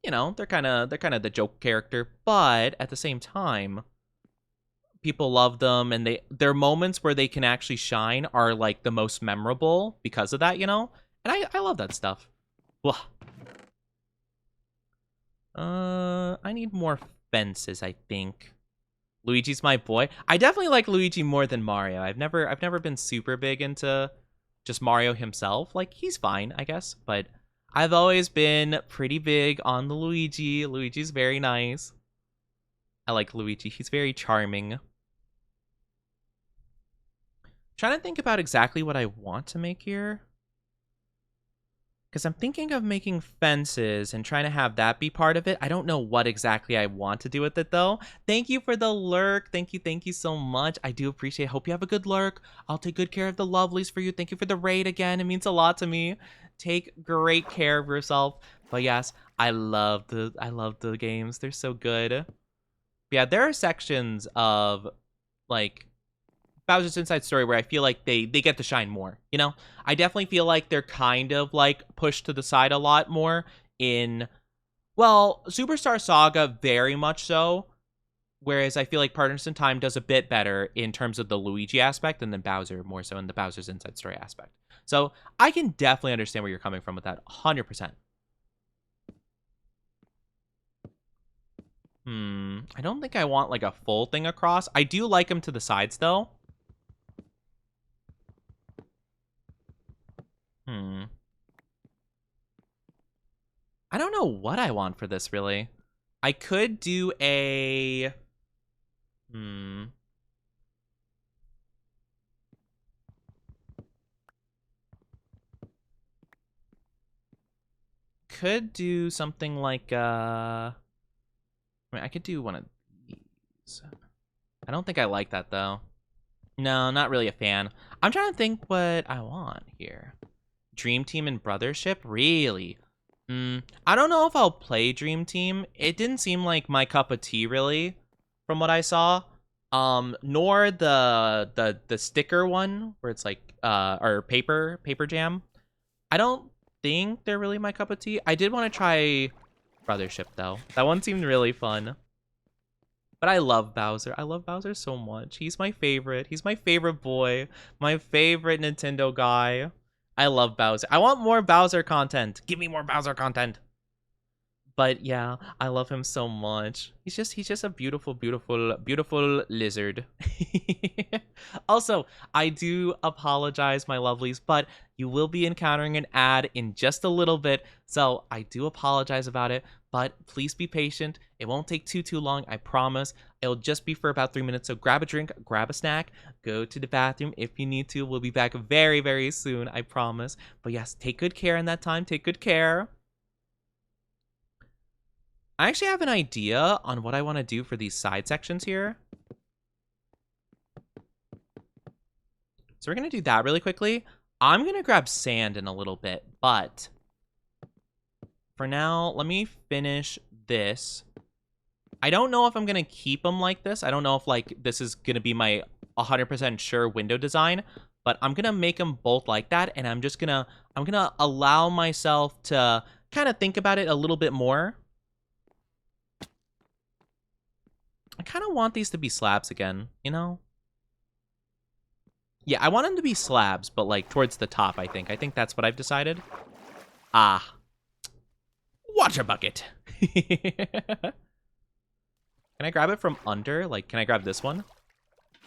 you know, they're kind of the joke character, but at the same time people love them, and their moments where they can actually shine are like the most memorable because of that, you know? And I love that stuff. Blah. I need more fences, I think. Luigi's my boy. I definitely like Luigi more than Mario. I've never been super big into just Mario himself. Like, he's fine, I guess, but I've always been pretty big on the Luigi. Luigi's very nice. I like Luigi. He's very charming. Trying to think about exactly what I want to make here, because I'm thinking of making fences and trying to have that be part of it. I don't know what exactly I want to do with it, though. Thank you for the lurk. Thank you so much. I do appreciate it. Hope you have a good lurk. I'll take good care of the lovelies for you. Thank you for the raid again. It means a lot to me. Take great care of yourself. But yes, I love the games. They're so good. But yeah, there are sections of like Bowser's Inside Story where I feel like they get to shine more, you know? I definitely feel like they're kind of like pushed to the side a lot more in, well, Superstar Saga very much so, whereas I feel like Partners in Time does a bit better in terms of the Luigi aspect, and then Bowser more so in the Bowser's Inside Story aspect. So I can definitely understand where you're coming from with that, 100%. I don't think I want like a full thing across. I do like them to the sides though. Hmm. I don't know what I want for this, really. I could do a... Hmm. Could do something like, I mean, I could do one of these. I don't think I like that, though. No, not really a fan. I'm trying to think what I want here. Dream Team and Brothership? Really? I don't know if I'll play Dream Team. It didn't seem like my cup of tea, really, from what I saw. Nor the sticker one where it's like or paper jam. I don't think they're really my cup of tea. I did want to try Brothership though. That one seemed really fun. But I love Bowser. I love Bowser so much. He's my favorite. He's my favorite boy. My favorite Nintendo guy. I love Bowser. I want more Bowser content. Give me more Bowser content. But yeah, I love him so much. He's just a beautiful, beautiful, beautiful lizard. Also, I do apologize, my lovelies, but you will be encountering an ad in just a little bit, so I do apologize about it. But please be patient. It won't take too long, I promise. It'll just be for about 3 minutes. So grab a drink, grab a snack, go to the bathroom if you need to. We'll be back very, very soon, I promise. But yes, take good care in that time. Take good care. I actually have an idea on what I want to do for these side sections here. So we're going to do that really quickly. I'm going to grab sand in a little bit, but for now, let me finish this. I don't know if I'm going to keep them like this. I don't know if like this is going to be my 100% sure window design, but I'm going to make them both like that, and I'm going to allow myself to kind of think about it a little bit more. I kind of want these to be slabs again, you know? Yeah, I want them to be slabs, but like towards the top, I think. I think that's what I've decided. Ah. Water bucket. Can I grab it from under? Like, can I grab this one?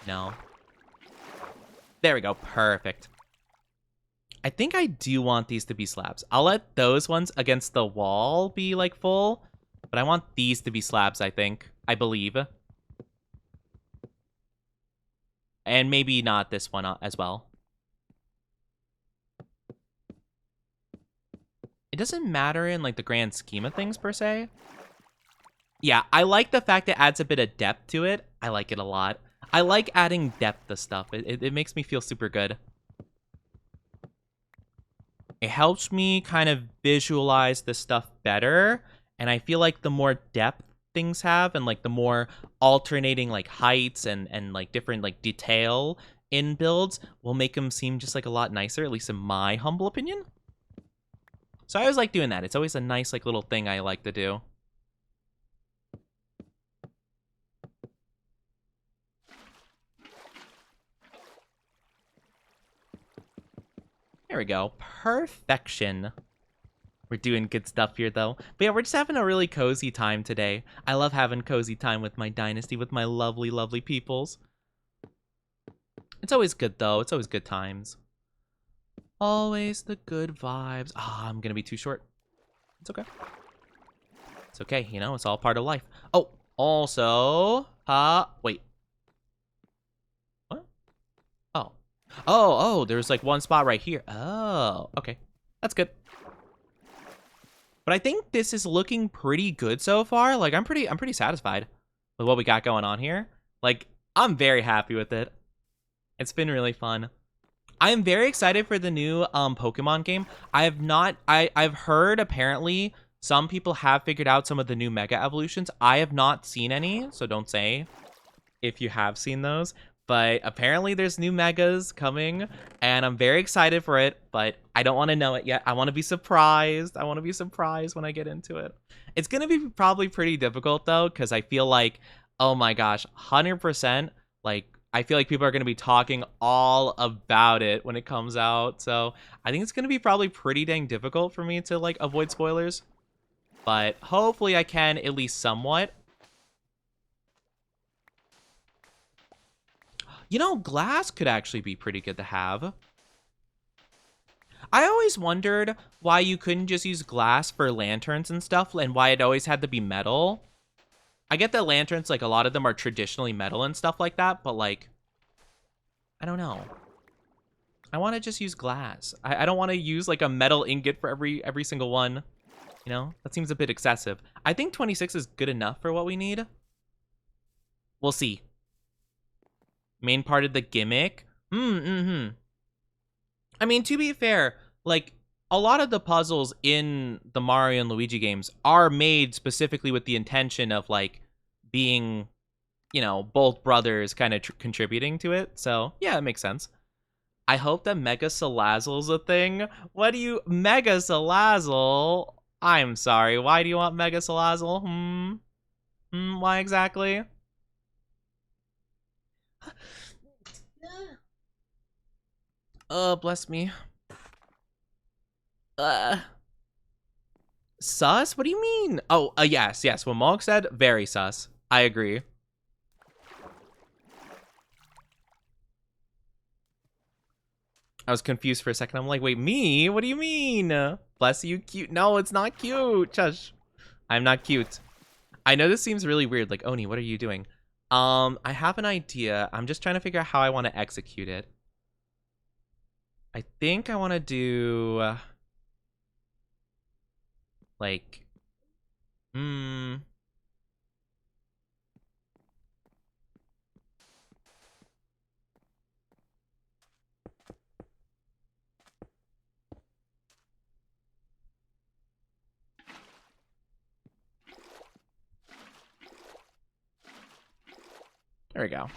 No. There we go. Perfect. I think I do want these to be slabs. I'll let those ones against the wall be like full, but I want these to be slabs, I think. I believe. And maybe not this one as well. It doesn't matter in like the grand scheme of things per se. Yeah, I like the fact it adds a bit of depth to it. I like it a lot. I like adding depth to stuff. It makes me feel super good. It helps me kind of visualize the stuff better. And I feel like the more depth things have and like the more alternating like heights and like different like detail in builds will make them seem just like a lot nicer, at least in my humble opinion. So I always like doing that. It's always a nice like little thing I like to do. There we go. Perfection. We're doing good stuff here, though. But yeah, we're just having a really cozy time today. I love having cozy time with my dynasty, with my lovely, lovely peoples. It's always good, though. It's always good times. Always the good vibes. Ah, I'm gonna be too short. It's okay. It's okay, you know, it's all part of life. Oh, also... wait. What? Oh. Oh, there's like one spot right here. Oh, okay. That's good. But I think this is looking pretty good so far. Like I'm pretty satisfied with what we got going on here. Like I'm very happy with it. It's been really fun. I am very excited for the new Pokemon game. I've heard apparently some people have figured out some of the new Mega Evolutions. I have not seen any, so don't say if you have seen those. But apparently there's new Megas coming, and I'm very excited for it, but I don't want to know it yet. I want to be surprised. I want to be surprised when I get into it. It's going to be probably pretty difficult, though, because I feel like, oh my gosh, 100%, like, I feel like people are going to be talking all about it when it comes out. So I think it's going to be probably pretty dang difficult for me to, like, avoid spoilers. But hopefully I can at least somewhat. You know, glass could actually be pretty good to have. I always wondered why you couldn't just use glass for lanterns and stuff, and why it always had to be metal. I get that lanterns, like, a lot of them are traditionally metal and stuff like that, but, like, I don't know. I want to just use glass. I don't want to use, like, a metal ingot for every single one. You know? That seems a bit excessive. I think 26 is good enough for what we need. We'll see. Main part of the gimmick? I mean, to be fair, like, a lot of the puzzles in the Mario and Luigi games are made specifically with the intention of, like, being, you know, both brothers kind of contributing to it. So, yeah, it makes sense. I hope that Mega Salazzle's a thing. What do you... Mega Salazzle? I'm sorry. Why do you want Mega Salazzle? Why exactly? Bless me. Sus? What do you mean? Oh, yes. What Mulk said, very sus. I agree. I was confused for a second. I'm like, wait, me? What do you mean? Bless you, cute. No, it's not cute. Shush. I'm not cute. I know this seems really weird. Like, Oni, what are you doing? I have an idea. I'm just trying to figure out how I want to execute it. I think I want to do... like... There we go.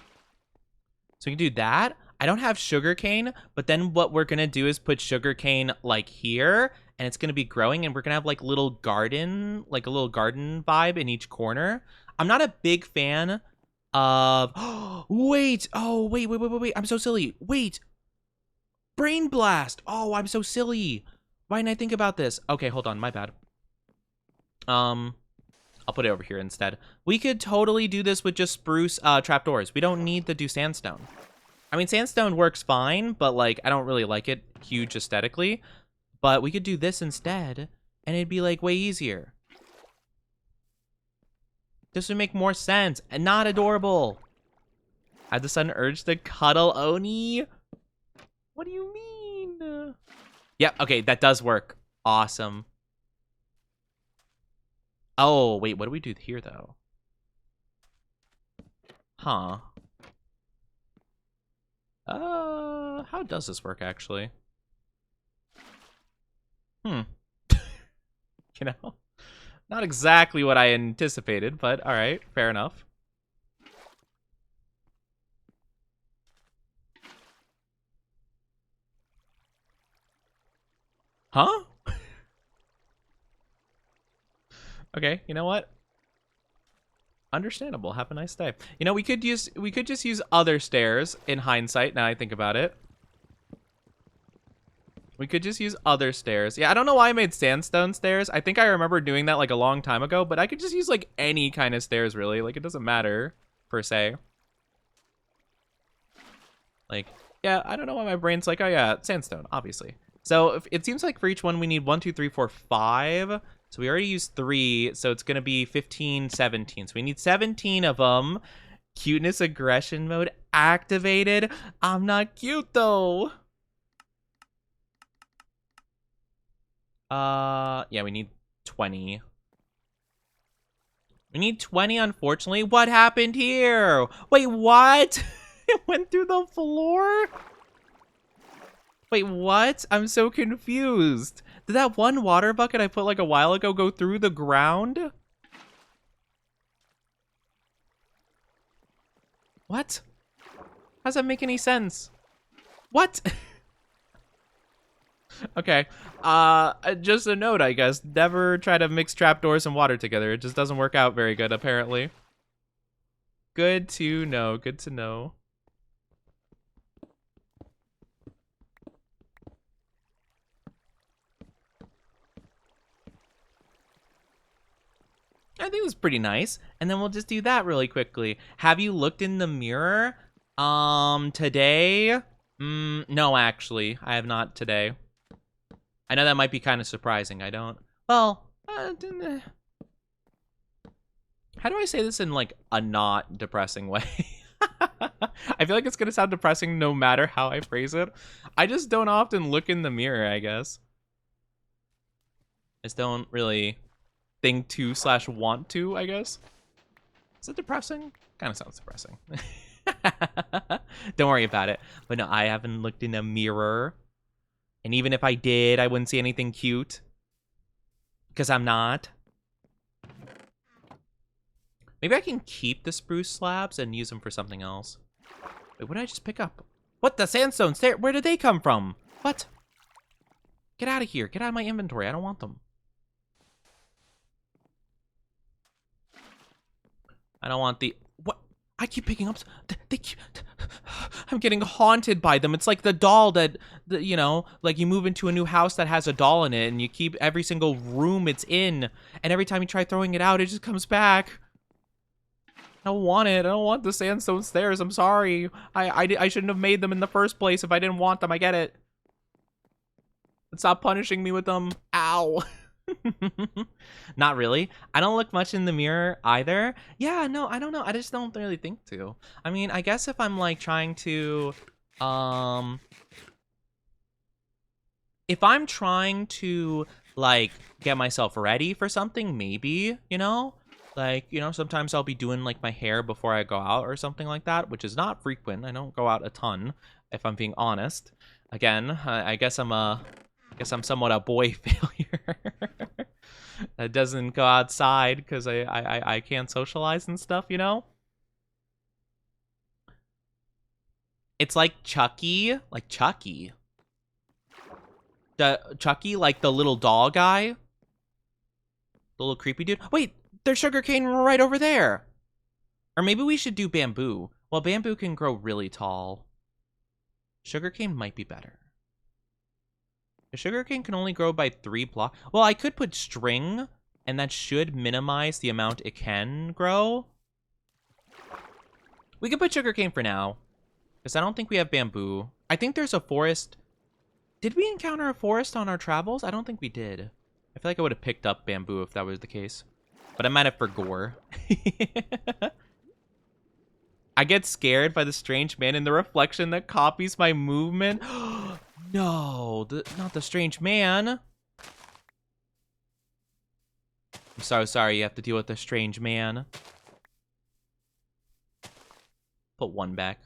So we can do that. I don't have sugarcane, but then what we're going to do is put sugarcane like here, and it's going to be growing, and we're going to have like little garden, like a little garden vibe in each corner. I'm not a big fan of... wait. Oh, wait. I'm so silly. Wait. Brain blast. Oh, I'm so silly. Why didn't I think about this? Okay, hold on. My bad. I'll put it over here instead. We could totally do this with just spruce trapdoors. We don't need to do sandstone. I mean, sandstone works fine, but, like, I don't really like it huge aesthetically. But we could do this instead, and it'd be, like, way easier. This would make more sense, and not adorable. I had the sudden urge to cuddle Oni. What do you mean? Yep, okay, that does work. Awesome. Oh, wait, what do we do here, though? Huh. How does this work, actually? You know? Not exactly what I anticipated, but alright, fair enough. Huh? Okay, you know what? Understandable. Have a nice day. You know, we could just use other stairs in hindsight, now I think about it. We could just use other stairs. Yeah, I don't know why I made sandstone stairs. I think I remember doing that like a long time ago, but I could just use like any kind of stairs really. Like it doesn't matter per se. Like, yeah, I don't know why my brain's like, oh yeah, sandstone, obviously. So if, it seems like for each one we need 1, 2, 3, 4, 5. So we already used 3, so it's gonna be 15, 17. So we need 17 of them. Cuteness aggression mode activated. I'm not cute though. Yeah, we need 20. We need 20, unfortunately. What happened here? Wait, what? It went through the floor? Wait, what? I'm so confused. Did that one water bucket I put like a while ago go through the ground? What? How does that make any sense? What? Okay. Just a note, I guess. Never try to mix trapdoors and water together. It just doesn't work out very good, apparently. Good to know. Good to know. I think it was pretty nice. And then we'll just do that really quickly. Have you looked in the mirror? Today? No, actually. I have not today. I know that might be kind of surprising. I don't... Well, how do I say this in, like, a not depressing way? I feel like it's gonna sound depressing no matter how I phrase it. I just don't often look in the mirror, I guess. I just don't really think to / want to, I guess. Is it depressing? Kind of sounds depressing. Don't worry about it. But no, I haven't looked in a mirror. And even if I did, I wouldn't see anything cute. Because I'm not. Maybe I can keep the spruce slabs and use them for something else. Wait, what did I just pick up? What? The sandstones? Where did they come from? What? Get out of here. Get out of my inventory. I don't want them. I don't want the... What? I keep picking up... They keep... I'm getting haunted by them. It's like the doll that, you know, like you move into a new house that has a doll in it and you keep every single room it's in. And every time you try throwing it out, it just comes back. I don't want it. I don't want the sandstone stairs. I'm sorry. I shouldn't have made them in the first place if I didn't want them. I get it. But stop punishing me with them. Ow. Not really. I don't look much in the mirror either. Yeah, no, I don't know. I just don't really think to. I mean, I guess if I'm like trying to, if I'm trying to like get myself ready for something, maybe, you know, like, you know, sometimes I'll be doing like my hair before I go out or something like that, which is not frequent. I don't go out a ton, if I'm being honest. Again, I guess I'm somewhat a boy failure. That doesn't go outside because I can't socialize and stuff, you know? It's like Chucky. Like Chucky. Chucky, like the little doll guy. The little creepy dude. Wait, there's sugarcane right over there. Or maybe we should do bamboo. Well, bamboo can grow really tall. Sugarcane might be better. The sugarcane can only grow by 3 blocks. Well, I could put string, and that should minimize the amount it can grow. We could put sugarcane for now, because I don't think we have bamboo. I think there's a forest. Did we encounter a forest on our travels? I don't think we did. I feel like I would have picked up bamboo if that was the case. But I might have for gore. I get scared by the strange man in the reflection that copies my movement. No, not the strange man. I'm so sorry you have to deal with the strange man. Put 1 back.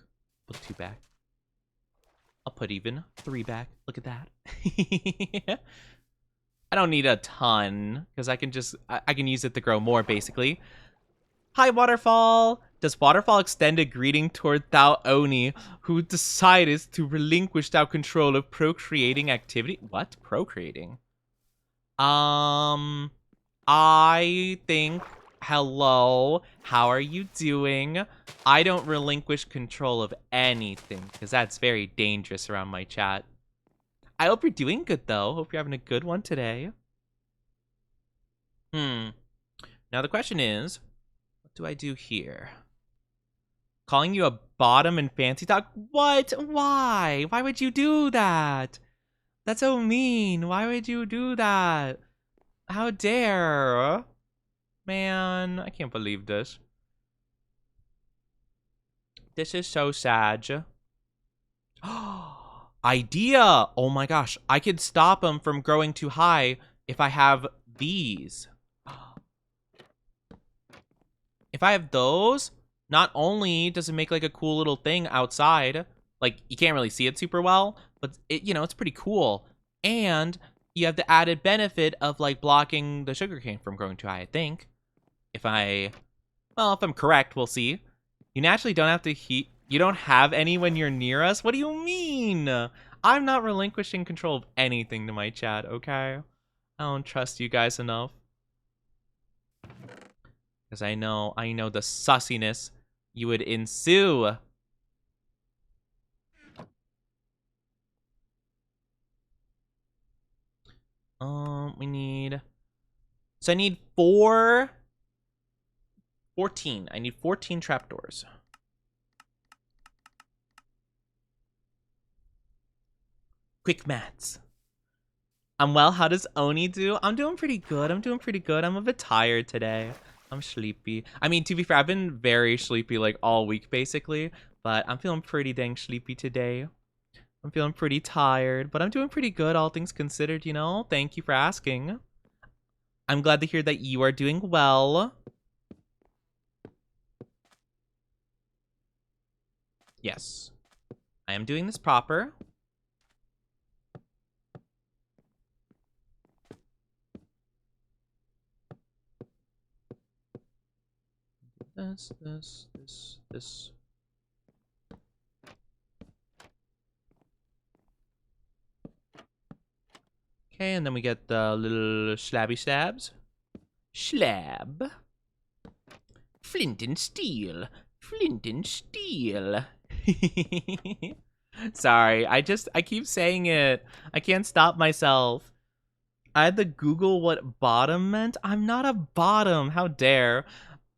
Put 2 back. I'll put even 3 back. Look at that. I don't need a ton, because I can use it to grow more, basically. Hi, Waterfall! Does Waterfall extend a greeting toward Thou Oni, who decided to relinquish thou control of procreating activity? What? Procreating? I think, hello, how are you doing? I don't relinquish control of anything, because that's very dangerous around my chat. I hope you're doing good, though. Hope you're having a good one today. Now the question is, what do I do here? Calling you a bottom in fancy talk? What? Why? Why would you do that? That's so mean. Why would you do that? How dare? Man, I can't believe this. This is so sad. Idea! Oh my gosh. I could stop him from growing too high if I have these. If I have those, not only does it make like a cool little thing outside, like you can't really see it super well, but it, you know, it's pretty cool. And you have the added benefit of like blocking the sugarcane from growing too high, I think. If I'm correct, we'll see. You naturally don't have to you don't have any when you're near us? What do you mean? I'm not relinquishing control of anything to my chat, okay? I don't trust you guys enough. Because I know the sussiness you would ensue. We need... So I need 14. I need 14 trapdoors. Quick maths. I'm well. How does Oni do? I'm doing pretty good. I'm doing pretty good. I'm a bit tired today. I'm sleepy. I mean, to be fair, I've been very sleepy like all week basically, but I'm feeling pretty dang sleepy today. I'm feeling pretty tired, but I'm doing pretty good, all things considered, you know? Thank you for asking. I'm glad to hear that you are doing well. Yes, I am doing this proper. This. Okay, and then we get the little slabby slabs. Slab. Flint and steel. Flint and steel. Sorry, I keep saying it. I can't stop myself. I had to Google what bottom meant. I'm not a bottom. How dare.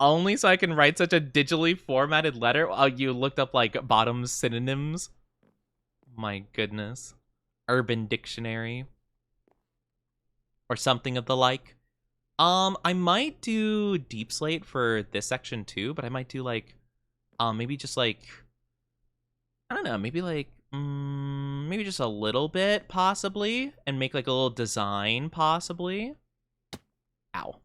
Only so I can write such a digitally formatted letter. Oh, you looked up like bottom synonyms. My goodness. Urban Dictionary. Or something of the like. I might do Deep Slate for this section too, but I might do like, maybe just like, I don't know, maybe like, maybe just a little bit possibly, and make like a little design possibly. Ow.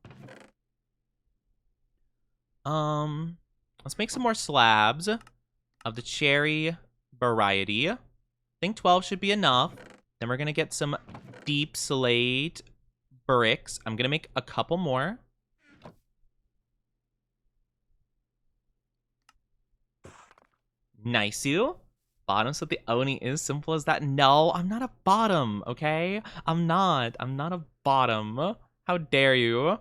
Let's make some more slabs of the cherry variety. I think 12 should be enough. Then we're gonna get some Deep Slate bricks. I'm gonna make a couple more. Nice you. Bottoms of the Oni is simple as that. No, I'm not a bottom, okay? I'm not a bottom. How dare you?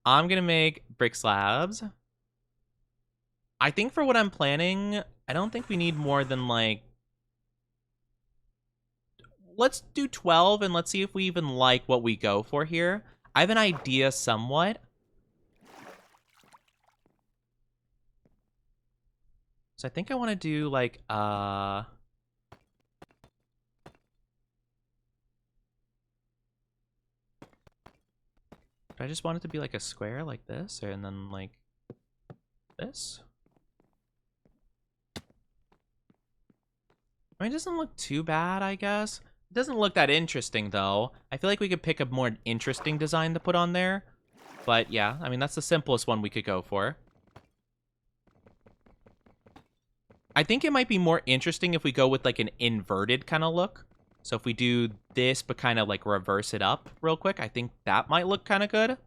I'm gonna make brick slabs. I think for what I'm planning, I don't think we need more than like, let's do 12 and let's see if we even like what we go for here. I have an idea somewhat. So I think I want to do like, do I just want it to be like a square like this, and then like this? I mean, it doesn't look too bad, I guess. It doesn't look that interesting, though. I feel like we could pick a more interesting design to put on there. But yeah, I mean, that's the simplest one we could go for. I think it might be more interesting if we go with like an inverted kind of look. So if we do this, but kind of like reverse it up real quick, I think that might look kind of good.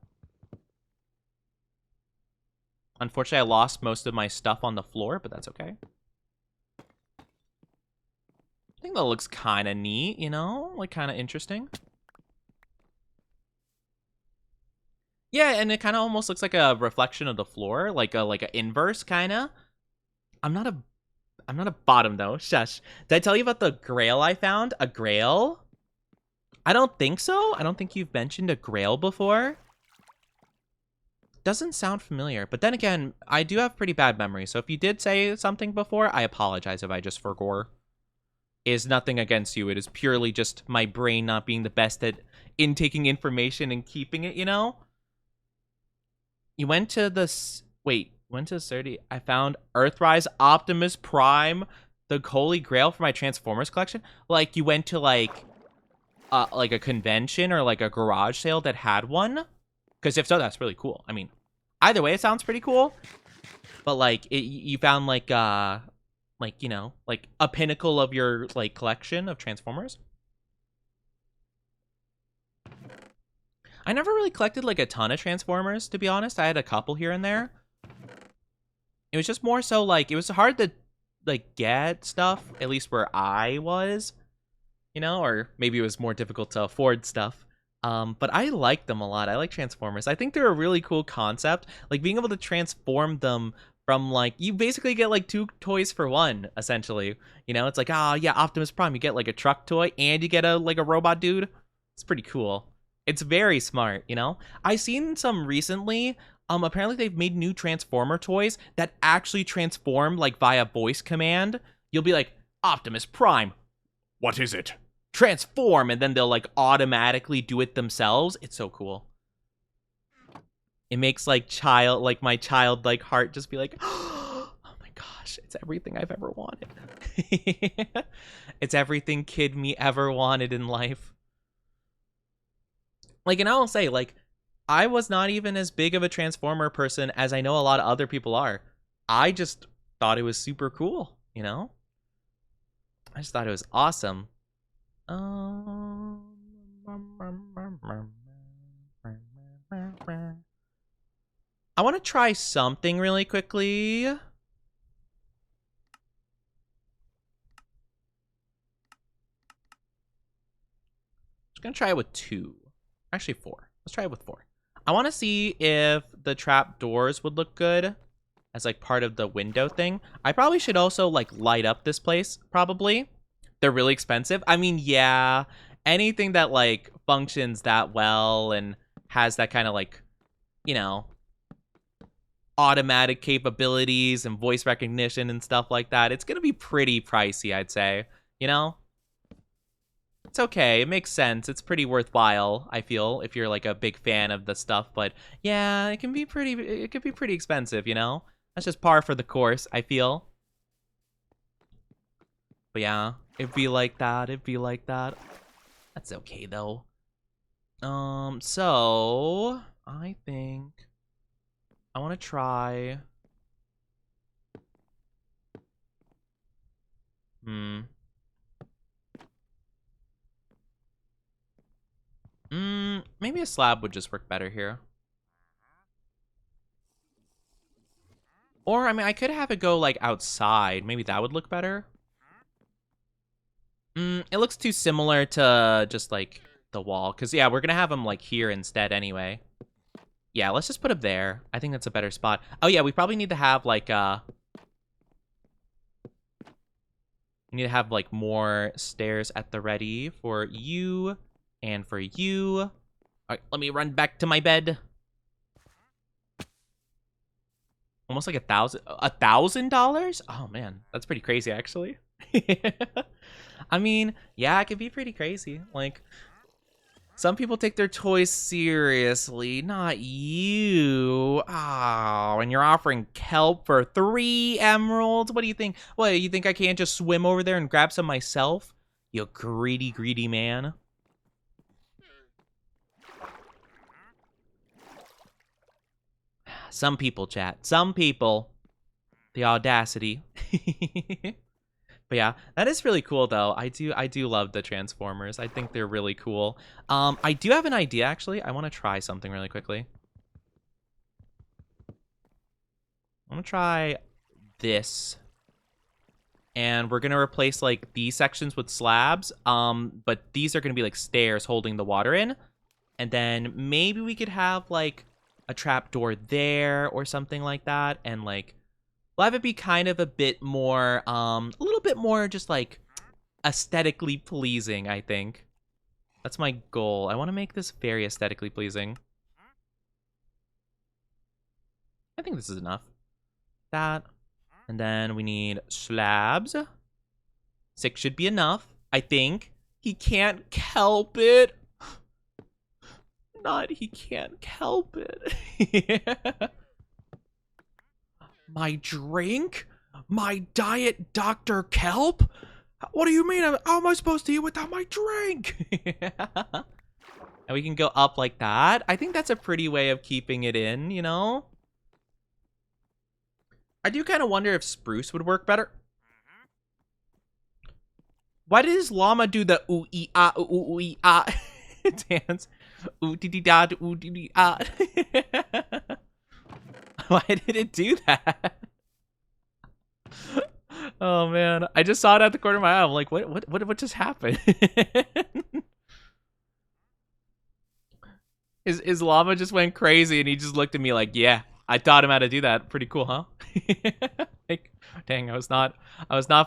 Unfortunately, I lost most of my stuff on the floor, but that's okay. I think that looks kind of neat, you know? Like, kind of interesting. Yeah, and it kind of almost looks like a reflection of the floor, like a inverse, kind of. I'm not a bottom, though. Shush. Did I tell you about the grail I found? A grail? I don't think so. I don't think you've mentioned a grail before. Doesn't sound familiar. But then again, I do have pretty bad memory. So if you did say something before, I apologize if I just forgot. It is nothing against you. It is purely just my brain not being the best at intaking information and keeping it, you know? You went to the... Wait, went to 30. I found Earthrise Optimus Prime, the Holy Grail for my Transformers collection. Like, you went to, like a convention or, like, a garage sale that had one? Because if so, that's really cool. I mean, either way, it sounds pretty cool. But, like, you found, like, you know, like, a pinnacle of your, like, collection of Transformers. I never really collected, like, a ton of Transformers, to be honest. I had a couple here and there. It was just more so, like, it was hard to, like, get stuff, at least where I was, you know? Or maybe it was more difficult to afford stuff. But I like them a lot. I like Transformers. I think they're a really cool concept. Like, being able to transform them from, like, you basically get, like, 2 toys for 1, essentially. You know, it's like, oh, yeah, Optimus Prime. You get, like, a truck toy, and you get a robot dude. It's pretty cool. It's very smart, you know? I seen some recently. Apparently they've made new Transformer toys that actually transform, like, via voice command. You'll be like, Optimus Prime, what is it? transform, and then they'll like automatically do it themselves. It's so cool. It makes like my childlike heart just be like, oh my gosh, it's everything I've ever wanted. It's everything kid me ever wanted in life. Like, and I'll say, like, I was not even as big of a Transformer person as I know a lot of other people are. I just thought it was super cool, you know? I just thought it was awesome. I want to try something really quickly. Just gonna try it with 2. Actually 4. Let's try it with 4. I want to see if the trap doors would look good as like part of the window thing. I probably should also like light up this place, probably. They're really expensive. I mean, yeah, anything that like functions that well and has that kind of like, you know, automatic capabilities and voice recognition and stuff like that, it's gonna be pretty pricey, I'd say. You know? It's okay. It makes sense. It's pretty worthwhile, I feel, if you're like a big fan of the stuff, but yeah, it can be pretty expensive, you know? That's just par for the course, I feel. But yeah, it'd be like that. It'd be like that. That's okay though. So I think I want to try. Maybe a slab would just work better here. Or, I mean, I could have it go, like, outside. Maybe that would look better. It looks too similar to just, like, the wall. Because, yeah, we're going to have them, like, here instead anyway. Yeah, let's just put them there. I think that's a better spot. Oh, yeah, we probably need to have, like, we need to have, like, more stairs at the ready for you and for you. All right, let me run back to my bed. Almost like $1,000? Oh man, that's pretty crazy actually. I mean, yeah, it can be pretty crazy. Like, some people take their toys seriously, not you. Oh, and you're offering kelp for 3 emeralds? What do you think? What, you think I can't just swim over there and grab some myself? You greedy, greedy man. Some people, chat. Some people. The audacity. But yeah, that is really cool though. I do love the Transformers. I think they're really cool. I do have an idea actually. I want to try something really quickly. I want to try this. And we're going to replace like these sections with slabs. But these are going to be like stairs holding the water in. And then maybe we could have like a trap door there or something like that, and like we'll have it be kind of a bit more a little bit more just like aesthetically pleasing. I think that's my goal. I want to make this very aesthetically pleasing. I think this is enough. That, and then we need slabs. 6 should be enough, I think. He can't help it. He can't help it. My drink? My diet Dr. Kelp? What do you mean? How am I supposed to eat without my drink? And we can go up like that. I think that's a pretty way of keeping it in, you know? I do kind of wonder if spruce would work better. Why did this llama do the ooh-ee-ah dance? Ooh-dee-dee-da, ooh-dee-dee-ah. Why did it do that? Oh man, I just saw it at the corner of my eye. I'm like, what just happened? His llama just went crazy, and he just looked at me like, yeah, I taught him how to do that. Pretty cool, huh? Like, dang, I was not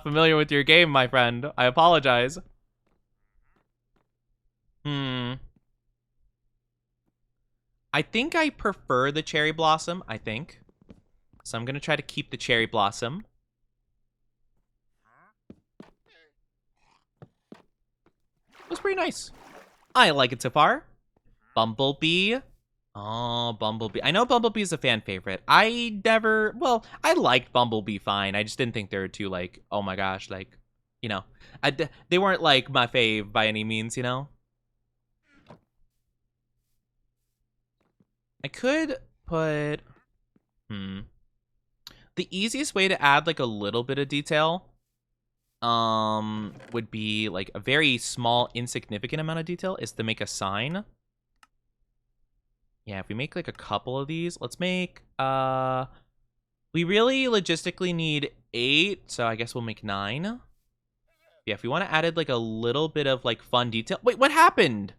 familiar with your game, my friend. I apologize. I think I prefer the cherry blossom, I think. So I'm going to try to keep the cherry blossom. pretty nice. I like it so far. Bumblebee. Oh, Bumblebee. I know Bumblebee is a fan favorite. Well, I liked Bumblebee fine. I just didn't think they were too, like, oh my gosh, like, you know. They weren't, like, my fave by any means, you know? I could put, the easiest way to add, like, a little bit of detail, would be, like, a very small, insignificant amount of detail is to make a sign. Yeah, if we make like a couple of these, let's make, we really logistically need 8, so I guess we'll make 9. Yeah, if we want to add like a little bit of like fun detail. Wait, what happened?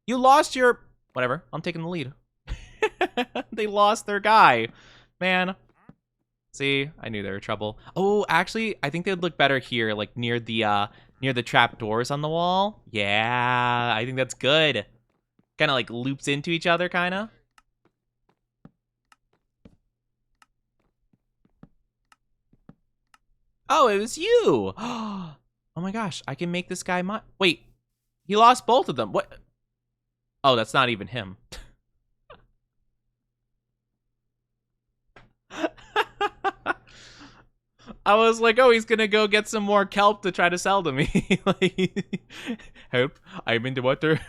You lost your, whatever, I'm taking the lead. They lost their guy, man. See, I knew they were trouble. Oh, actually, I think they'd look better here, like near the trap doors on the wall. Yeah, I think that's good. Kind of like loops into each other, kind of. Oh, it was you. Oh my gosh, I can make this guy my. Wait, he lost both of them. What? Oh, that's not even him. I was like, oh, he's gonna go get some more kelp to try to sell to me. Like, help, I'm in the water.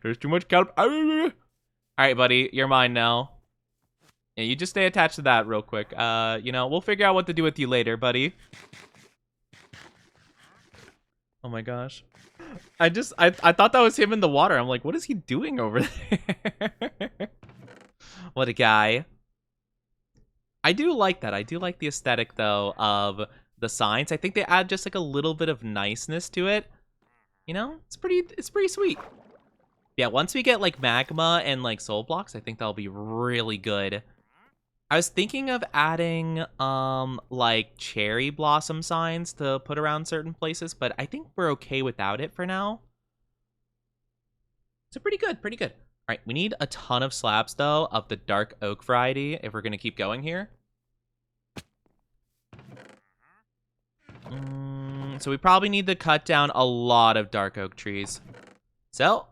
There's too much kelp. All right, buddy, you're mine now. Yeah, you just stay attached to that real quick. You know, we'll figure out what to do with you later, buddy. Oh my gosh. I thought that was him in the water. I'm like, what is he doing over there? What a guy. I do like that. I do like the aesthetic, though, of the signs. I think they add just, like, a little bit of niceness to it. You know? It's pretty sweet. Yeah, once we get, like, magma and, like, soul blocks, I think that'll be really good. I was thinking of adding, like, cherry blossom signs to put around certain places, but I think we're okay without it for now. So pretty good, pretty good. All right, we need a ton of slabs, though, of the dark oak variety if we're going to keep going here. So we probably need to cut down a lot of dark oak trees. So,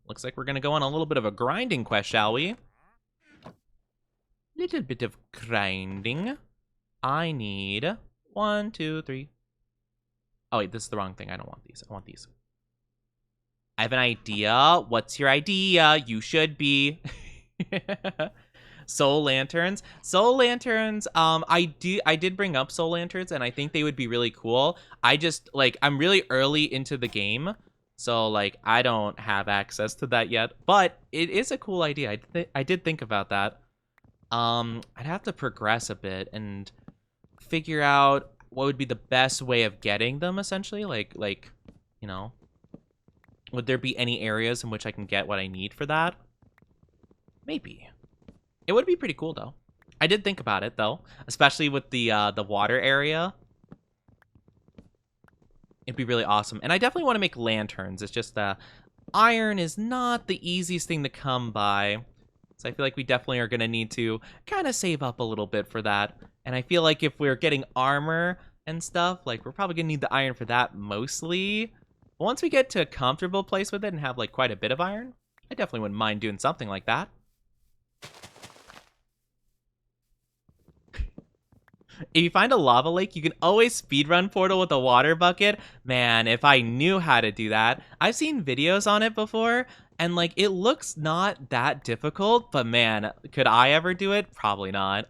looks like we're going to go on a little bit of a grinding quest, shall we? Little bit of grinding. I need 1, 2, 3. Oh, wait, this is the wrong thing. I don't want these. I want these. I have an idea. What's your idea? You should be. Soul lanterns. Soul lanterns, I did bring up soul lanterns, and I think they would be really cool. I just, like, I'm really early into the game, so, like, I don't have access to that yet. But it is a cool idea. I did think about that. I'd have to progress a bit and figure out what would be the best way of getting them, essentially. Like, you know, would there be any areas in which I can get what I need for that? Maybe. It would be pretty cool, though. I did think about it, though, especially with the water area. It'd be really awesome. And I definitely want to make lanterns. It's just iron is not the easiest thing to come by. So I feel like we definitely are going to need to kind of save up a little bit for that. And I feel like if we're getting armor and stuff, like, we're probably going to need the iron for that mostly. But once we get to a comfortable place with it and have, like, quite a bit of iron, I definitely wouldn't mind doing something like that. If you find a lava lake, you can always speedrun Portal with a water bucket. Man, if I knew how to do that. I've seen videos on it before, and, like, it looks not that difficult, but man, could I ever do it? Probably not.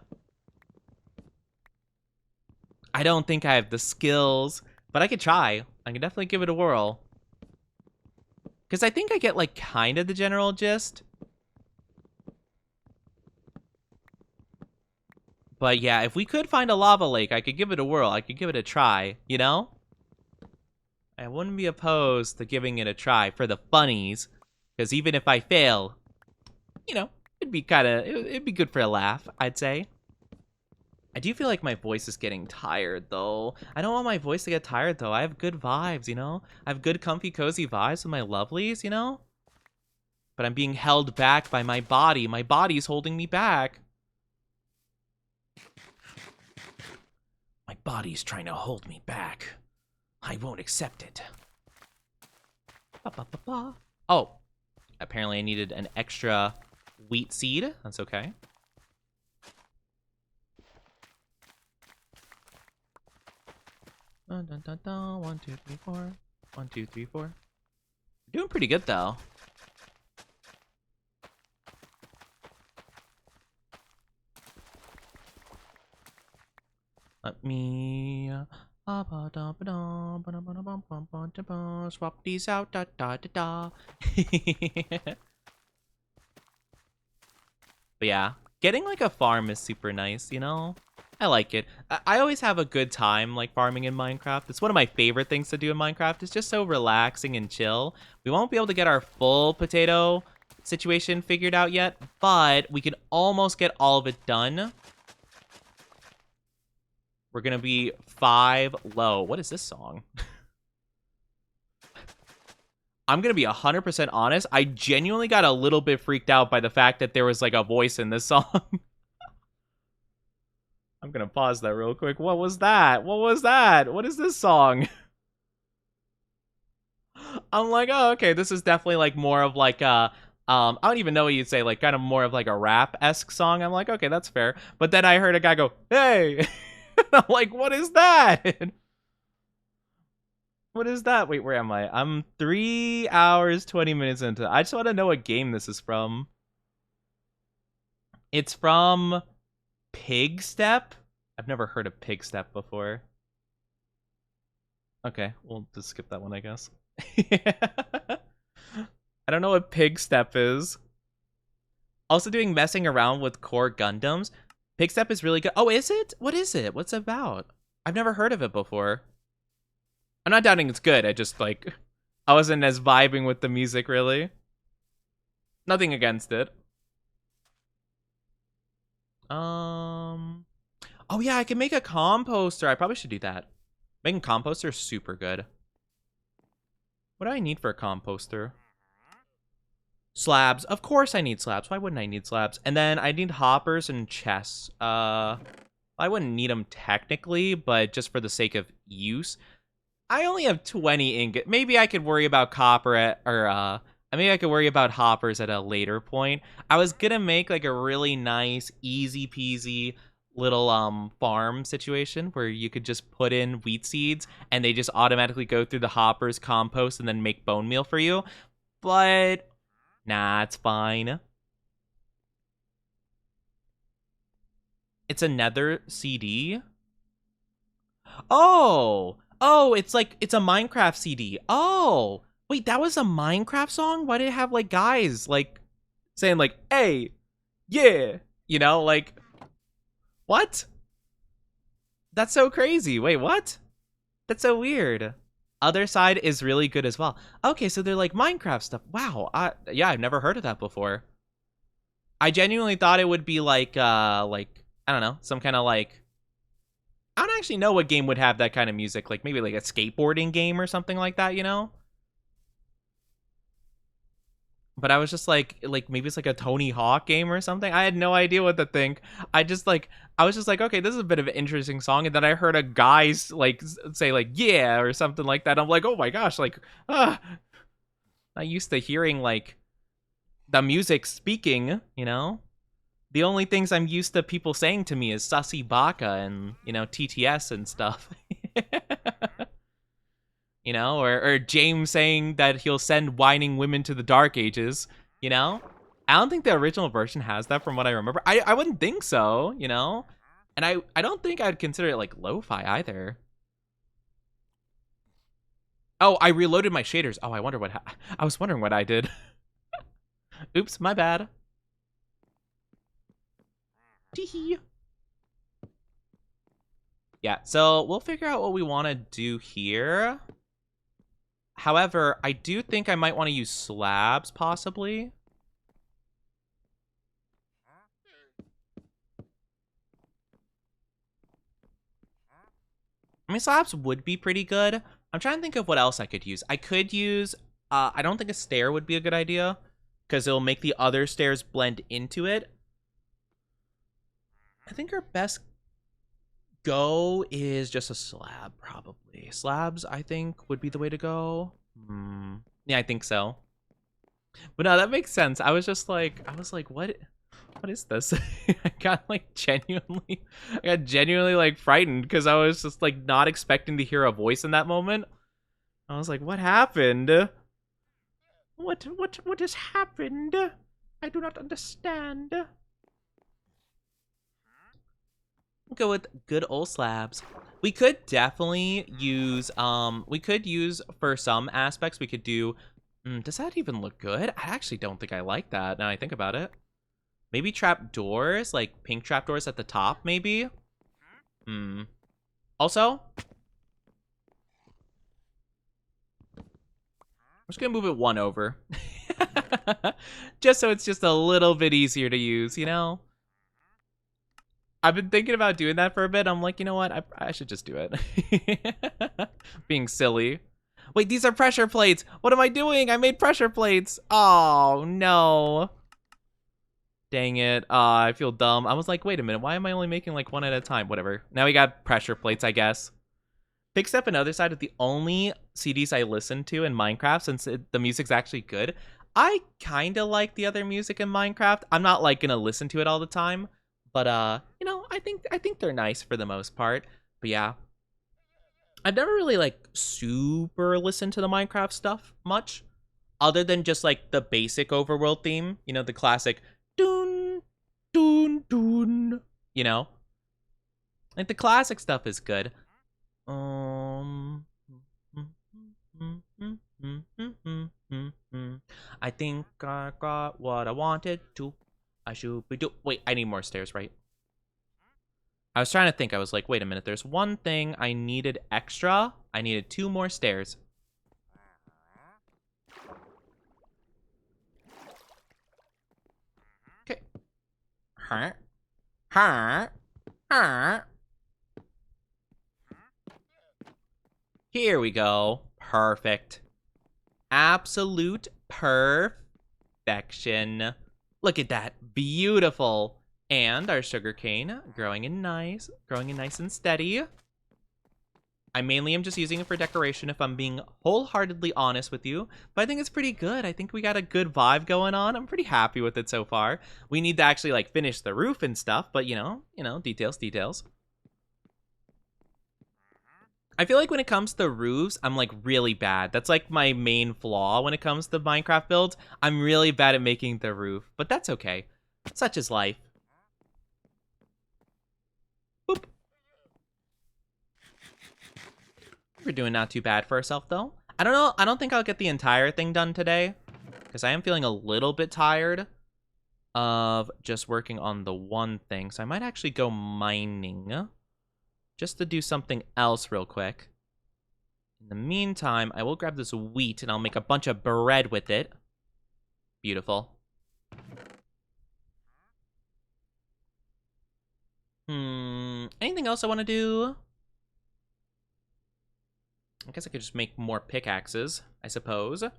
I don't think I have the skills, but I could try. I can definitely give it a whirl. Because I think I get, like, kind of the general gist. But yeah, if we could find a lava lake, I could give it a whirl. I could give it a try, you know? I wouldn't be opposed to giving it a try for the funnies. Because even if I fail, you know, it'd be good for a laugh, I'd say. I do feel like my voice is getting tired, though. I don't want my voice to get tired, though. I have good vibes, you know? I have good, comfy, cozy vibes with my lovelies, you know? But I'm being held back by my body. My body's holding me back. My body's trying to hold me back. I won't accept it. Oh, apparently I needed an extra wheat seed. That's okay. Dun, dun, dun, dun. 1, 2, 3, 4. 1, 2, 3, 4. Doing pretty good though. Let me swap these out. Da, da, da, da. But yeah, getting like a farm is super nice, you know? I like it. I always have a good time like farming in Minecraft. It's one of my favorite things to do in Minecraft. It's just so relaxing and chill. We won't be able to get our full potato situation figured out yet, but we can almost get all of it done. We're gonna be 5 low. What is this song? I'm gonna be 100% honest. I genuinely got a little bit freaked out by the fact that there was like a voice in this song. I'm gonna pause that real quick. What was that? What was that? What is this song? I'm like, oh, okay, this is definitely like more of like a, I don't even know what you'd say, like kind of more of like a rap-esque song. I'm like, okay, that's fair. But then I heard a guy go, hey! I'm like, what is that? What is that? Wait, where am I? I'm 3 hours, 20 minutes into it. I just want to know what game this is from. It's from Pig Step? I've never heard of Pig Step before. Okay, we'll just skip that one, I guess. I don't know what Pig Step is. Also doing messing around with core Gundams. Pig Step is really good. Oh, is it? What is it? What's it about? I've never heard of it before. I'm not doubting it's good. I just, like, I wasn't as vibing with the music, really. Nothing against it. Oh, yeah, I can make a composter. I probably should do that. Making composter is super good. What do I need for a composter? Slabs. Of course I need slabs. Why wouldn't I need slabs? And then I need hoppers and chests. I wouldn't need them technically, but just for the sake of use. I only have 20 ingot. Maybe I could worry about copper at, or maybe I could worry about hoppers at a later point. I was gonna make like a really nice, easy peasy little farm situation where you could just put in wheat seeds and they just automatically go through the hoppers, compost, and then make bone meal for you. But nah, it's fine. It's a nether CD. Oh, it's like, it's a Minecraft CD. Oh, wait, that was a Minecraft song? Why did it have, like, guys, like, saying, like, hey, yeah, you know, like, what? That's so crazy. Wait, what? That's so weird. Other Side is really good as well. Okay, so they're, like, Minecraft stuff. Wow, yeah, I've never heard of that before. I genuinely thought it would be, like, I don't know, some kind of, like, I don't actually know what game would have that kind of music. Like maybe like a skateboarding game or something like that, you know? But I was just like maybe it's like a Tony Hawk game or something. I had no idea what to think. I was just like, okay, this is a bit of an interesting song. And then I heard a guy like say like yeah or something like that. I'm like, oh my gosh, like I used to hearing like the music speaking, you know? The only things I'm used to people saying to me is Sussy Baka and, you know, TTS and stuff. You know, or James saying that he'll send whining women to the Dark Ages, you know? I don't think the original version has that from what I remember. I wouldn't think so, you know? And I don't think I'd consider it like lo-fi either. Oh, I reloaded my shaders. Oh, I wonder what I was wondering what I did. Oops, my bad. Teehee. Yeah, so we'll figure out what we want to do here. However, I do think I might want to use slabs, possibly. I mean, slabs would be pretty good. I'm trying to think of what else I could use. I could use, I don't think a stair would be a good idea, because it'll make the other stairs blend into it. I think our best go is just a slab, probably. Slabs, I think, would be the way to go. Yeah, I think so. But no, that makes sense. I was like, what is this? I got genuinely like frightened because I was just like not expecting to hear a voice in that moment. I was like, what happened? What has happened? I do not understand. We'll go with good old slabs. We could definitely use we could use for some aspects we could do does that even look good? I actually don't think I like that now I think about it. Maybe trap doors, like pink trap doors at the top, maybe? Also, I'm just gonna move it one over. Just so it's just a little bit easier to use, you know? I've been thinking about doing that for a bit. I'm like, you know what? I should just do it. Being silly. Wait, these are pressure plates. What am I doing? I made pressure plates. Oh, no. Dang it. I feel dumb. I was like, wait a minute. Why am I only making like one at a time? Whatever. Now we got pressure plates, I guess. Big Step and Other Side are the only CDs I listen to in Minecraft since the music's actually good. I kind of like the other music in Minecraft. I'm not like gonna listen to it all the time, but you know, I think they're nice for the most part. But yeah, I've never really like super listened to the Minecraft stuff much, other than just like the basic overworld theme. You know, the classic doon doon doon. You know, like the classic stuff is good. Um, I think I got what I wanted to. I should be do. Wait, I need more stairs, right? I was trying to think. I was like, wait a minute. There's one thing I needed extra. I needed 2 more stairs. Okay. Huh? Huh? Huh? Here we go. Perfect. Absolute perfection. Look at that. Beautiful. And our sugarcane growing in nice and steady. I mainly am just using it for decoration if I'm being wholeheartedly honest with you. But I think it's pretty good. I think we got a good vibe going on. I'm pretty happy with it so far. We need to actually like finish the roof and stuff, but you know, details. I feel like when it comes to roofs, I'm like really bad. That's like my main flaw when it comes to Minecraft builds. I'm really bad at making the roof, but that's okay. Such is life. Boop. We're doing not too bad for ourselves though. I don't know. I don't think I'll get the entire thing done today because I am feeling a little bit tired of just working on the one thing. So I might actually go mining just to do something else real quick. In the meantime, I will grab this wheat and I'll make a bunch of bread with it. Beautiful. Anything else I want to do? I guess I could just make more pickaxes, I suppose. I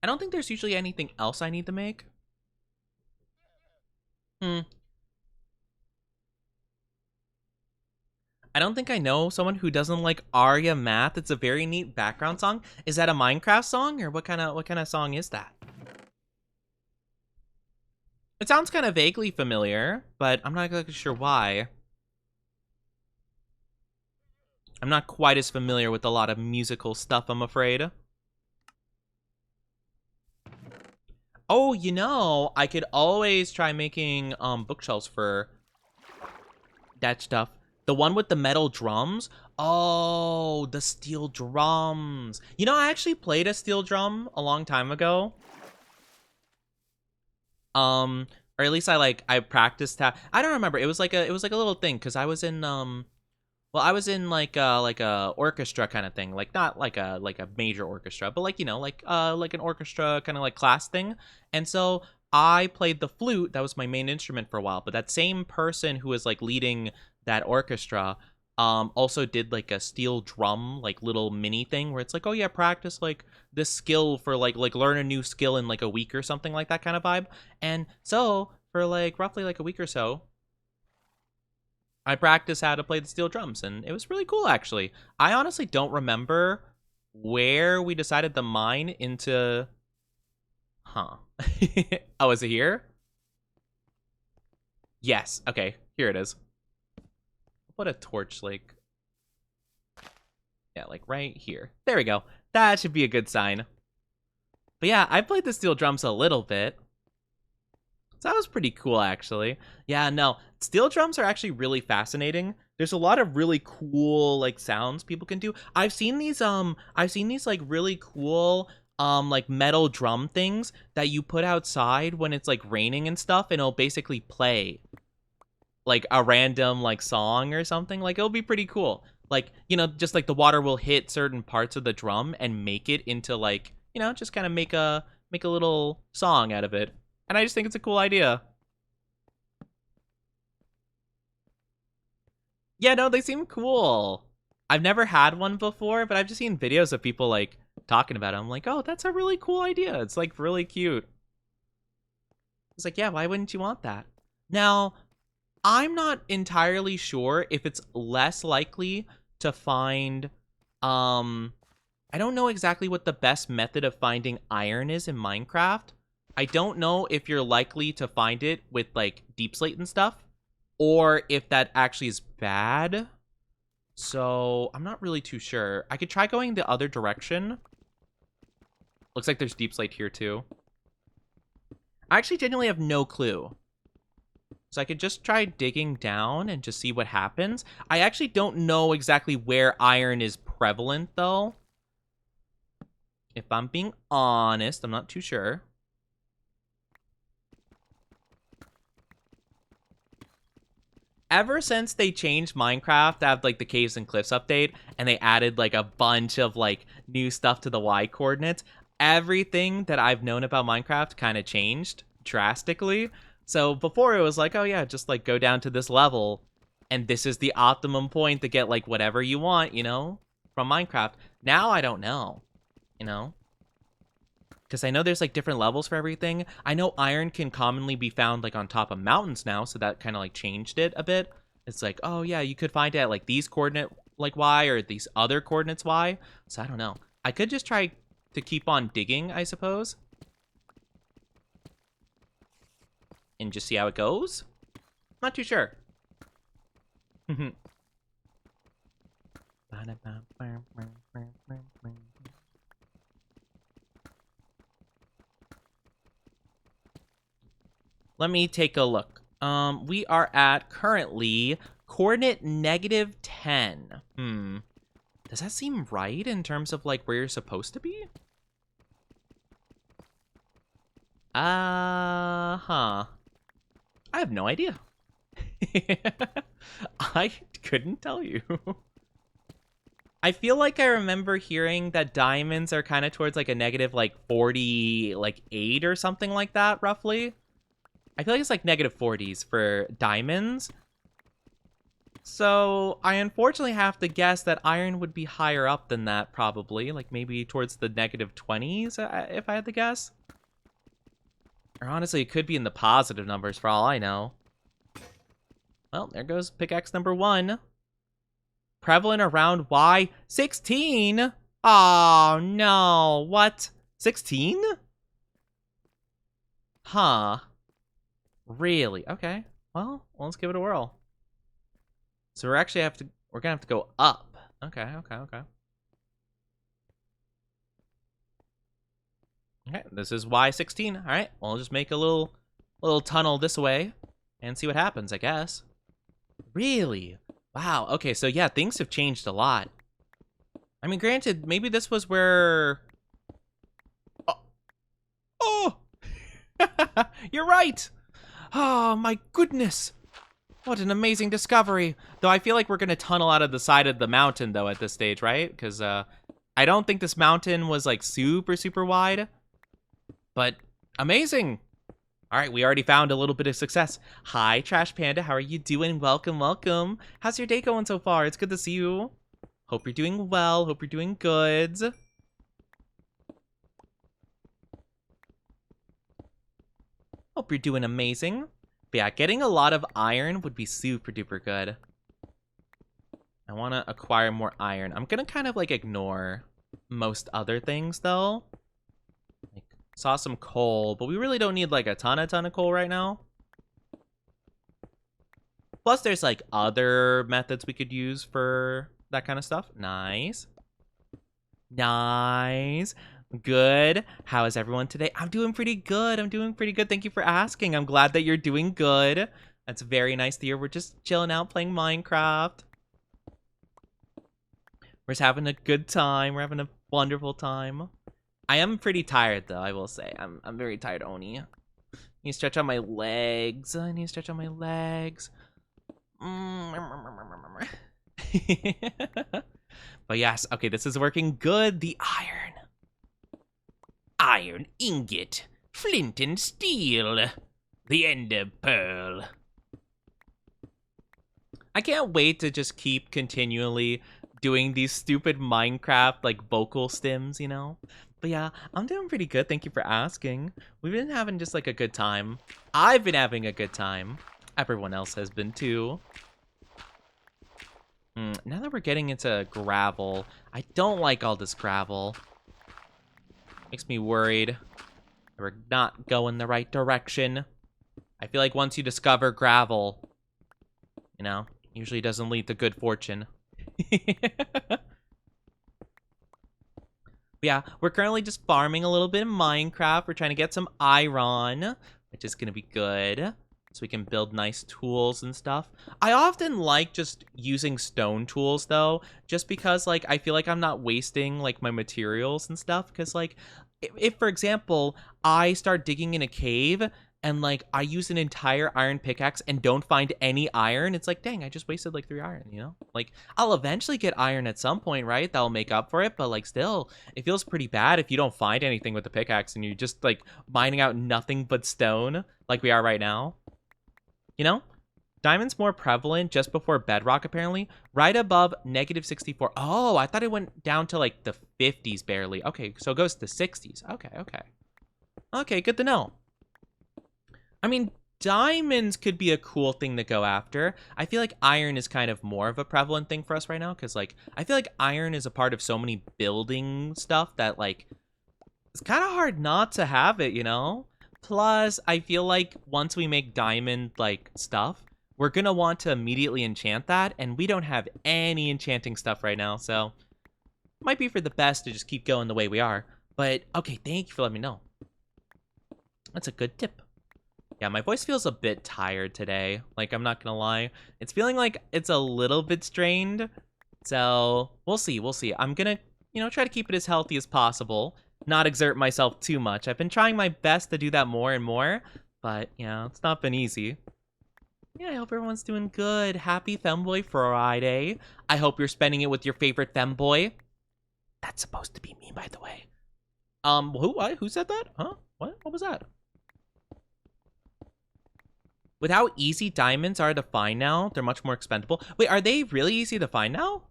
don't think there's usually anything else I need to make. I don't think I know someone who doesn't like Arya Math. It's a very neat background song. Is that a Minecraft song or what kind of song is that? It sounds kind of vaguely familiar, but I'm not exactly sure why. I'm not quite as familiar with a lot of musical stuff, I'm afraid. Oh, you know, I could always try making bookshelves for that stuff. The one with the metal drums? Oh, the steel drums. You know, I actually played a steel drum a long time ago. Or at least I practiced I don't remember. It was like a little thing because I was in well, I was in like a orchestra kind of thing, like not like a major orchestra, but like, you know, like an orchestra kind of like class thing. And so I played the flute. That was my main instrument for a while. But that same person who was like leading that orchestra also did like a steel drum like little mini thing where it's like, oh yeah, practice like this skill for like learn a new skill in like a week or something like that kind of vibe. And so for like roughly like a week or so, I practiced how to play the steel drums, and it was really cool, actually. I honestly don't remember where we decided to mine into... Huh. Oh, is it here? Yes. Okay, here it is. I'll put a torch, like... Yeah, like right here. There we go. That should be a good sign. But yeah, I played the steel drums a little bit. So that was pretty cool, actually. Yeah, no, steel drums are actually really fascinating. There's a lot of really cool like sounds people can do. I've seen these like really cool like metal drum things that you put outside when it's like raining and stuff, and it'll basically play like a random like song or something. Like it'll be pretty cool. Like, you know, just like the water will hit certain parts of the drum and make it into like, you know, just kind of make a little song out of it. And I just think it's a cool idea. Yeah, no, they seem cool. I've never had one before, but I've just seen videos of people like talking about it. I'm like, oh, that's a really cool idea. It's like really cute. It's like, yeah, why wouldn't you want that? Now, I'm not entirely sure if it's less likely to find I don't know exactly what the best method of finding iron is in Minecraft. I don't know if you're likely to find it with like deep slate and stuff, or if that actually is bad. So I'm not really too sure. I could try going the other direction. Looks like there's deep slate here too. I actually genuinely have no clue. So I could just try digging down and just see what happens. I actually don't know exactly where iron is prevalent though. If I'm being honest, I'm not too sure. Ever since they changed Minecraft to have like the caves and cliffs update, and they added like a bunch of like new stuff to the Y coordinates, everything that I've known about Minecraft kind of changed drastically. So before it was like, oh yeah, just like go down to this level, and this is the optimum point to get like whatever you want, you know, from Minecraft. Now I don't know, you know. Because I know there's like different levels for everything. I know iron can commonly be found like on top of mountains now, so that kind of like changed it a bit. It's like, oh yeah, you could find it at like these coordinate like Y or these other coordinates Y. So I don't know. I could just try to keep on digging, I suppose. And just see how it goes. Not too sure. Let me take a look. We are at currently coordinate -10. Does that seem right in terms of like where you're supposed to be? Huh. I have no idea. I couldn't tell you. I feel like I remember hearing that diamonds are kind of towards like a negative like 40, like 8 or something like that, roughly. I feel like it's like -40s for diamonds. So I unfortunately have to guess that iron would be higher up than that, probably. Like maybe towards the -20s, if I had to guess. Or honestly, it could be in the positive numbers for all I know. Well, there goes pickaxe number 1. Prevalent around Y 16. Oh no, what? 16? Huh. Really? Okay. Well, let's give it a whirl. So we're gonna have to go up. Okay. Okay, this is Y16. All right, well, I'll just make a little tunnel this way and see what happens, I guess. Really? Wow. Okay, so yeah, things have changed a lot. I mean, granted, maybe this was where... Oh! You're right! Oh, my goodness! What an amazing discovery. Though I feel like we're going to tunnel out of the side of the mountain, though, at this stage, right? Because I don't think this mountain was, like, super, super wide. But amazing. All right, we already found a little bit of success. Hi, Trash Panda. How are you doing? Welcome, welcome. How's your day going so far? It's good to see you. Hope you're doing well. Hope you're doing good. Hope you're doing amazing. But yeah, getting a lot of iron would be super duper good. I want to acquire more iron. I'm going to kind of like ignore most other things though. Like, saw some coal, but we really don't need like a ton of coal right now. Plus there's like other methods we could use for that kind of stuff. Nice. Nice. Good. How is everyone today? I'm doing pretty good. I'm doing pretty good. Thank you for asking. I'm glad that you're doing good. That's very nice to hear. We're just chilling out playing Minecraft. We're just having a good time. We're having a wonderful time. I am pretty tired though, I will say. I'm very tired, Oni. I need to stretch out my legs. I need to stretch out my legs. But yes, okay, this is working good. The iron. Iron ingot. Flint and steel. The ender pearl. I can't wait to just keep continually doing these stupid Minecraft, like, vocal stims, you know? But yeah, I'm doing pretty good. Thank you for asking. We've been having just, like, a good time. I've been having a good time. Everyone else has been, too. Now that we're getting into gravel, I don't like all this gravel. Makes me worried. We're not going the right direction. I feel like once you discover gravel, you know, usually doesn't lead to good fortune. Yeah, we're currently just farming a little bit in Minecraft. We're trying to get some iron, which is going to be good. So we can build nice tools and stuff. I often like just using stone tools, though, just because, like, I feel like I'm not wasting, like, my materials and stuff. Because, like, if, for example, I start digging in a cave and, like, I use an entire iron pickaxe and don't find any iron, it's like, dang, I just wasted, like, 3 iron, you know? Like, I'll eventually get iron at some point, right? That'll make up for it, but, like, still, it feels pretty bad if you don't find anything with the pickaxe and you're just, like, mining out nothing but stone, like we are right now. You know? Diamond's more prevalent just before bedrock, apparently. Right above -64. Oh, I thought it went down to, like, the 50s barely. Okay, so it goes to 60s. Okay, okay. Okay, good to know. I mean, diamonds could be a cool thing to go after. I feel like iron is kind of more of a prevalent thing for us right now, because, like, I feel like iron is a part of so many building stuff that, like, it's kind of hard not to have it, you know? Plus, I feel like once we make diamond, like, stuff, we're gonna want to immediately enchant that, and we don't have any enchanting stuff right now, so might be for the best to just keep going the way we are. But, okay, thank you for letting me know. That's a good tip. Yeah, my voice feels a bit tired today. Like, I'm not gonna lie. It's feeling like it's a little bit strained, so we'll see, we'll see. I'm gonna, you know, try to keep it as healthy as possible. Not exert myself too much. I've been trying my best to do that more and more, but, you know, it's not been easy. Yeah, I hope everyone's doing good. Happy Femboy Friday. I hope you're spending it with your favorite femboy. That's supposed to be me, by the way. Who said that? Huh? What was that? With how easy diamonds are to find now, they're much more expendable. Wait, are they really easy to find now?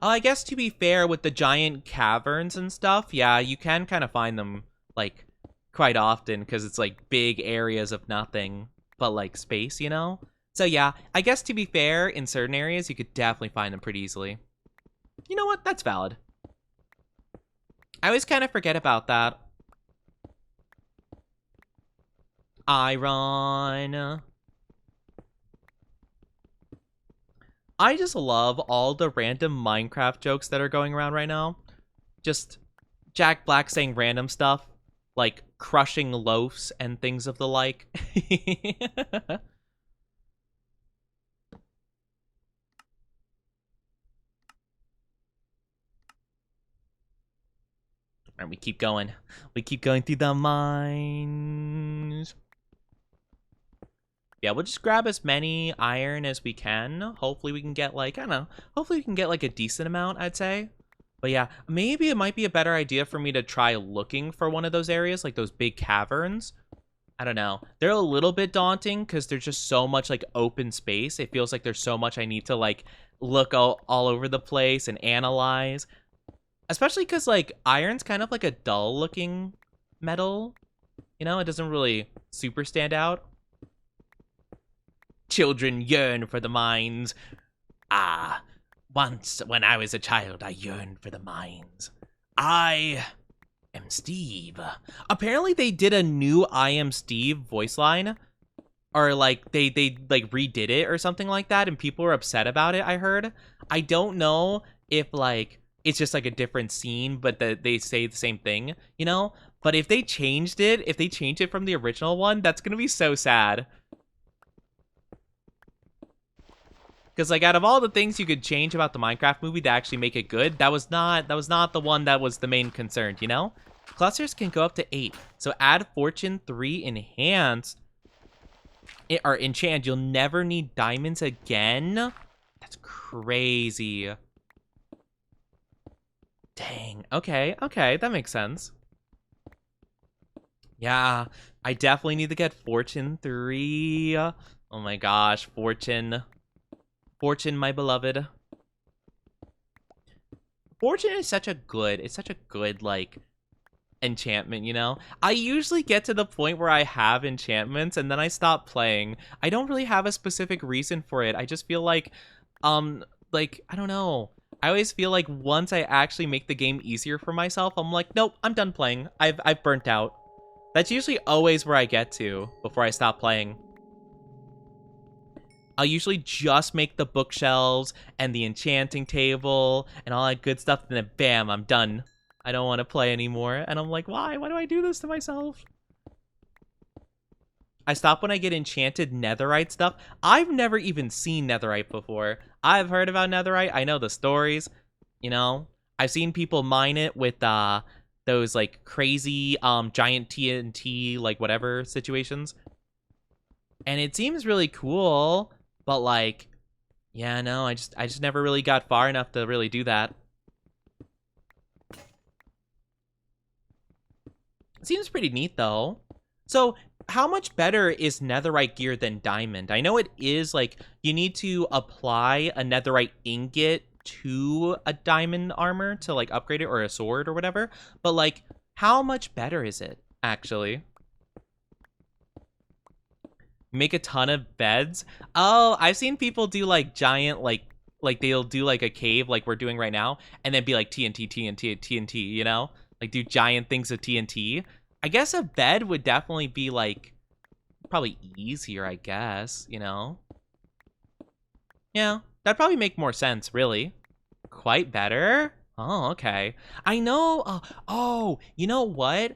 I guess to be fair, with the giant caverns and stuff, yeah, you can kind of find them, like, quite often, because it's, like, big areas of nothing, but, like, space, you know? So, yeah, I guess to be fair, in certain areas, you could definitely find them pretty easily. You know what? That's valid. I always kind of forget about that. Iron. I just love all the random Minecraft jokes that are going around right now. Just Jack Black saying random stuff, like crushing loafs and things of the like. And we keep going. We keep going through the mines. Yeah, we'll just grab as many iron as we can. Hopefully we can get, like, I don't know. Hopefully we can get, like, a decent amount, I'd say. But yeah, maybe it might be a better idea for me to try looking for one of those areas, like those big caverns. I don't know. They're a little bit daunting because there's just so much, like, open space. It feels like there's so much I need to, like, look all over the place and analyze. Especially because, like, iron's kind of like a dull-looking metal. You know, it doesn't really super stand out. Children yearn for the mines. Ah, once when I was a child, I yearned for the mines. I am Steve. Apparently, they did a new I am Steve voice line. Or like they like redid it or something like that, and people were upset about it, I heard. I don't know if like it's just like a different scene, but they say the same thing, you know? But if they changed it from the original one, that's gonna be so sad. Because like out of all the things you could change about the Minecraft movie to actually make it good, that was not the one that was the main concern, you know? Clusters can go up to 8. So add Fortune 3 enhanced or enchant, you'll never need diamonds again. That's crazy. Dang. Okay, that makes sense. Yeah, I definitely need to get Fortune 3. Oh my gosh, Fortune, my beloved. Fortune is such a good, like enchantment, you know? I usually get to the point where I have enchantments and then I stop playing. I don't really have a specific reason for it. I just feel like I don't know. I always feel like once I actually make the game easier for myself, I'm like, nope, I'm done playing. I've burnt out. That's usually always where I get to before I stop playing. I'll usually just make the bookshelves and the enchanting table and all that good stuff, and then bam, I'm done. I don't want to play anymore. And I'm like, why? Why do I do this to myself? I stop when I get enchanted netherite stuff. I've never even seen netherite before. I've heard about netherite. I know the stories. You know, I've seen people mine it with those like crazy giant TNT like whatever situations. And it seems really cool, but like, yeah, no, I just never really got far enough to really do that. Seems pretty neat, though. So, how much better is netherite gear than diamond? I know it is, like, you need to apply a netherite ingot to a diamond armor to, like, upgrade it, or a sword or whatever. But, like, how much better is it, actually? Make a ton of beds? Oh, I've seen people do, like, giant, like they'll do, like, a cave like we're doing right now, and then be like TNT, TNT, TNT, you know? Like, do giant things of TNT. I guess a bed would definitely be, like, probably easier, I guess, you know? Yeah, that'd probably make more sense, really. Quite better? Oh, okay. I know, oh, you know what?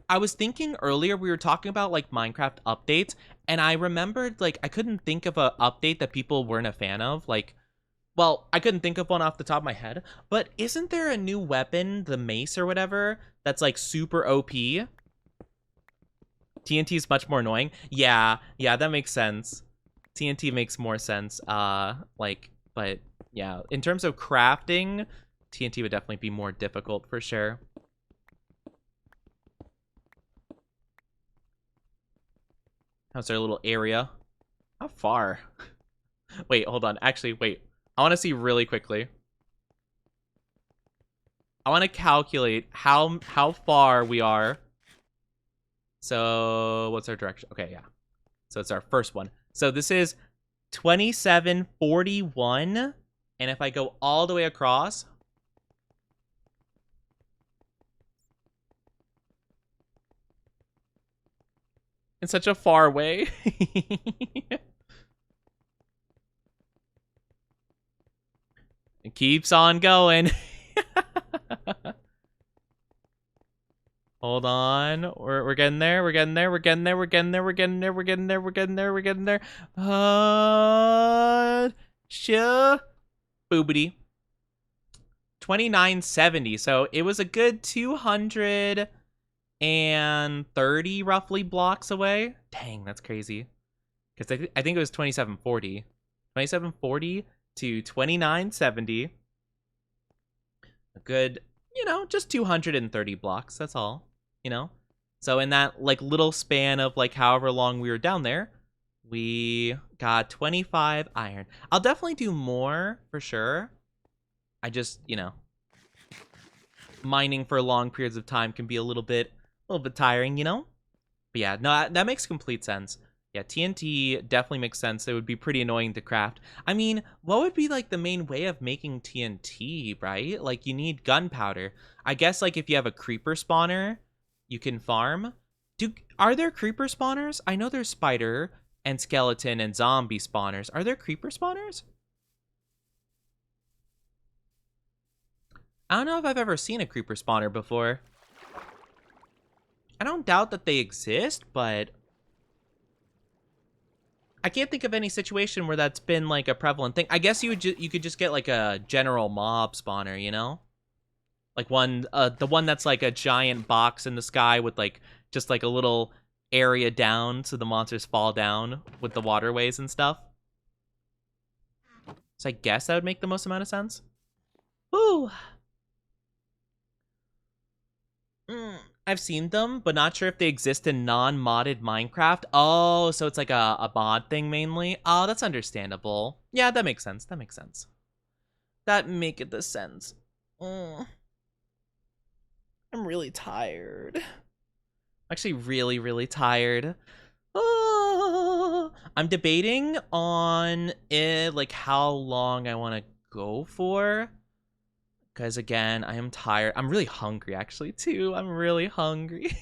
I was thinking earlier, we were talking about, like, Minecraft updates, and I remembered, like, I couldn't think of an update that people weren't a fan of, like, well, I couldn't think of one off the top of my head, but isn't there a new weapon, the mace or whatever, that's like super OP? TNT is much more annoying. Yeah, that makes sense. TNT makes more sense. Like, but yeah, in terms of crafting, TNT would definitely be more difficult for sure. How's our little area? How far? Wait, hold on. Actually, wait. I want to see really quickly. I want to calculate how far we are. So what's our direction? Okay, yeah. So it's our first one. So this is 2741. And if I go all the way across, it's such a far way. It keeps on going. Hold on. We're getting there. We're getting there. We're getting there. We're getting there. We're getting there. We're getting there. We're getting there. We're getting there. Sure. Boobity. 2970. So it was a good 230 roughly blocks away. Dang, that's crazy. Because I think it was 2740. 2740 to 2970. A good, you know, just 230 blocks. That's all, you know? So in that, like, little span of, like, however long we were down there, we got 25 iron. I'll definitely do more, for sure. I just, you know, mining for long periods of time can be a little bit tiring, you know? But yeah, no, that makes complete sense. Yeah, TNT definitely makes sense. It would be pretty annoying to craft. I mean, what would be like the main way of making TNT, right? Like you need gunpowder. I guess like if you have a creeper spawner, you can farm. Are there creeper spawners? I know there's spider and skeleton and zombie spawners. Are there creeper spawners? I don't know if I've ever seen a creeper spawner before. I don't doubt that they exist, but I can't think of any situation where that's been like a prevalent thing. I guess you could just get like a general mob spawner, you know? Like the one that's like a giant box in the sky with like just like a little area down so the monsters fall down with the waterways and stuff. So I guess that would make the most amount of sense. Woo! I've seen them, but not sure if they exist in non-modded Minecraft. Oh, so it's like a mod thing mainly. Oh, that's understandable. Yeah, that makes sense. That makes sense. That make it the sense. I'm really tired. Actually, really, really tired. Oh, I'm debating on like how long I want to go for. Because again, I am tired. I'm really hungry, actually, too. I'm really hungry.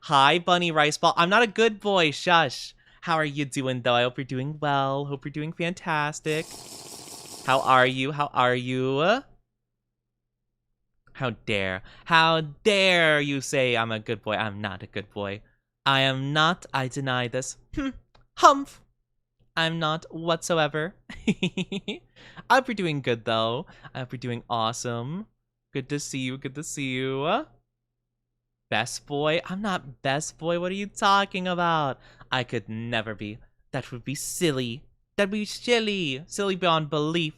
Hi, Bunny Rice Ball. I'm not a good boy. Shush. How are you doing, though? I hope you're doing well. Hope you're doing fantastic. How are you? How are you? How dare. How dare you say I'm a good boy. I'm not a good boy. I am not. I deny this. Humph. I'm not whatsoever. I hope you're doing good, though. I hope you're doing awesome. Good to see you. Good to see you. Best boy? I'm not best boy. What are you talking about? I could never be. That would be silly. That'd be silly. Silly beyond belief.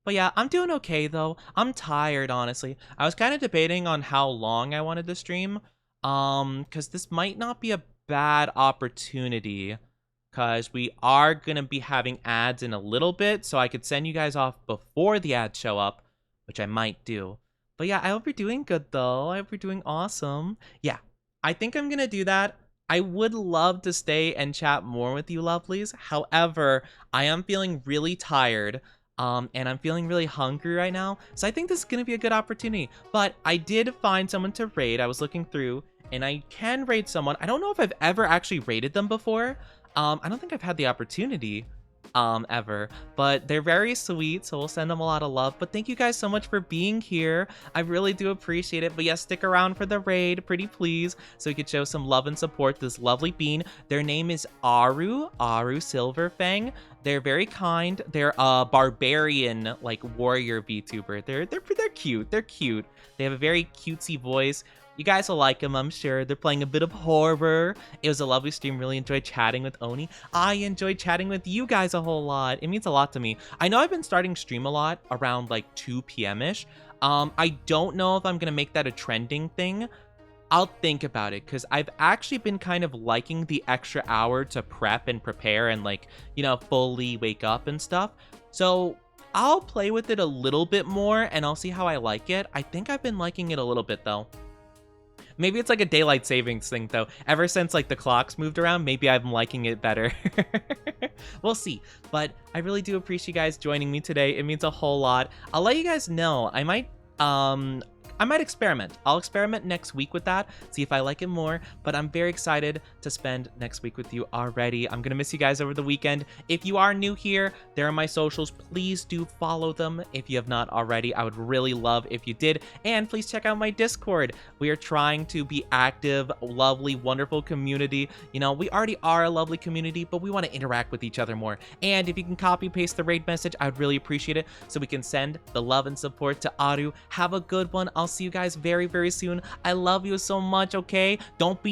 But yeah, I'm doing okay, though. I'm tired, honestly. I was kind of debating on how long I wanted to stream. Because this might not be a bad opportunity. Because we are going to be having ads in a little bit, so I could send you guys off before the ads show up, which I might do. But yeah, I hope you're doing good, though. I hope you're doing awesome. Yeah, I think I'm going to do that. I would love to stay and chat more with you lovelies. However, I am feeling really tired, and I'm feeling really hungry right now, so I think this is going to be a good opportunity. But I did find someone to raid. I was looking through, and I can raid someone. I don't know if I've ever actually raided them before. I don't think I've had the opportunity, ever, but they're very sweet, so we'll send them a lot of love. But thank you guys so much for being here. I really do appreciate it. But yes, stick around for the raid, pretty please, so we could show some love and support this lovely bean. Their name is Aru Silverfang. They're very kind. They're a barbarian, like warrior VTuber. They're cute. They're cute. They have a very cutesy voice. You guys will like them, I'm sure. They're playing a bit of horror. It was a lovely stream. Really enjoyed chatting with Oni. I enjoyed chatting with you guys a whole lot. It means a lot to me. I know I've been starting stream a lot around like 2 p.m.-ish. I don't know if I'm going to make that a trending thing. I'll think about it because I've actually been kind of liking the extra hour to prep and prepare and like, you know, fully wake up and stuff. So I'll play with it a little bit more and I'll see how I like it. I think I've been liking it a little bit though. Maybe it's like a daylight savings thing, though. Ever since, like, the clocks moved around, maybe I'm liking it better. We'll see. But I really do appreciate you guys joining me today. It means a whole lot. I'll let you guys know. I might experiment. I'll experiment next week with that, see if I like it more, but I'm very excited to spend next week with you already. I'm gonna miss you guys over the weekend. If you are new here, there are my socials. Please do follow them if you have not already. I would really love if you did, and please check out my Discord. We are trying to be active, lovely, wonderful community. You know, we already are a lovely community, but we want to interact with each other more. And if you can copy paste the raid message, I would really appreciate it, so we can send the love and support to Aru. Have a good one. I'll see you guys very, very soon. I love you so much, okay? Don't be